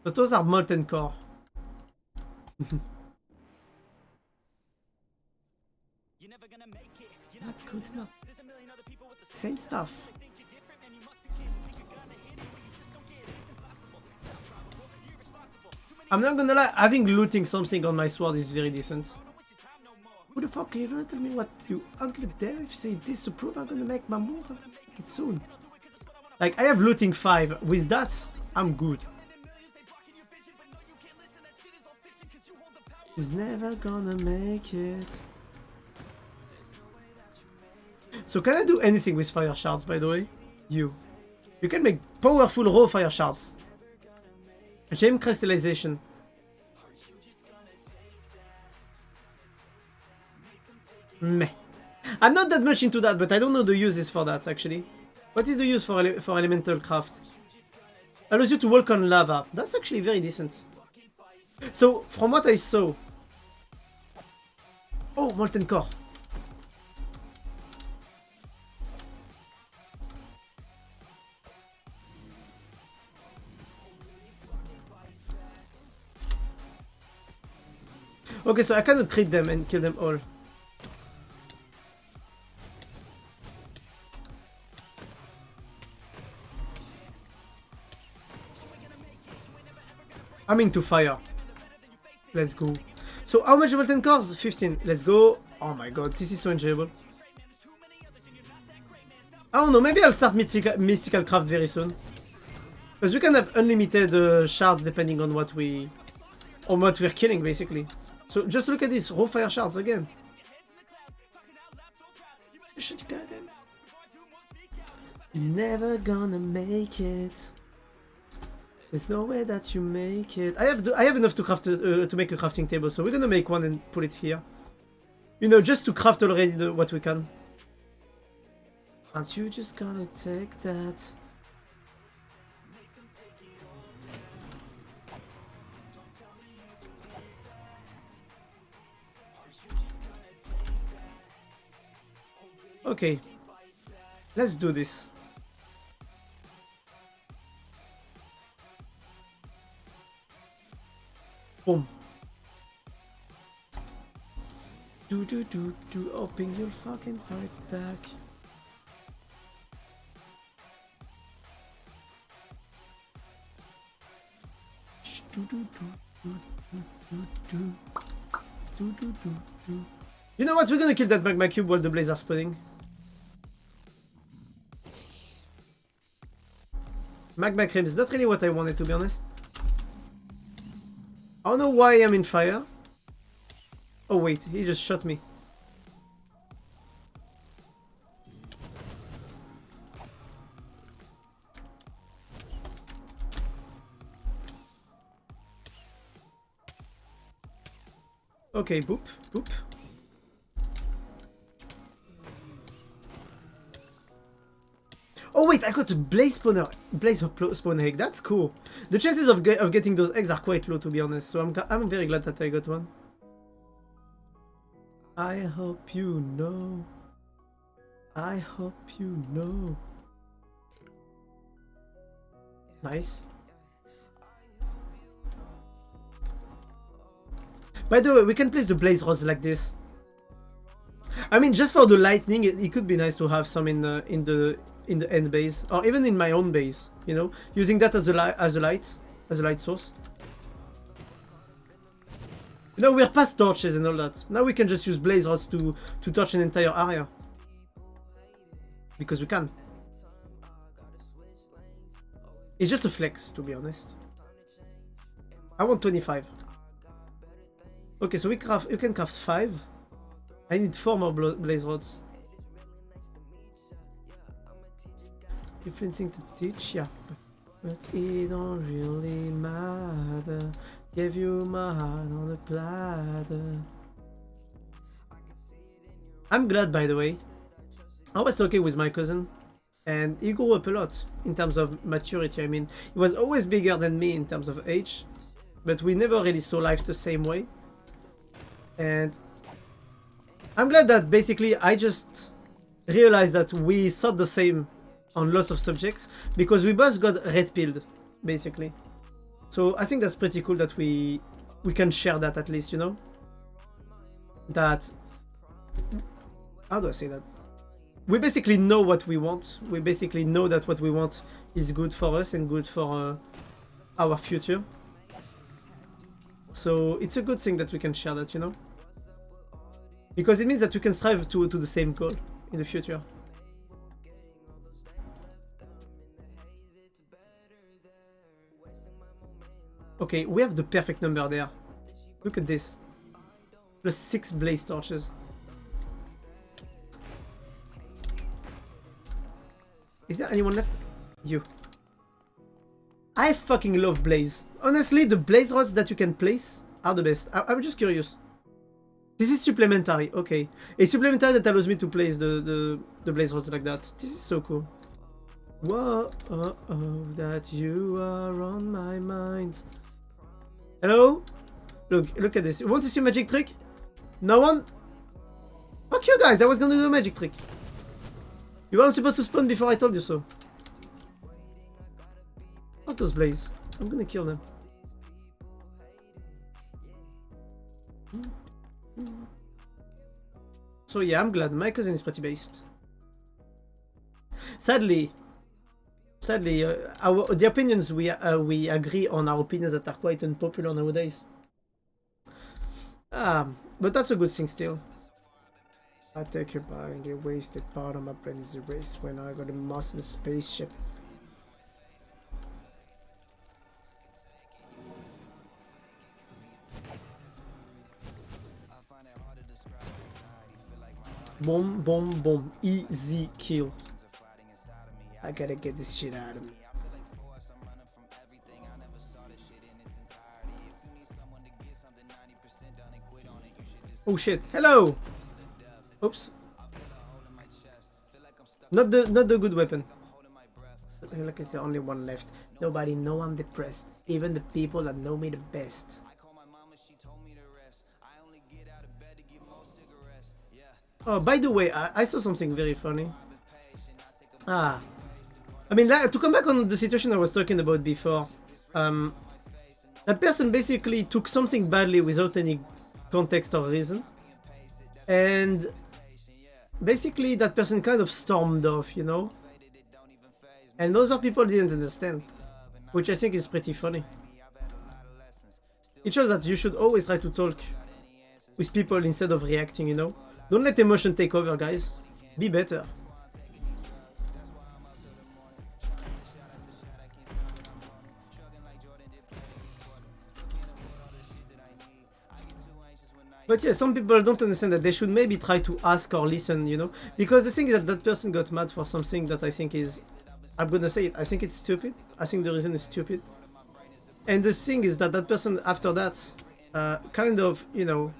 But those are molten core. Not good enough. Same stuff. I'm not gonna lie, having looting something on my sword is very decent. Who the fuck are you gonna tell me what to do? I'll give a damn if you say disapprove, I'm gonna make my move, I'm gonna make it soon. Like, I have looting 5, with that, I'm good. He's never gonna make it. So can I do anything with fire shards, by the way? You can make powerful raw fire shards. Gem crystallization. Meh. I'm not that much into that, but I don't know the uses for that, actually. What is the use for elemental craft? Allows you to walk on lava. That's actually very decent. So, from what I saw... Oh, molten core. Okay, so I cannot treat them and kill them all. I'm into fire. Let's go. So how much molten cores? 15. Let's go. Oh my god, this is so enjoyable. I don't know, maybe I'll start mystical craft very soon. Because we can have unlimited shards depending on what we're killing, basically. So just look at this, raw fire shards again. Never gonna make it. There's no way that you make it. I have enough to craft to make a crafting table, so we're gonna make one and put it here. You know, just to craft already what we can. Aren't you just gonna take that? Okay, let's do this. Boom. Hoping you'll fucking fight back. You know what? We're gonna kill that magma cube while the blazes are spawning. Magma cream is not really what I wanted, to be honest. I don't know why I'm in fire. Oh wait, he just shot me. Okay, boop, boop. Oh wait, I got a blaze spawn egg. That's cool. The chances of getting those eggs are quite low, to be honest. So I'm very glad that I got one. I hope you know. I hope you know. Nice. By the way, we can place the blaze rods like this. I mean, just for the lightning, it could be nice to have some in the end base, or even in my own base. You know, using that as a light source. You know, we're past torches and all that. Now we can just use blaze rods to torch an entire area. Because we can. It's just a flex, to be honest. I want 25. Okay, so you can craft 5. I need 4 more blaze rods. Different thing to teach ya, but it don't really matter. Gave you my heart on a platter. I'm glad, by the way. I was talking with my cousin, and he grew up a lot in terms of maturity. I mean, he was always bigger than me in terms of age, but we never really saw life the same way. And I'm glad that basically I just realized that we thought the same on lots of subjects, because we both got red-pilled, basically. So I think that's pretty cool that we can share that, at least, you know? That... How do I say that? We basically know what we want. We basically know that what we want is good for us and good for our future. So it's a good thing that we can share that, you know? Because it means that we can strive to the same goal in the future. Okay, we have the perfect number there. Look at this. Plus 6 blaze torches. Is there anyone left? You. I fucking love blaze. Honestly, the blaze rods that you can place are the best. I'm just curious. This is supplementary, okay. A supplementary that allows me to place the blaze rods like that. This is so cool. Whoa, that you are on my mind. Hello? Look at this. You want to see a magic trick? No one? Fuck you guys, I was gonna do a magic trick. You weren't supposed to spawn before I told you so. Fuck those blaze. I'm gonna kill them. So yeah, I'm glad. My cousin is pretty based. Sadly, the opinions we agree on are opinions that are quite unpopular nowadays. But that's a good thing still. I take your power and get wasted. Part of my brain is erased when I got a moss in the spaceship. Boom, boom, boom. Easy kill. I gotta get this shit out of me. Oh shit. Hello! Oops. Not the good weapon. I feel like it's the only one left. Nobody know I'm depressed. Even the people that know me the best. Oh, by the way, I saw something very funny. I mean, to come back on the situation I was talking about before, that person basically took something badly without any context or reason, and basically that person kind of stormed off, you know, and other people didn't understand, which I think is pretty funny. It shows that you should always try to talk with people instead of reacting, you know. Don't let emotion take over, guys. Be better. But yeah, some people don't understand that they should maybe try to ask or listen, you know? Because the thing is that that person got mad for something that I think is... I'm gonna say it, I think it's stupid. I think the reason is stupid. And the thing is that that person, after that, kind of, you know...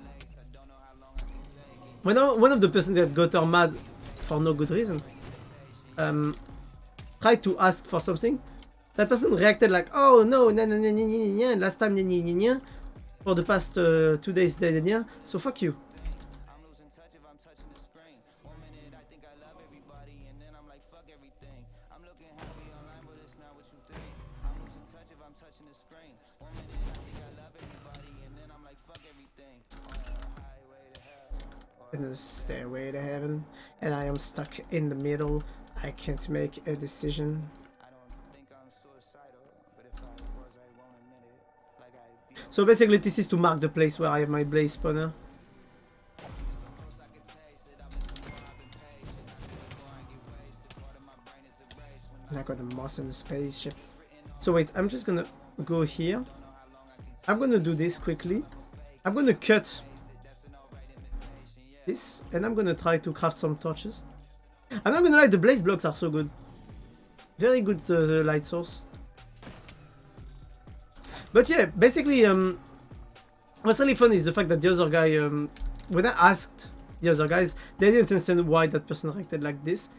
One of the persons that got her mad for no good reason, tried to ask for something. That person reacted like, oh no, last time, for the past 2 days, so fuck you. In the stairway to heaven, and I am stuck in the middle. I can't make a decision. So basically this is to mark the place where I have my blaze spawner. And I got the moss in the spaceship. So wait, I'm just gonna go here. I'm gonna do this quickly. I'm gonna cut this, and I'm gonna try to craft some torches. I'm not gonna lie, the blaze blocks are so good. Very good light source. But yeah, basically, what's really funny is the fact that the other guy, when I asked the other guys, they didn't understand why that person reacted like this.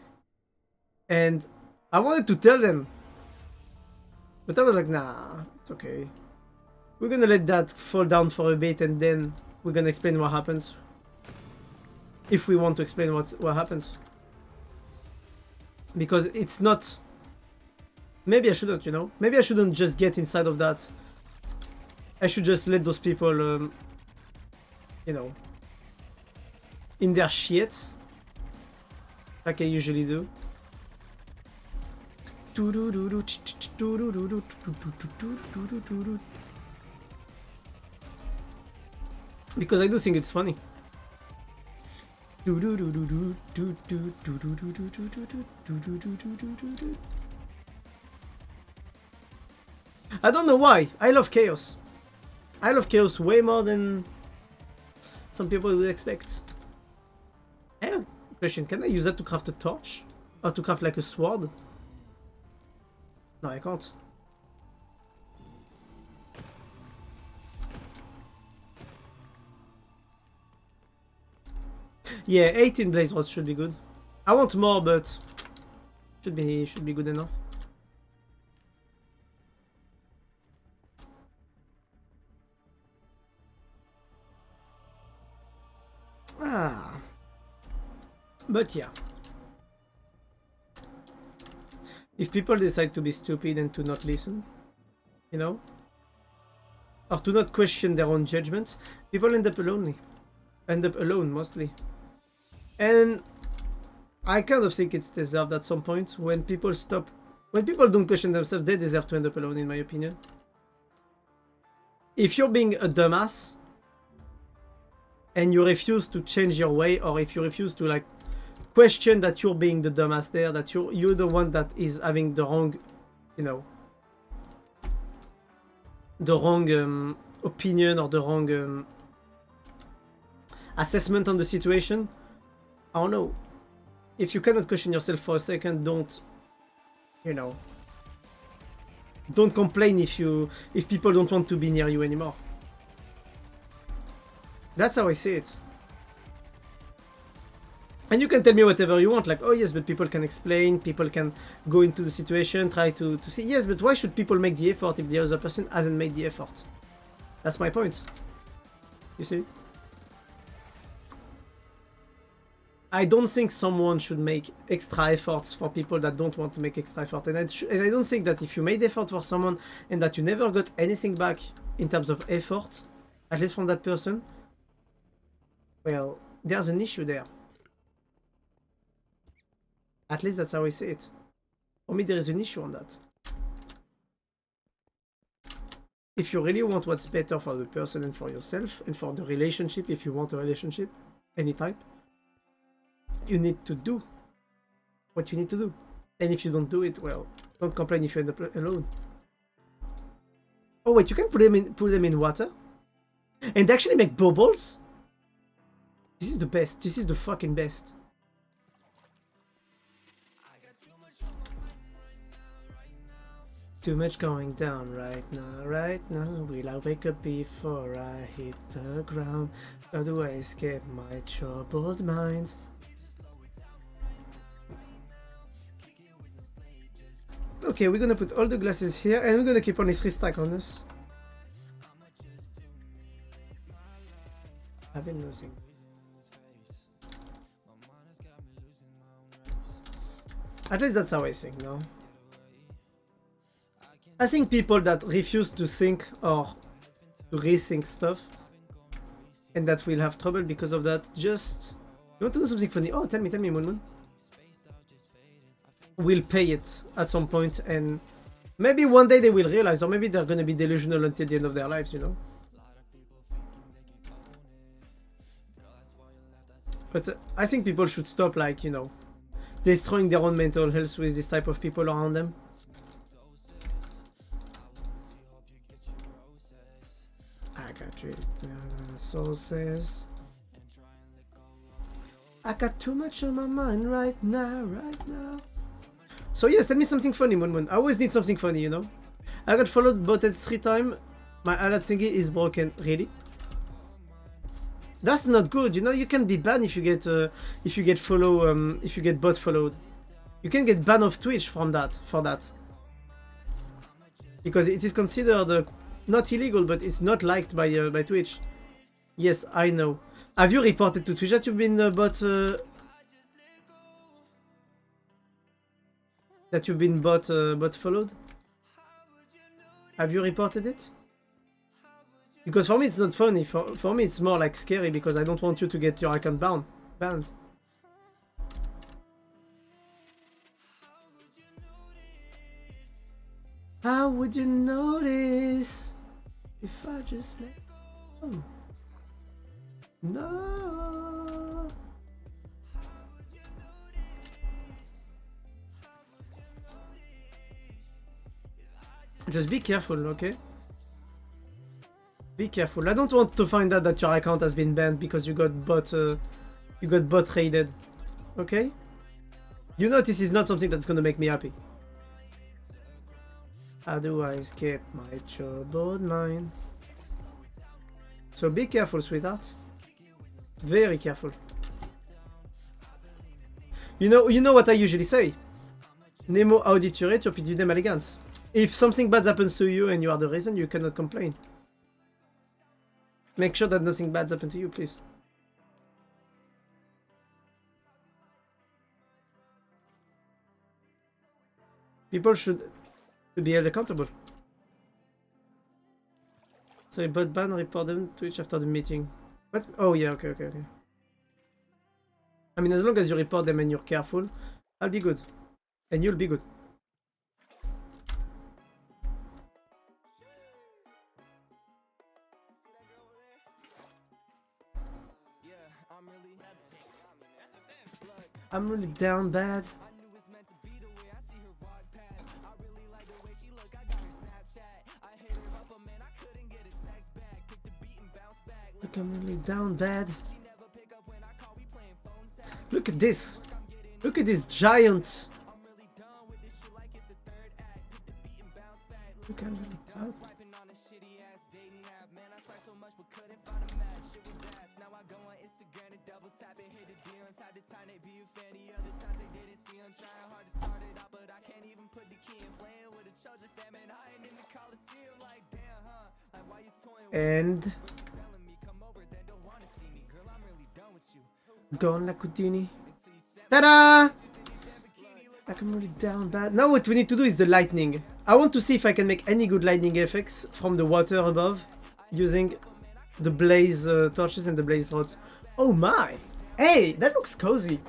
And I wanted to tell them, but I was like, nah, it's okay. We're gonna let that fall down for a bit, and then we're gonna explain what happens. If we want to explain what happens. Because it's not... Maybe I shouldn't, you know? Maybe I shouldn't just get inside of that. I should just let those people, you know, in their shit. Like I usually do. Because I do think it's funny. I don't know why. I love chaos. I love chaos way more than some people would expect. I have a question. Can I use that to craft a torch? Or to craft like a sword? No, I can't. Yeah, 18 blaze rods should be good. I want more, but should be good enough. Ah, but yeah. If people decide to be stupid and to not listen, you know, or to not question their own judgment, people end up alone mostly. And I kind of think it's deserved at some point. When people don't question themselves, they deserve to end up alone, in my opinion. If you're being a dumbass and you refuse to change your way, or if you refuse to like question that you're being the dumbass there, that you're the one that is having the wrong, you know, the wrong opinion or the wrong assessment on the situation, I don't know. If you cannot question yourself for a second, don't, you know, don't complain if people don't want to be near you anymore. That's how I see it. And you can tell me whatever you want, like, oh yes, but people can explain, people can go into the situation, try to see. Yes, but why should people make the effort if the other person hasn't made the effort? That's my point. You see? I don't think someone should make extra efforts for people that don't want to make extra effort. And I don't think that if you made effort for someone and that you never got anything back in terms of effort, at least from that person, well, there's an issue there. At least that's how I see it. For me, there is an issue on that. If you really want what's better for the person and for yourself, and for the relationship, if you want a relationship, any type, you need to do what you need to do. And if you don't do it, well, don't complain if you end up alone. Oh wait, you can put them in water? And actually make bubbles? This is the best. This is the fucking best. Too much going down right now. Will I wake up before I hit the ground? How do I escape my troubled mind? Okay, we're gonna put all the glasses here and we're gonna keep only 3 stacks on us. I've been losing. At least that's how I think, no? I think people that refuse to think or to rethink stuff and that will have trouble because of that, just... You want to do something funny? Oh, tell me, Moon. Will pay it at some point, and maybe one day they will realize, or maybe they're gonna be delusional until the end of their lives, you know? But I think people should stop, like, you know, destroying their own mental health with this type of people around them. I got you. Sources. I got too much on my mind right now. So yes, tell me something funny, Moon. I always need something funny, you know? I got followed botted 3 times. My alert thingy is broken. Really? That's not good, you know? You can be banned if you get if you get bot followed. You can get banned off Twitch for that. Because it is considered not illegal, but it's not liked by Twitch. Yes, I know. Have you reported to Twitch that you've been bot followed? Have you reported it? Because for me it's not funny. For me it's more like scary because I don't want you to get your account banned. How would you notice if I just let go? No. Just be careful, okay? Be careful. I don't want to find out that your account has been banned because you got bot raided. Okay? You know this is not something that's gonna make me happy. How do I escape my troubled mind? So be careful, sweetheart. Very careful. You know what I usually say. Nemo auditure turpidudem elegans. If something bad happens to you and you are the reason, you cannot complain. Make sure that nothing bad happens to you, please. People should be held accountable. Sorry, but ban report them to Twitch after the meeting. What? Oh yeah, okay. I mean, as long as you report them and you're careful, I'll be good. And you'll be good. I'm really down bad. Look, I'm really down bad. Look at this. Look at this giant. Look, I'm really down. And gone like Houdini. Ta-da! Like I'm really down bad. Now what we need to do is the lightning. I want to see if I can make any good lightning effects from the water above using the blaze torches and the blaze rods. Oh my! Hey, that looks cozy.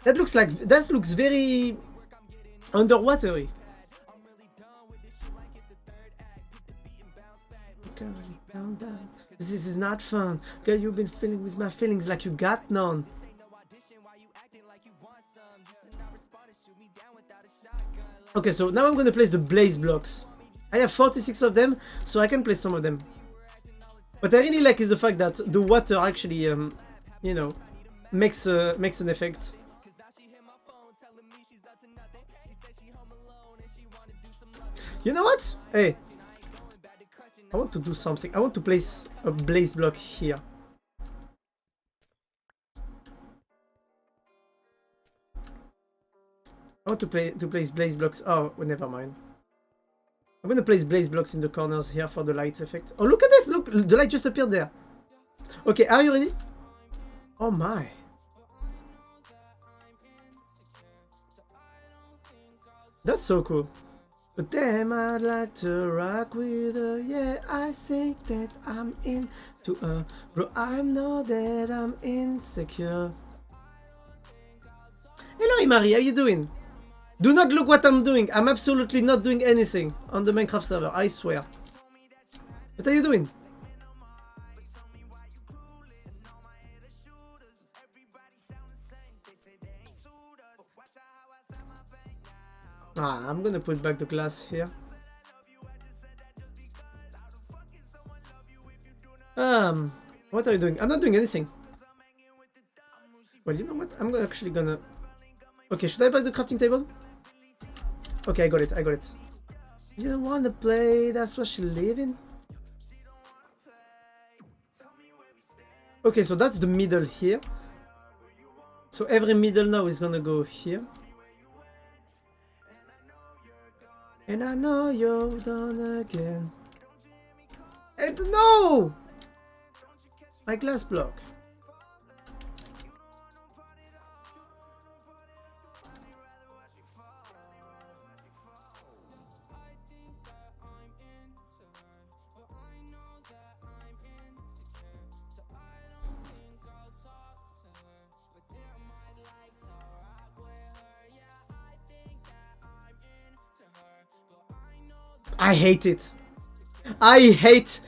That looks very underwatery. Okay, I'm really down bad. This is not fun. Girl, you've been feeling with my feelings like you got none. Okay, so now I'm gonna place the blaze blocks. I have 46 of them, so I can place some of them. What I really like is the fact that the water actually, you know, makes an effect. You know what? Hey, I want to do something. I want to place a blaze block here. I want to place blaze blocks. Oh, well, never mind. I'm gonna place blaze blocks in the corners here for the light effect. Oh, look at this! Look, the light just appeared there. Okay, are you ready? Oh my! That's so cool. But damn, I'd like to rock with her. Yeah, I think that I'm into her. Bro, I know that I'm insecure. Hello, Imari, how you doing? Do not look what I'm doing. I'm absolutely not doing anything on the Minecraft server, I swear. What are you doing? Ah, I'm gonna put back the glass here. What are you doing? I'm not doing anything. Well, you know what? I'm actually gonna... Okay, should I buy the crafting table? Okay, I got it, I got it. You don't wanna play, that's what she living. Okay, so that's the middle here. So every middle now is gonna go here. And I know you're done again. And no! My glass block. I hate it. I hate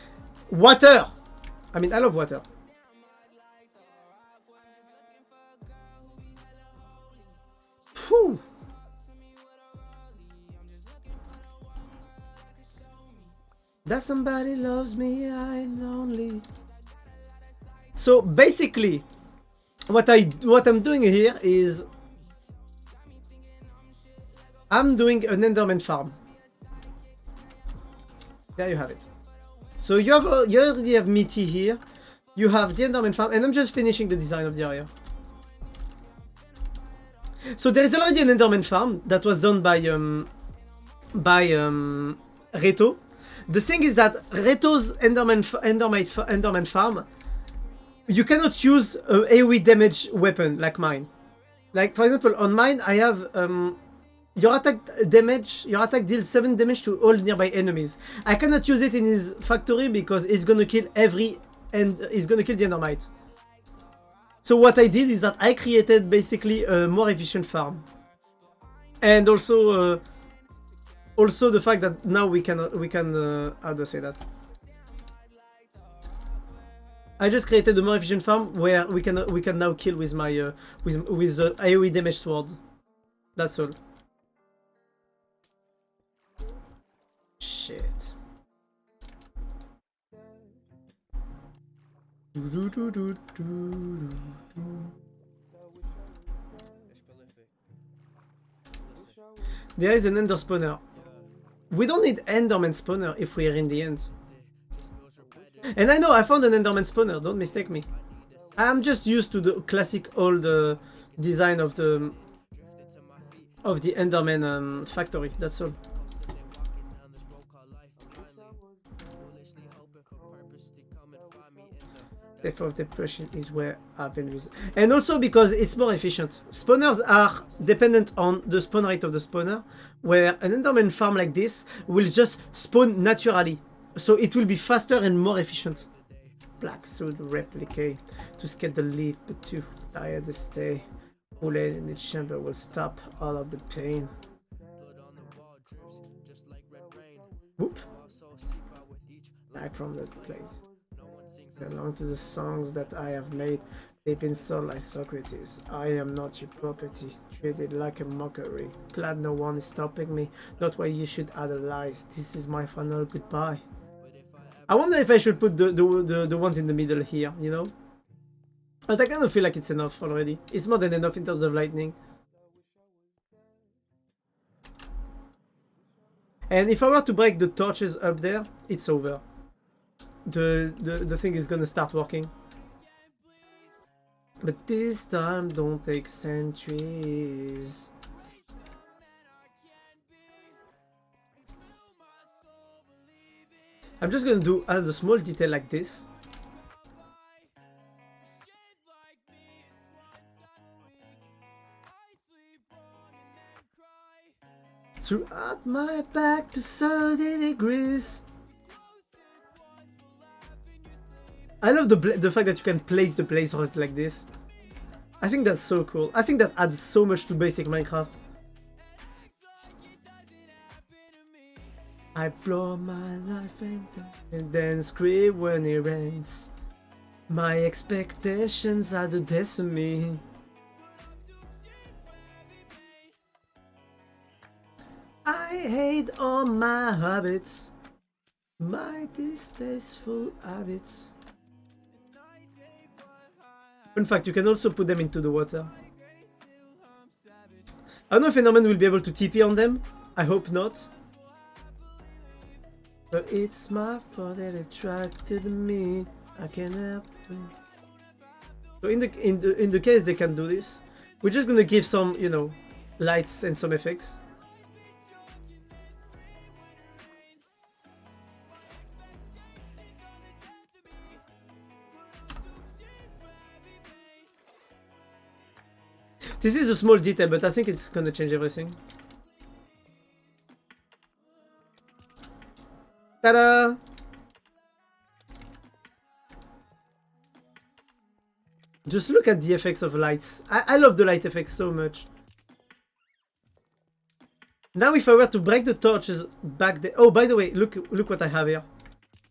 water. I mean, I love water. Whew. That somebody loves me, I'm lonely. So basically, what I'm doing here is I'm doing an Enderman farm. There you have it. So you already have Meaty here. You have the Enderman farm, and I'm just finishing the design of the area. So there is already an Enderman farm that was done by Reto. The thing is that Reto's Enderman farm, you cannot use a AoE damage weapon like mine. Like for example, on mine I have your attack deals 7 damage to all nearby enemies. I cannot use it in his factory because it's gonna kill the Endermite. So what I did is that I created basically a more efficient farm, and also the fact that now we can how do I say that? I just created a more efficient farm where we can now kill with my with AoE damage sword. That's all. Shit. There is an ender spawner. We don't need enderman spawner if we are in the end. And I know I found an enderman spawner, don't mistake me. I'm just used to the classic old design of the enderman factory, that's all. Depth of depression is where I've been using. And also because it's more efficient. Spawners are dependent on the spawn rate of the spawner, where an enderman farm like this will just spawn naturally. So it will be faster and more efficient. Black suit replicate to scale the leaf, but too tired to stay. Bullet in the chamber will stop all of the pain. Whoop. Back from that place. Belong to the songs that I have made. Deep in soul like Socrates. I am not your property, treated like a mockery. Glad no one is stopping me. Not why you should idolize. This is my final goodbye. I wonder if I should put the ones in the middle here, you know? But I kind of feel like it's enough already. It's more than enough in terms of lightning. And if I were to break the torches up there, it's over. The thing is gonna start working. But this time don't take centuries. I'm just gonna add a small detail like this. Throughout my back to 30 degrees. I love the fact that you can place the place like this. I think that's so cool. I think that adds so much to basic Minecraft. I blow my life and then scream when it rains. My expectations are the death of me. I hate all my habits, my distasteful habits. In fact, you can also put them into the water. I don't know if Enderman will be able to TP on them. I hope not. But it's my fault that attracted me. I can't help it. So in the case they can do this, we're just gonna give some, you know, lights and some effects. This is a small detail, but I think it's gonna change everything. Ta-da! Just look at the effects of lights. I love the light effects so much. Now if I were to break the torches back there... Oh, by the way, look what I have here.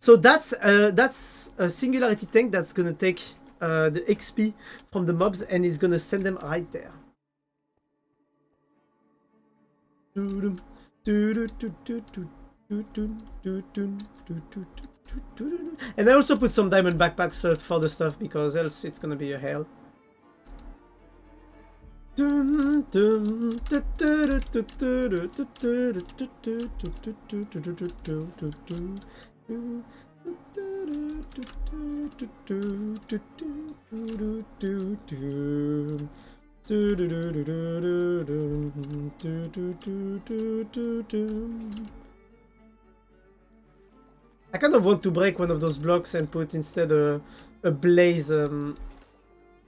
So that's a singularity tank that's gonna take the XP from the mobs and is gonna send them right there. And I also put some diamond backpacks for the stuff because else it's gonna be a hell. I kind of want to break one of those blocks and put instead a blaze block,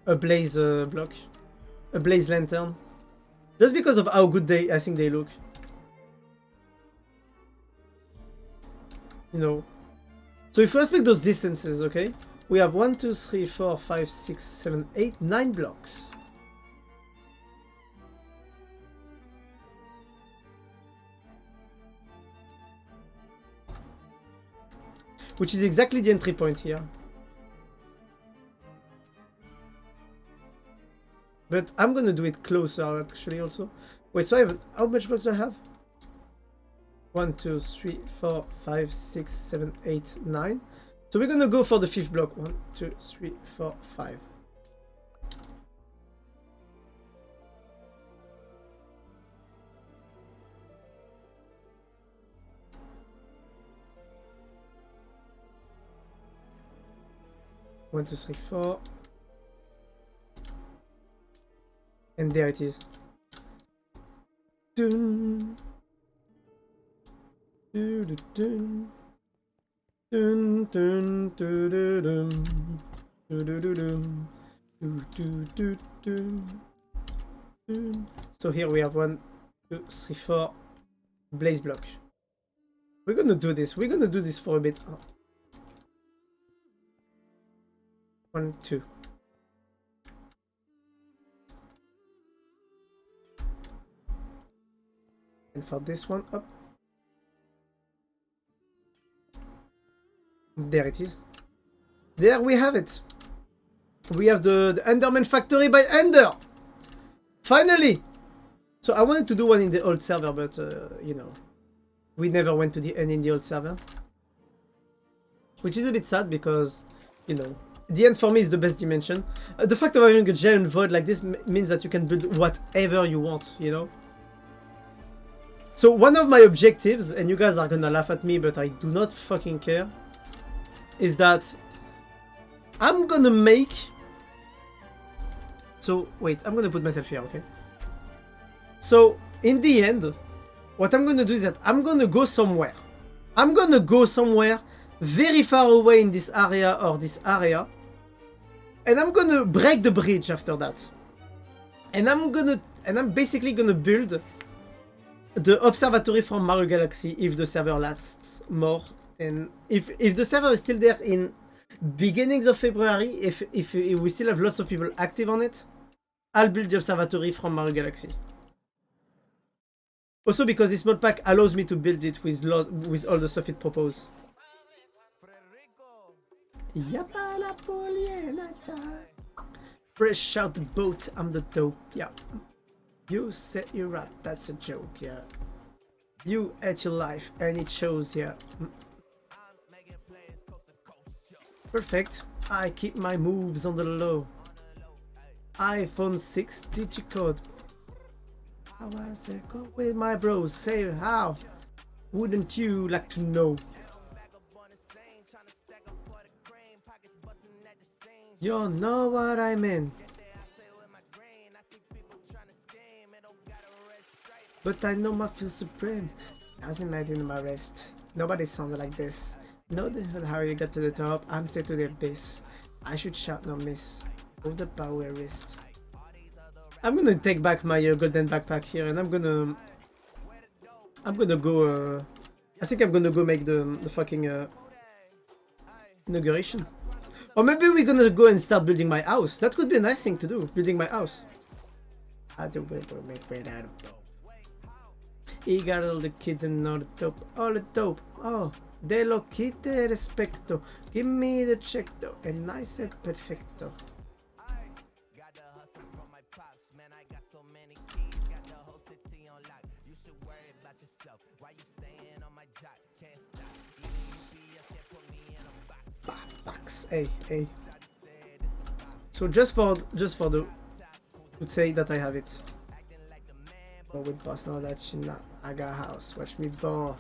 a blaze lantern, just because of how good I think they look. You know. So if we respect those distances, okay, we have 1, 2, 3, 4, 5, 6, 7, 8, 9 blocks. Which is exactly the entry point here. But I'm gonna do it closer actually also. Wait, so I have, how much blocks do I have? 1, 2, 3, 4, 5, 6, 7, 8, 9. So we're gonna go for the 5th block. 1, 2, 3, 4, 5. One, two, three, four. And there it is. Dun. Dun, dun, dun, dun, dun, dun, dun. So here we have 1, 2, 3, 4 blaze block. We're gonna do this. We're gonna do this for a bit. 1, 2. And for this one, up. There it is. There we have it. We have the Enderman Factory by Ender. Finally! So I wanted to do one in the old server, but you know, we never went to the end in the old server. Which is a bit sad because, you know, the end for me is the best dimension. The fact of having a giant void like this means that you can build whatever you want, you know? So one of my objectives, and you guys are gonna laugh at me, but I do not fucking care, is that I'm gonna make... So, wait, I'm gonna put myself here, okay? So, in the end, what I'm gonna do is that I'm gonna go somewhere. I'm gonna go somewhere very far away in this area or this area. And I'm gonna break the bridge after that. And I'm basically gonna build the observatory from Mario Galaxy if the server lasts more. And if the server is still there in beginnings of February, if we still have lots of people active on it, I'll build the observatory from Mario Galaxy. Also because this mod pack allows me to build it with all the stuff it proposes. Yappa la polienata. Fresh out the boat, I'm the dope, yeah. You set your up, that's a joke, yeah. You ate your life, and it shows, yeah. Perfect. I keep my moves on the low. iPhone 6 digicode. How was it go with my bros? Say how? Wouldn't you like to know? You know what I mean. But I know my feel supreme. As imagine my rest. Nobody sounded like this. Know how you got to the top. I'm set to the abyss. I should shout no miss. Move the power wrist. I'm gonna take back my golden backpack here, and I'm gonna go. I think I'm gonna go make the fucking inauguration. Or maybe we're gonna go and start building my house. That could be a nice thing to do. Building my house. I do make bread out of dope. He got all the kids and all the dope. All the dope. Oh, de lo quite respecto. Give me the check though. And I said perfecto. Hey. So just for the to say that I have it. But with boss now that she not I got a house. Watch me ball.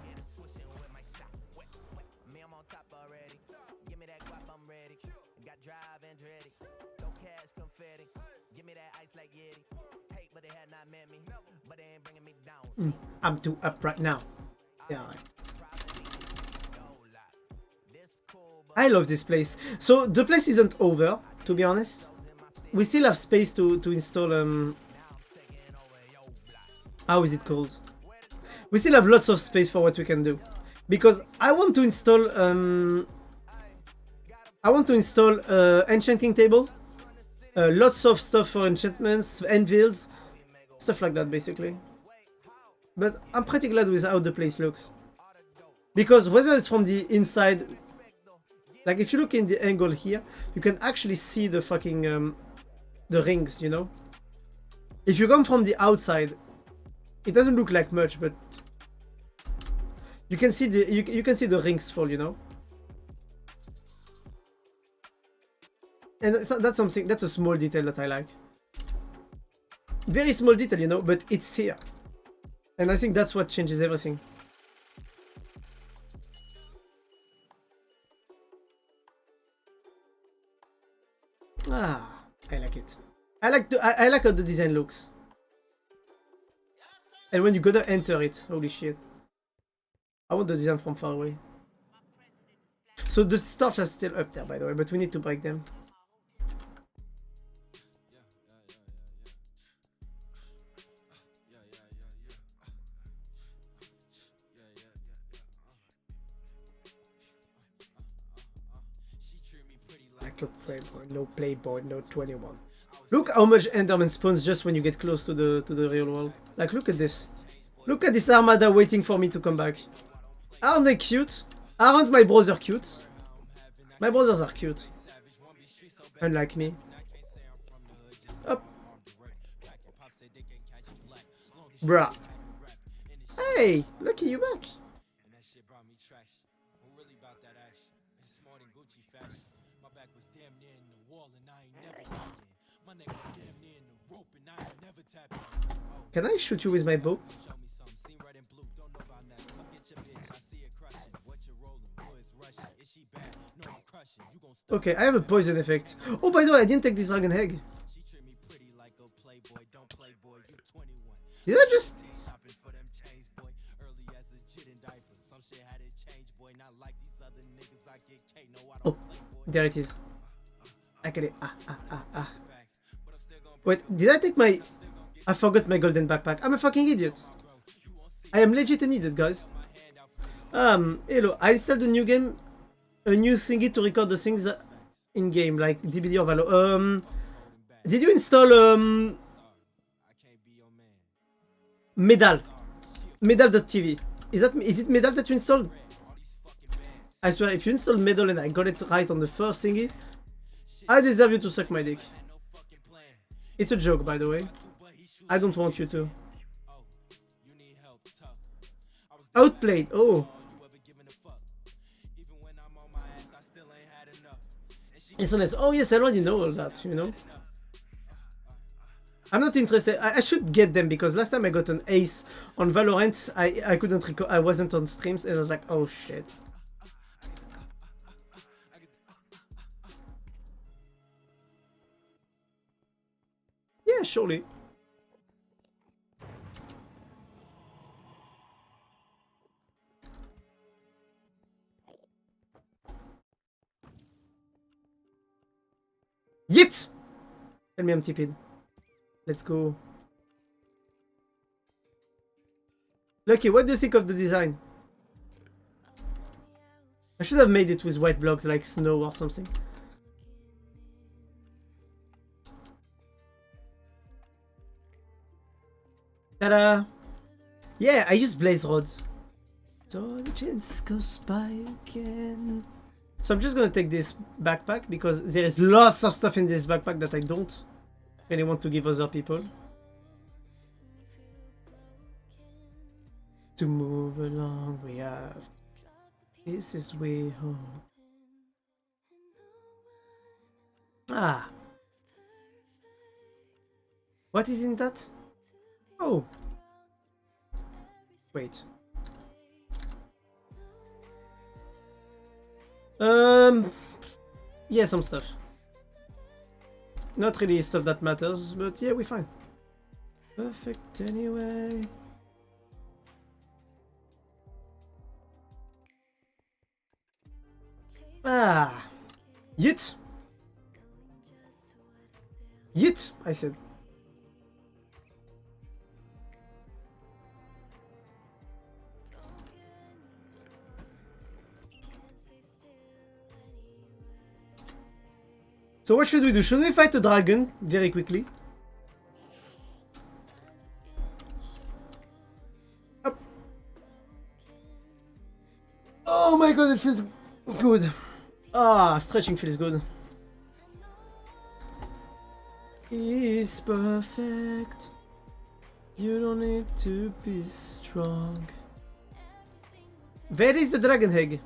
I'm too up right now. Yeah. I love this place. So the place isn't over, to be honest. We still have space to install how is it called? We still have lots of space for what we can do. Because I want to install enchanting table. Lots of stuff for enchantments, anvils, stuff like that basically. But I'm pretty glad with how the place looks. Because whether it's from the inside, like if you look in the angle here, you can actually see the fucking the rings, you know? If you come from the outside, it doesn't look like much, but you can see the you can see the rings fall, you know? And that's something, that's a small detail that I like. Very small detail, you know, but it's here. And I think that's what changes everything. Ah, I like it. I like how the design looks. And when you gotta enter it, holy shit. I want the design from far away. So the stars are still up there, by the way, but we need to break them. Like a playboy, no playboy, no 21. Look how much Enderman spawns just when you get close to the real world. Like, look at this. Look at this armada waiting for me to come back. Aren't they cute? Aren't my brothers cute? My brothers are cute. Unlike me. Up. Bruh. Hey, Lucky, you back? Can I shoot you with my bow? Okay, I have a poison effect. Oh, by the way, I didn't take this dragon egg. Did I just... Oh, there it is. I get it. Wait, did I take my... I forgot my golden backpack. I'm a fucking idiot. I am legit an idiot, guys. Hello. I installed a new game, a new thingy to record the things in game, like DBD or Valo. Did you install Medal? Medal.tv. Is it Medal that you installed? I swear, if you install Medal and I got it right on the first thingy, I deserve you to suck my dick. It's a joke, by the way. I don't want you to. Outplayed. Oh. It's honest. Oh yes, I already know all that, you know. I'm not interested. I should get them because last time I got an ace on Valorant, I couldn't record. I wasn't on streams and I was like, oh shit. Yeah, surely. Yet! Tell me I'm TP'd. Let's go. Lucky, what do you think of the design? I should have made it with white blocks like snow or something. Ta-da! Yeah, I use Blaze Rod. So the chance goes by again. So I'm just gonna take this backpack because there is lots of stuff in this backpack that I don't really want to give other people. To move along, we have. This is way home. Ah. What is in that? Oh. Wait. Yeah, some stuff. Not really stuff that matters, but yeah, we're fine. Perfect anyway. Ah, Yit. Yit, I said. So what should we do? Should we fight a dragon very quickly? Up. Oh my god, it feels good. Ah, stretching feels good. He's perfect. You don't need to be strong. Where is the dragon egg?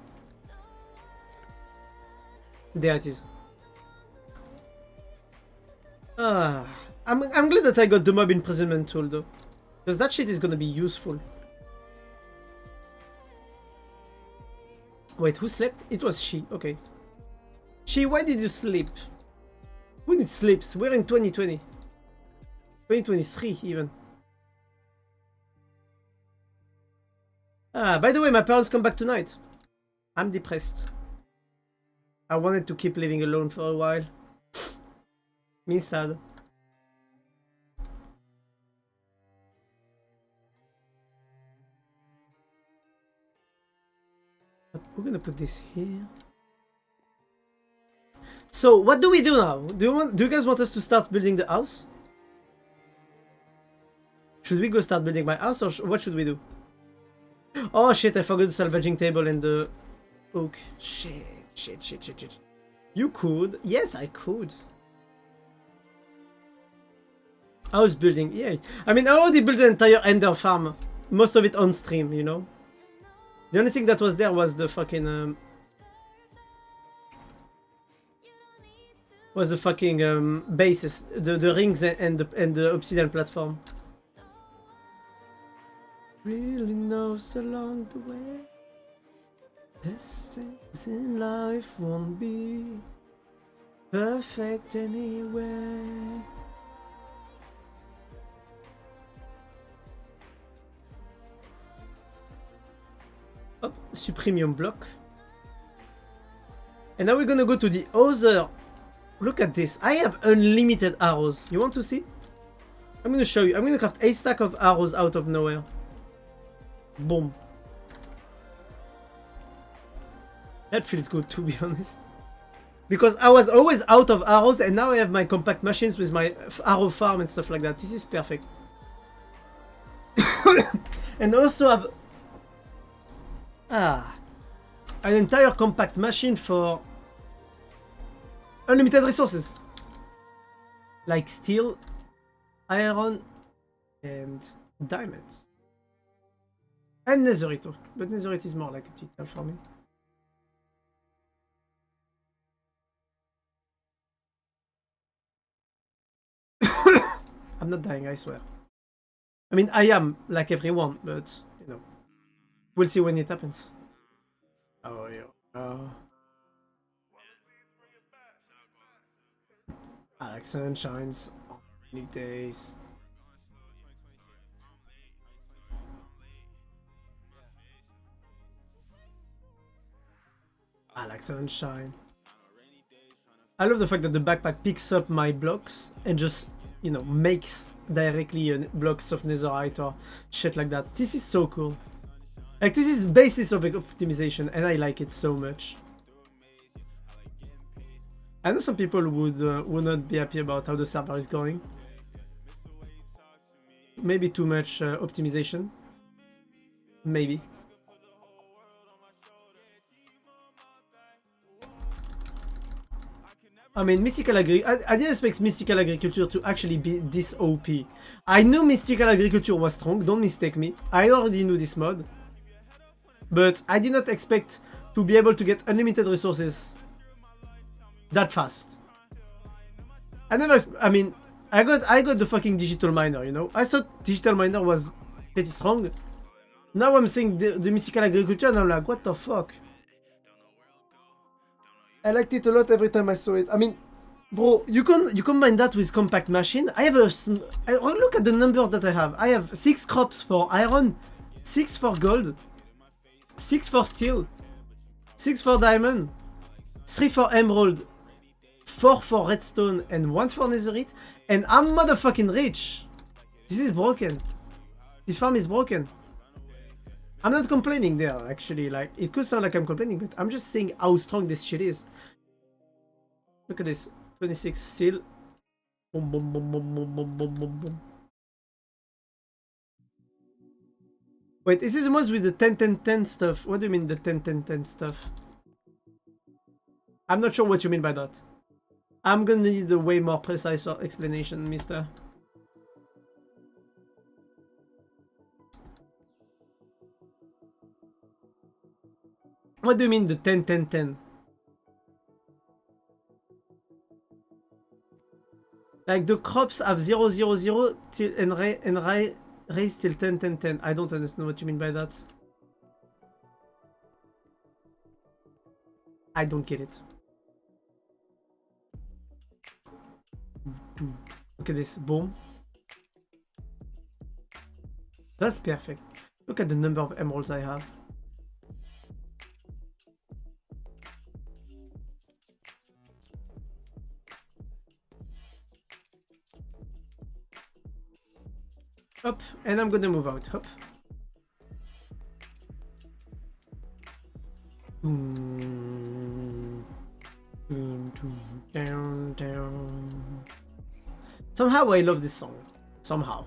There it is. Ah, I'm glad that I got the mob imprisonment tool though, because that shit is gonna be useful. Wait, who slept? It was she. Okay. She, why did you sleep? Who needs sleeps? We're in 2020. 2023 even. Ah, by the way, my parents come back tonight. I'm depressed. I wanted to keep living alone for a while. Me sad. We're gonna put this here. So what do we do now? Do you guys want us to start building the house? Should we go start building my house, or what should we do? Oh shit, I forgot the salvaging table and the oak. Shit. You could. Yes, I could. House building, yeah. I mean, I already built an entire ender farm. Most of it on stream, you know? The only thing that was there was the fucking, was the fucking, bases. The rings and the obsidian platform. Really knows along the way. Best things in life won't be perfect anyway. Oh, supremium block. And now we're gonna go to the other. Look at this. I have unlimited arrows. You want to see? I'm gonna show you. I'm gonna craft a stack of arrows out of nowhere. Boom. That feels good, to be honest. Because I was always out of arrows, and now I have my compact machines with my arrow farm and stuff like that. This is perfect. And also have an entire compact machine for unlimited resources. Like steel, iron, and diamonds. And netherite, but netherite is more like a detail for me. I'm not dying, I swear. I mean, I am, like everyone, but, you know. We'll see when it happens. Oh, yeah. I like sunshines on rainy days. I like sunshine. I love the fact that the backpack picks up my blocks and just, you know, makes directly blocks of netherite or shit like that. This is so cool. Like, this is basis of optimization, and I like it so much. I know some people would not be happy about how the server is going. Maybe too much optimization. Maybe. I mean, I didn't expect mystical agriculture to actually be this OP. I knew mystical agriculture was strong, don't mistake me. I already knew this mod. But I did not expect to be able to get unlimited resources that fast. I got the fucking digital miner, you know? I thought digital miner was pretty strong. Now I'm seeing the mystical agriculture and I'm like, what the fuck? I liked it a lot every time I saw it. I mean, Bro, you combine that with compact machine. I have look at the number that I have. I have 6 crops for iron, 6 for gold, 6 for steel, 6 for diamond, 3 for emerald, 4 for redstone, and 1 for netherite. And I'm motherfucking rich. This is broken. This farm is broken. I'm not complaining there, actually. Like, it could sound like I'm complaining, but I'm just saying how strong this shit is. Look at this. 26 steel. Boom, boom, boom, boom, boom, boom, boom, boom, boom. Wait, is this the ones with the 10-10-10 stuff? What do you mean the 10-10-10 stuff? I'm not sure what you mean by that. I'm gonna need a way more precise explanation, mister. What do you mean the 10-10-10? Like the crops have 0-0-0 till and raise till 10-10-10. I don't understand what you mean by that. I don't get it. Look at this. Boom. That's perfect. Look at the number of emeralds I have. Up, and I'm gonna move out. Up. Down, down. Somehow I love this song. Somehow.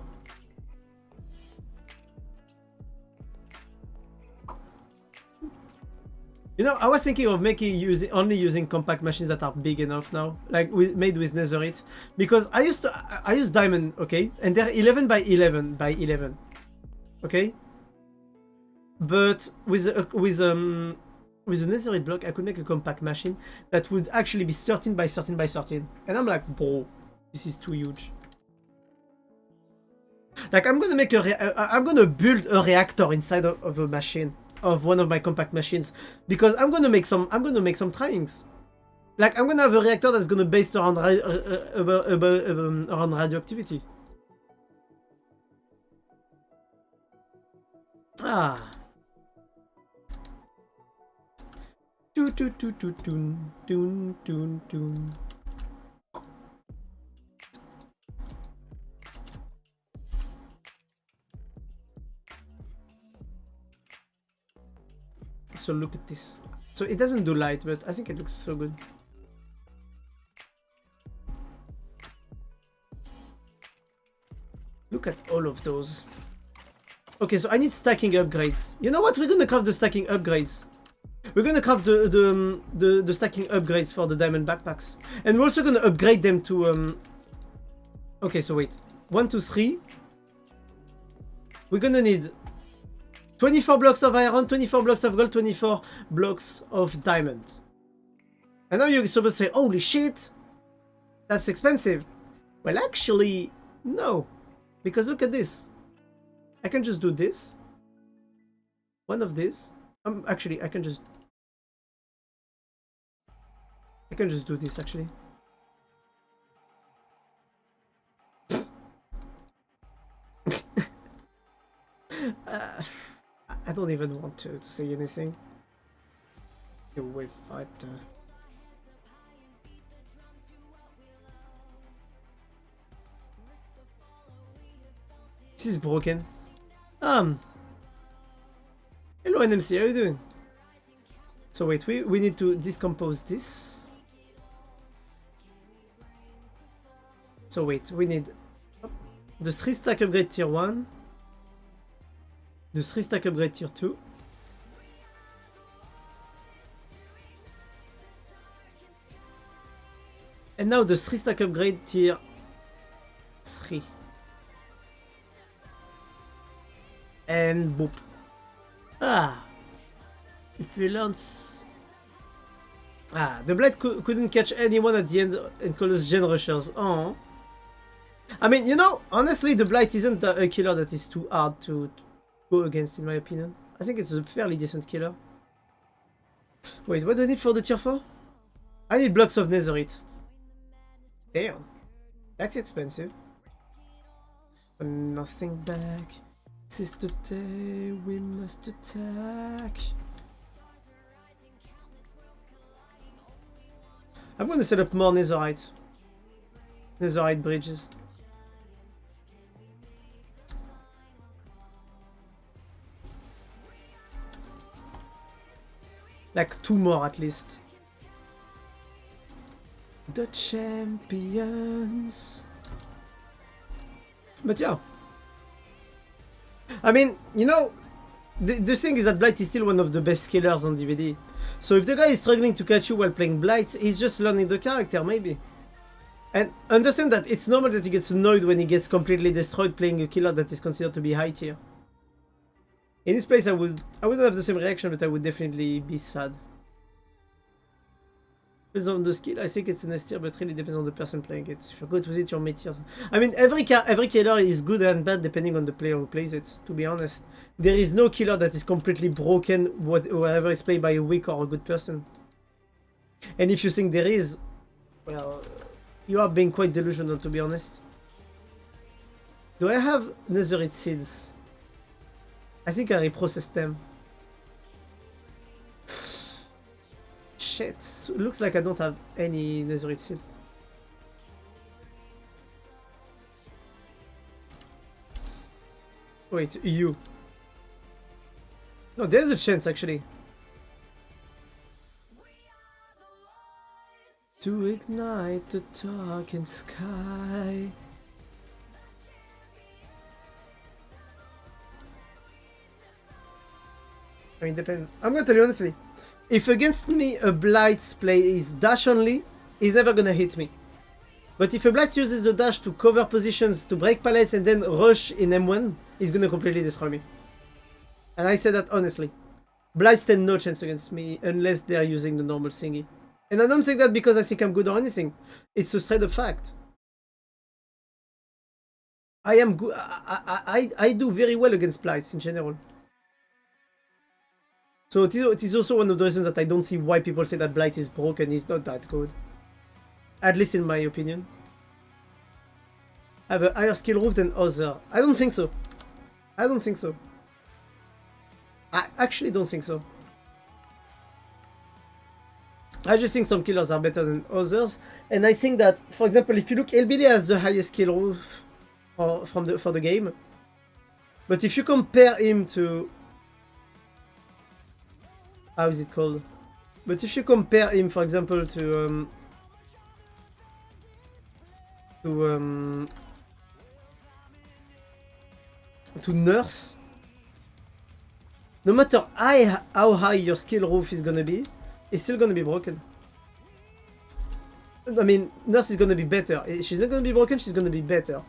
You know, I was thinking of only using compact machines that are big enough now, like made with netherite, because I use diamond, okay, and they're 11 by 11 by 11, okay. But with a netherite block, I could make a compact machine that would actually be 13 by 13 by 13, and I'm like, bro, this is too huge. Like I'm gonna make I'm gonna build a reactor inside of a machine. Of one of my compact machines, because I'm gonna make some triangles. Like I'm gonna have a reactor that's gonna based around around radioactivity. Ah. So look at this. So it doesn't do light, but I think it looks so good. Look at all of those. Okay, so I need stacking upgrades. You know what? We're gonna craft the stacking upgrades. We're gonna craft the stacking upgrades for the diamond backpacks, and we're also gonna upgrade them to Okay, so wait. 1, 2, 3. We're gonna need 24 blocks of iron, 24 blocks of gold, 24 blocks of diamond. And now you're supposed to say, holy shit, that's expensive. Well, actually, no. Because look at this. I can just do this. One of these. Actually, I can just do this, actually. I don't even want to say anything. You wave fighter. This is broken. Hello NMC, how are you doing? So wait, we need to decompose this. So wait, we need the 3 stack upgrade tier 1. The 3 stack upgrade tier 2. And now the 3 stack upgrade tier 3. And boop. Ah. If we learn... the blade couldn't catch anyone at the end and call us gen rushers. Oh. I mean, you know, honestly, the blight isn't a killer that is too hard to go against, in my opinion. I think it's a fairly decent killer. Wait, what do I need for the tier 4? I need blocks of netherite. Damn. That's expensive. But nothing back. This is the day we must attack. I'm gonna set up more netherite. Netherite bridges. Like 2 more at least. The champions. But yeah. I mean, you know, the thing is that Blight is still one of the best killers on DVD. So if the guy is struggling to catch you while playing Blight, he's just learning the character, maybe. And understand that it's normal that he gets annoyed when he gets completely destroyed playing a killer that is considered to be high tier. In this place, I wouldn't have the same reaction, but I would definitely be sad. Depends on the skill. I think it's an S tier, but really depends on the person playing it. If you're good with it, you're mid tier. I mean, every killer is good and bad depending on the player who plays it, to be honest. There is no killer that is completely broken wherever it's played by a weak or a good person. And if you think there is, well, you are being quite delusional, to be honest. Do I have netherite seeds? I think I reprocessed them. Shit, looks like I don't have any netherite seed. Wait, you. No, there's a chance actually. To ignite the darkened sky. I mean, depends. I'm gonna tell you honestly. If against me a Blight's play is dash only, he's never gonna hit me. But if a Blight uses the dash to cover positions, to break pallets and then rush in M1, he's gonna completely destroy me. And I say that honestly. Blights stand no chance against me unless they're using the normal thingy. And I don't say that because I think I'm good or anything. It's a straight up fact. I am good. I do very well against Blights in general. So it is also one of the reasons that I don't see why people say that Blight is broken. It's not that good. At least in my opinion. I have a higher skill roof than other. I don't think so. I don't think so. I actually don't think so. I just think some killers are better than others. And I think that, for example, if you look, LBD has the highest kill roof for the game. But if you compare him to... How is it called? But if you compare him, for example, to Nurse, no matter how high your skill roof is gonna be, it's still gonna be broken. I mean, Nurse is gonna be better. She's not gonna be broken, she's gonna be better.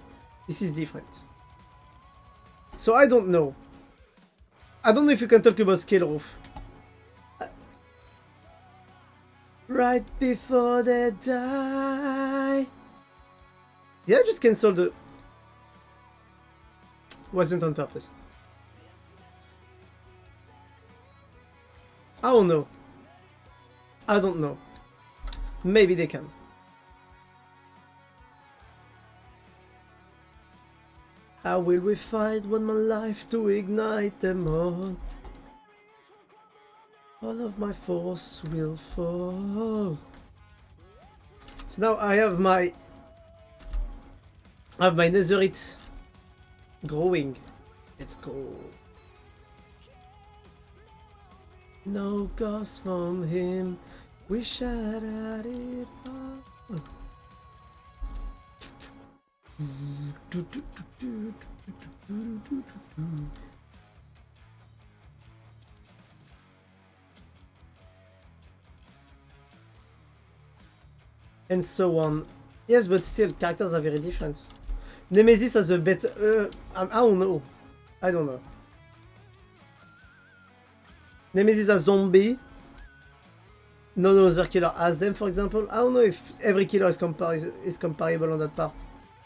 This is different. So I don't know. I don't know if you can talk about skill roof. Right before they die. Did I just cancel the... Wasn't on purpose. I don't know. I don't know. Maybe they can. How will we fight one more life to ignite them all? All of my force will fall. So now I have my netherite growing. Let's go. No ghost from him. We shot at it all. And so on. Yes, but still, characters are very different. Nemesis has a better... I don't know. I don't know. Nemesis has zombie. No other killer has them, for example. I don't know if every killer is comparable on that part.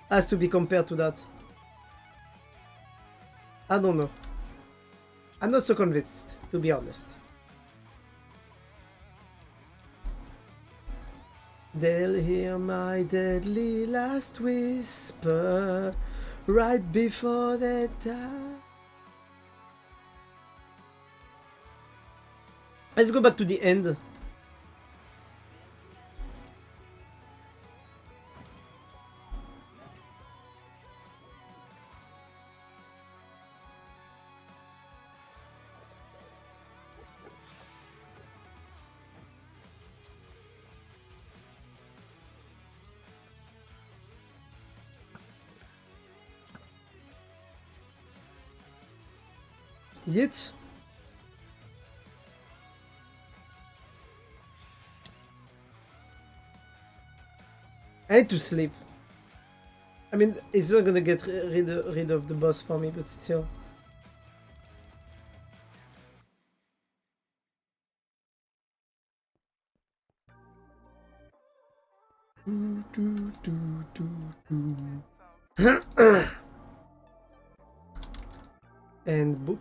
Has to be compared to that. I don't know. I'm not so convinced, to be honest. They'll hear my deadly last whisper right before they die. Let's go back to the end. Yet. I need to sleep. I mean, it's not gonna get rid of the boss for me, but still. And boop,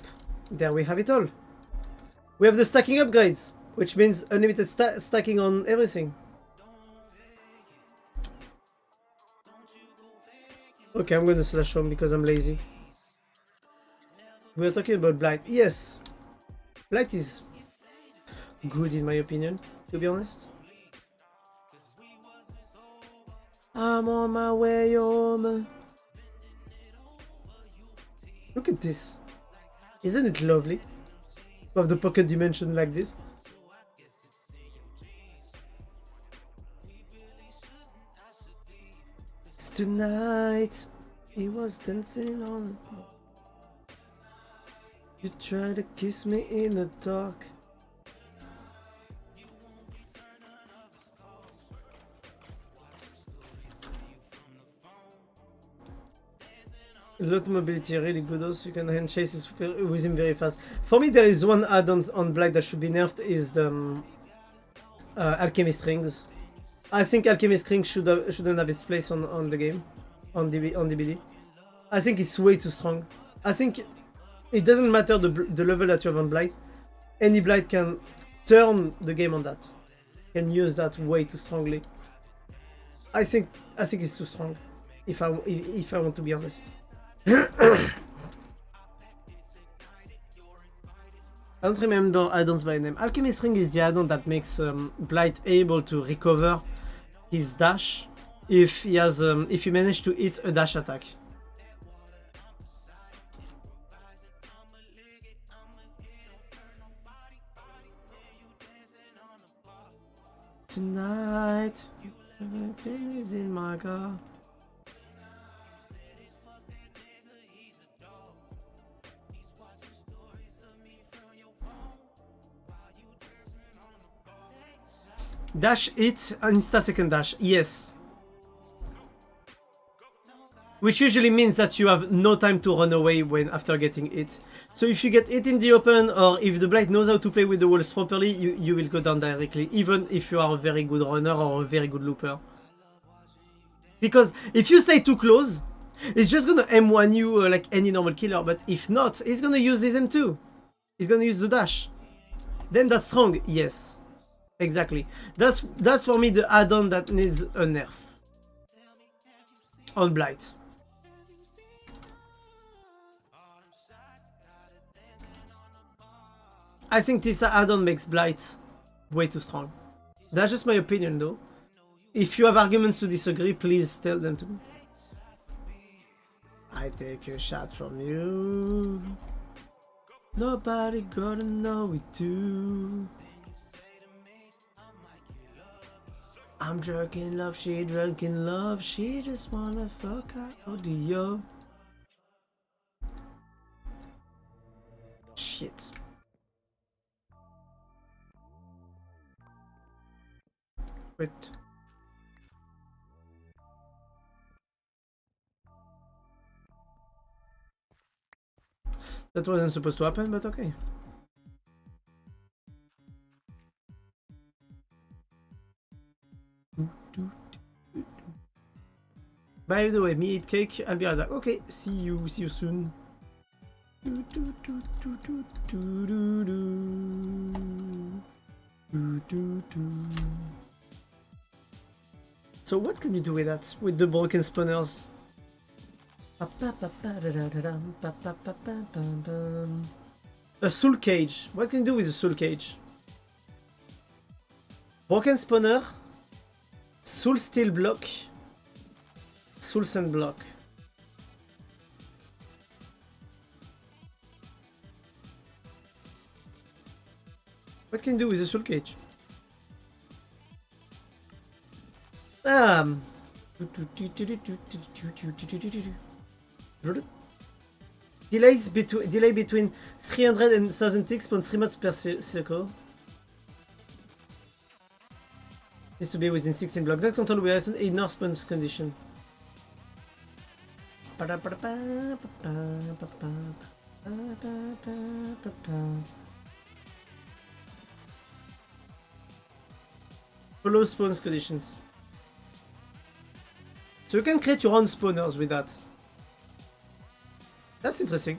there we have it all. We have the stacking upgrades, which means unlimited stacking on everything. Okay, I'm gonna slash home because I'm lazy. We are talking about Blight. Yes, Blight is good in my opinion, to be honest. I'm on my way home. Look at this. Isn't it lovely to have the pocket dimension like this? Tonight, he was dancing on. You tried to kiss me in the dark. Lot mobility really good also, you can hand chase with him very fast. For me there is one add-on on Blight that should be nerfed, is the Alchemist Rings. I think Alchemist Rings shouldn't have its place on the game, on DBD. I think it's way too strong. I think it doesn't matter the level that you have on Blight, any Blight can turn the game on that, can use that way too strongly. I think it's too strong, if I want to be honest. I don't remember add-ons by name. Alchemist Ring is the add-on that makes Blight able to recover his dash if he has if he managed to hit a dash attack. Tonight, everything is in my car. Dash hit, insta second dash, yes. Which usually means that you have no time to run away after getting hit. So if you get hit in the open, or if the Blight knows how to play with the walls properly, you will go down directly, even if you are a very good runner or a very good looper. Because if you stay too close, it's just gonna M1 you like any normal killer, but if not, he's gonna use his M2. He's gonna use the dash. Then that's strong, yes. Exactly. That's for me the add-on that needs a nerf on Blight. I think this add-on makes Blight way too strong. That's just my opinion though. If you have arguments to disagree, please tell them to me. I take a shot from you. Nobody gonna know it too. I'm drunk in love, she drunk in love, she just wanna fuck out audio. Shit. Wait. That wasn't supposed to happen, but okay. By the way, me eat cake, I'll be right back. Okay, see you soon. So what can you do with that? With the broken spawners? A soul cage. What can you do with a soul cage? Broken spawner. Soul steel block. Soul sand block. What can you do with a soul cage? Delay between 300 and 1000 ticks per 3 months per circle. Needs to be within 16 blocks. That control will have a north spawn condition. Follow spawns conditions. So you can create your own spawners with that. That's interesting.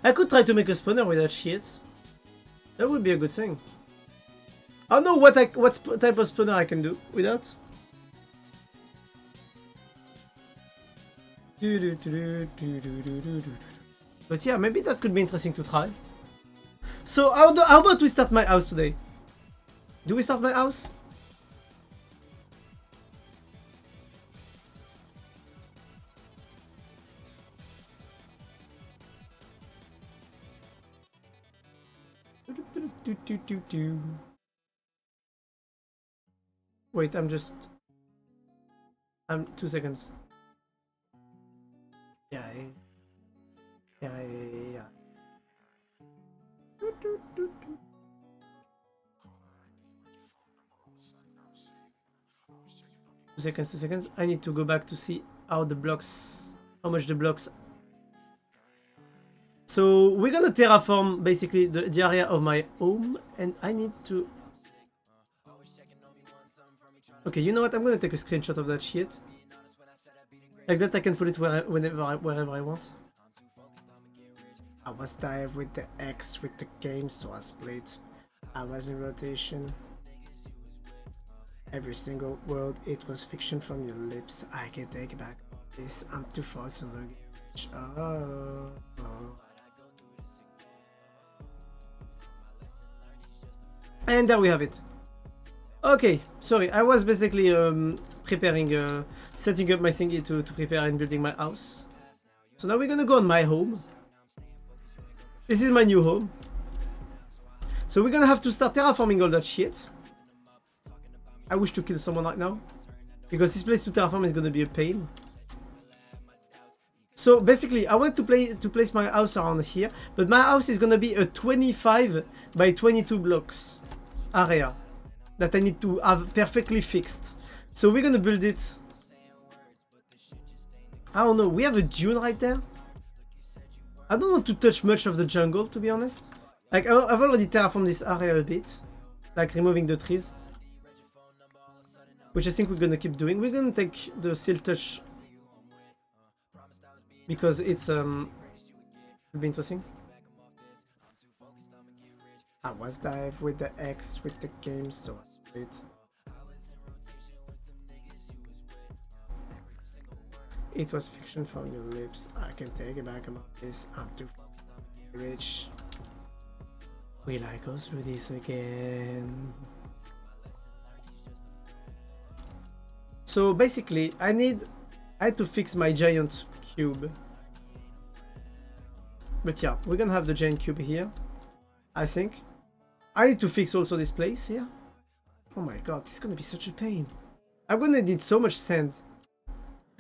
I could try to make a spawner with that shit. That would be a good thing. I don't know what type of spawner I can do with that. But yeah, maybe that could be interesting to try. So how about we start my house today? Do we start my house? Wait, I'm 2 seconds. Yeah. 2 seconds. I need to go back to see how much the blocks. So we're gonna terraform basically the area of my home, and I need to. Okay, you know what? I'm gonna take a screenshot of that shit. Like that, I can put it wherever I want. I was tired with the X with the game, so I split. I was in rotation. Every single word, it was fiction from your lips. I can take it back. This, I'm too focused on the game. And there we have it. Okay, sorry, I was basically preparing, setting up my thingy to prepare and building my house. So now we're gonna go on my home. This is my new home. So we're gonna have to start terraforming all that shit. I wish to kill someone right now, because this place to terraform is gonna be a pain. So basically, I want to place my house around here, but my house is gonna be a 25 by 22 blocks area that I need to have perfectly fixed. So we're gonna build it. I don't know, we have a dune right there. I don't want to touch much of the jungle, to be honest. Like, I've already terraformed this area a bit, like removing the trees, which I think we're gonna keep doing. We're gonna take the Silk Touch because it's will be interesting. I was dive with the X with the game, so I split. It was fiction from your lips. I can take it back about this. I'm too rich. Will I go through this again? So basically, I had to fix my giant cube. But yeah, we're gonna have the giant cube here, I think. I need to fix also this place here. Oh my god, this is gonna be such a pain. I'm gonna need so much sand.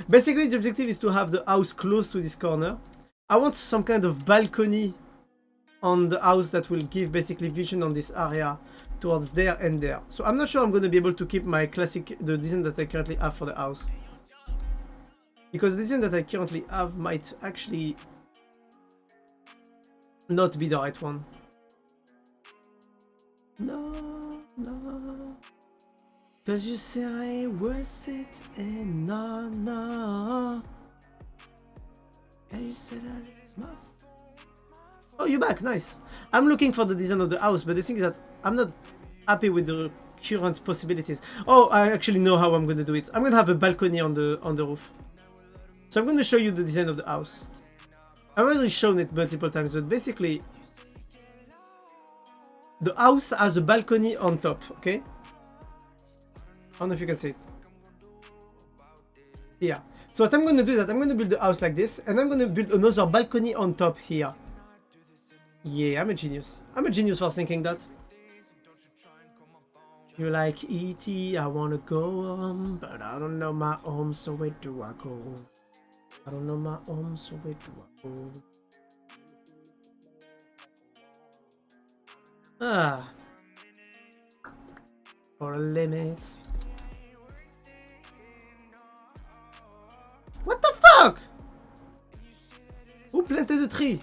Basically, the objective is to have the house close to this corner. I want some kind of balcony on the house that will give basically vision on this area towards there and there. So I'm not sure I'm going to be able to keep my the design that I currently have for the house. Because the design that I currently have might actually not be the right one. No. Cause you say I ain't worth it, and no. And you said I Oh, you're back, nice. I'm looking for the design of the house, but the thing is that I'm not happy with the current possibilities. Oh, I actually know how I'm gonna do it. I'm gonna have a balcony on the roof. So I'm gonna show you the design of the house. I've already shown it multiple times, but basically the house has a balcony on top, okay? I don't know if you can see it. Yeah. So what I'm gonna do is that I'm gonna build the house like this, and I'm gonna build another balcony on top here. Yeah, I'm a genius. I'm a genius for thinking that. You like E.T., I wanna go home, but I don't know my home, so where do I go? I don't know my home, so where do I go? Ah. For a limit. What the fuck? Who planted a tree?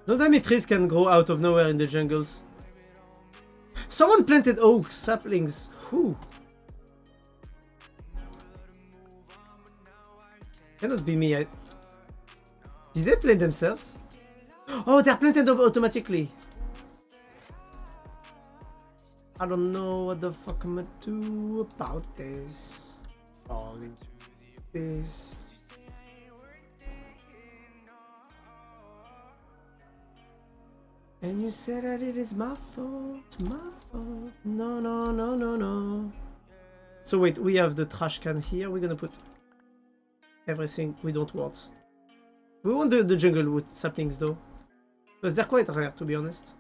Don't tell me trees can grow out of nowhere in the jungles. Someone planted oak saplings. Who? Cannot be me. Did they plant themselves? Oh, they're planted automatically. I don't know what the fuck I'm gonna do about this. All into this. And you said that it is my fault, my fault. No, no, no, no, no. So wait, we have the trash can here. We're gonna put everything we don't want. We want the jungle wood saplings though, because they're quite rare, to be honest.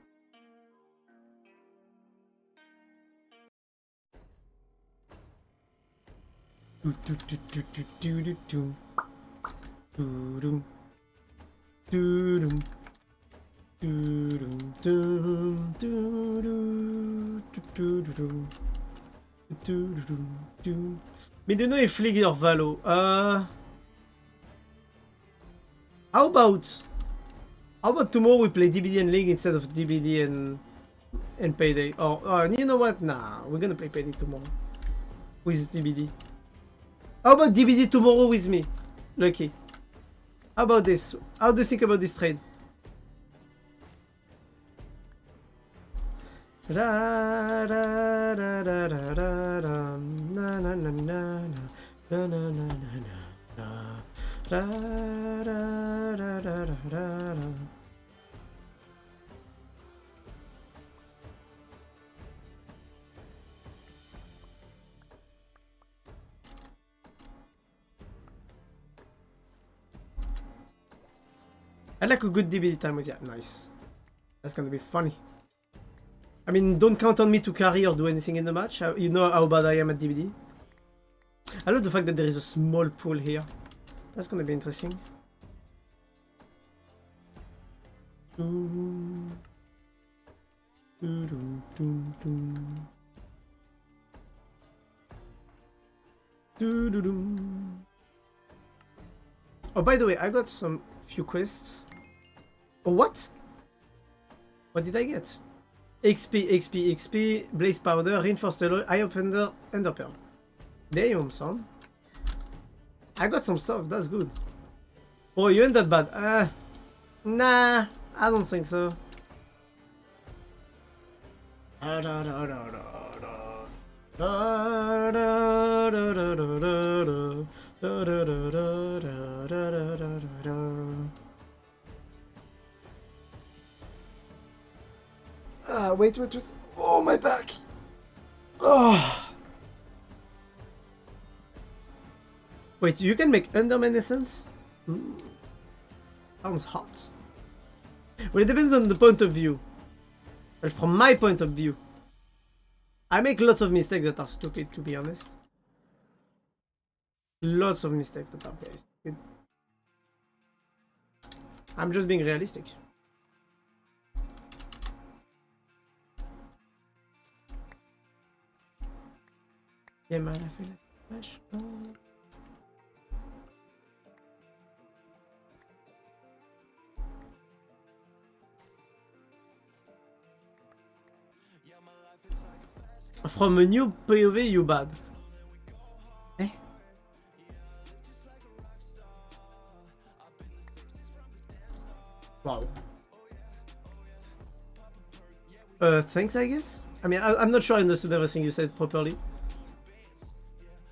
Mais de nous est fligue leur valo. How about tomorrow we play DBD and League instead of DBD and Payday? Or you know what? Nah, we're gonna play Payday tomorrow with DBD. How about DBD tomorrow with me? Lucky. How about this? How do you think about this trade? Da da da da da da da na na na na na na na na na da da da da da da da. I like a good DBD time with you. Nice. That's gonna be funny. I mean, don't count on me to carry or do anything in the match. You know how bad I am at DBD. I love the fact that there is a small pool here. That's gonna be interesting. Oh, by the way, I got some few quests. Oh, what? What did I get? XP, XP, XP, Blaze Powder, Reinforced Alloy, Eye of Ender, Ender Pearl. Damn, son. I got some stuff, that's good. Oh, you ain't that bad. Nah, I don't think so. Wait. Oh, my back. Oh. Wait, you can make Enderman essence? Sounds hot. Well, it depends on the point of view. Well, from my point of view, I make lots of mistakes that are stupid, to be honest. Lots of mistakes that are very stupid. I'm just being realistic. Yeah, man, I feel like flash. From a new POV, you bad. Eh? Wow. Thanks, I guess? I mean, I'm not sure I understood everything you said properly.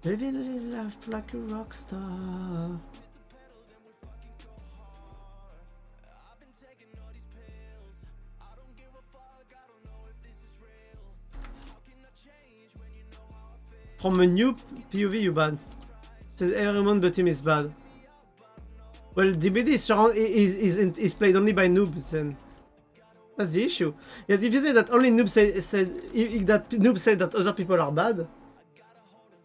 Living life like a rock star. From a new POV, you bad. Says everyone but him is bad. Well, DBD is played only by noobs, and that's the issue. Yet if you say that only noobs that noob said that other people are bad,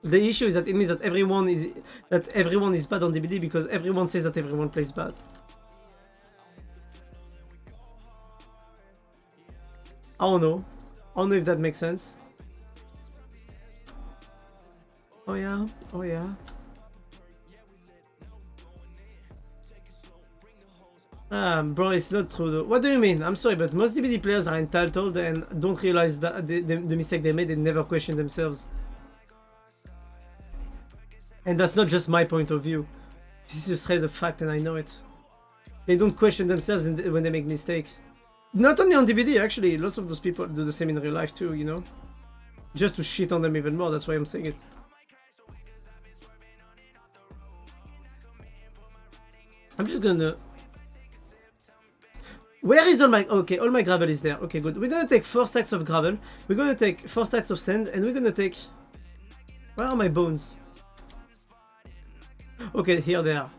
the issue is that it means that everyone is bad on DBD because everyone says that everyone plays bad. I don't know. I don't know if that makes sense. Oh yeah, oh yeah. Bro, it's not true though. What do you mean? I'm sorry, but most DBD players are entitled and don't realize that the mistake they made and never question themselves. And that's not just my point of view. This is straight a fact and I know it. They don't question themselves when they make mistakes. Not only on DBD, actually, lots of those people do the same in real life too, you know? Just to shit on them even more, that's why I'm saying it. I'm just gonna... Where is all my... Okay, all my gravel is there. Okay, good. We're gonna take 4 stacks of gravel. We're gonna take 4 stacks of sand. And we're gonna take... Where are my bones? Okay, here they are.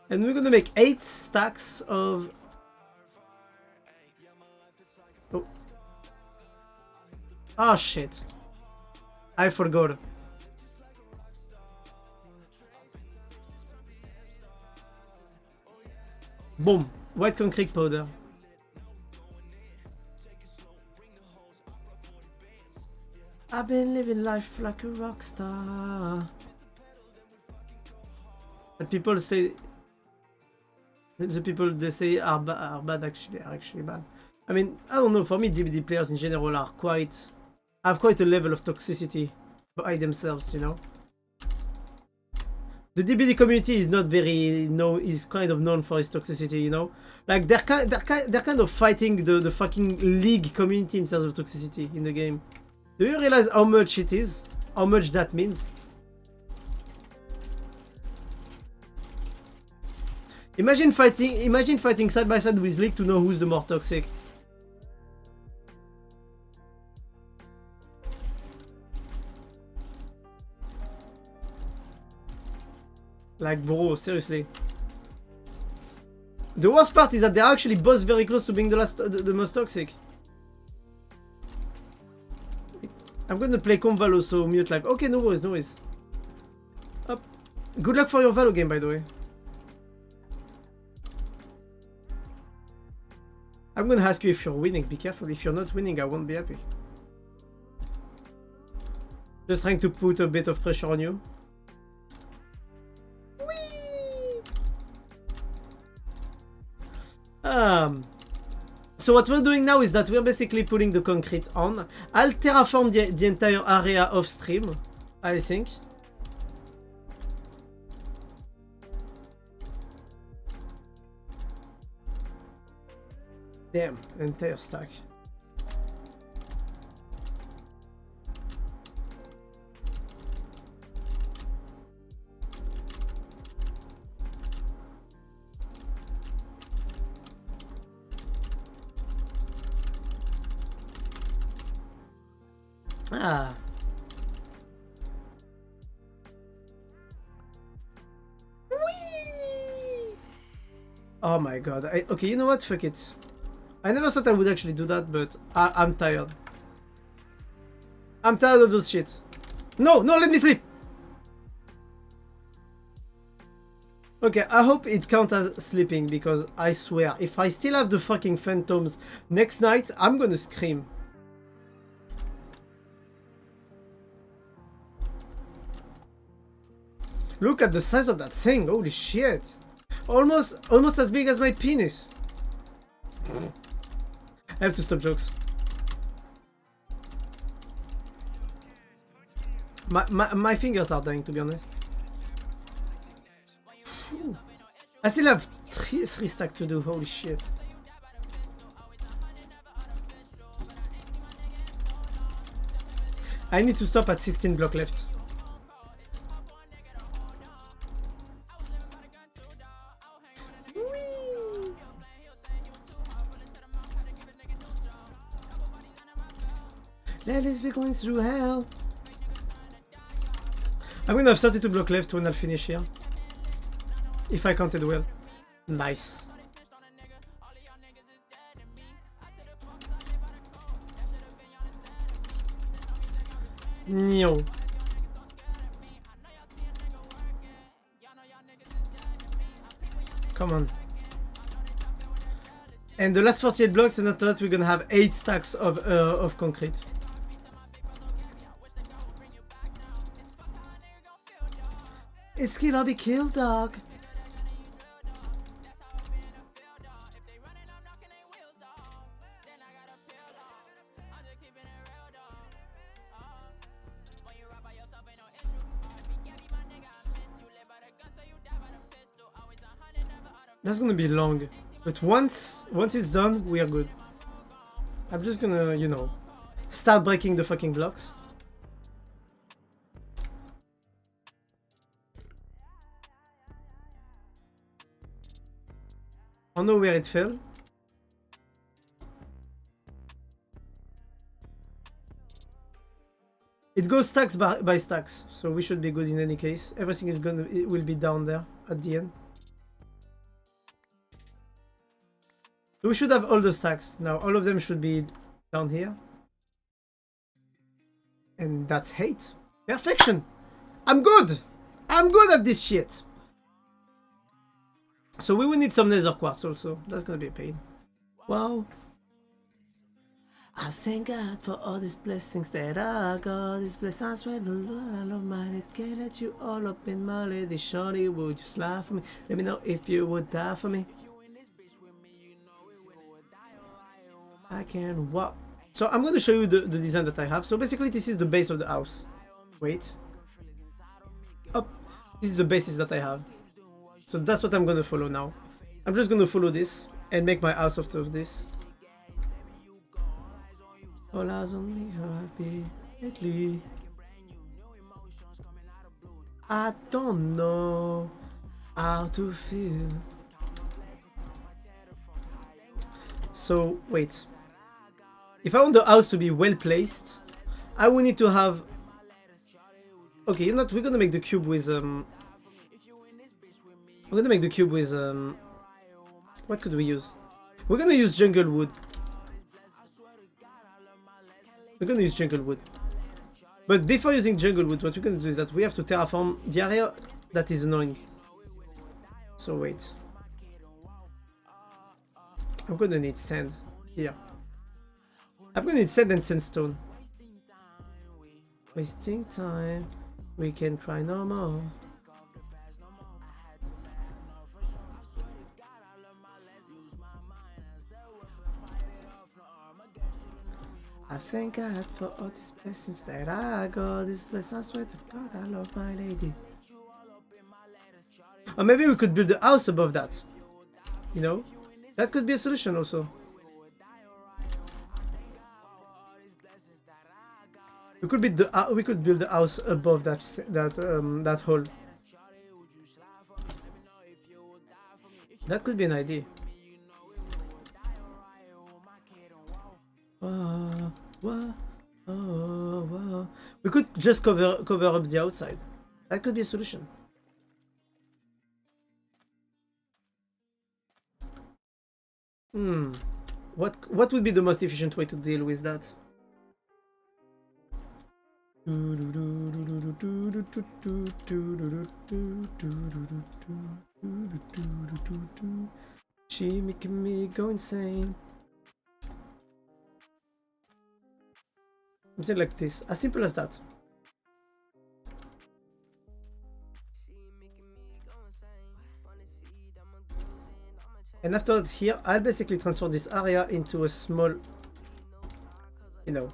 And we're gonna make 8 stacks of... Oh. Ah, shit. I forgot. Boom. White concrete powder. I've been living life like a rock star. But people say... The people they say are bad are actually bad. I mean, I don't know, for me DBD players in general are have quite a level of toxicity by themselves, you know? The DBD community is not very is kind of known for its toxicity, you know? Like they're kind of fighting the fucking league community in terms of toxicity in the game. Do you realize how much it is? How much that means? Imagine fighting side by side with League to know who's the more toxic. Like, bro, seriously. The worst part is that they're actually both very close to being the most toxic. I'm gonna play Convalo, so mute live. Okay, no worries, no worries. Up. Good luck for your Valo game, by the way. I'm gonna ask you if you're winning. Be careful. If you're not winning, I won't be happy. Just trying to put a bit of pressure on you. So what we're doing now is that we're basically putting the concrete on. I'll terraform the entire area off stream, I think. Damn, entire stack. Ah. Whee! Oh my god. Okay, you know what? Fuck it. I never thought I would actually do that, but I'm tired. I'm tired of those shit. No, no, let me sleep! Okay, I hope it counts as sleeping, because I swear, if I still have the fucking phantoms next night, I'm gonna scream. Look at the size of that thing, holy shit. Almost as big as my penis. I have to stop jokes. My fingers are dying, to be honest. Phew. I still have three stack to do, holy shit. I need to stop at 16 block left. Whee! Let us be going through hell. I'm gonna have 32 block left when I'll finish here. If I counted well. Nice. No. Come on. And the last 48 blocks, and after that we're gonna have 8 stacks of concrete. It's gonna be killed, dog. That's gonna be long, but once it's done, we are good. I'm just gonna, you know, start breaking the fucking blocks. I don't know where it fell. It goes stacks by stacks, so we should be good in any case. Everything is it will be down there at the end. So we should have all the stacks now. All of them should be down here. And that's hate. Perfection. I'm good. I'm good at this shit. So we will need some nether quartz also. That's gonna be a pain. Wow. I thank God for all these blessings that I got. These blessings where the Lord I love my let get at you all up in my lady. Shorty, would you slide for me? Let me know if you would die for me. I can walk. So I'm gonna show you the design that I have. So basically this is the base of the house. Wait. Up. This is the basis that I have. So that's what I'm gonna follow now. I'm just gonna follow this and make my house out of this. All eyes on me, so happy lately. I don't know how to feel. So wait. If I want the house to be well placed, I will need to have. Okay, you know what? We're gonna make the cube with We're gonna make the cube with what could we use? We're gonna use jungle wood. We're gonna use jungle wood. But before using jungle wood, what we're gonna do is that we have to terraform the area that is annoying. So wait. I'm gonna need sand here. I'm gonna need sand and sandstone. Wasting time. We can cry no more. I thank God for all these blessings that I got. This blessing, I swear to God, I love my lady. Or maybe we could build a house above that. You know? That could be a solution also. We could build the house above that hole. That could be an idea. We could just cover up the outside. That could be a solution. What would be the most efficient way to deal with that? She making me go insane. Something like this, as simple as that. And after that here, I'll basically transform this area into a small, you know,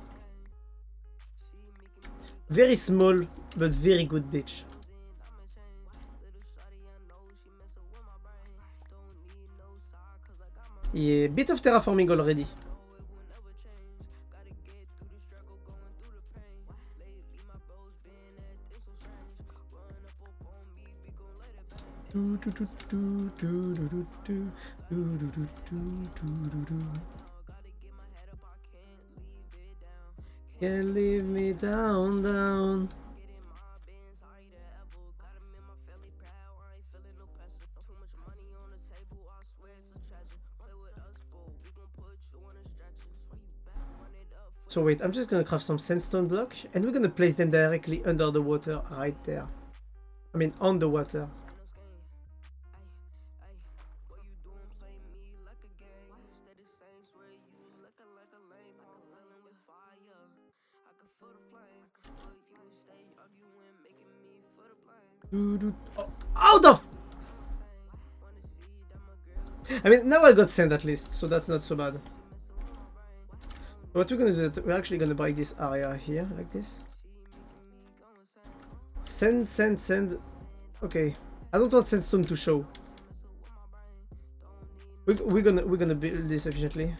very small but very good beach. Yeah, bit of terraforming already. Can't leave me down, down. So wait, I'm just gonna craft some sandstone block and we're gonna place them directly under the water right there. I mean on the water. Oh, out of! I mean, now I got sand at least, so that's not so bad. What we're gonna do is we're actually gonna buy this area here, like this. Sand, sand, sand. Okay, I don't want sandstone to show. We're gonna build this efficiently.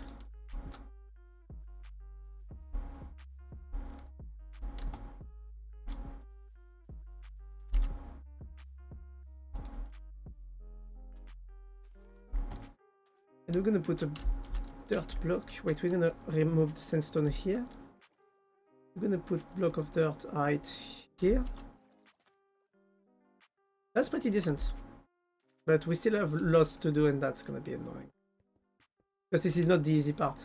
And we're gonna put a dirt block. Wait, we're gonna remove the sandstone here. We're gonna put block of dirt right here. That's pretty decent. But we still have lots to do and that's gonna be annoying. Because this is not the easy part.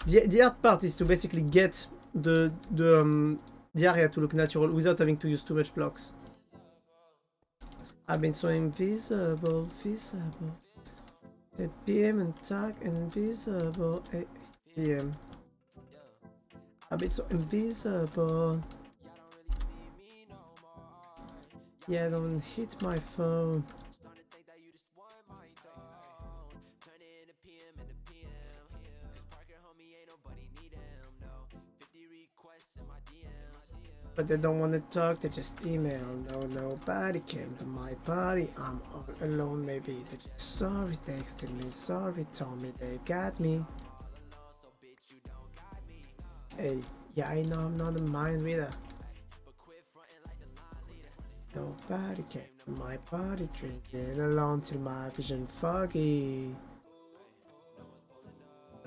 The hard part is to basically get the area to look natural without having to use too much blocks. I've been so invisible, visible. PM and tag invisible PM. I've been so invisible. Yeah, don't hit my phone. But they don't want to talk, they just email. No, nobody came to my party. I'm all alone, maybe they just sorry, texted me, sorry, told me they got me. Hey, yeah, I know I'm not a mind reader. Nobody came to my party, drinking alone till my vision foggy.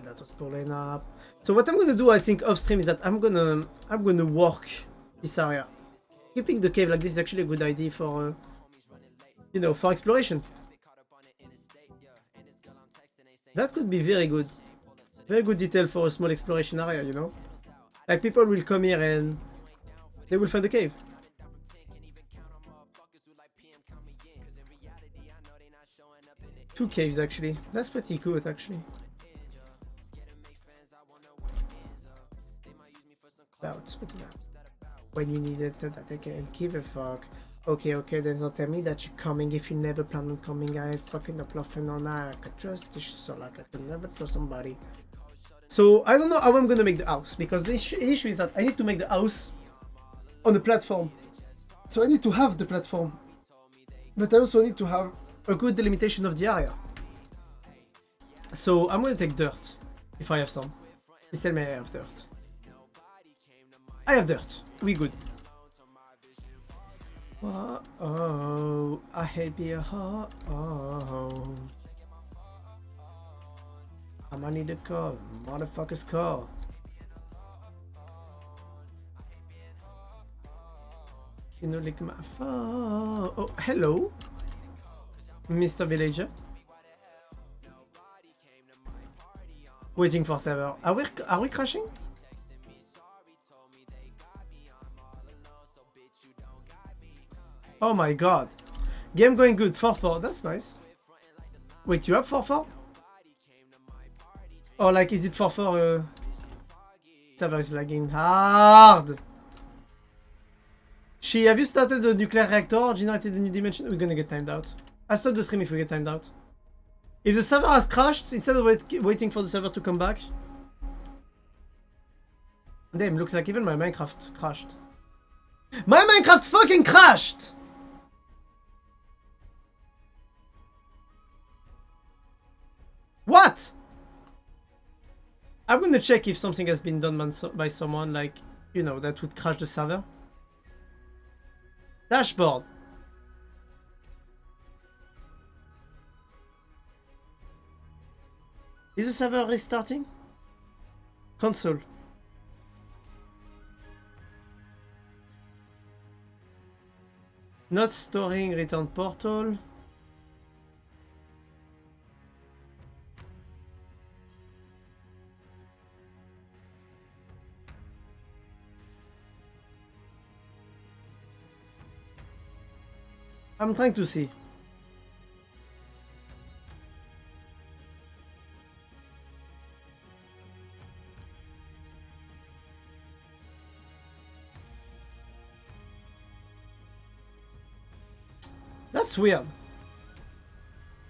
That was pulling up. So what I'm gonna do, I think, off stream is that I'm gonna work this area. Keeping the cave like this is actually a good idea for, you know, for exploration. That could be very good. Very good detail for a small exploration area, you know? Like people will come here and they will find the cave. Two caves actually. That's pretty good actually. When you need it, that I can give a fuck. Okay, then don't tell me that you're coming if you never plan on coming. I ain't fucking up laughing on that. I can trust this, so like I can never trust somebody. So I don't know how I'm gonna make the house because the issue is that I need to make the house on the platform. So I need to have the platform, but I also need to have a good delimitation of the area. So I'm gonna take dirt if I have some. Please tell me I have dirt. I have dirt. We good. Oh, I hate being hot. Oh, I might need a call. Motherfuckers call. You know, like my phone. Oh, hello, Mr. Villager. Waiting for server. Are we crashing? Oh my god. Game going good. 4-4. That's nice. Wait, you have 4-4? Oh, like, is it 4-4? Server is lagging hard. Have you started the nuclear reactor or generated a new dimension? We're gonna get timed out. I'll stop the stream if we get timed out. If the server has crashed, instead of waiting for the server to come back. Damn, looks like even my Minecraft crashed. My Minecraft fucking crashed! What? I'm gonna check if something has been done by someone, like, you know, that would crash the server. Dashboard. Is the server restarting? Console. Not storing return portal. I'm trying to see. That's weird.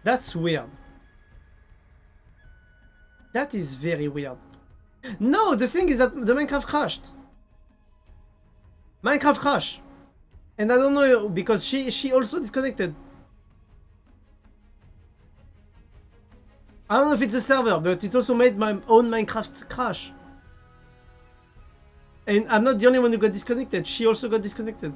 That's weird. That is very weird. No, the thing is that the Minecraft crashed. Minecraft crashed. And I don't know, because she also disconnected. I don't know if it's a server, but it also made my own Minecraft crash. And I'm not the only one who got disconnected. She also got disconnected.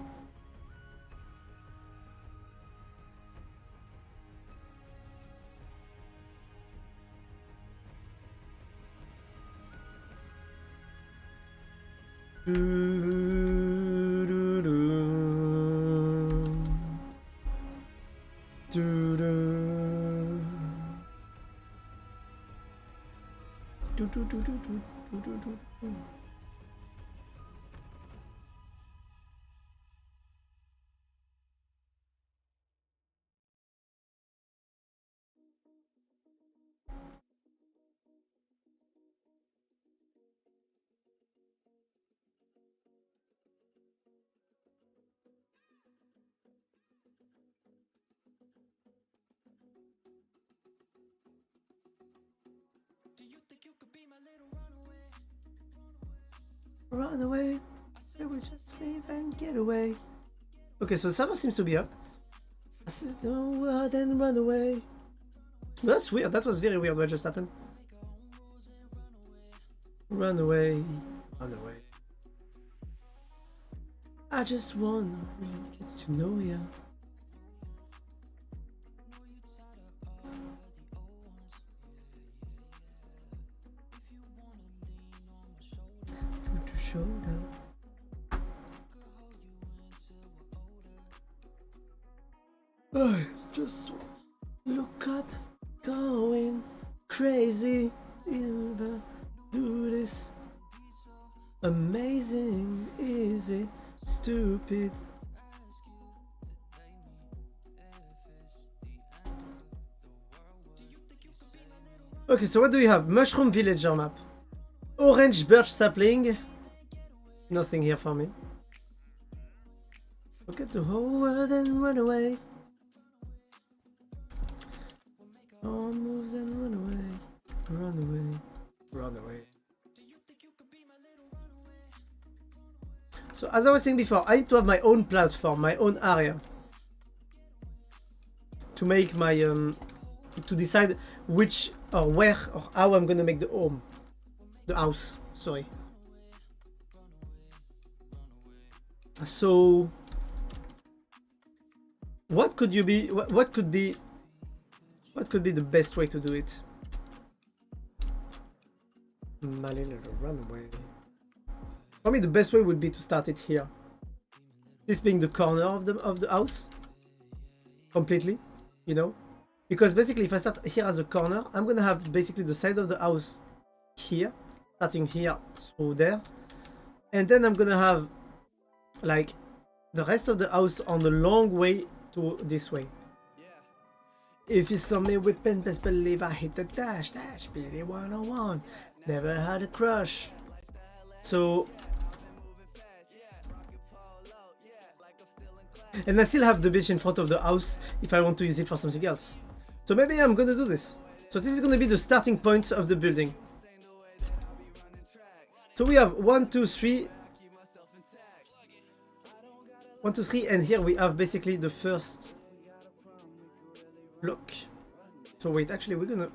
Run away. I will just leave and get away. Okay, so the server seems to be up. I said no word and run away. That's weird. That was very weird what just happened. Run away. Run away. I just wanna really get to know ya. Shoulder. I just look up, going crazy. Ever do this? Amazing, easy, stupid. Okay, so what do we have? Mushroom villager map. Orange birch sapling. Nothing here for me. Look at the whole world and run away. All moves and run away. Run away. Run away. So as I was saying before, I need to have my own platform, my own area. To make my to decide which or where or how I'm gonna make the home. The house, sorry. So what could you be what could be the best way to do it? My little runaway. For me the best way would be to start it here. This being the corner of the house. Completely, you know? Because basically if I start here as a corner, I'm gonna have basically the side of the house here, starting here through there. And then I'm gonna have like the rest of the house on the long way to this way. If you saw me whipping, best believe I hit the dash, BD 101. Never had a crush. So, and I still have the beach in front of the house if I want to use it for something else. So maybe I'm gonna do this. So this is gonna be the starting point of the building. So we have 1, 2, 3. 1, 2, 3, and here we have basically the first block. So wait, actually we're gonna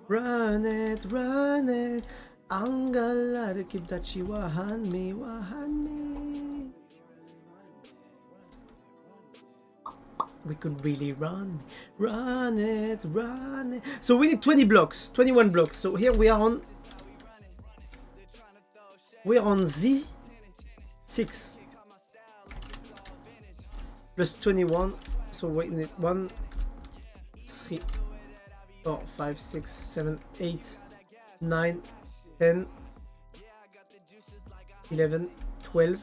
Run it, run it. I'm gonna let it keep that she wahan me, wahan me. We could really run it, run it. So we need 20 blocks, 21 blocks. So here we are on Z6 plus 21. So we need 1, 3, 4, 5, 6, 7, 8, 9, 10, 11, 12,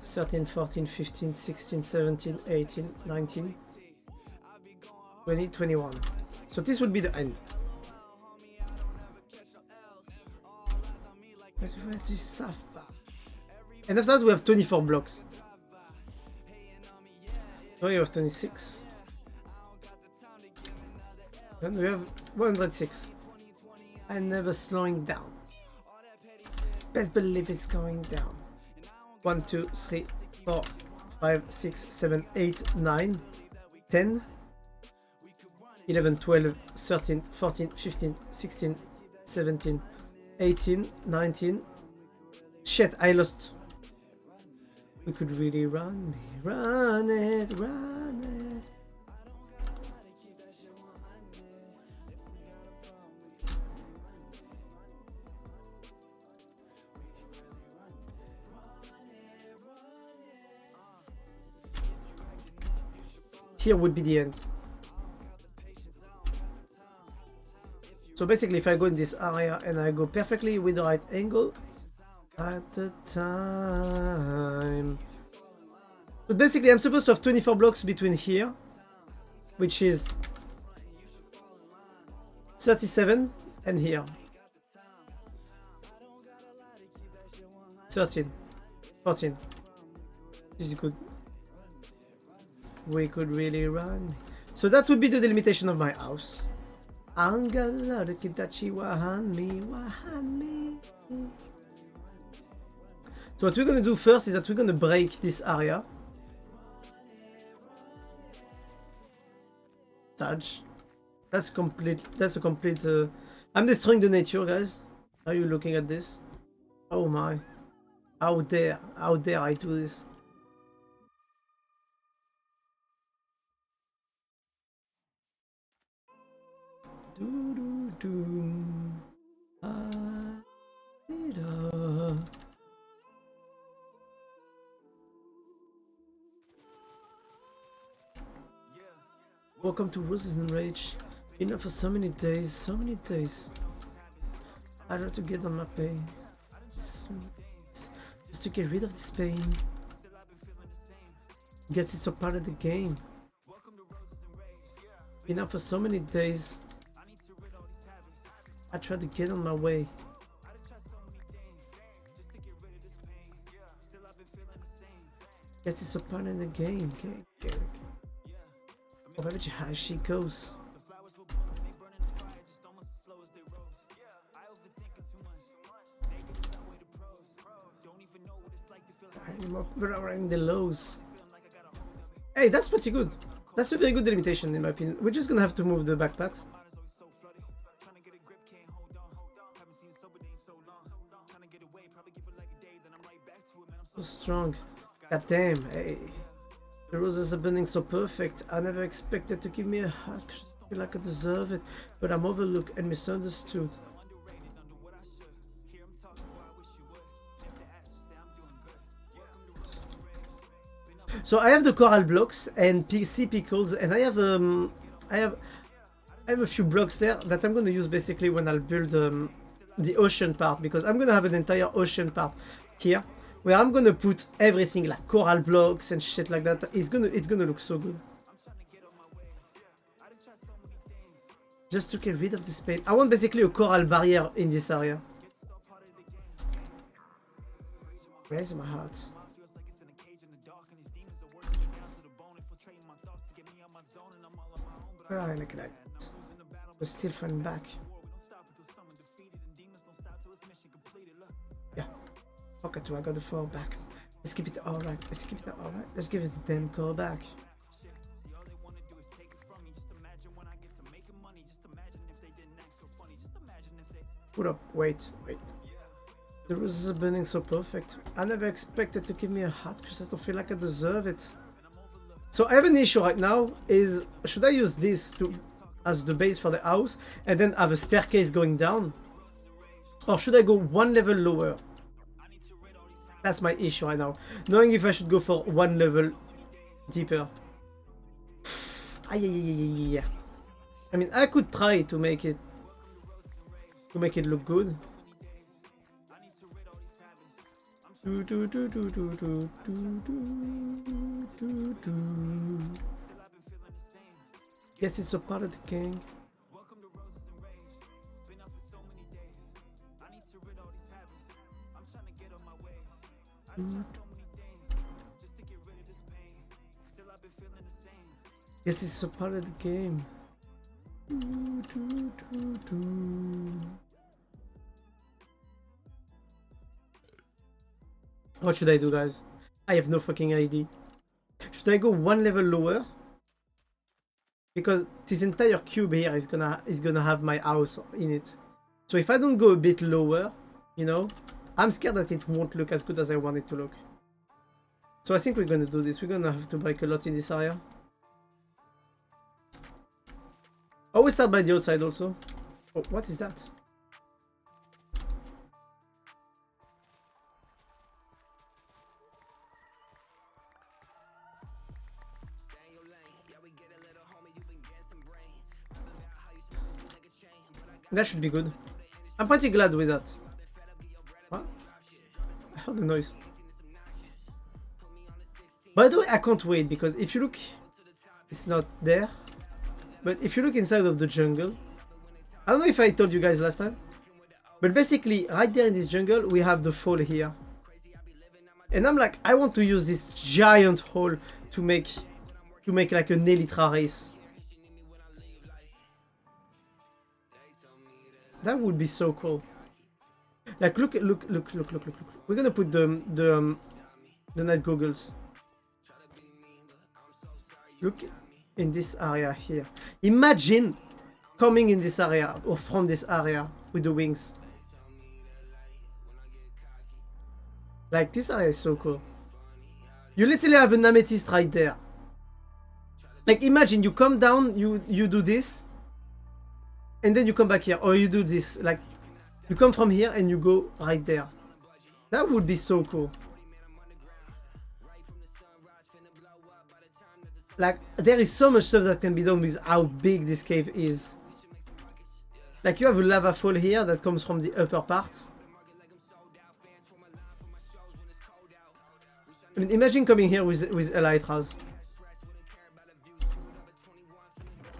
13, 14, 15, 16, 17, 18, 19, 20, 21. So this would be the end. And after that we have 24 blocks. So we have 26. Then we have 106. I'm never slowing down. Best believe it's going down. 1, 2, 3, 4, 5, 6, 7, 8, 9, 10, 11, 12, 13, 14, 15, 16, 17, 18, 19. Shit, I lost. We could really run me, run it, run it. Here would be the end. So basically if I go in this area and I go perfectly with the right angle at the time. But basically I'm supposed to have 24 blocks between here, which is 37, and here 13, 14. This is good. We could really run. So that would be the delimitation of my house. Angala the Kitachi wahan me, wahan me. So what we're gonna do first is that we're gonna break this area. Touch. That's complete. That's a complete. I'm destroying the nature, guys. Are you looking at this? Oh my! How dare I do this? Welcome to Roses and Rage. Been up for so many days, so many days. I had to get on my pain. Just to get rid of this pain. Guess it's a part of the game. Been up for so many days. I tried to get on my way. Guess it's a part of the game. Wherever she goes. We're in the lows. Hey, that's pretty good. That's a very good delimitation in my opinion. We're just gonna have to move the backpacks. So strong. God damn, hey. The roses are burning so perfect. I never expected to give me a hug. I feel like I deserve it, but I'm overlooked and misunderstood. So I have the coral blocks and sea pickles, and I have a few blocks there that I'm gonna use basically when I'll build the ocean part, because I'm gonna have an entire ocean part here where I'm gonna put everything like coral blocks and shit like that. It's gonna look so good. Just to get rid of this pain. I want basically a coral barrier in this area. Where's my heart? I like that. We're still finding back. Yeah. Okay, I got the 4 back. Let's keep it alright. Let's keep it alright. Let's give it them call back. Hold up, wait. The roses are burning so perfect. I never expected to give me a heart because I don't feel like I deserve it. So I have an issue right now is, should I use this as the base for the house and then have a staircase going down? Or should I go one level lower? That's my issue right now. Knowing if I should go for one level deeper. I mean, I could try to make it look good. Yes, it's a part of the king. Yes, it's a part of the game. What should I do, guys? I have no fucking idea. Should I go one level lower? Because this entire cube here is gonna have my house in it. So if I don't go a bit lower, you know, I'm scared that it won't look as good as I want it to look. So I think we're gonna do this. We're gonna have to break a lot in this area. Always start by the outside also. Oh, what is that? That should be good. I'm pretty glad with that. What? I heard the noise. By the way, I can't wait because if you look, it's not there. But if you look inside of the jungle, I don't know if I told you guys last time, but basically right there in this jungle we have the fall here. And I'm like, I want to use this giant hole to make like an elytra race. That would be so cool. Like look. We're gonna put the night goggles. Look in this area here. Imagine coming in this area or from this area with the wings. Like this area is so cool. You literally have an amethyst right there. Like imagine you come down, you do this. And then you come back here, or you do this, like, you come from here and you go right there. That would be so cool. Like, there is so much stuff that can be done with how big this cave is. Like, you have a lava fall here that comes from the upper part. I mean, imagine coming here with elytras.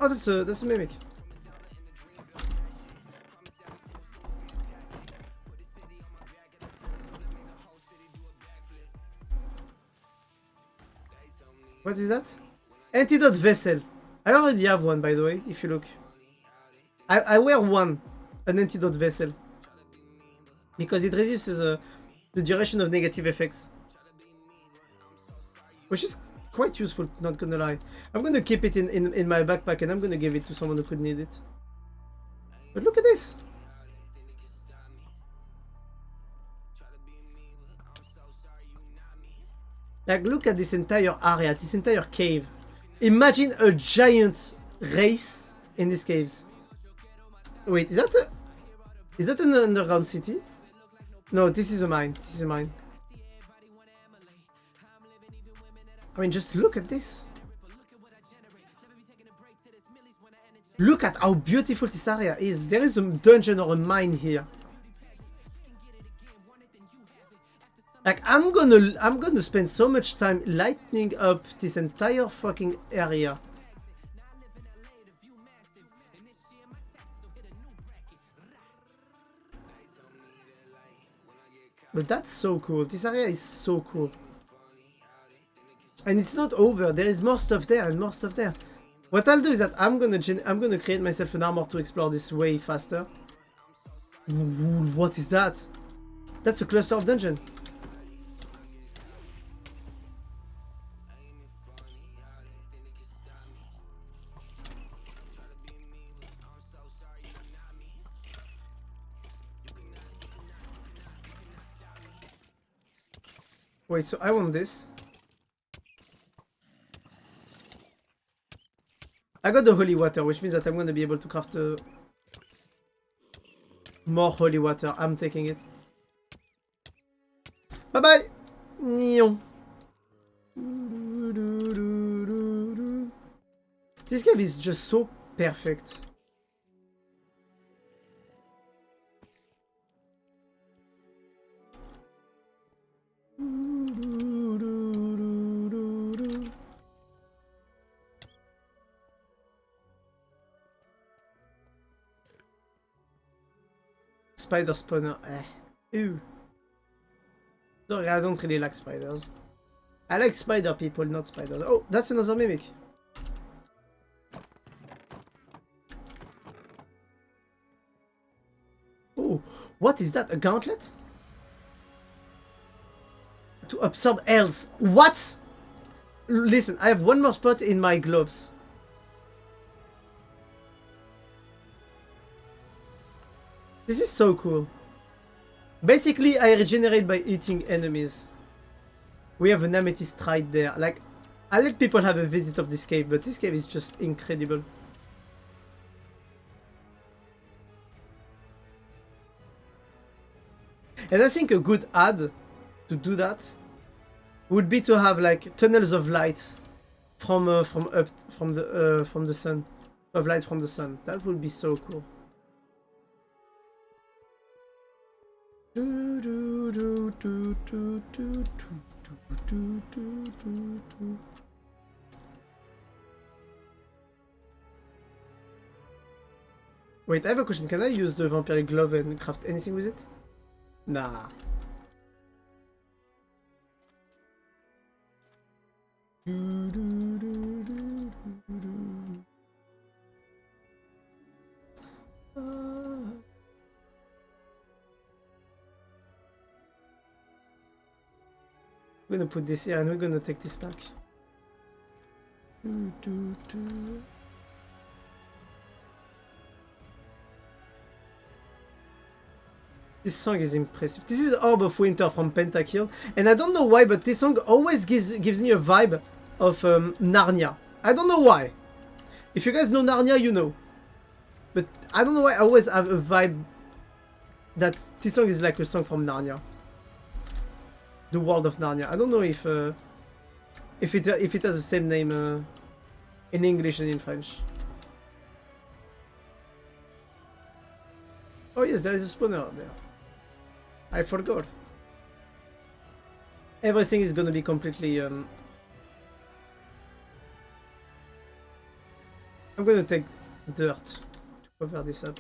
Oh, that's a mimic. What is that? Antidote vessel. I already have one, by the way, if you look. I wear one, an antidote vessel. Because it reduces the duration of negative effects. Which is quite useful, not gonna lie. I'm gonna keep it in my backpack and I'm gonna give it to someone who could need it. But look at this! Like, look at this entire area, this entire cave. Imagine a giant race in these caves. Wait, is that an underground city? No, this is a mine. This is a mine. I mean, just look at this. Look at how beautiful this area is. There is a dungeon or a mine here. Like, I'm gonna spend so much time lightening up this entire fucking area. But that's so cool. This area is so cool. And it's not over. There is more stuff there and more stuff there. What I'll do is that I'm gonna create myself an armor to explore this way faster. Ooh, what is that? That's a cluster of dungeon. Wait, so I want this. I got the holy water, which means that I'm gonna be able to craft more holy water. I'm taking it. Bye bye! Nyon. This game is just so perfect. Spider spawner, Ew. Sorry, I don't really like spiders. I like spider people, not spiders. Oh, that's another mimic. Oh, what is that? A gauntlet? To absorb health. What? Listen, I have one more spot in my gloves. This is so cool. Basically, I regenerate by eating enemies. We have an amethyst right there. Like, I let people have a visit of this cave, but this cave is just incredible. And I think a good ad to do that would be to have like tunnels of light from the sun, of light from the sun. That would be so cool. Wait, I have a question. Can I use the vampire glove and craft anything with it? Nah. We're gonna put this here and we're gonna take this back. This song is impressive. This is Orb of Winter from Pentakill, and I don't know why, but this song always gives me a vibe of Narnia. I don't know why. If you guys know Narnia, you know. But I don't know why I always have a vibe that this song is like a song from Narnia. The World of Narnia. I don't know if it has the same name in English and in French. Oh yes, there is a spawner out there. I forgot. Everything is gonna be completely I'm gonna take dirt to cover this up.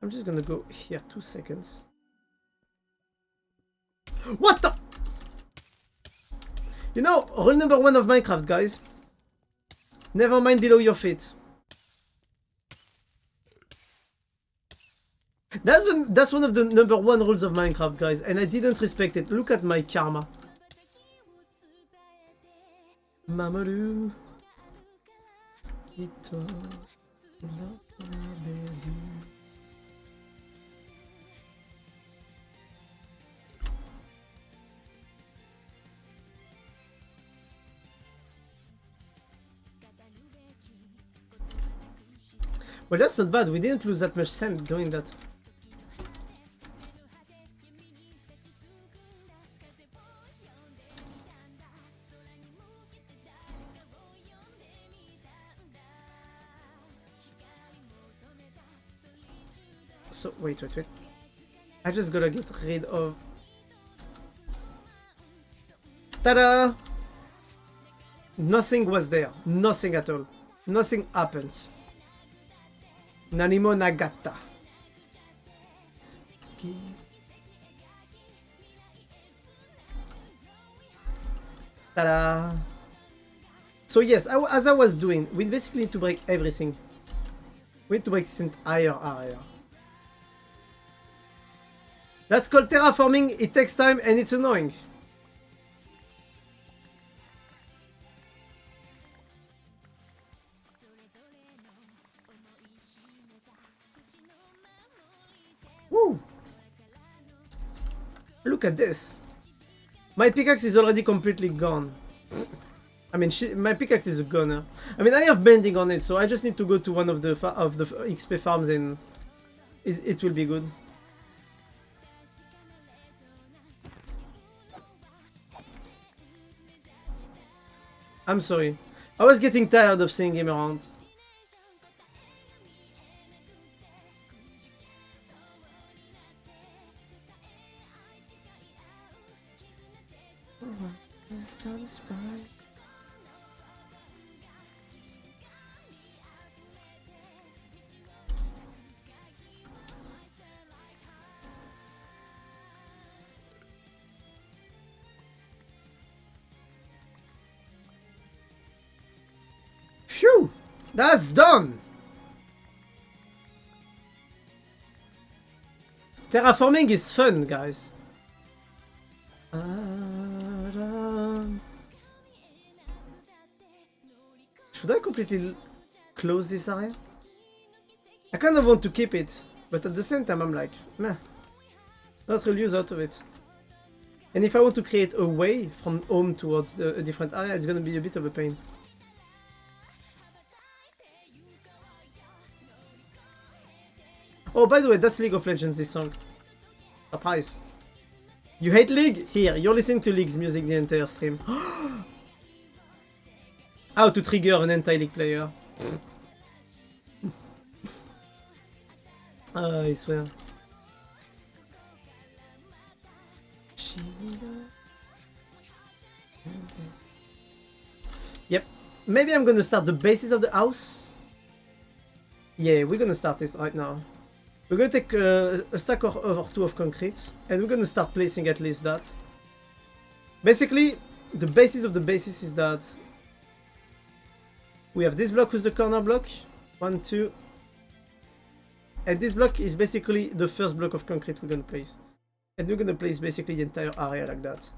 I'm just gonna go here 2 seconds. What the? You know, rule number 1 of Minecraft, guys. Never mind below your feet. That's one of the number 1 rules of Minecraft, guys, and I didn't respect it. Look at my karma. Mamadou. Well, that's not bad. We didn't lose that much sand doing that. So, wait. I just gotta get rid of... Ta-da! Nothing was there. Nothing at all. Nothing happened. Nanimo Nagata. Ta-da! So yes, as I was doing, we basically need to break everything. We need to break this entire area. That's called terraforming. It takes time and it's annoying. Look at this. My pickaxe is already completely gone. I mean, my pickaxe is a goner. I mean, I have bending on it, so I just need to go to one of the XP farms and it will be good. I'm sorry. I was getting tired of seeing him around. Phew! That's done! Terraforming is fun, guys. Should I completely close this area? I kind of want to keep it, but at the same time I'm like, meh. Not really use out of it. And if I want to create a way from home towards a different area, it's gonna be a bit of a pain. Oh, by the way, that's League of Legends, this song. Surprise. You hate League? Here, you're listening to League's music the entire stream. How to trigger an anti-League player. I swear. Yep. Maybe I'm gonna start the basis of the house. Yeah, we're gonna start it right now. We're gonna take a stack or two of concrete, and we're gonna start placing at least that. Basically, the basis of the basis is that we have this block with the corner block, 1, 2, and this block is basically the first block of concrete we're gonna place. And we're gonna place basically the entire area like that.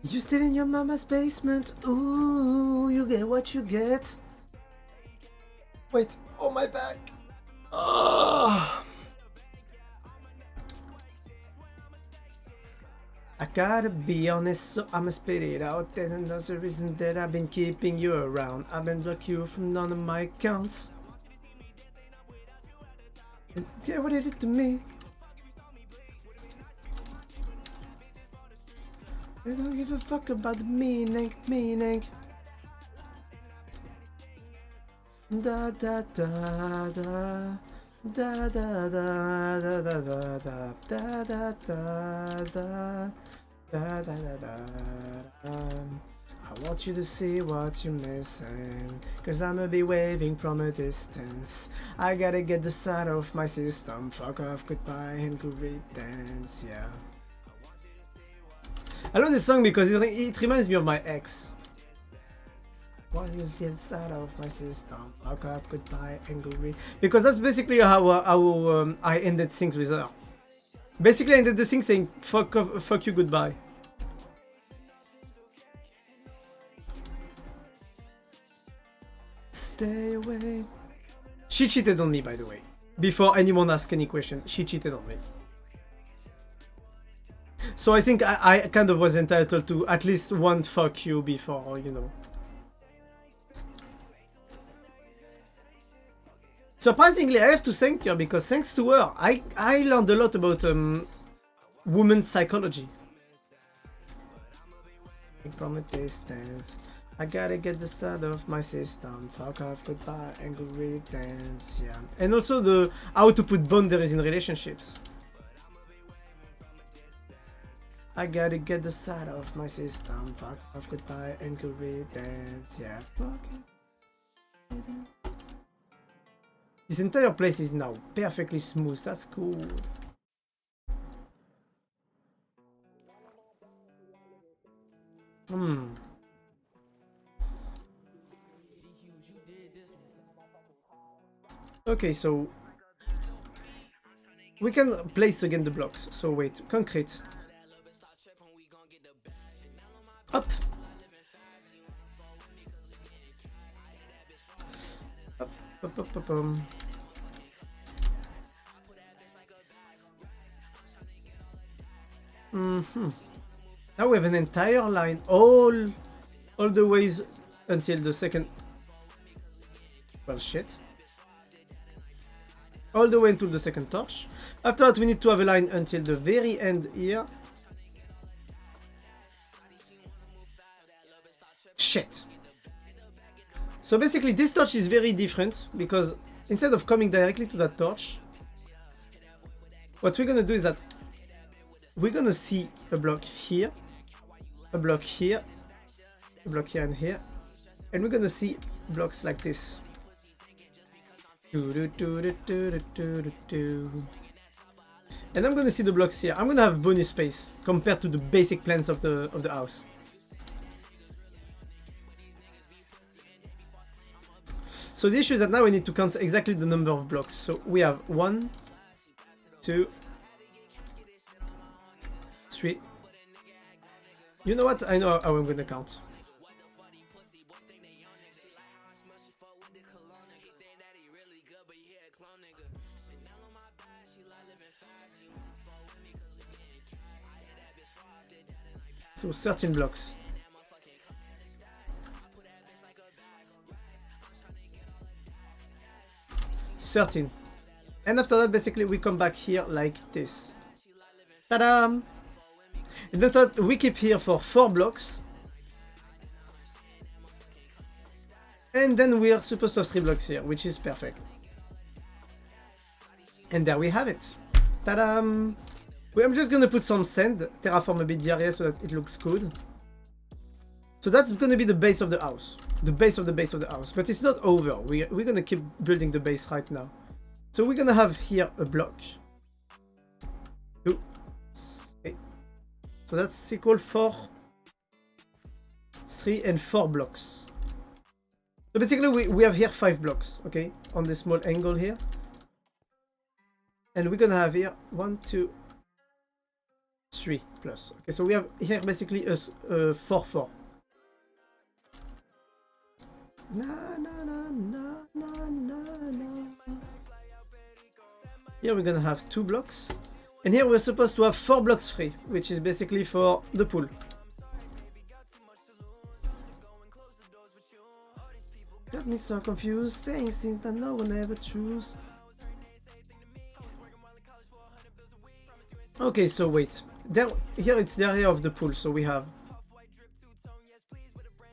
You still in your mama's basement? Ooh, you get what you get. Wait, oh my back. Oh. I gotta be honest, so I'ma spit it out. There's another reason that I've been keeping you around. I've been blocking you from none of my accounts. Get what it did to me. I don't give a fuck about the meaning. Da da da da da da da da da da da da da da da da da da. I want you to see what you're missing, cause I'ma be waving from a distance. I gotta get the side of my system. Fuck off, goodbye, and great dance, yeah. I love this song because it reminds me of my ex. Why is get out of my system? Fuck off, goodbye, angry. Because that's basically how I ended things with her. Basically, I ended the thing saying fuck off, fuck you, goodbye. Stay away. She cheated on me, by the way. Before anyone asked any question, she cheated on me. So I think I kind of was entitled to at least one fuck you before, you know. Surprisingly, I have to thank her because thanks to her, I learned a lot about women's psychology. From a distance, I gotta get the side of my system. Fuck off, goodbye, angry dance, yeah. And also the how to put boundaries in relationships. I gotta get the side of my system. Fuck off, goodbye, angry dance, yeah. Fuck it. This entire place is now perfectly smooth. That's cool. Okay, so we can place again the blocks. So wait, concrete. Up. Up. Now we have an entire line all the ways until the second. Well, shit. All the way until the second torch. After that, we need to have a line until the very end here. Shit. So basically, this torch is very different because instead of coming directly to that torch, what we're gonna do is that we're gonna see a block here, a block here, a block here and here, and we're gonna see blocks like this. And I'm gonna see the blocks here. I'm gonna have bonus space compared to the basic plans of the house. So the issue is that now we need to count exactly the number of blocks. So we have 1, 2, 3. You know what? I know how I'm gonna count. So 13 blocks. And after that, basically, we come back here like this. Ta-da! And after that, we keep here for 4 blocks. And then we are supposed to have 3 blocks here, which is perfect. And there we have it. Ta-da! I'm just gonna put some sand, terraform a bit the area so that it looks good. So that's gonna be the base of the house. The base of the house. But it's not over. We're gonna keep building the base right now. So we're gonna have here a block. 2, 3. So that's equal for 3 and 4 blocks. So basically we have here 5 blocks, okay? On this small angle here. And we're gonna have here 1, 2, 3 plus. Okay, so we have here basically a 4, 4. Here we're gonna have 2 blocks. And here we're supposed to have 4 blocks free, which is basically for the pool. Got me so confused, saying things that no one ever choose. Okay, so wait. Here it's the area of the pool, so we have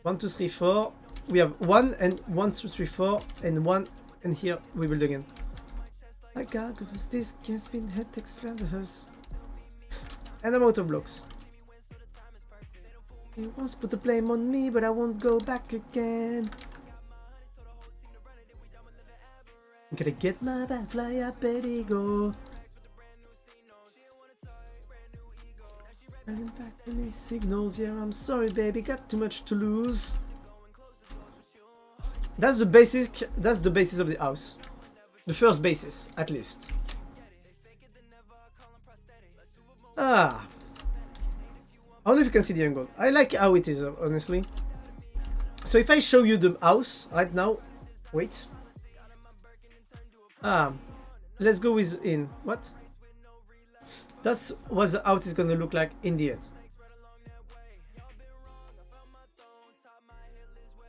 1, 2, 3, 4. We have 1 and 1, 2, 3, 4 and 1, and here we build again. I gotta go for this can't been head text from the house. And I'm out of blocks. He wants to put the blame on me, but I won't go back again. I'm gonna get my back, fly up, Betty go. Running back to me signals, yeah, I'm sorry baby, got too much to lose. That's the basis of the house. The first basis, at least. I don't know if you can see the angle. I like how it is, honestly. So if I show you the house right now, wait. Let's go with in. What? That's what the house is gonna look like in the end.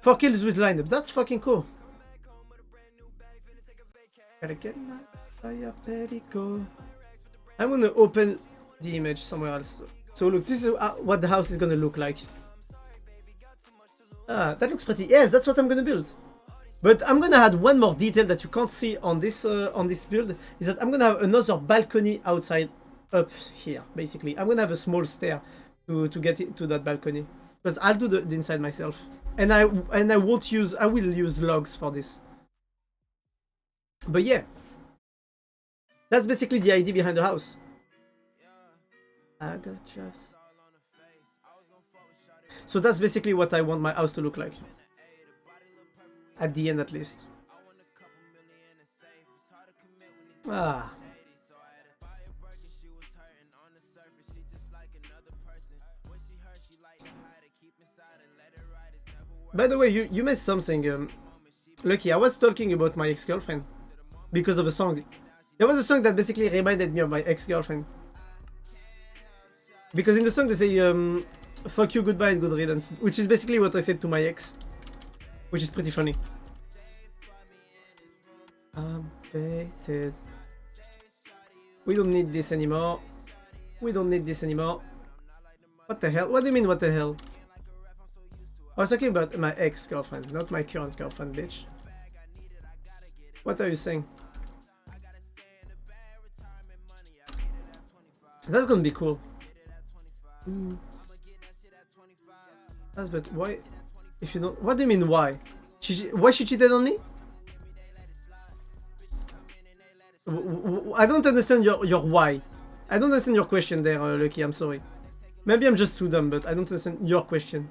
4 kills with lineups. That's fucking cool. Gotta get my fire, Betty go. I'm gonna open the image somewhere else. So look, this is what the house is gonna look like. That looks pretty. Yes, that's what I'm gonna build. But I'm gonna add one more detail that you can't see on this build. Is that I'm gonna have another balcony outside up here. Basically, I'm gonna have a small stair to get it to that balcony. Because I'll do the inside myself. And I will use logs for this. But yeah, that's basically the idea behind the house. I got traps. So that's basically what I want my house to look like. At the end, at least. Ah. By the way, you missed something, Lucky. I was talking about my ex-girlfriend because of a song. There was a song that basically reminded me of my ex-girlfriend. Because in the song they say, fuck you, goodbye, and good riddance, which is basically what I said to my ex. Which is pretty funny. Updated. We don't need this anymore. We don't need this anymore. What the hell? What do you mean, what the hell? I was talking about my ex-girlfriend, not my current girlfriend, bitch. What are you saying? That's gonna be cool. That's but why? If you don't, what do you mean why? Why she cheated on me? I don't understand your why. I don't understand your question there, Lucky. I'm sorry. Maybe I'm just too dumb, but I don't understand your question.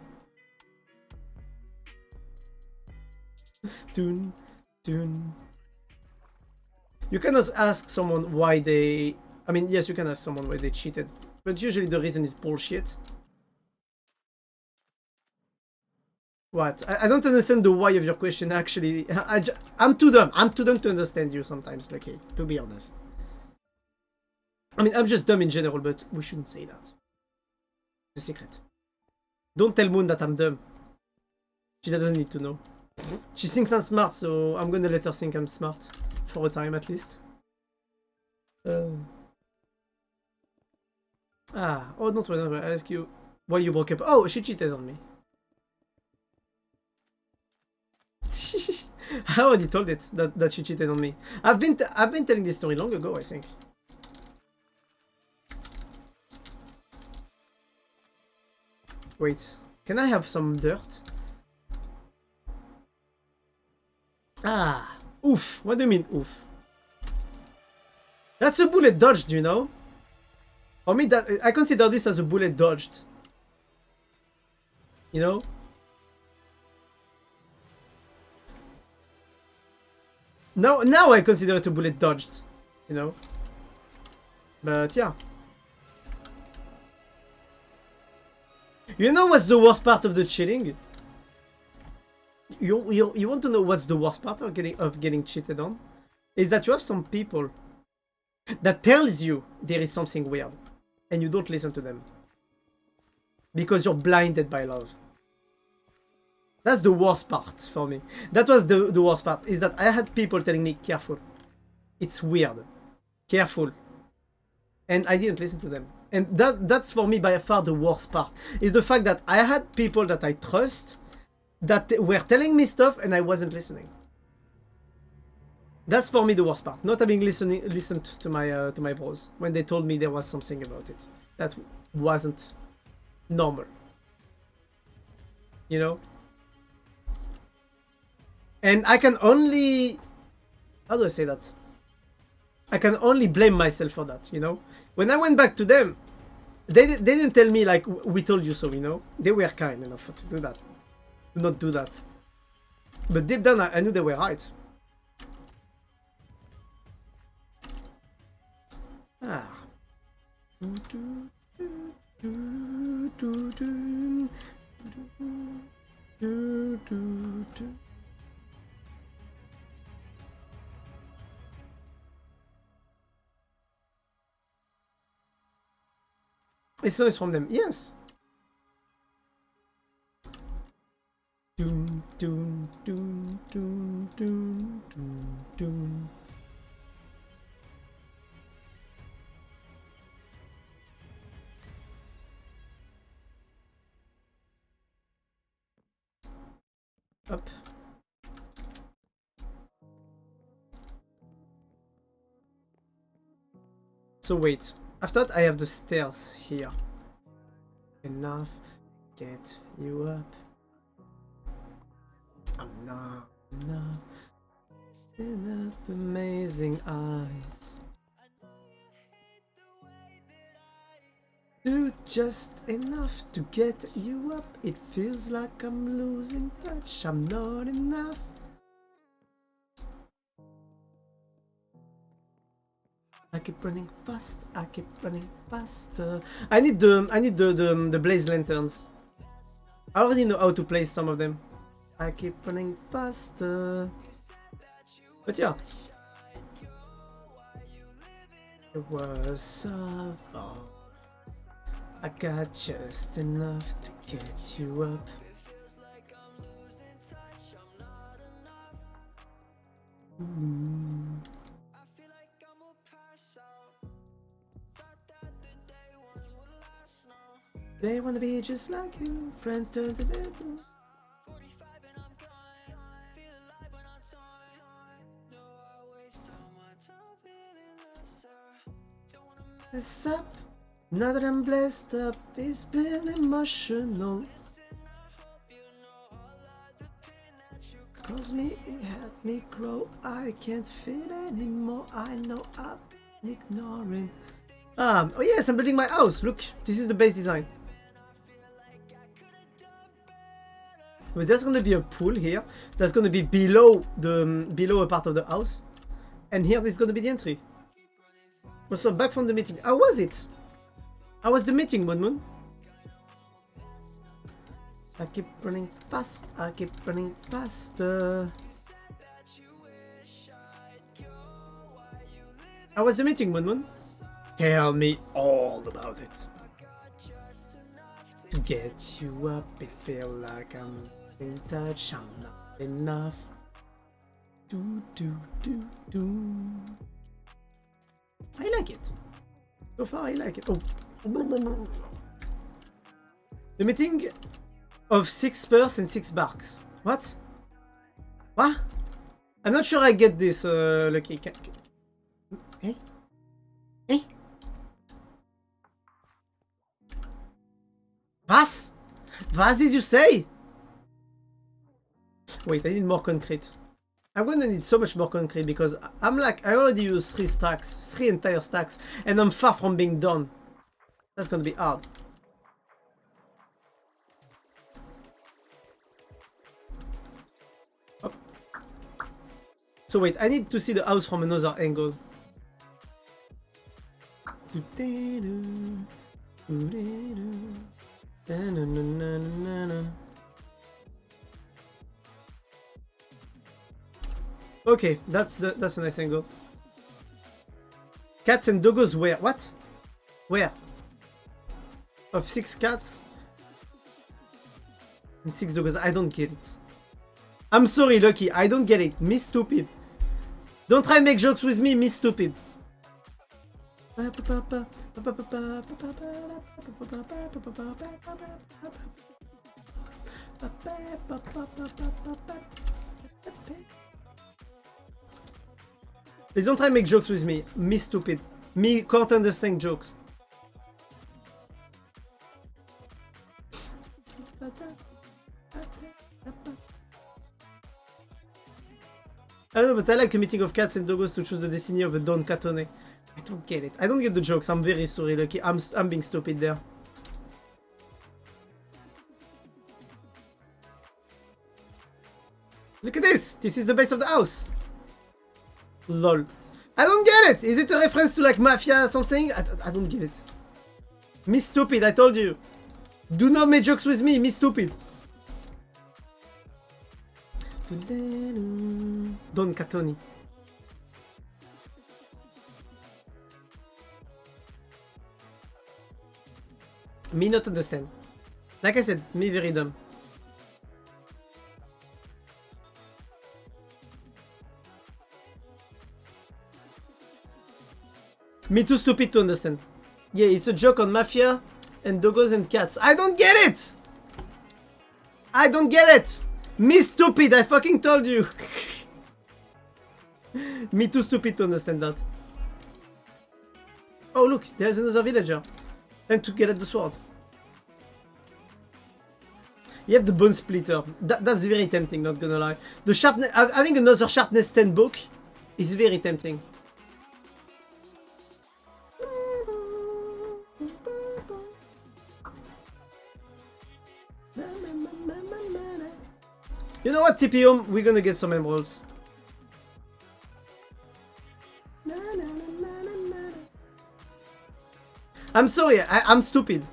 Tune. You cannot ask someone why they... I mean, yes, you can ask someone why they cheated, but usually the reason is bullshit. What? I don't understand the why of your question, actually. I'm too dumb. I'm too dumb to understand you sometimes, Lucky, to be honest. I mean, I'm just dumb in general, but we shouldn't say that. It's a secret. Don't tell Moon that I'm dumb. She doesn't need to know. She thinks I'm smart, so I'm gonna let her think I'm smart. For a time, at least. Oh, don't worry, I'll ask you why you broke up. Oh, she cheated on me. I already told it, that she cheated on me. I've been telling this story long ago, I think. Wait, can I have some dirt? Oof. What do you mean, oof? That's a bullet dodged, you know? For me, I consider this as a bullet dodged. You know? Now I consider it a bullet dodged. You know? But yeah. You know what's the worst part of the cheating? You want to know what's the worst part of getting cheated on? Is that you have some people that tells you there is something weird and you don't listen to them because you're blinded by love. That's the worst part for me. That was the worst part, is that I had people telling me, careful, it's weird, careful, and I didn't listen to them. And that's for me by far the worst part, is the fact that I had people that I trust that were telling me stuff and I wasn't listening. That's for me the worst part. Not having listened to my bros when they told me there was something about it that wasn't normal. You know? And I can only... How do I say that? I can only blame myself for that, you know? When I went back to them, they didn't tell me like, we told you so, you know? They were kind enough to do that. Do not do that. But deep down, I knew they were right. This song is from them, yes. Doom, doom, doom, doom, doom, doom, doom. Up. So wait, I thought I have the stairs here. Enough, get you up. I'm not enough. Enough amazing eyes. Do just enough to get you up. It feels like I'm losing touch. I'm not enough. keep running fast. I keep running faster. I need the blaze lanterns. I already know how to place some of them. I keep running faster. But yeah. It was so far. I got just enough to get you up. They wanna be just like you, friends turn to devils. Mess up, now that I'm blessed up, it's been emotional. Cause me, it helped me grow, I can't fit anymore, I know I've been ignoring. Oh yes, I'm building my house, look, this is the base design. But there's gonna be a pool here, that's gonna be below a part of the house. And here there's gonna be the entry. So back from the meeting. How was it? How was the meeting, Moon Moon? I keep running fast. I keep running faster. How was the meeting, Moon Moon? Tell me all about it. To get you up, it feel like I'm in touch. I'm not enough. Do. I like it. So far, I like it. Oh. The meeting of 6 spurs and 6 barks. What? What? I'm not sure I get this, Lucky. Eh? Eh? Was? Was did you say? Wait, I need more concrete. I'm gonna need so much more concrete because I'm like, I already used 3 entire stacks, and I'm far from being done. That's gonna be hard. Oh. So wait, I need to see the house from another angle. Okay, that's a nice angle. Cats and doggos where? What? Where? Of 6 cats and 6 doggos. I don't get it. I'm sorry, Lucky. I don't get it. Me stupid. Don't try and make jokes with me. Me stupid. Please don't try and make jokes with me. Me stupid. Me can't understand jokes. I don't know, but I like the meeting of cats and doggos to choose the destiny of a Don Catone. I don't get it. I don't get the jokes. I'm very sorry, Lucky. I'm being stupid there. Look at this! This is the base of the house! LOL. I don't get it! Is it a reference to like Mafia or something? I don't get it. Me stupid, I told you. Do not make jokes with me, me stupid. Don Catoni. Me not understand. Like I said, me very dumb. Me too stupid to understand. Yeah, it's a joke on Mafia and doggos and cats. I don't get it! I don't get it! Me stupid, I fucking told you! Me too stupid to understand that. Oh look, there's another villager. Time to get at the sword. You have the bone splitter. That's very tempting, not gonna lie. The sharpness, having another sharpness 10 book is very tempting. You know what, TP home? We're gonna get some emeralds. I'm sorry, I'm stupid.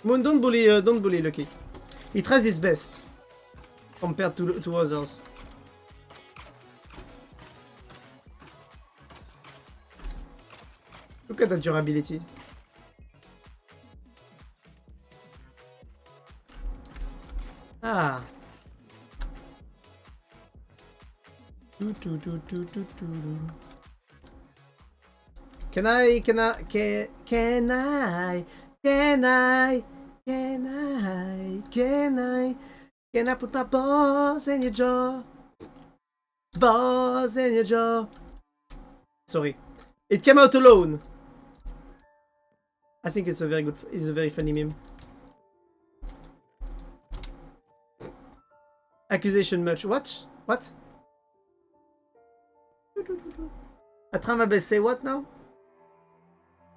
Moon, don't bully Lucky. He tries his best compared to others. Look at that durability. Ah. Can I put my balls in your jaw? Balls in your jaw. Sorry. It came out alone. I think it's a very funny meme. Accusation much. What? What? Atramabel say what now?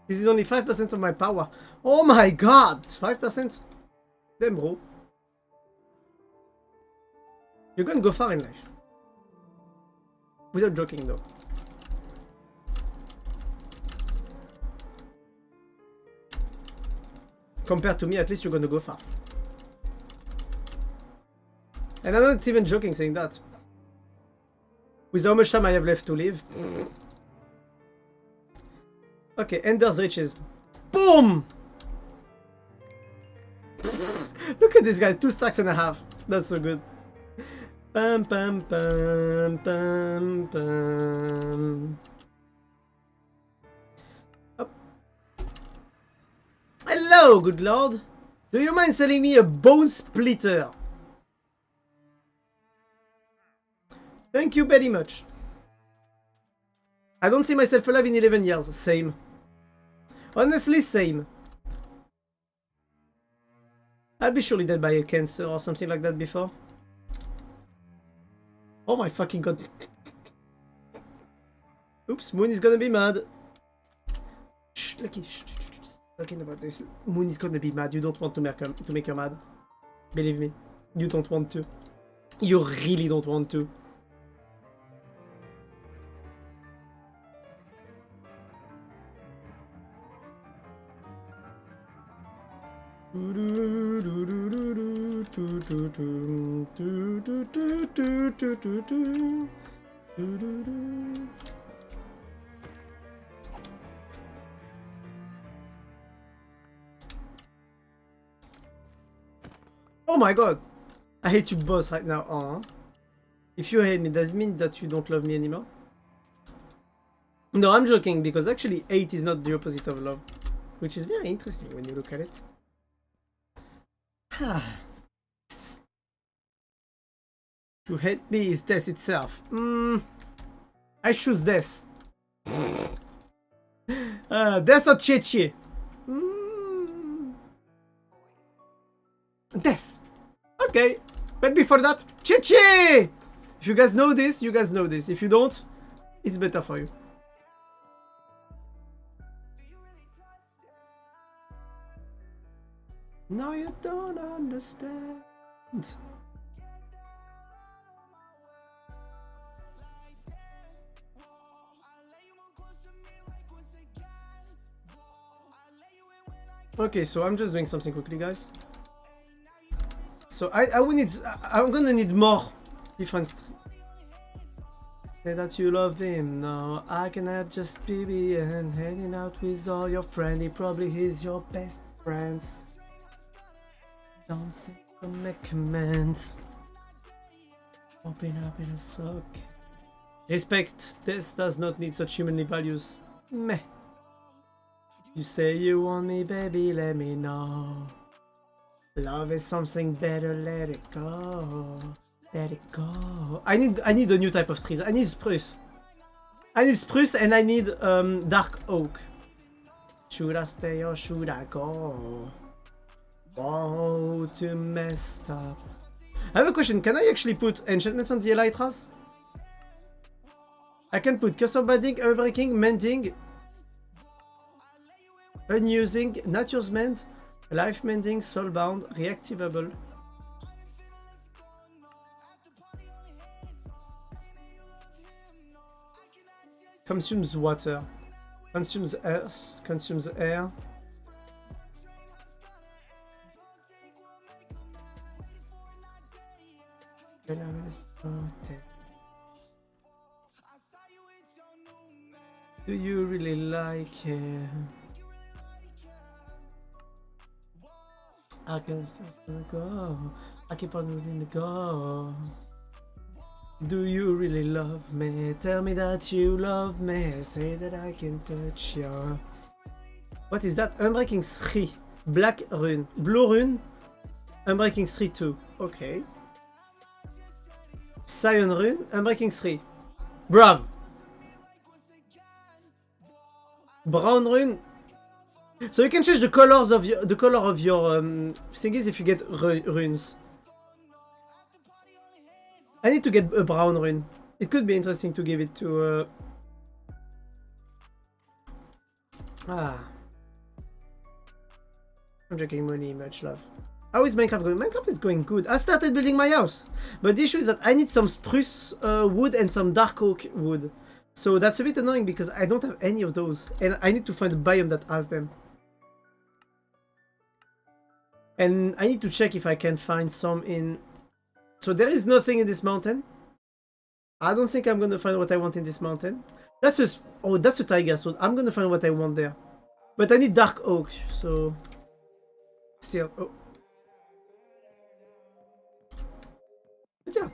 This is only 5% of my power. Oh my god! 5%? Damn, bro. You're gonna go far in life. Without joking, though. Compared to me, at least you're gonna go far. And I'm not even joking saying that. With how much time I have left to live. Okay, Ender's Riches. Boom! Look at this guy, 2 stacks and a half. That's so good. Pam pam pam pam pam. Up. Hello, good lord. Do you mind selling me a bone splitter? Thank you very much. I don't see myself alive in 11 years. Same. Honestly, same. I'll be surely dead by a cancer or something like that before. Oh my fucking god. Oops, Moon is gonna be mad. Shh, Lucky, shh, talking about this. Moon is gonna be mad. You don't want to make her mad. Believe me. You don't want to. You really don't want to. Oh my god! I hate you both right now. Aww. If you hate me, does it mean that you don't love me anymore? No, I'm joking, because actually hate is not the opposite of love. Which is very interesting when you look at it. To hate me is death itself. I choose death. Death or Cheche? Death. Okay. But before that, Cheche! If you guys know this, you guys know this. If you don't, it's better for you. No, you don't understand. Okay, so I'm just doing something quickly, guys. So I'm gonna need more different. Say that you love him. No, I can have just BB and hanging out with all your friends. He probably is your best friend. Don't say to make commands. Open up, it's okay. Respect. This does not need such humanly values. Meh. You say you want me, baby, let me know. Love is something better, let it go. Let it go. I need a new type of trees. I need spruce. I need spruce and I need dark oak. Should I stay or should I go? Oh, too messed up. I have a question. Can I actually put enchantments on the elytras? I can put custom binding, breaking, mending, unusing, nature's mend, life mending, soulbound, reactivable. Consumes water. Consumes earth, consumes air. Do you really like it? I can still go. I keep on moving the go. Do you really love me? Tell me that you love me. Say that I can touch you. What is that? Unbreaking 3. Black rune. Blue rune. Unbreaking 3 2. Okay. Cyan rune. Unbreaking 3. Brav. Brown rune. So you can change the colors of your thingies if you get runes. I need to get a brown rune. It could be interesting to give it to I'm drinking money, much love. How is Minecraft going? Minecraft is going good. I started building my house, but the issue is that I need some spruce wood and some dark oak wood. So that's a bit annoying because I don't have any of those, and I need to find a biome that has them. And I need to check if I can find some in... So there is nothing in this mountain. I don't think I'm gonna find what I want in this mountain. That's a... Oh, that's a taiga, so I'm gonna find what I want there. But I need dark oak, so... Still... Oh. But yeah.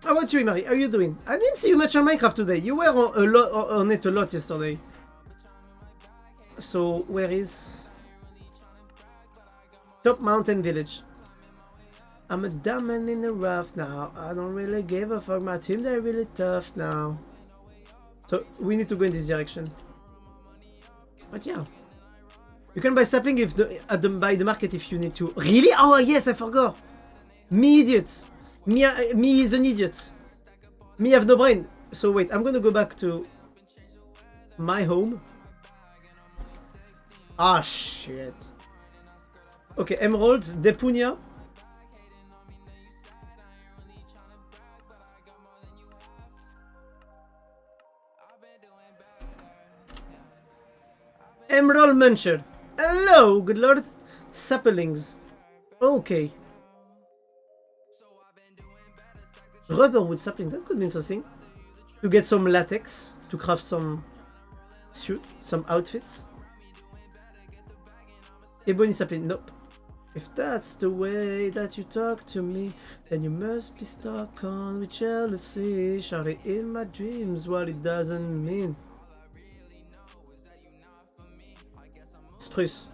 How about you, Imari? How are you doing? I didn't see you much on Minecraft today. You were on it a lot yesterday. So, where is... Top Mountain Village. I'm a diamond in the rough now. I don't really give a fuck. My team, they're really tough now. So we need to go in this direction. But yeah. You can buy sapling if by the market if you need to. Really? Oh yes, I forgot. Me idiot. Me is an idiot. Me have no brain. So wait, I'm gonna go back to my home. Ah shit. Okay, emeralds, Depunia. Emerald Muncher. Hello, good lord. Saplings. Okay. Rubberwood sapling, that could be interesting. To get some latex, to craft some suit, some outfits. Ebony sapling, nope. If that's the way that you talk to me, then you must be stuck on with jealousy. Shawty in my dreams, what it doesn't mean. Spruce.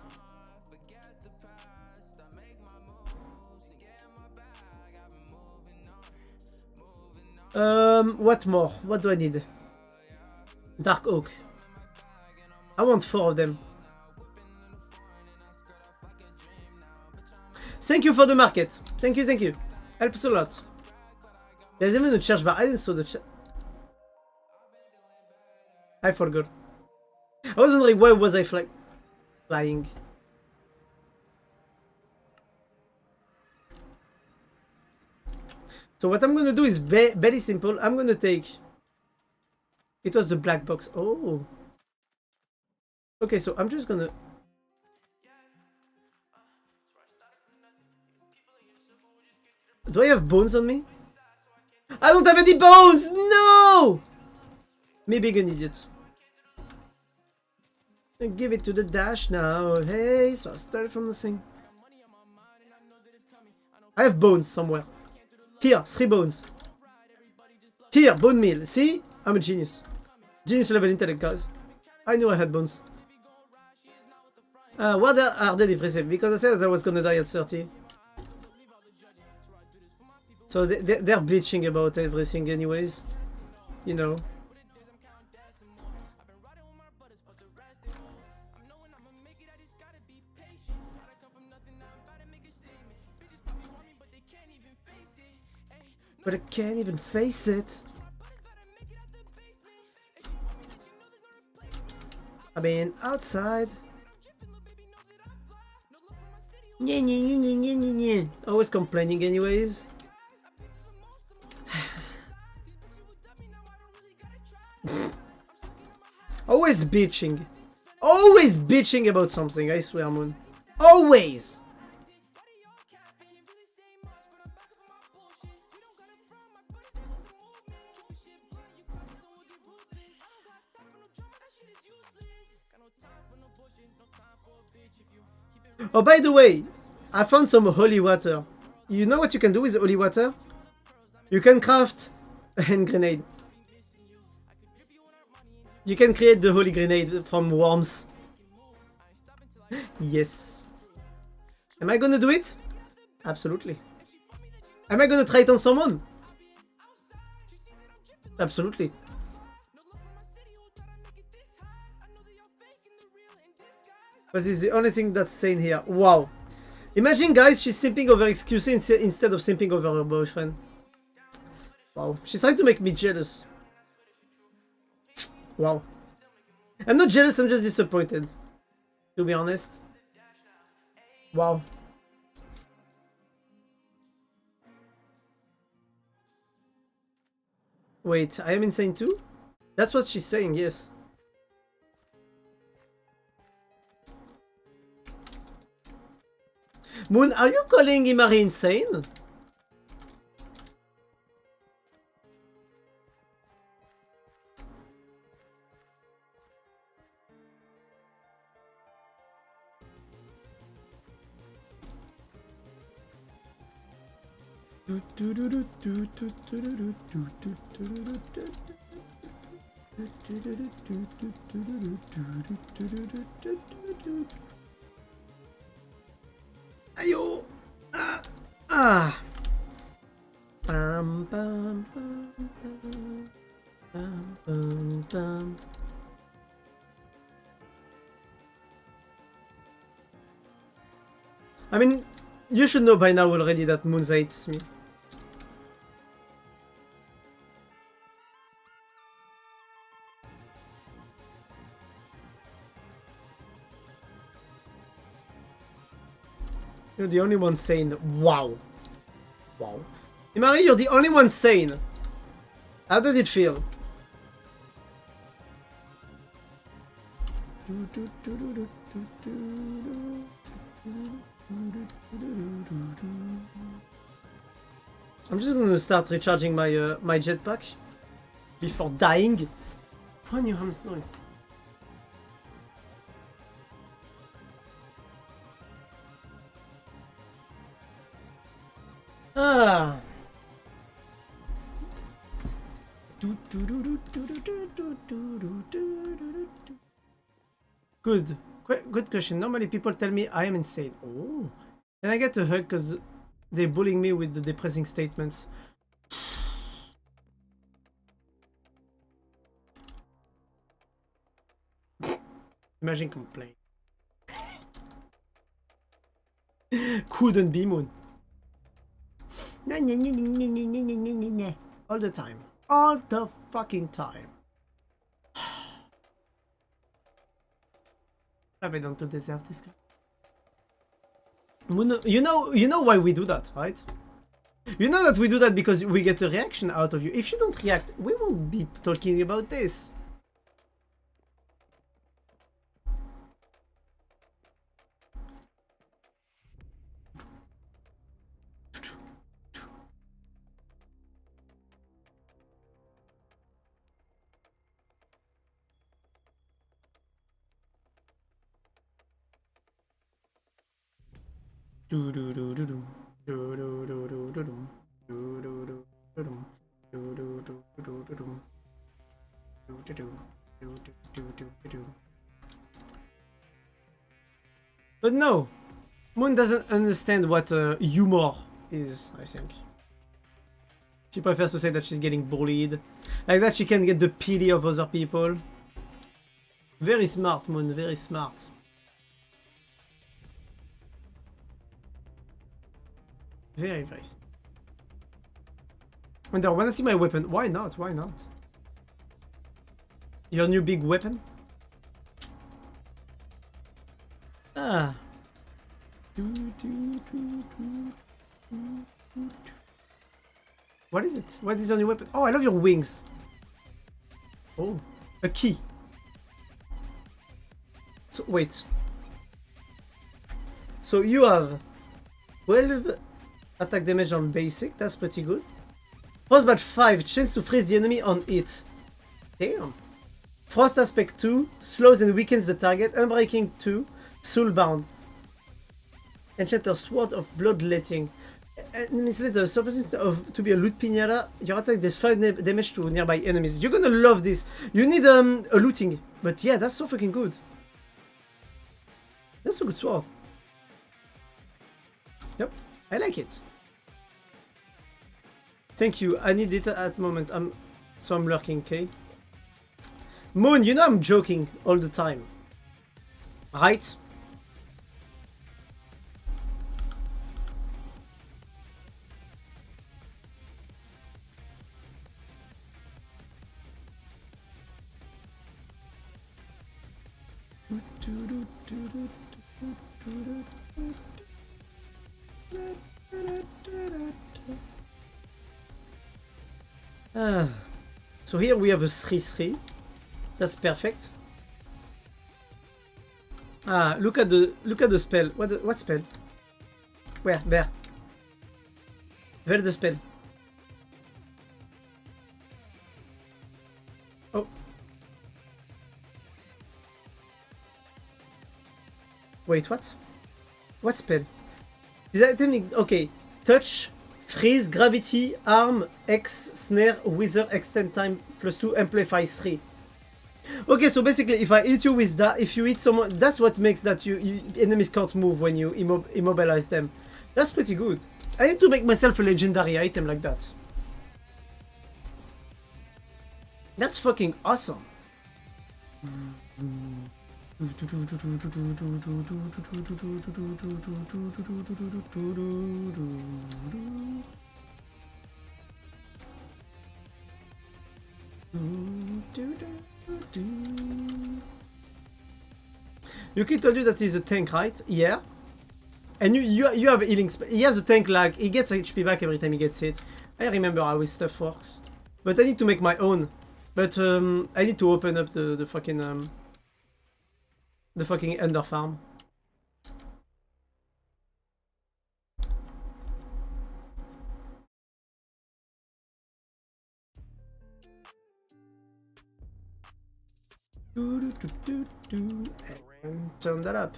What more? What do I need? Dark oak. I want 4 of them. Thank you for the market. Thank you, thank you. Helps a lot. There's even a charge bar. I didn't saw the chat. I forgot. I was wondering why was I flying. So what I'm gonna do is very simple. I'm gonna take... It was the black box. Oh. Okay, so I'm just gonna... Do I have bones on me? I don't have any bones! No! Me being an idiot. Give it to the dash now. Hey, so I started from the thing. I have bones somewhere. Here, 3 bones. Here, bone meal. See? I'm a genius. Genius level intellect, guys. I knew I had bones. What are they depressive? Because I said that I was gonna die at 30. So they're bitching about everything anyways. You know. But I can't even face it. I mean, outside. Always complaining anyways. Always bitching. Always bitching about something, I swear, Moon. Always! Oh, by the way, I found some holy water. You know what you can do with holy water? You can craft a hand grenade. You can create the holy grenade from worms. Yes. Am I gonna do it? Absolutely. Am I gonna try it on someone? Absolutely. This is the only thing that's sane here. Wow. Imagine, guys, she's simping over excuses instead of simping over her boyfriend. Wow. She's trying to make me jealous. Wow. I'm not jealous, I'm just disappointed. To be honest. Wow. Wait, I am insane too? That's what she's saying, yes. Moon, are you calling Imari insane? Ayo! Ah! Bam, bam, bam, bam, bam, bam, bam. I mean, you should know by now already that Moonza hates me. You're the only one sane. Wow. Wow. Imari, you're the only one sane. How does it feel? I'm just gonna start recharging my my jetpack before dying. On you, I'm sorry. Ah. Good. Good question. Normally people tell me I am insane. Oh. And I get a hug because they're bullying me with the depressing statements. Imagine complain. Couldn't be Moon. All the time. All the fucking time. Have I done to deserve this guy? You know why we do that, right? You know that we do that because we get a reaction out of you. If you don't react, we won't be talking about this. But no, Moon doesn't understand what humor is, I think. She prefers to say that she's getting bullied. Like that she can get the pity of other people. Very smart, Moon, very smart. Very, very smart. And I wanna see my weapon. Why not? Why not? Your new big weapon? Ah. What is it? What is your new weapon? Oh, I love your wings. Oh, a key. So, wait. So you have 12 attack damage on basic, that's pretty good. Frostbite 5, chance to freeze the enemy on it. Damn. Frost Aspect 2, slows and weakens the target. Unbreaking 2, Soulbound. Enchanter Sword of Bloodletting. Enemies let the opportunity to be a loot pinata. Your attack does 5 damage to nearby enemies. You're gonna love this. You need a looting. But yeah, that's so fucking good. That's a good sword. Yep, I like it. Thank you. I need it at the moment. I'm lurking, okay? Moon, you know I'm joking all the time. Right? So here we have a 3-3. That's perfect. Look at the spell. What spell? Where? There. Where's the spell? Oh. Wait, what? What spell? Is that technique? Okay. Touch, freeze, gravity, arm, X, snare, wither, extend time +2, amplify 3. Okay, so basically, if I hit you with that, if you hit someone, that's what makes that enemies can't move when you immobilize them. That's pretty good. I need to make myself a legendary item like that. That's fucking awesome. Yuki told you that he's a tank, right? Yeah. And you have healing. He has a tank lag. He gets HP back every time he gets hit. I remember how his stuff works. But I need to make my own. But I need to open up the fucking Ender farm. And turn that up.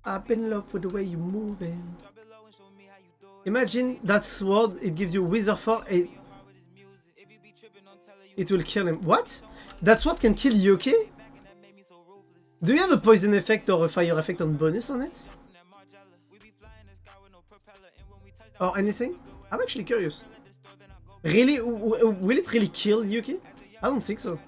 I've been in love with the way you're moving. Imagine that sword, it gives you Wither 4, it will kill him. What? That sword can kill Yuki? Do you have a poison effect or a fire effect on bonus on it? Or anything? I'm actually curious. Really? Will it really kill Yuki? I don't think so.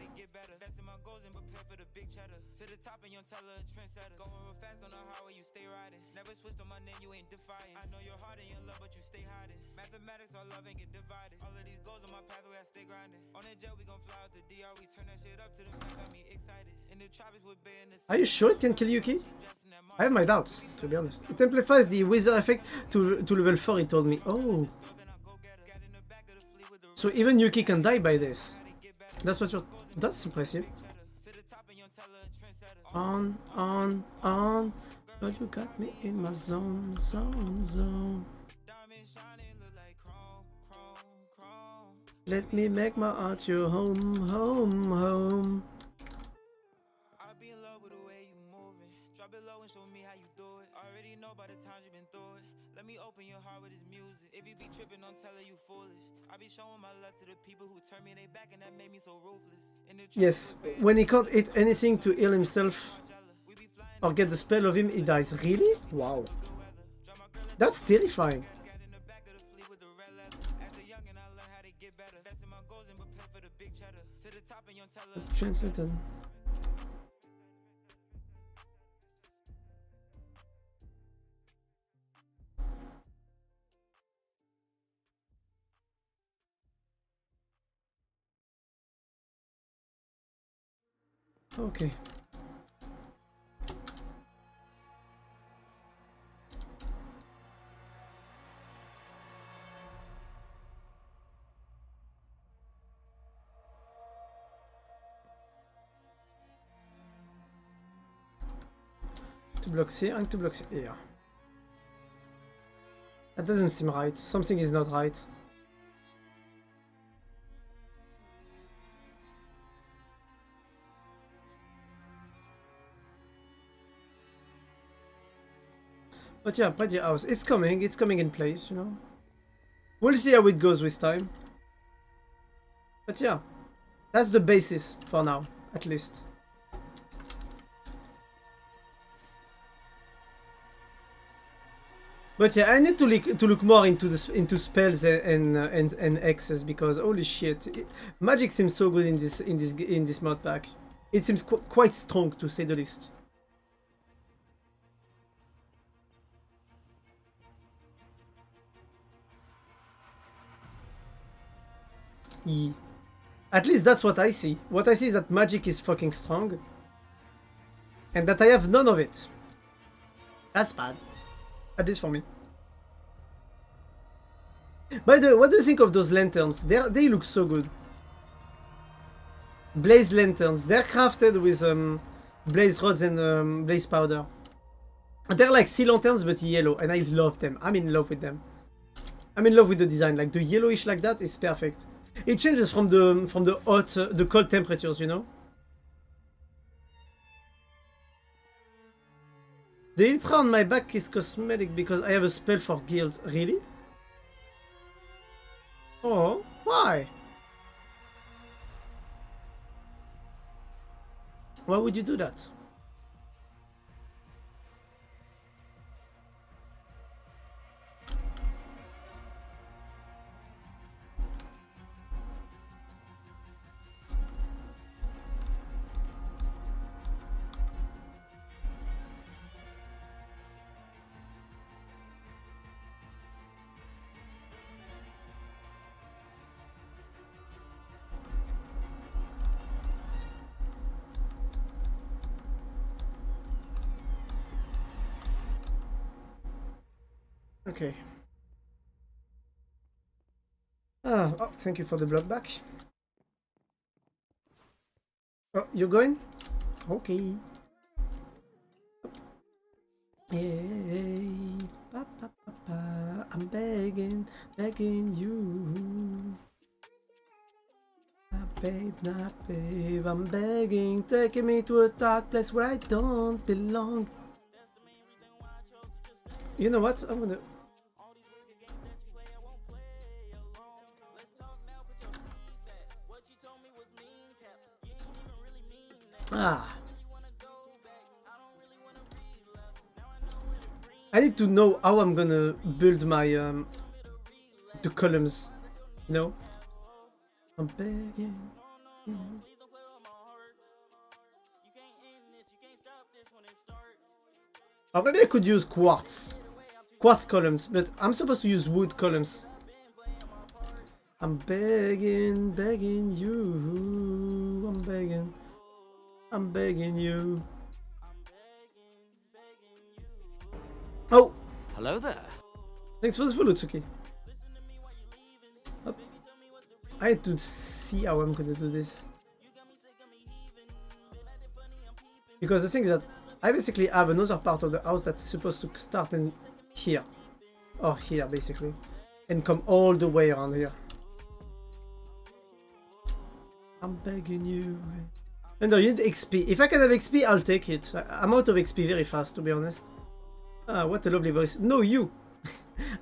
Are you sure it can kill Yuki? I have my doubts, to be honest. It amplifies the Wither effect to level 4, he told me. Oh. So even Yuki can die by this. That's what you're... That's impressive. On. But you got me in my zone. Let me make my art your home. Yes, when he can't hit anything to heal himself or get the spell of him, he dies. Really? Wow. That's terrifying. Transcendent. Okay. two blocks here and two blocks here. That doesn't seem right. Something is not right. But yeah, pretty house. It's coming in place, you know. We'll see how it goes with time. But yeah, that's the basis for now, at least. But yeah, I need to look more into spells and X's, because holy shit, magic seems so good in this mod pack. It seems quite strong, to say the least. Yeah. At least that's what I see. What I see is that magic is fucking strong, and that I have none of it. That's bad. At least for me. By the way, what do you think of those lanterns? They look so good. Blaze lanterns. They're crafted with blaze rods and blaze powder. They're like sea lanterns but yellow, and I love them. I'm in love with them. I'm in love with the design. Like the yellowish like that is perfect. It changes from the cold temperatures, you know. The Ultra on my back is cosmetic because I have a spell for guild. Really? Oh, why? Why would you do that? Okay. Oh, thank you for the block back. Oh, you're going? Okay. Hey, pa, pa, pa, pa. I'm begging you. Nah, babe, I'm begging, taking me to a dark place where I don't belong. You know what? I'm gonna... I need to know how I'm gonna build my the columns, you know? I'm begging. Or maybe I could use quartz columns, but I'm supposed to use wood columns. I'm begging you. I'm begging you. Oh! Hello there. Thanks for the follow, Tsuki. Oh. I need to see how I'm gonna do this. Because the thing is that I basically have another part of the house that's supposed to start in here. Or here, basically. And come all the way around here. I'm begging you. And no, you need XP. If I can have XP, I'll take it. I'm out of XP very fast, to be honest. Ah, what a lovely voice. No, you!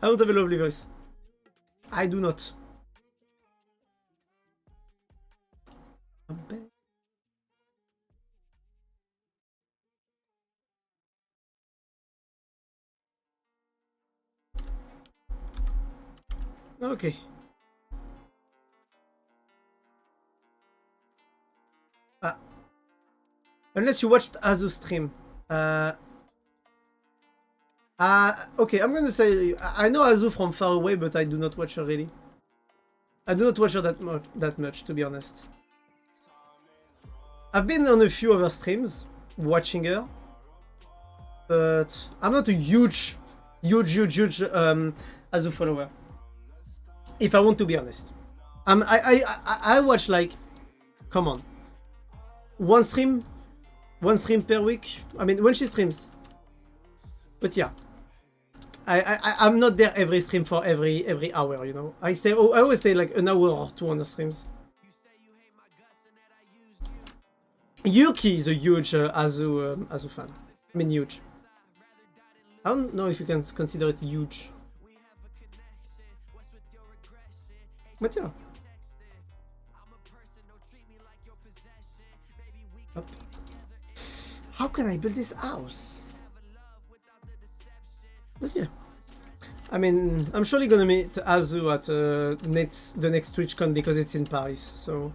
I don't have a lovely voice. I do not. I'm begging. Okay. Unless you watched Azu's stream. Okay, I'm gonna say I know Azu from far away, but I do not watch her really. I do not watch her that much, to be honest. I've been on a few of her streams, watching her, but I'm not a huge Azu follower. If I want to be honest, I watch like, come on, one stream per week. I mean, when she streams, But yeah. I'm not there every stream for every hour, you know. I always stay like an hour or two on the streams. Yuki is a huge Azu fan. I mean huge. I don't know if you can consider it huge. But yeah. Up. How can I build this house? But yeah. I mean, I'm surely gonna meet Azu at the next TwitchCon because it's in Paris, so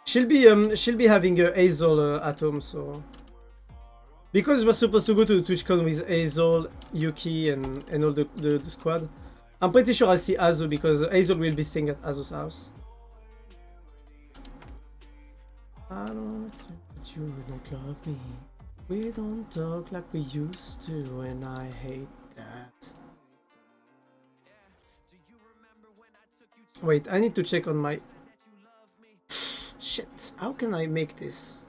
she'll be having Hazel at home, so because we're supposed to go to the TwitchCon with Hazel, Yuki, and all the squad. I'm pretty sure I'll see Azu because Hazel will be staying at Azu's house. I don't but you don't love me. We don't talk like we used to, and I hate that. Wait, I need to check on my... Shit, how can I make this?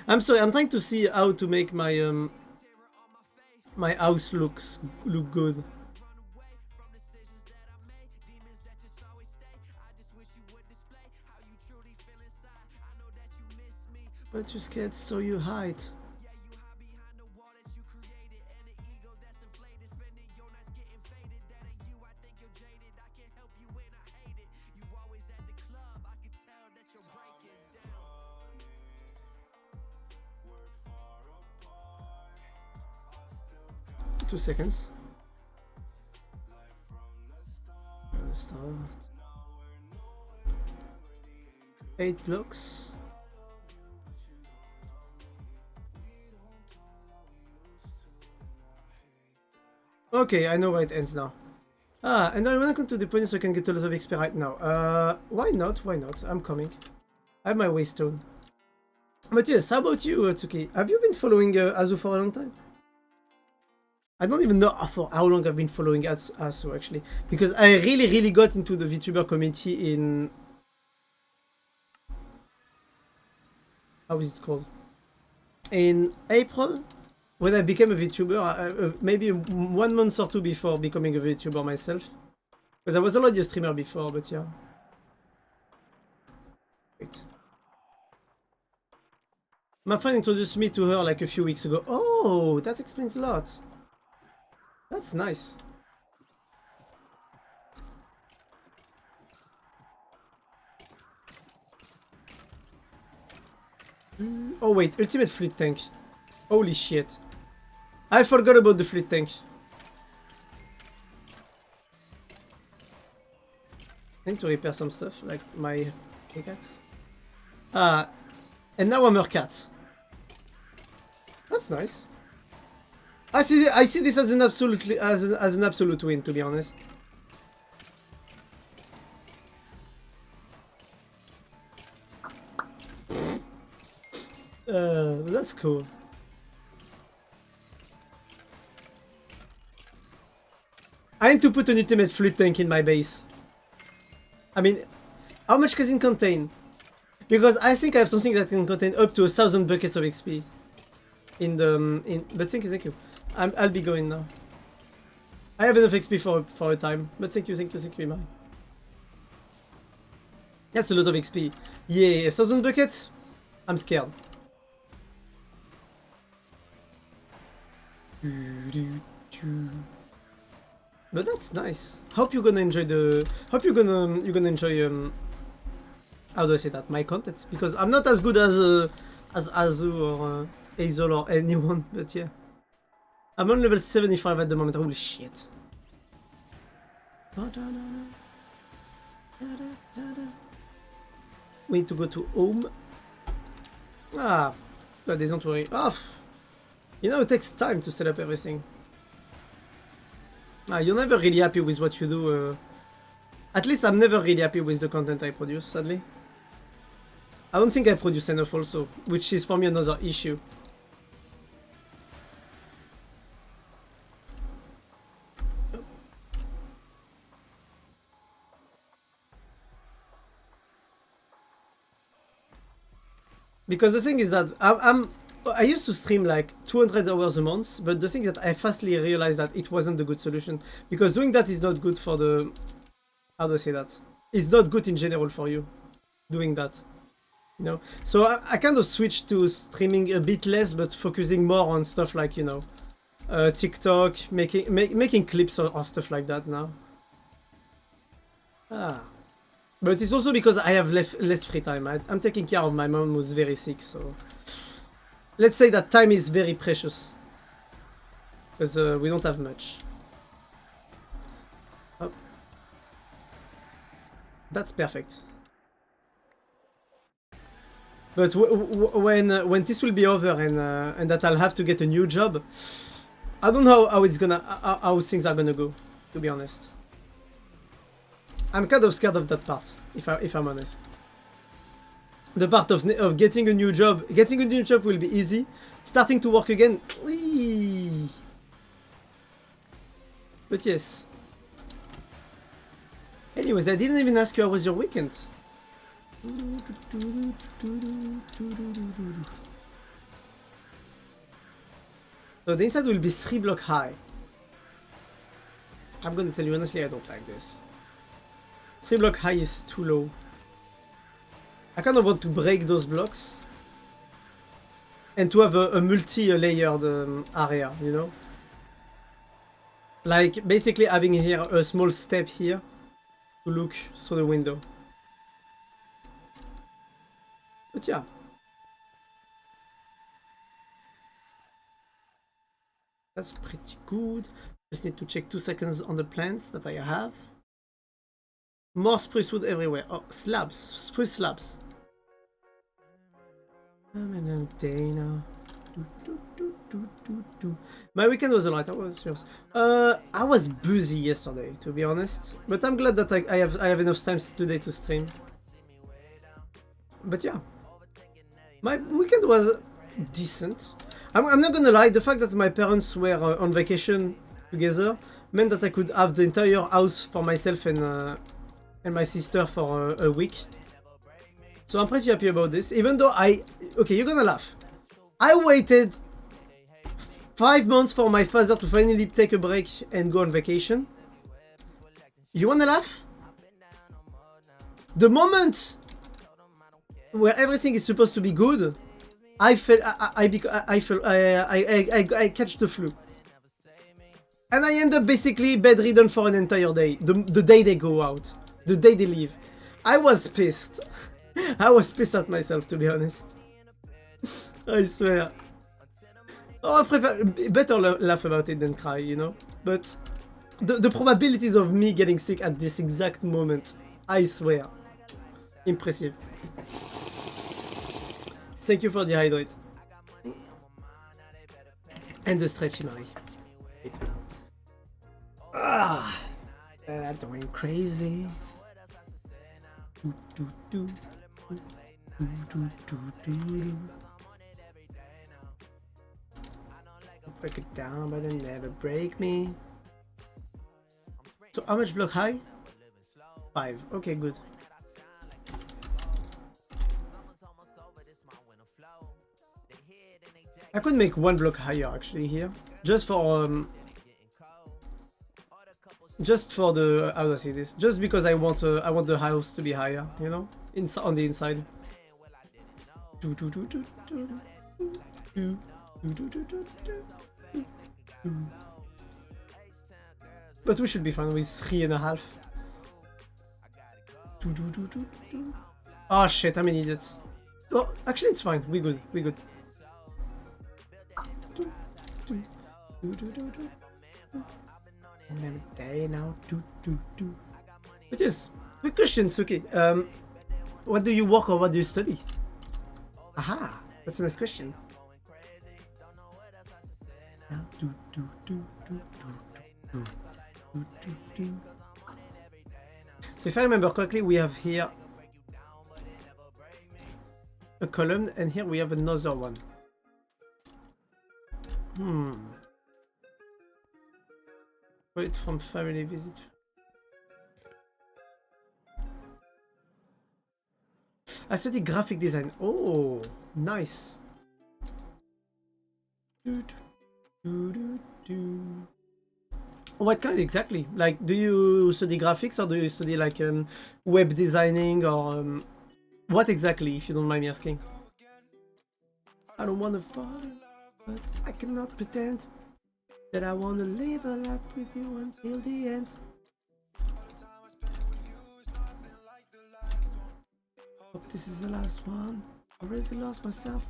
I'm sorry, I'm trying to see how to make my my house look good. But you're scared, so you hide. Two seconds. Start. 8 blocks. Okay, I know where it ends now. Ah, and I wanna come to the point so I can get a lot of XP right now. Why not? Why not? I'm coming. I have my waystone. But yes, how about you, Tsuki? Have you been following Azu for a long time? I don't even know for how long I've been following Azu actually, because I really got into the VTuber community in... How is it called? In April? When I became a VTuber, maybe 1 month or 2 before becoming a VTuber myself. Because I was already a streamer before, but yeah. Wait. My friend introduced me to her like a few weeks ago. Oh, that explains a lot. That's nice. Oh wait, ultimate fleet tank. Holy shit. I forgot about the fleet tank. I need to repair some stuff, like my pickaxe. And now I'm a cat. That's nice. I see this as an absolute win, to be honest. That's cool. I need to put an ultimate fleet tank in my base. I mean, how much can it contain? Because I think I have something that can contain up to 1,000 buckets of XP. But thank you. I'll be going now. I have enough XP for a time. But thank you, Imai. That's a lot of XP. Yeah, 1,000 buckets? I'm scared. But that's nice. Hope you're gonna enjoy you're gonna enjoy how do I say that? My content, because I'm not as good as Azu or Hazel or anyone, but yeah. I'm on level 75 at the moment. Holy shit. We need to go to home. Ah, don't worry. Ah, you know, it takes time to set up everything. You're never really happy with what you do. At least I'm never really happy with the content I produce, sadly. I don't think I produce enough also, which is for me another issue. Because the thing is that I'm I used to stream like 200 hours a month, but the thing that I fastly realized that it wasn't the good solution, because doing that is not good for the, how do I say that? It's not good in general for you, doing that, you know? So I kind of switched to streaming a bit less, but focusing more on stuff like, you know, TikTok, making clips or stuff like that now. But it's also because I have less free time. I'm taking care of my mom who's very sick, so... Let's say that time is very precious. Because we don't have much. Oh. That's perfect. But when this will be over and that I'll have to get a new job, I don't know how it's gonna how things are gonna go, to be honest. I'm kind of scared of that part, if I'm honest. The part of getting a new job will be easy. Starting to work again, whee. But yes. Anyways, I didn't even ask you how was your weekend. So the inside will be 3 blocks high. I'm gonna tell you honestly, I don't like this. 3 block high is too low. I kind of want to break those blocks and to have a multi-layered area, you know? Like basically having here a small step here to look through the window. But yeah. That's pretty good. Just need to check 2 seconds on the plants that I have. More spruce wood everywhere. Oh, slabs. Spruce slabs. My weekend was alright. How was yours? I was busy yesterday, to be honest. But I'm glad that I have enough time today to stream. But yeah. My weekend was decent. I'm not gonna lie, the fact that my parents were on vacation together meant that I could have the entire house for myself and my sister for a week. So I'm pretty happy about this, even though okay, you're gonna laugh. I waited 5 months for my father to finally take a break and go on vacation. You wanna laugh? The moment where everything is supposed to be good, I catch the flu. And I end up basically bedridden for an entire day. The day they go out. The day they leave. I was pissed. I was pissed at myself, to be honest. I swear. Oh, I prefer... Better laugh about it than cry, you know? But the probabilities of me getting sick at this exact moment, I swear. Impressive. Thank you for the hydrate. And the stretchy, Marie. Wait. Ah, they're going crazy. Break it down, but they never break me. So how much block high? 5. Okay, good. I could make 1 block higher actually here, just for the how do I say this? Just because I want the house to be higher, you know, on the inside. But we should be fine with 3.5. Oh shit, I'm an idiot. Oh, actually it's fine. We good. We good. Every day now. But yes, quick question, Suki. What do you work or what do you study? Aha, that's a nice question. So if I remember correctly, we have here a column and here we have another one. Wait, from family visit. I studied graphic design. Oh, nice. What kind exactly? Like, do you study graphics or do you study like web designing or what exactly, if you don't mind me asking? I don't want to fall, but I cannot pretend that I want to live a life with you until the end. Hope this is the last one. I already lost myself.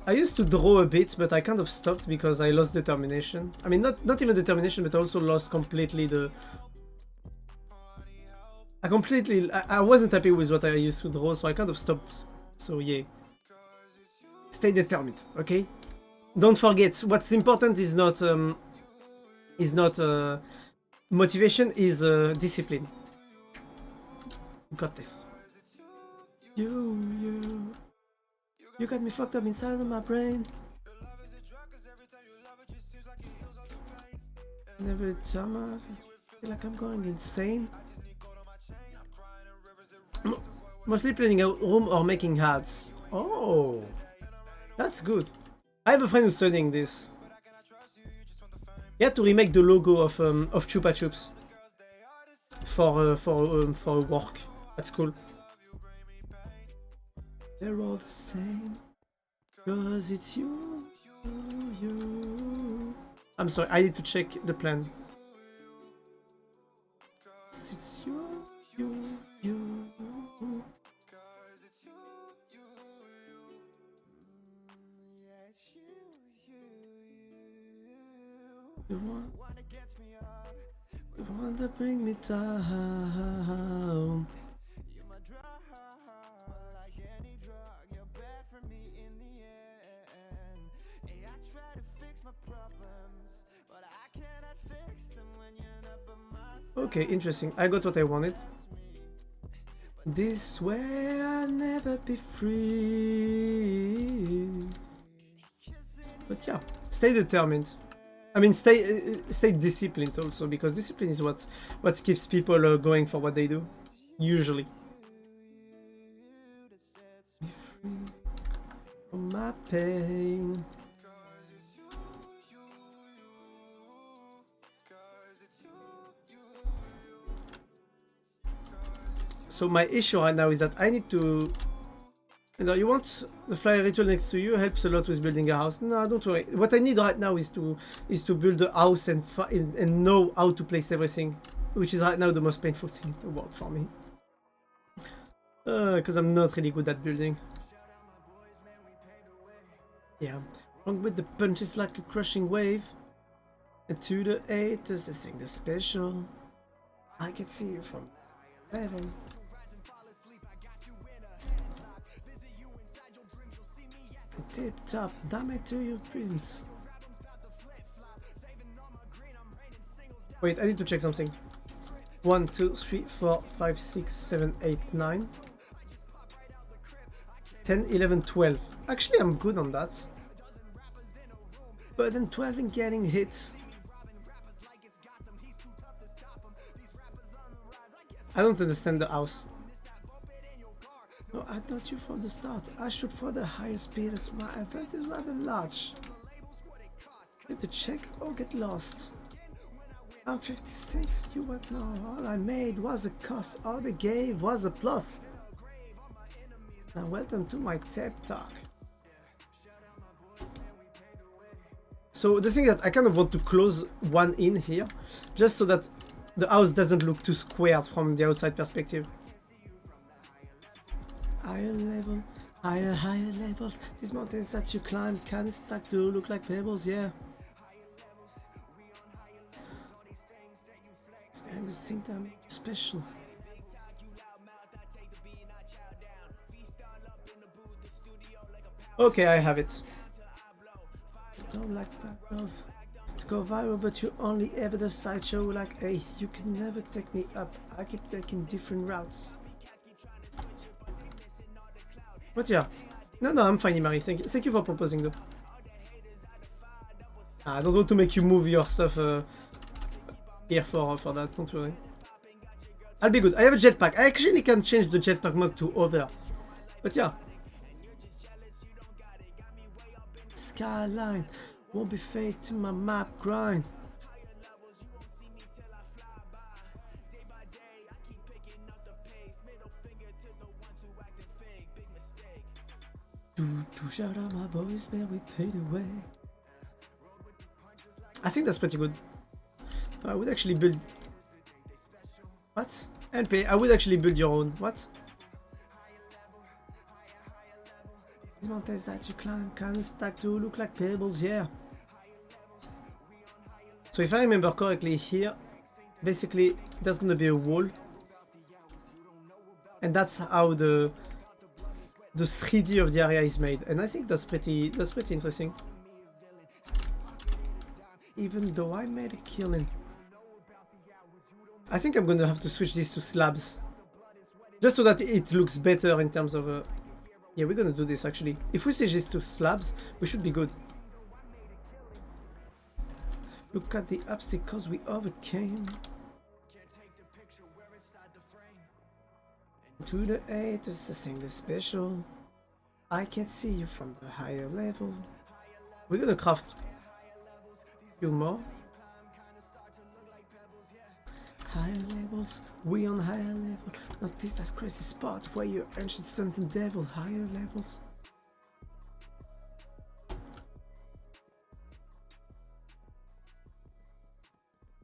I used to draw a bit, but I kind of stopped because I lost determination. I mean, not even determination, but I also lost completely the... I wasn't happy with what I used to draw, so I kind of stopped. So yeah. Stay determined, okay? Don't forget, what's important is not motivation, is discipline. Got this. You got me fucked up inside of my brain. And every time I feel like I'm going insane. Mostly cleaning out room or making hats. Oh, that's good. I have a friend who's studying this. He had to remake the logo of Chupa Chups for work at school. They're all the same, cause it's you. I'm sorry, I need to check the plan. It's you. The one that bring me down. Okay, interesting. I got what I wanted. This way I'll never be free. But yeah, stay determined. I mean, stay disciplined also, because discipline is what keeps people going for what they do, usually. Be free from my pain. So my issue right now is that I need to... You know, you want the flyer ritual next to you, helps a lot with building a house. No, don't worry. What I need right now is to build a house and know how to place everything, which is right now the most painful thing in the world for me. Because I'm not really good at building. Yeah, wrong with the punches like a crushing wave. And to the haters, they sing the special. I can see you from heaven. Tip top, damn it to your dreams. Wait, I need to check something. 1, 2, 3, 4, 5, 6, 7, 8, 9, 10, 11, 12. Actually, I'm good on that. But then 12 and getting hit. I don't understand the house. No, I thought you from the start. I shoot for the highest speed as my event is rather large. Need to check or get lost. I'm 50 cents, you won't know. All I made was a cost, all they gave was a plus. Now welcome to my TED talk. So the thing that I kind of want to close one in here, just so that the house doesn't look too squared from the outside perspective. Higher level, higher levels. These mountains that you climb can stack to look like pebbles, yeah. And the thing that makes you special. Okay, I have it. Don't like love to go viral, but you only ever the sideshow. Like, hey, you can never take me up. I keep taking different routes. But yeah, no, I'm fine, Imari. Thank you for proposing though. I don't want to make you move your stuff here for that. Don't worry. I'll be good. I have a jetpack. I actually can change the jetpack mode to other. But yeah. Skyline Won't be fake to my map grind. To shout out my boys, man, we paid away. I think that's pretty good. I would actually build. What? NP, I would actually build your own. What? These mountains that you climb kinda stack to look like pebbles, yeah. So if I remember correctly here, basically there's gonna be a wall. And that's how the 3D of the area is made. And I think that's pretty interesting. Even though I made a killing. I think I'm gonna have to switch this to slabs. Just so that it looks better in terms of... Yeah, we're gonna do this actually. If we switch this to slabs, we should be good. Look at the obstacles we overcame. To the haters, I sing the special. I can see you from the higher level. We're gonna craft a few more. Higher levels, we on higher level. Not this that's crazy spot where you ancient stunting devil. Higher levels.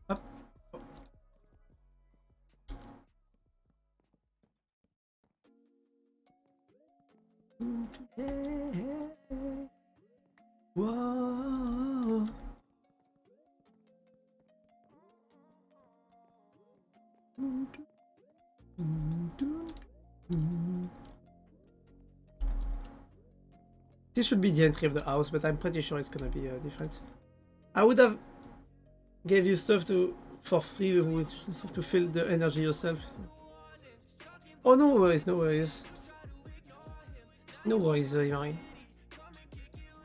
Up. Whoa. This should be the entry of the house, but I'm pretty sure it's gonna be different. I would have gave you stuff for free to fill the energy yourself. Oh, no worries, no worries. No worries, Yari.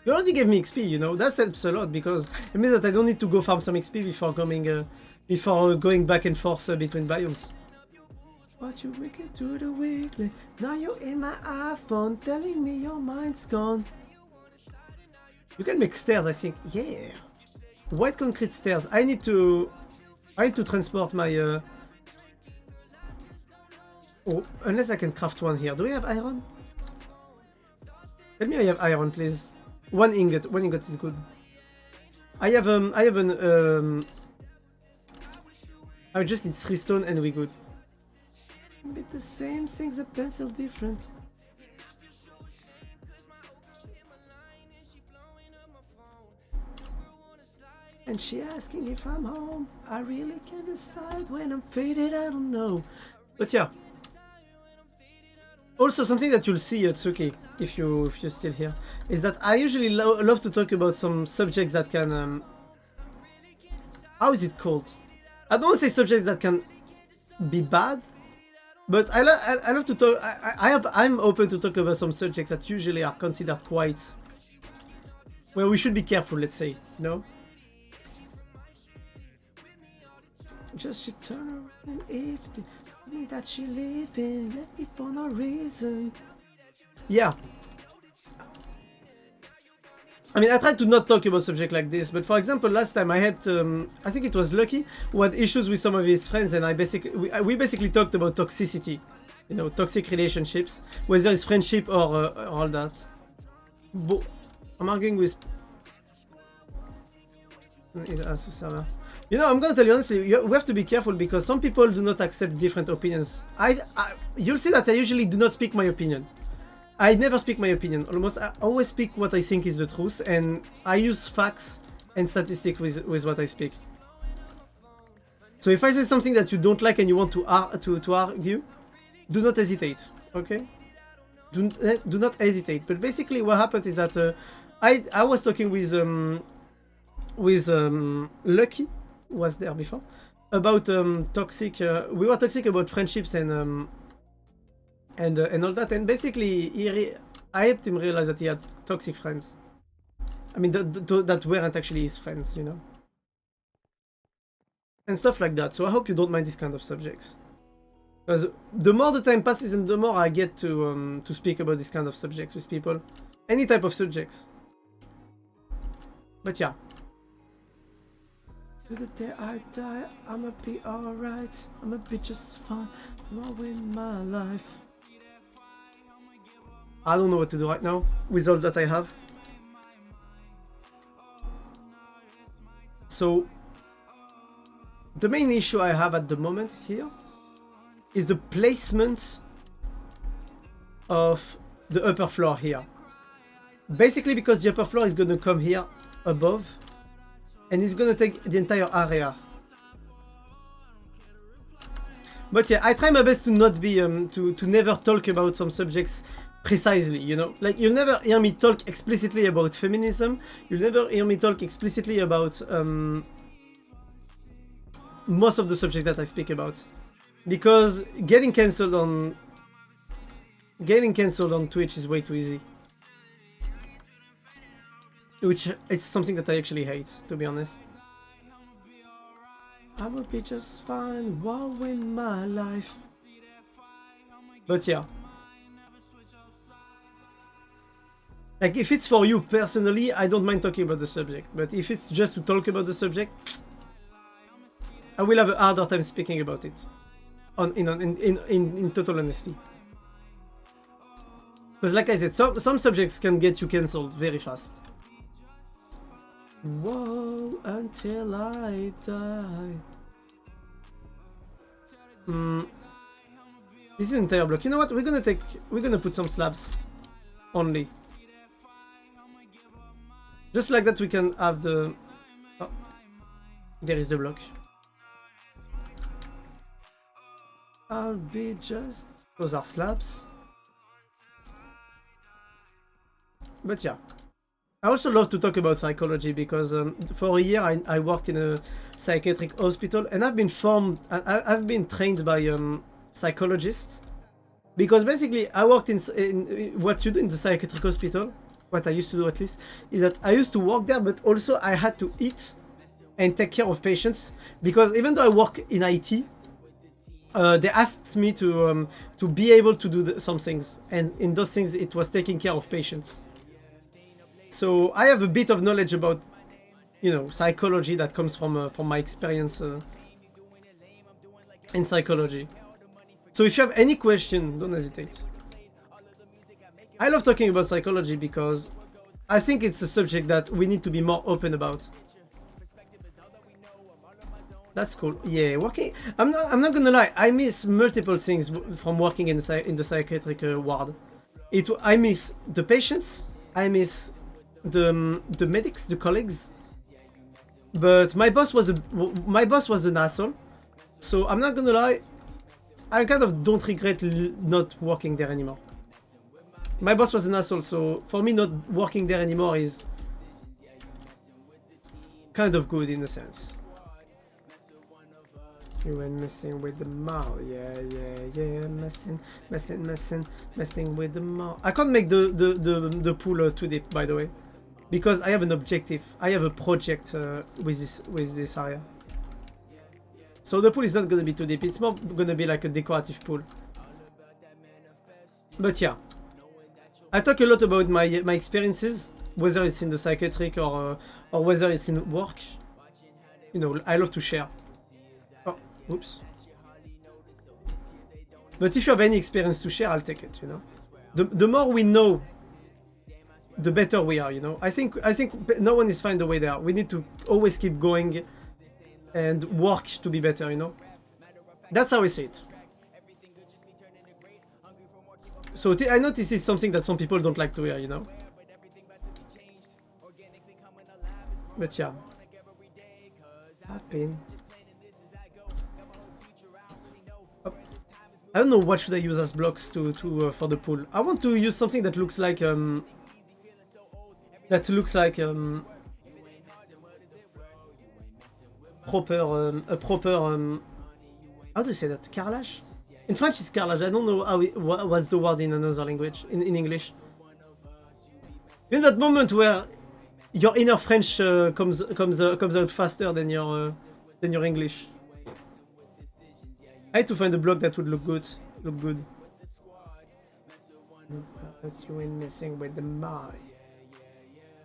You already gave me XP, you know, that helps a lot because it means that I don't need to go farm some XP before going back and forth between biomes. What you wicked to the weekly? Now you're in my iPhone telling me your mind's gone. You can make stairs, I think. Yeah. White concrete stairs. I need to transport my Oh, unless I can craft one here. Do we have iron? Tell me I have iron, please. One ingot is good. I just need 3 stone and we good. But the same things, a pencil different. And she asking if I'm home. I really can't decide when I'm faded, I don't know. But yeah. Also, something that you'll see, Tsuki, if you're still here, is that I usually love to talk about some subjects that can... how is it called? I don't want to say subjects that can be bad, but I love to talk... I'm open to talk about some subjects that usually are considered quite... well, we should be careful, let's say, you know? Just she turn around and if the... me that she leaving, left me for no reason. Yeah. I mean, I tried to not talk about subject like this, but for example, last time I helped, I think it was Lucky, who had issues with some of his friends, and we basically talked about toxicity, you know, toxic relationships, whether it's friendship or all that. I'm arguing with... You know, I'm gonna tell you honestly, we have to be careful because some people do not accept different opinions. You'll see that I usually do not speak my opinion. I never speak my opinion. Almost, I always speak what I think is the truth, and I use facts and statistics with what I speak. So if I say something that you don't like and you want to argue, do not hesitate, okay? Do not hesitate. But basically, what happened is that I was talking with Lucky. Was there before about toxic we were toxic about friendships and all that, and basically I helped him realize that he had toxic friends. I mean that weren't actually his friends, you know, and stuff like that. So I hope you don't mind these kind of subjects, because the more the time passes and the more I get to speak about this kind of subjects with people, any type of subjects. But yeah. To the day I die, I'ma be alright. I'ma be just fine. With my life. I don't know what to do right now with all that I have. So the main issue I have at the moment here is the placement of the upper floor here. Basically because the upper floor is gonna come here above and it's gonna take the entire area. But yeah, I try my best to not be to never talk about some subjects precisely, you know? Like, you'll never hear me talk explicitly about feminism, you'll never hear me talk explicitly about most of the subjects that I speak about. Because getting cancelled on Twitch is way too easy. Which is something that I actually hate, to be honest. I will be just fine while in my life. But yeah. Like, if it's for you personally, I don't mind talking about the subject. But if it's just to talk about the subject, I will have a harder time speaking about it. In total honesty. Because like I said, some subjects can get you cancelled very fast. Whoa, until I die. This is an entire block. You know what? We're gonna put some slabs only. Just like that we can have the... Oh, there is the block. I'll be just... Those are slabs. But yeah. I also love to talk about psychology because for a year I worked in a psychiatric hospital and I've been trained by psychologists. Because basically I worked in what you do in the psychiatric hospital, what I used to do at least, is that I used to work there, but also I had to eat and take care of patients. Because even though I work in IT, they asked me to be able to do some things, and in those things it was taking care of patients. So I have a bit of knowledge about, you know, psychology that comes from my experience in psychology. So if you have any question, don't hesitate. I love talking about psychology because I think it's a subject that we need to be more open about. That's cool. Yeah, working. I'm not gonna lie. I miss multiple things from working in the psychiatric ward. I miss the patients. I miss the medics, the colleagues. But my boss was an asshole. So I'm not gonna lie. I kind of don't regret not working there anymore. My boss was an asshole, so for me not working there anymore is kind of good in a sense. You went messing with the mall, yeah, messing with the mall. I can't make the pool too deep, by the way, because I have an objective. I have a project with this area. So the pool is not gonna be too deep. It's more gonna be like a decorative pool. But yeah. I talk a lot about my experiences, whether it's in the psychiatric or whether it's in work. You know, I love to share. Oh, oops. But if you have any experience to share, I'll take it, you know. The more we know, the better we are, you know. I think no one is fine the way they are. We need to always keep going and work to be better, you know. That's how I see it. So I know this is something that some people don't like to hear, you know. But yeah. Happen. Oh. I don't know what should I use as blocks for the pool. I want to use something that looks like proper how do you say that? Carrelage? In French it's carrelage. I don't know what's the word in another language, in English. In that moment where your inner French comes out faster than your English. I had to find a block that would look good. But you ain't messing with the mine.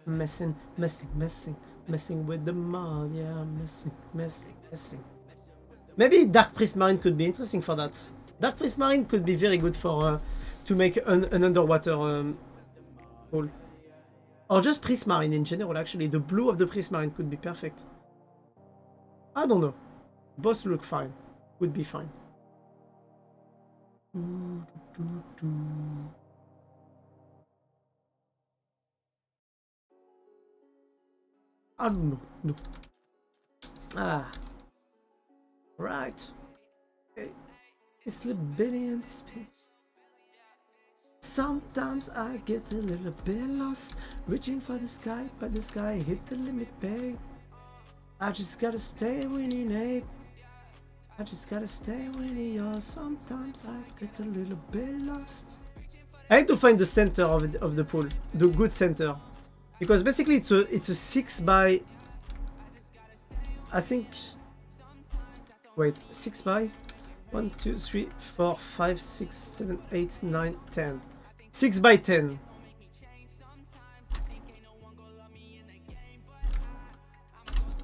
Messing with the mod, yeah, messing. Maybe Dark Prismarine could be interesting for that. Dark Prismarine could be very good for to make an underwater pool. Or just Prismarine in general, actually. The blue of the Prismarine could be perfect. I don't know. Both look fine. Would be fine. I don't know. No. Ah. Right. Okay. It's a little bitty in this page. Sometimes I get a little bit lost, reaching for the sky, but the sky hit the limit, babe. I just gotta stay winning, Abe. I just gotta stay winning, y'all. Sometimes I get a little bit lost. I need to find the center of the pool, the good center, because basically it's a 6 by, I think. Wait, 6 by 1, 2, 3, 4, 5, 6, 7, 8, 9, 10. 6 by 10.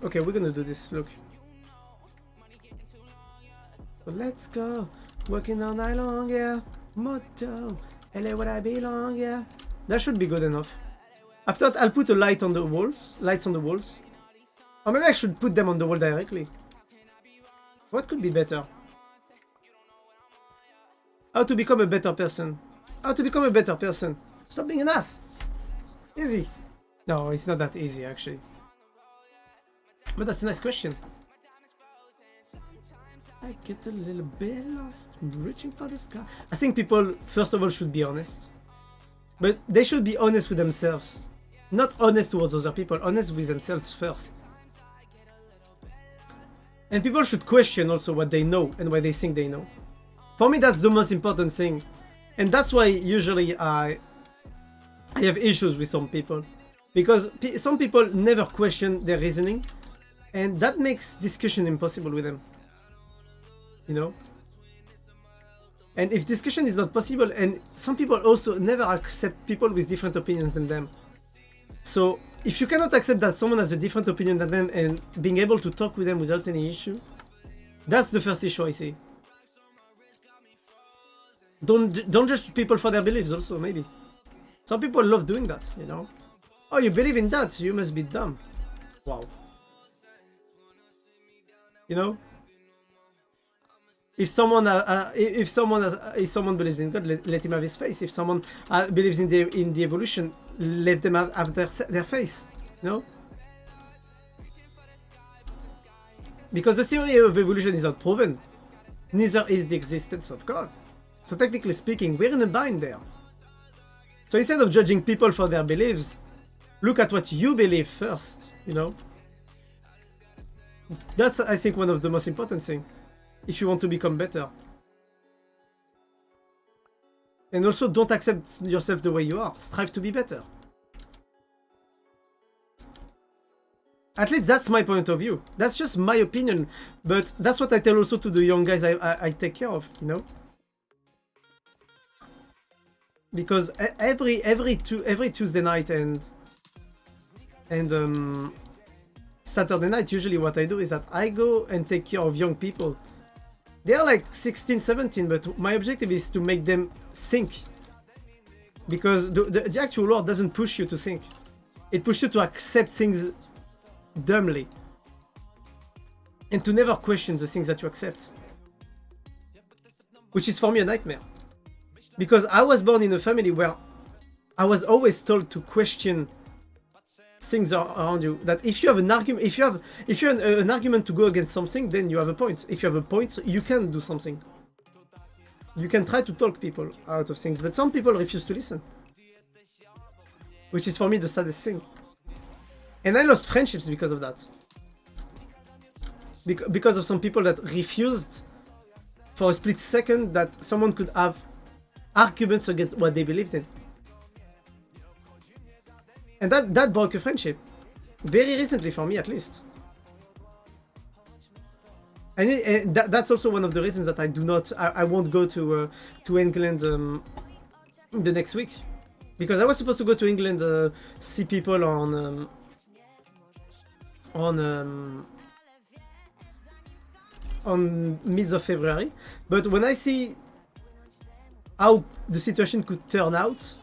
Okay, we're gonna do this. Look. So let's go. Working all night long, yeah. Motto. LA where I belong, yeah. That should be good enough. After that, I'll put a light on the walls. Lights on the walls. Or maybe I should put them on the wall directly. What could be better? How to become a better person. How to become a better person. Stop being an ass. Easy. No, it's not that easy, actually. But that's a nice question. I get a little bit lost, reaching for the sky. I think people, first of all, should be honest. But they should be honest with themselves. Not honest towards other people, honest with themselves first. And people should question also what they know and what they think they know. For me, that's the most important thing. And that's why usually I have issues with some people. Because some people never question their reasoning. And that makes discussion impossible with them. You know? And if discussion is not possible, and some people also never accept people with different opinions than them. So if you cannot accept that someone has a different opinion than them and being able to talk with them without any issue, that's the first issue I see. Don't judge people for their beliefs also, maybe. Some people love doing that, you know? Oh, you believe in that? You must be dumb. Wow. You know? If someone believes in God, let him have his face. If someone believes in the evolution, let them have their face. You know? Because the theory of evolution is not proven. Neither is the existence of God. So technically speaking, we're in a bind there. So instead of judging people for their beliefs, look at what you believe first, you know? That's, I think, one of the most important things, if you want to become better. And also, don't accept yourself the way you are. Strive to be better. At least that's my point of view. That's just my opinion. But that's what I tell also to the young guys I take care of, you know? Because every Tuesday night and Saturday night, usually what I do is that I go and take care of young people. They are like 16, 17, but my objective is to make them think. Because the actual world doesn't push you to think. It pushes you to accept things dumbly. And to never question the things that you accept. Which is for me a nightmare. Because I was born in a family where I was always told to question things around you. That if you have an argument, if you have an argument to go against something, then you have a point. If you have a point, you can do something. You can try to talk people out of things, but some people refuse to listen. Which is for me the saddest thing. And I lost friendships because of that. Because of some people that refused for a split second that someone could have arguments against what they believed in. And that broke a friendship. Very recently, for me at least. And that's also one of the reasons that I won't go to England the next week. Because I was supposed to go to England, see people on mid of February, but when I see how the situation could turn out,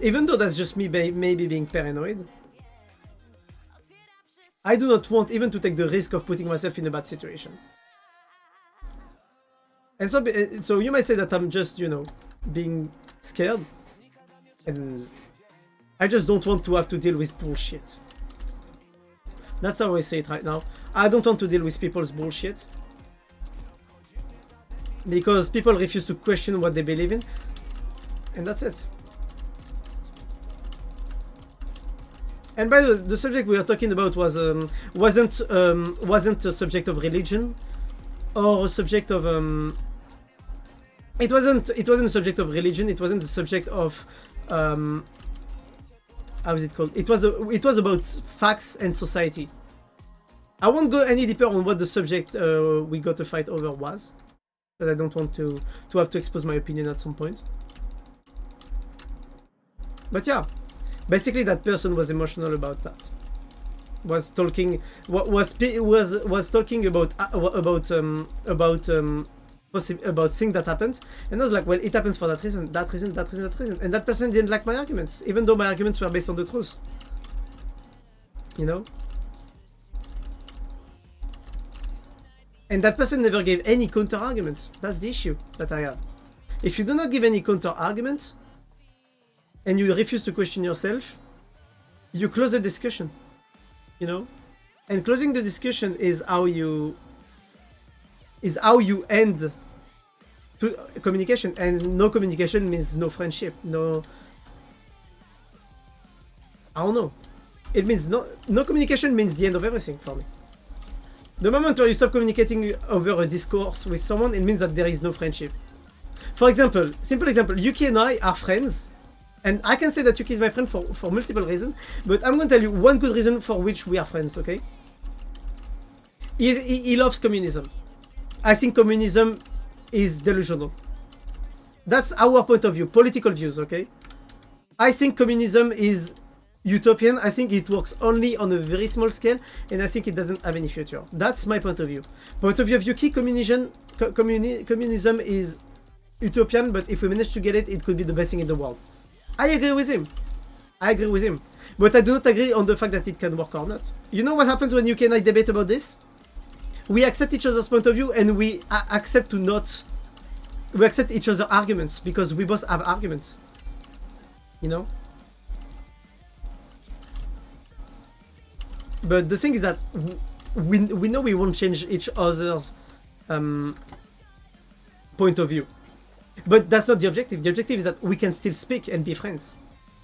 even though that's just me maybe being paranoid, I do not want even to take the risk of putting myself in a bad situation. And so you might say that I'm just, you know, being scared, and I just don't want to have to deal with bullshit. That's how I say it right now. I don't want to deal with people's bullshit, because people refuse to question what they believe in, and that's it. And by the way, the subject we were talking about was wasn't a subject of religion or a subject of it wasn't a subject of religion. It wasn't a subject of how is it called? It was about facts and society. I won't go any deeper on what the subject we got to fight over was, but I don't want to have to expose my opinion at some point. But yeah, basically that person was emotional about that. Was talking talking about things that happened, and I was like, well, it happens for that reason, that reason, that reason, that reason, and that person didn't like my arguments, even though my arguments were based on the truth. You know? And that person never gave any counter argument. That's the issue that I have. If you do not give any counter argument, and you refuse to question yourself, you close the discussion. You know? And closing the discussion is how you end to communication, and no communication means no friendship, no, I don't know. It means no communication means the end of everything for me. The moment where you stop communicating over a discourse with someone, it means that there is no friendship. For example, simple example, Yuki and I are friends, and I can say that Yuki is my friend for multiple reasons, but I'm going to tell you one good reason for which we are friends, okay? He loves communism. I think communism is delusional. That's our point of view, political views, okay? I think communism is utopian. I think it works only on a very small scale, and I think it doesn't have any future. That's my point of view. Point of view of Yuki, communism is utopian, but if we manage to get it, it could be the best thing in the world. I agree with him. But I do not agree on the fact that it can work or not. You know what happens when Yuki and I debate about this? We accept each other's point of view, and we accept each other's arguments, because we both have arguments. You know? But the thing is that we know we won't change each other's point of view. But that's not the objective. The objective is that we can still speak and be friends.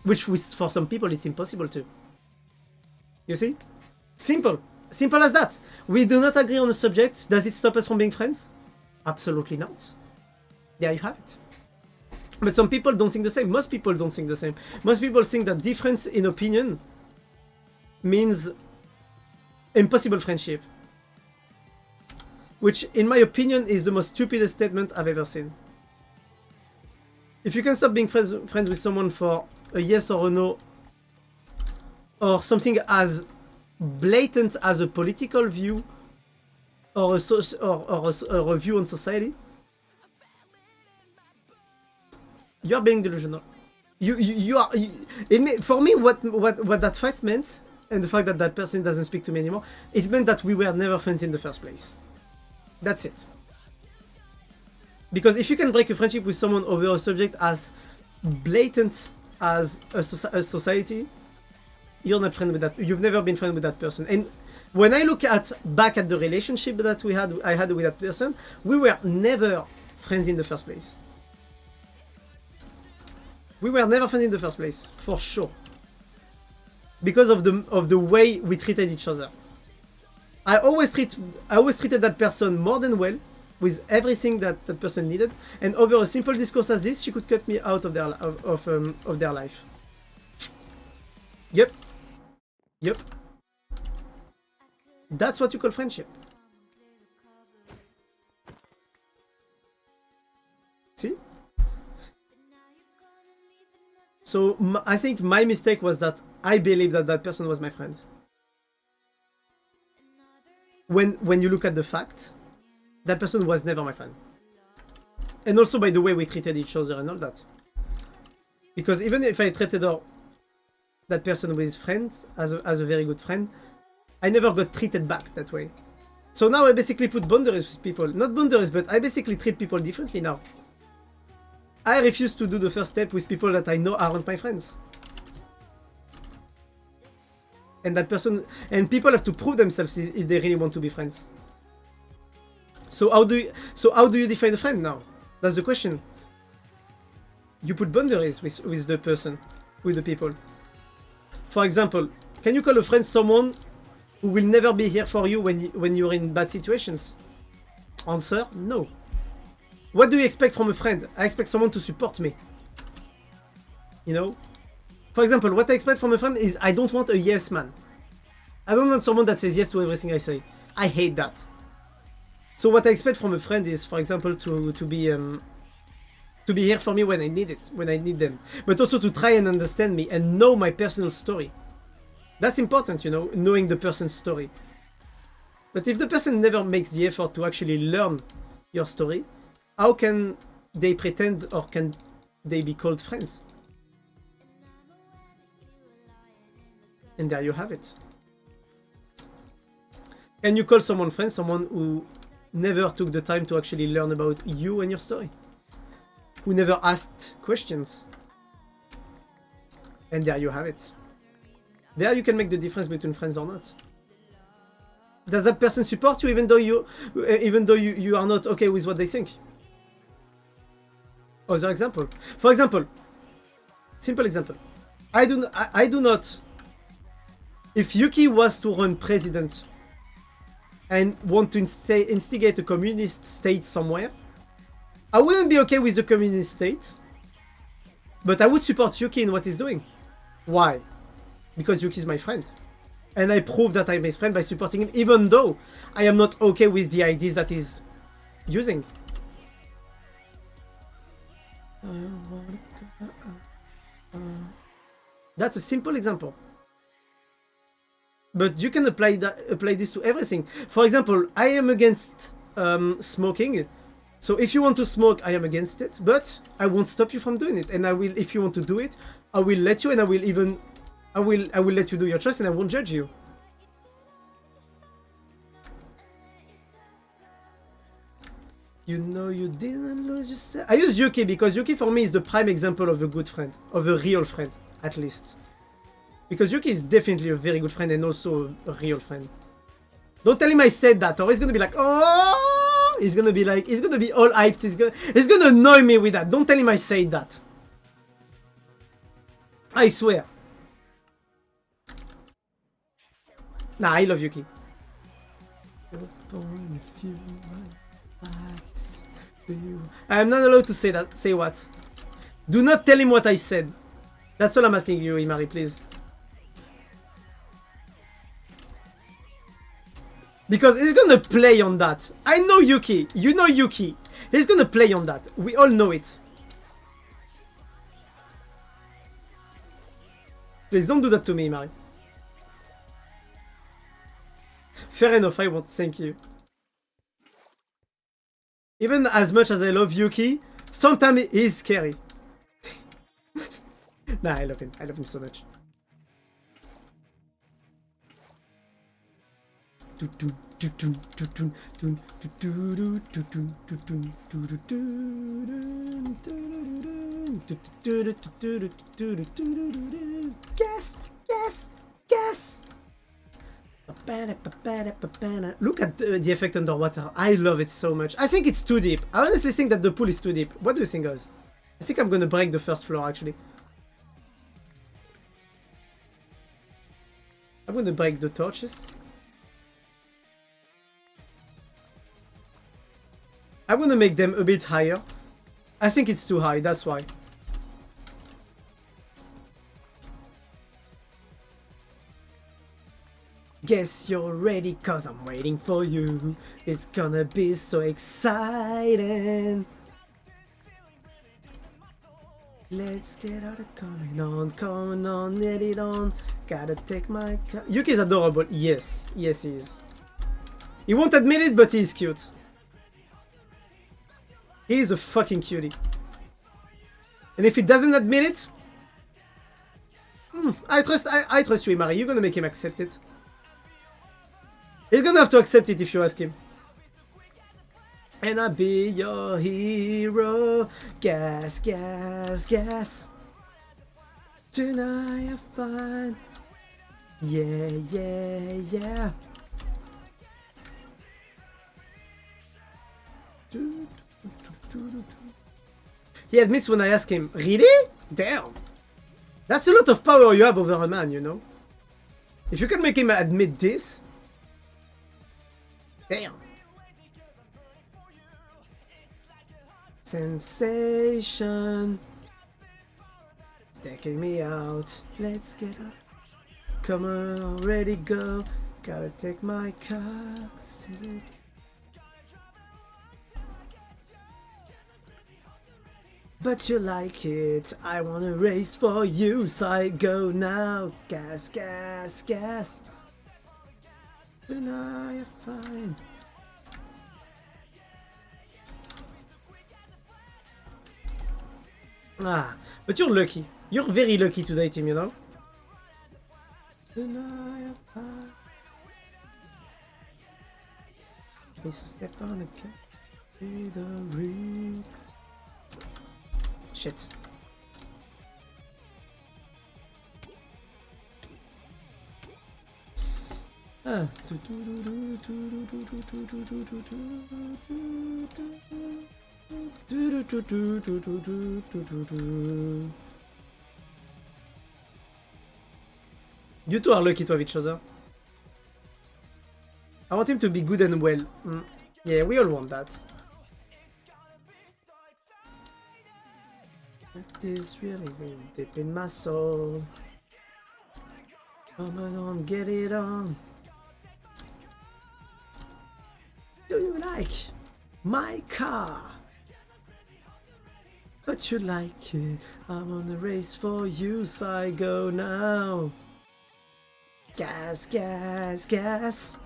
Which for some people it's impossible to. You see? Simple. Simple as that. We do not agree on a subject. Does it stop us from being friends? Absolutely not. There you have it. But some people don't think the same. Most people don't think the same. Most people think that difference in opinion means impossible friendship. Which, in my opinion, is the most stupidest statement I've ever seen. If you can stop being friends with someone for a yes or a no, or something as blatant as a political view, or a view on society, you are being delusional. For me, what that fight meant, and the fact that that person doesn't speak to me anymore, it meant that we were never friends in the first place. That's it. Because if you can break a friendship with someone over a subject as blatant as a society, you're not friend with that. You've never been friend with that person. And when I look back at the relationship that I had with that person, we were never friends in the first place. We were never friends in the first place, for sure. Because of the way we treated each other. I always treated that person more than well, with everything that that person needed, and over a simple discourse as this, she could cut me out of their life. Yep. That's what you call friendship. See? So I think my mistake was that I believed that that person was my friend. When you look at the fact, that person was never my friend. And also by the way we treated each other and all that. Because even if I treated that person with friends as a very good friend, I never got treated back that way. So now I basically put boundaries with people. Not boundaries, but I basically treat people differently now. I refuse to do the first step with people that I know aren't my friends. And that person, and people have to prove themselves if they really want to be friends. So how do you define a friend now? That's the question. You put boundaries with the person, with the people. For example, can you call a friend someone who will never be here for you when you're in bad situations? Answer, no. What do you expect from a friend? I expect someone to support me. You know? For example, what I expect from a friend is I don't want a yes man. I don't want someone that says yes to everything I say. I hate that. So what I expect from a friend is, for example, to be here for me when I need it, when I need them. But also to try and understand me and know my personal story. That's important, you know, knowing the person's story. But if the person never makes the effort to actually learn your story, how can they pretend or can they be called friends? And there you have it. Can you call someone friend? Someone who never took the time to actually learn about you and your story. Who never asked questions. And there you have it. There you can make the difference between friends or not. Does that person support you even though you are not okay with what they think? Other example. For example, simple example. I do not. If Yuki was to run president and want to instigate a communist state somewhere, I wouldn't be okay with the communist state, but I would support Yuki in what he's doing. Why? Because Yuki is my friend. And I prove that I'm his friend by supporting him, even though I am not okay with the ideas that he's using. That's a simple example. But you can apply this to everything. For example, I am against smoking. So if you want to smoke, I am against it. But I won't stop you from doing it. And I will, if you want to do it, I will let you, and I will let you do your choice, and I won't judge you. You know you didn't lose yourself. I use Yuki because Yuki for me is the prime example of a good friend, of a real friend, at least. Because Yuki is definitely a very good friend and also a real friend. Don't tell him I said that, or he's gonna be like, oh, he's gonna be all hyped. He's gonna annoy me with that. Don't tell him I said that. I swear. Nah, I love Yuki. I am not allowed to say that. Say what? Do not tell him what I said. That's all I'm asking you, Imari, please. Because he's gonna play on that. I know Yuki. You know Yuki. He's gonna play on that. We all know it. Please don't do that to me, Imari. Fair enough, I won't. Thank you. Even as much as I love Yuki, sometimes he's scary. Nah, I love him. I love him so much. Yes! Yes! Yes! Look at the effect underwater. I love it so much. I think it's too deep. I honestly think that the pool is too deep. What do you think, guys? I think I'm gonna break the first floor, actually. I'm gonna break the torches. I'm gonna make them a bit higher. I think it's too high, that's why. Guess you're ready, cause I'm waiting for you. It's gonna be so exciting. Let's get out of coming on, let it on. Gotta take my Yuki is adorable. Yes, yes he is. He won't admit it, but he's cute. He's a fucking cutie. And if he doesn't admit it, I trust you, Mari. You're gonna make him accept it. He's gonna have to accept it if you ask him. And I'll be your hero. Gas, gas, gas. Tonight I find. Yeah, yeah, yeah. He admits when I ask him, really? Damn. That's a lot of power you have over a man, you know? If you can make him admit this. Damn. Sensation. It's taking me out. Let's get up. Come on, already go. Gotta take my car. But you like it. I wanna race for you, so I go now. Gas, gas, gas. Tonight you're fine. Ah, but you're lucky. You're very lucky to date him, you know? Tonight you're fine. Please step on it. See the rigs. Shit. Ah. You two are lucky to have each other. I want him to be good and well. Yeah, we all want that. It is really, really deep in my soul. Come on, get it on. Do you like my car? But you like it. I'm on the race for you, so I go now. Gas, gas, gas.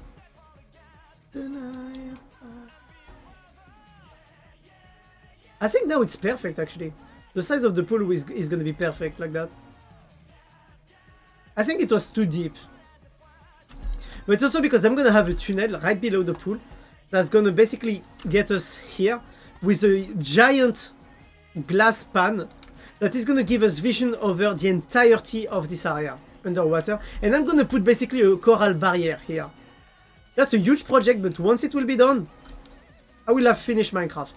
I think now it's perfect actually. The size of the pool is gonna be perfect like that. I think it was too deep. But it's also because I'm gonna have a tunnel right below the pool that's gonna basically get us here with a giant glass pan that is gonna give us vision over the entirety of this area underwater. And I'm gonna put basically a coral barrier here. That's a huge project, but once it will be done, I will have finished Minecraft.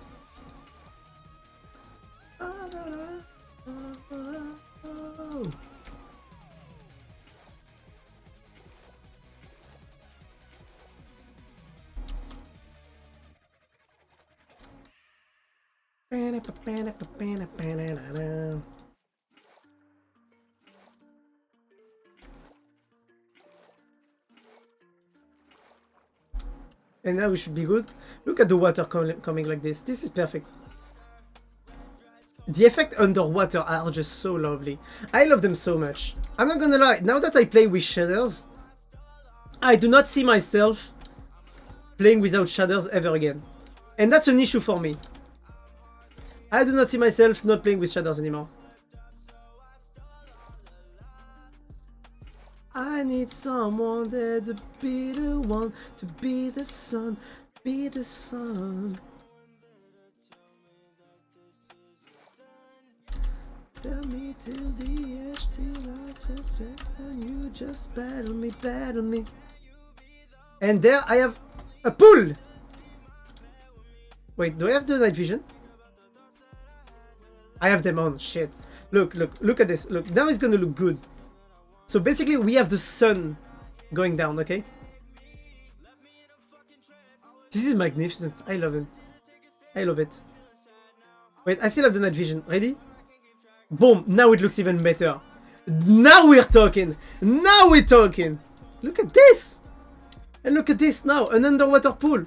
And now we should be good. Look at the water coming like this. This is perfect. The effect underwater are just so lovely. I love them so much. I'm not gonna lie. Now that I play with shaders, I do not see myself playing without shaders ever again. And that's an issue for me. I do not see myself not playing with shaders anymore. I need someone there to be the one, to be the sun, be the sun. Tell me till the edge, till I just left and you just battle me, battle me. And there I have a pool! Wait, do I have the night vision? I have them on, shit. Look at this, look, now it's gonna look good. So basically we have the sun going down, okay? This is magnificent, I love him. I love it. Wait, I still have the night vision, ready? Boom, now it looks even better. Now we're talking, now we're talking. Look at this! And look at this now, an underwater pool.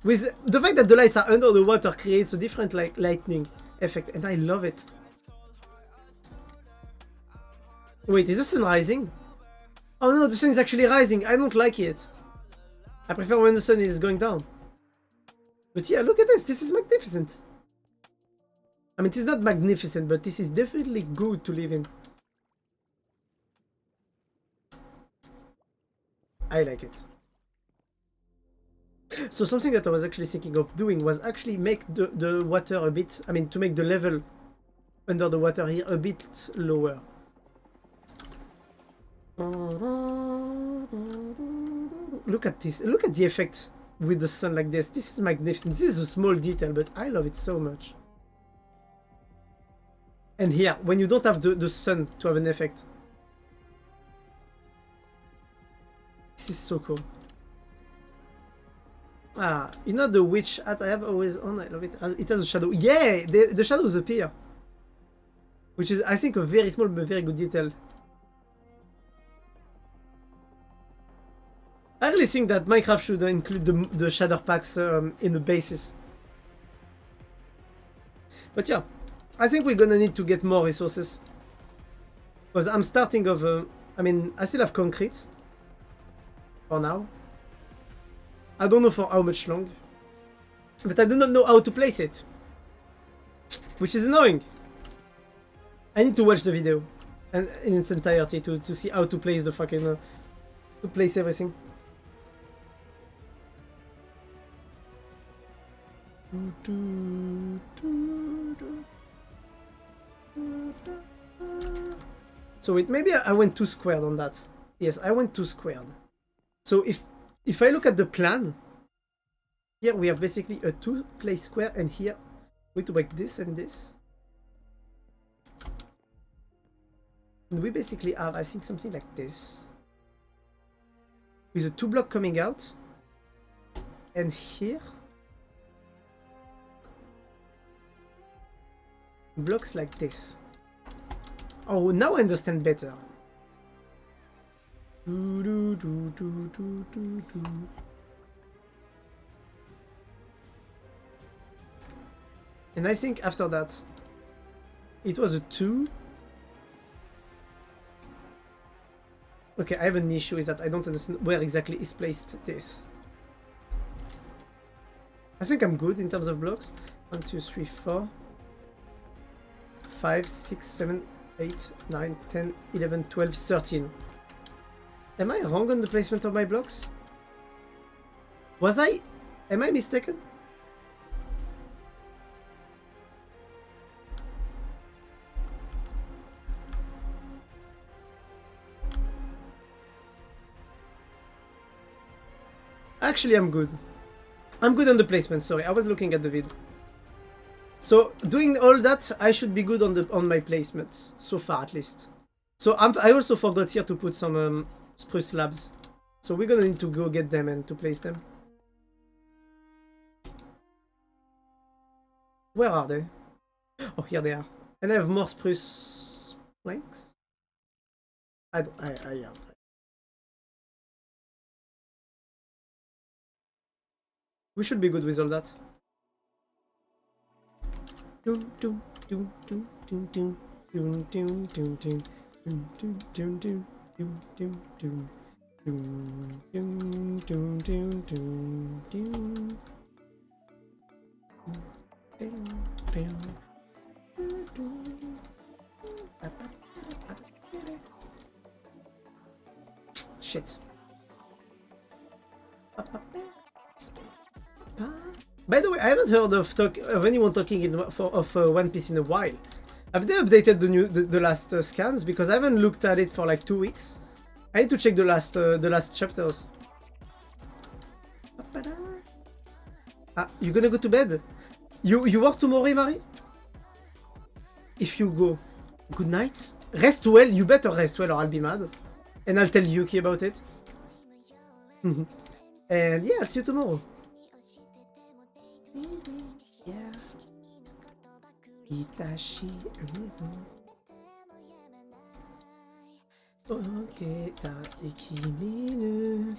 With the fact that the lights are under the water creates a different like lightning. effect, and I love it. Wait, is the sun rising? Oh no, the sun is actually rising. I don't like it. I prefer when the sun is going down. But yeah, look at this. This is magnificent. I mean, it is not magnificent, but this is definitely good to live in. I like it. So something that I was actually thinking of doing was actually make the water a bit, I mean, to make the level under the water here a bit lower. Look at this. Look at the effect with the sun like this. This is magnificent. This is a small detail, but I love it so much. And here, when you don't have the sun to have an effect. This is so cool. Ah, you know the witch hat I have always on? I love it. It has a shadow. Yeah, the shadows appear. Which is, I think, a very small but very good detail. I really think that Minecraft should include the shader packs in the bases. But yeah, I think we're gonna need to get more resources. Because I'm starting of, I mean, I still have concrete. For now. I don't know for how much long. But I do not know how to place it. Which is annoying. I need to watch the video. And in its entirety to see how to place the fucking... to place everything. So wait, maybe I went too squared on that. Yes, I went too squared. So if I look at the plan, here we have basically a 2-place square, and here we to make this and this. And we basically have, I think, something like this. With a 2-block coming out. And here blocks like this. Oh, now I understand better. And I think after that, it was a 2. Okay, I have an issue is that I don't understand where exactly is placed this. I think I'm good in terms of blocks. 1, 2, 3, 4, 5, 6, 7, 8, 9, 10, 11, 12, 13. Am I wrong on the placement of my blocks? Was I? Am I mistaken? Actually, I'm good. I'm good on the placement, sorry. I was looking at the vid. So, doing all that, I should be good on my placements. So far, at least. So, I also forgot here to put some spruce slabs. So, we're gonna need to go get them and to place them. Where are they? Oh, here they are. And I have more spruce planks? Yeah. We should be good with all that. Shit. By the way, I haven't heard of anyone talking of One Piece in a while. Have they updated the last scans? Because I haven't looked at it for like 2 weeks. I need to check the last chapters. Ah, you gonna go to bed? You work tomorrow, Marie? If you go, good night. Rest well. You better rest well, or I'll be mad, and I'll tell Yuki about it. And yeah, I'll see you tomorrow. Yeah. 愛しい溶けた君の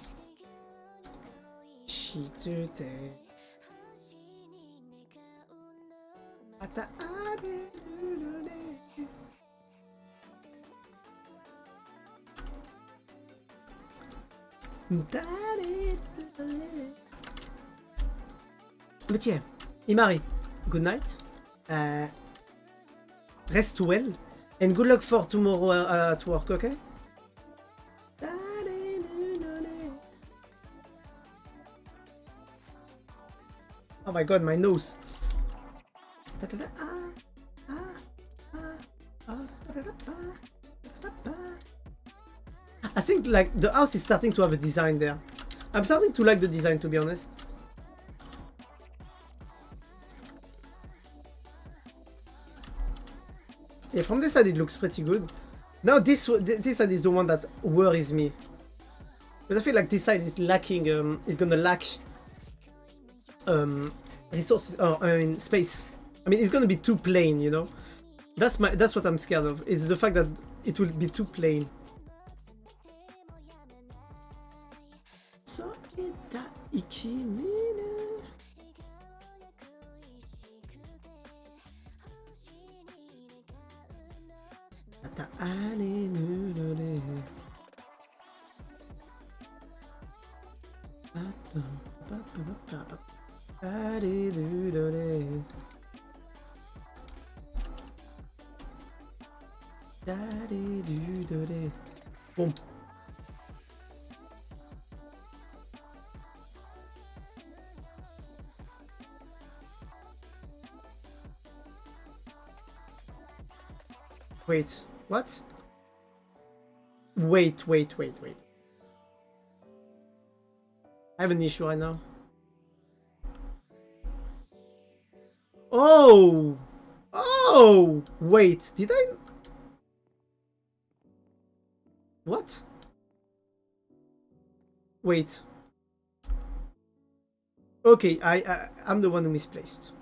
してまた会 But yeah, Imari, good night. Rest well, and good luck for tomorrow at work, okay? Oh my god, my nose. I think like the house is starting to have a design there. I'm starting to like the design, to be honest. Yeah, from this side it looks pretty good. Now this side is the one that worries me. Because I feel like this side is lacking, is gonna lack resources, I mean space. I mean, it's gonna be too plain, you know? That's what I'm scared of, is the fact that it will be too plain. So ita ikimine. Ata ane nudole. Boom. Wait, what? Wait. I have an issue right now. Oh! Oh! Wait, did I? What? Wait. Okay, I'm the one who misplaced.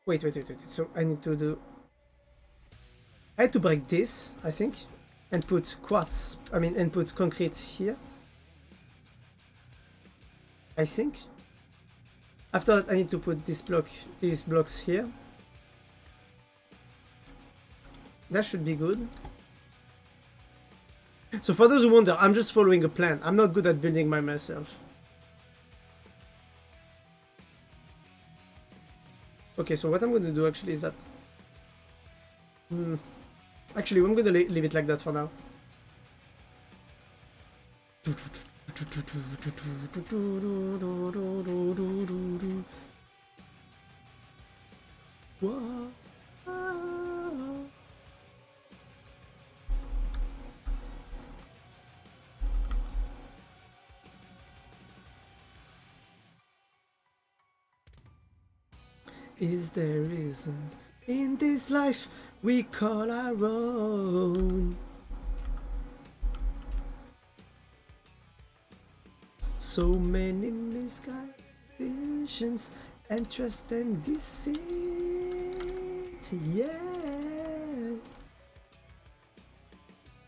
Wait. So I need to do... I had to break this, I think, and put quartz, and put concrete here. I think. After that, I need to put these blocks here. That should be good. So for those who wonder, I'm just following a plan. I'm not good at building by myself. Okay, so what I'm going to do actually is that... Actually, I'm going to leave it like that for now. Whoa. Is there reason in this life we call our own? So many misguided visions and trust and deceit, yeah.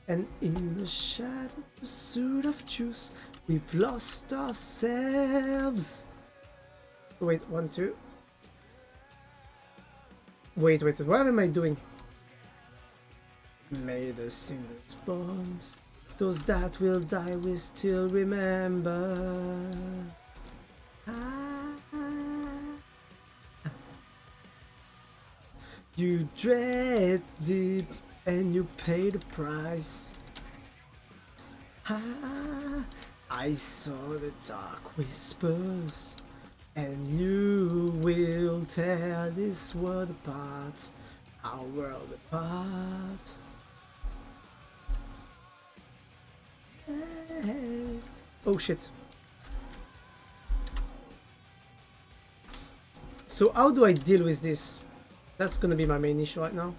And in the shadow pursuit of truth, we've lost ourselves. Wait, 1, 2. Wait, what am I doing? May the cinders bombs, those that will die will still remember. You dread deep and you pay the price. I saw the dark whispers, and you will tear this world apart, our world apart. Hey. Oh shit. So how do I deal with this? That's gonna be my main issue right now.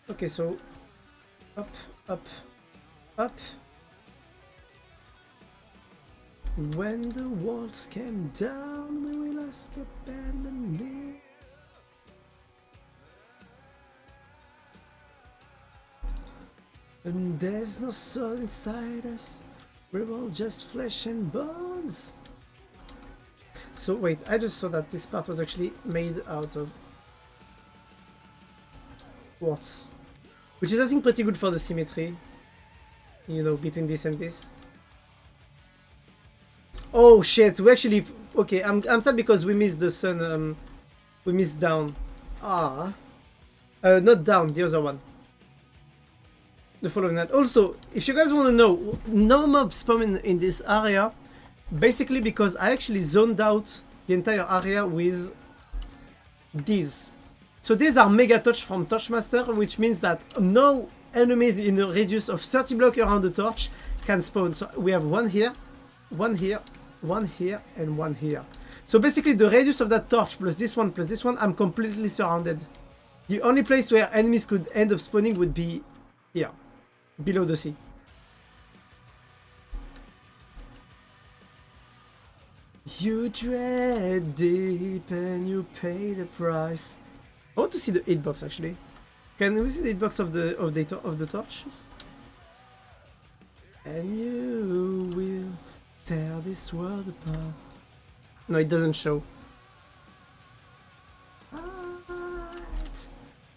Okay, so up, up, up. When the walls came down, we will ask abandonment. And there's no soul inside us. We're all just flesh and bones. So wait, I just saw that this part was actually made out of quartz, which is I think pretty good for the symmetry, you know, between this and this. Oh shit, we actually, okay, I'm sad because we missed the sun, we missed down. Ah, not down, the other one. The following night. Also, if you guys want to know, no mob spawn in this area, basically because I actually zoned out the entire area with these. So these are mega touch from Torchmaster, which means that no enemies in a radius of 30 blocks around the torch can spawn. So we have one here, one here, one here, and one here. So basically the radius of that torch plus this one, I'm completely surrounded. The only place where enemies could end up spawning would be here, below the sea. You dread deep and you pay the price. I want to see the hitbox actually. Can we see the hitbox of the torches? And you will tear this world apart. No, it doesn't show.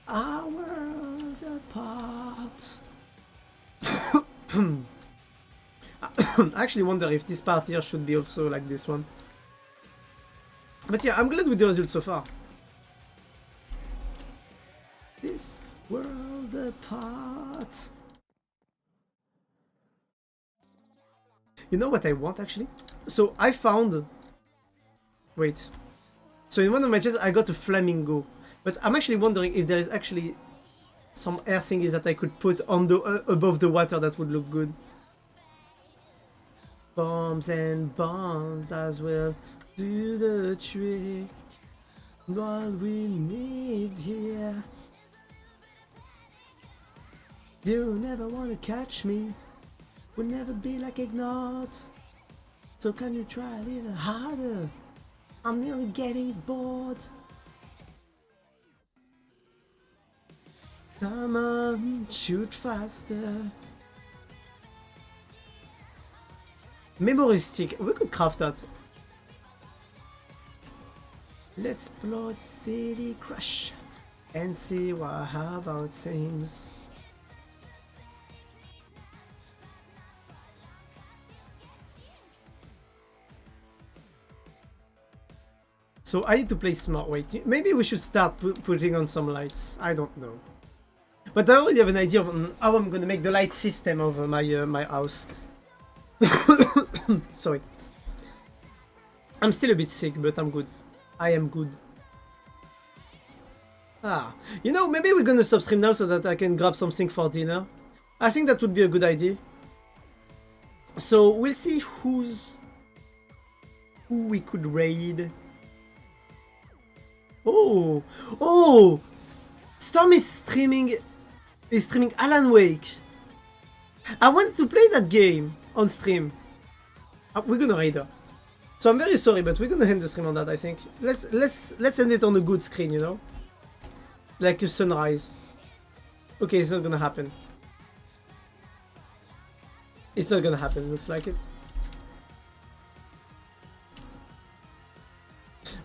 Our world apart. I actually wonder if this part here should be also like this one. But yeah, I'm glad with the result so far. This world apart. You know what I want actually? So I found... Wait. So in one of my chests I got a flamingo. But I'm actually wondering if there is actually some air thingies that I could put on the above the water that would look good. Bombs and bombs as well do the trick. What we need here. You never wanna catch me. Will never be like ignored. So can you try a little harder? I'm nearly getting bored. Come on, shoot faster. Memory stick. We could craft that. Let's blow the city crash and see what how about things. So I need to play smart. Wait, maybe we should start putting on some lights. I don't know. But I already have an idea of how I'm gonna make the light system of my my house. Sorry. I'm still a bit sick, but I'm good. I am good. Ah, you know, maybe we're gonna stop stream now so that I can grab something for dinner. I think that would be a good idea. So we'll see who we could raid. Oh, oh! Storm is streaming Alan Wake. I wanted to play that game on stream. We're gonna raid her. So I'm very sorry, but we're gonna end the stream on that. I think let's end it on a good screen, you know, like a sunrise. Okay, it's not gonna happen. It's not gonna happen. Looks like it.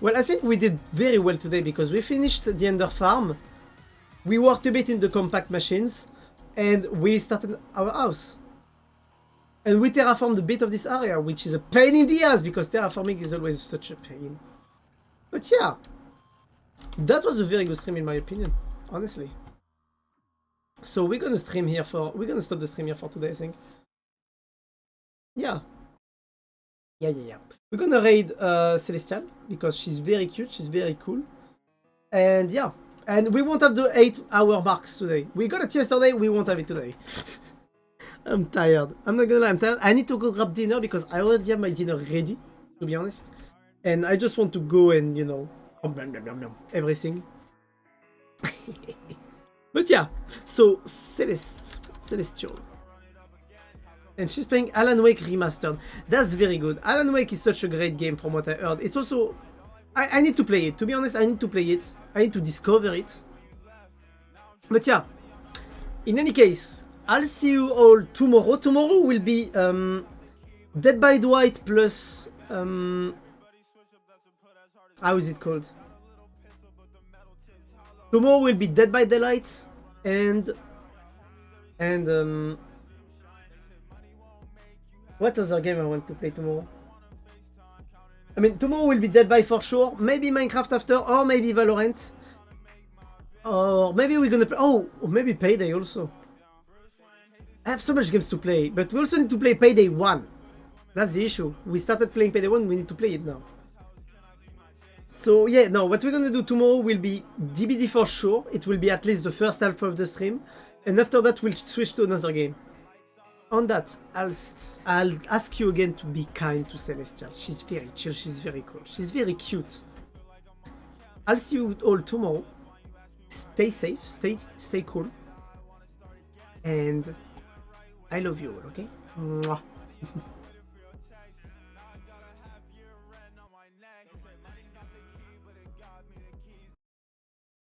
Well, I think we did very well today because we finished the Ender farm. We worked a bit in the compact machines, and we started our house. And we terraformed a bit of this area, which is a pain in the ass because terraforming is always such a pain. But yeah, that was a very good stream in my opinion, honestly. So we're gonna stop the stream here for today, I think. Yeah. Yeah. We're gonna raid Celestial because she's very cute, she's very cool. And yeah. And we won't have the 8-hour marks today. We got it yesterday, we won't have it today. I'm tired. I'm not gonna lie, I'm tired. I need to go grab dinner because I already have my dinner ready, to be honest. And I just want to go and, you know, everything. But yeah, so Celestial. And she's playing Alan Wake Remastered. That's very good. Alan Wake is such a great game from what I heard. It's also... I need to play it. To be honest, I need to play it. I need to discover it. But yeah, in any case, I'll see you all tomorrow. Tomorrow will be Dead by Dwight plus how is it called? Tomorrow will be Dead by Daylight and what other game I want to play tomorrow? I mean, tomorrow will be Dead by for sure. Maybe Minecraft after, or maybe Valorant. Or maybe we're gonna play. Oh, or maybe Payday also. I have so much games to play, but we also need to play Payday 1. That's the issue. We started playing Payday 1, we need to play it now. So yeah, no, what we're gonna do tomorrow will be DBD for sure. It will be at least the first half of the stream. And after that, we'll switch to another game. On that, I'll ask you again to be kind to Celestial. She's very chill, she's very cool, she's very cute. I'll see you all tomorrow. Stay safe, stay cool. And I love you all, okay? Mwah.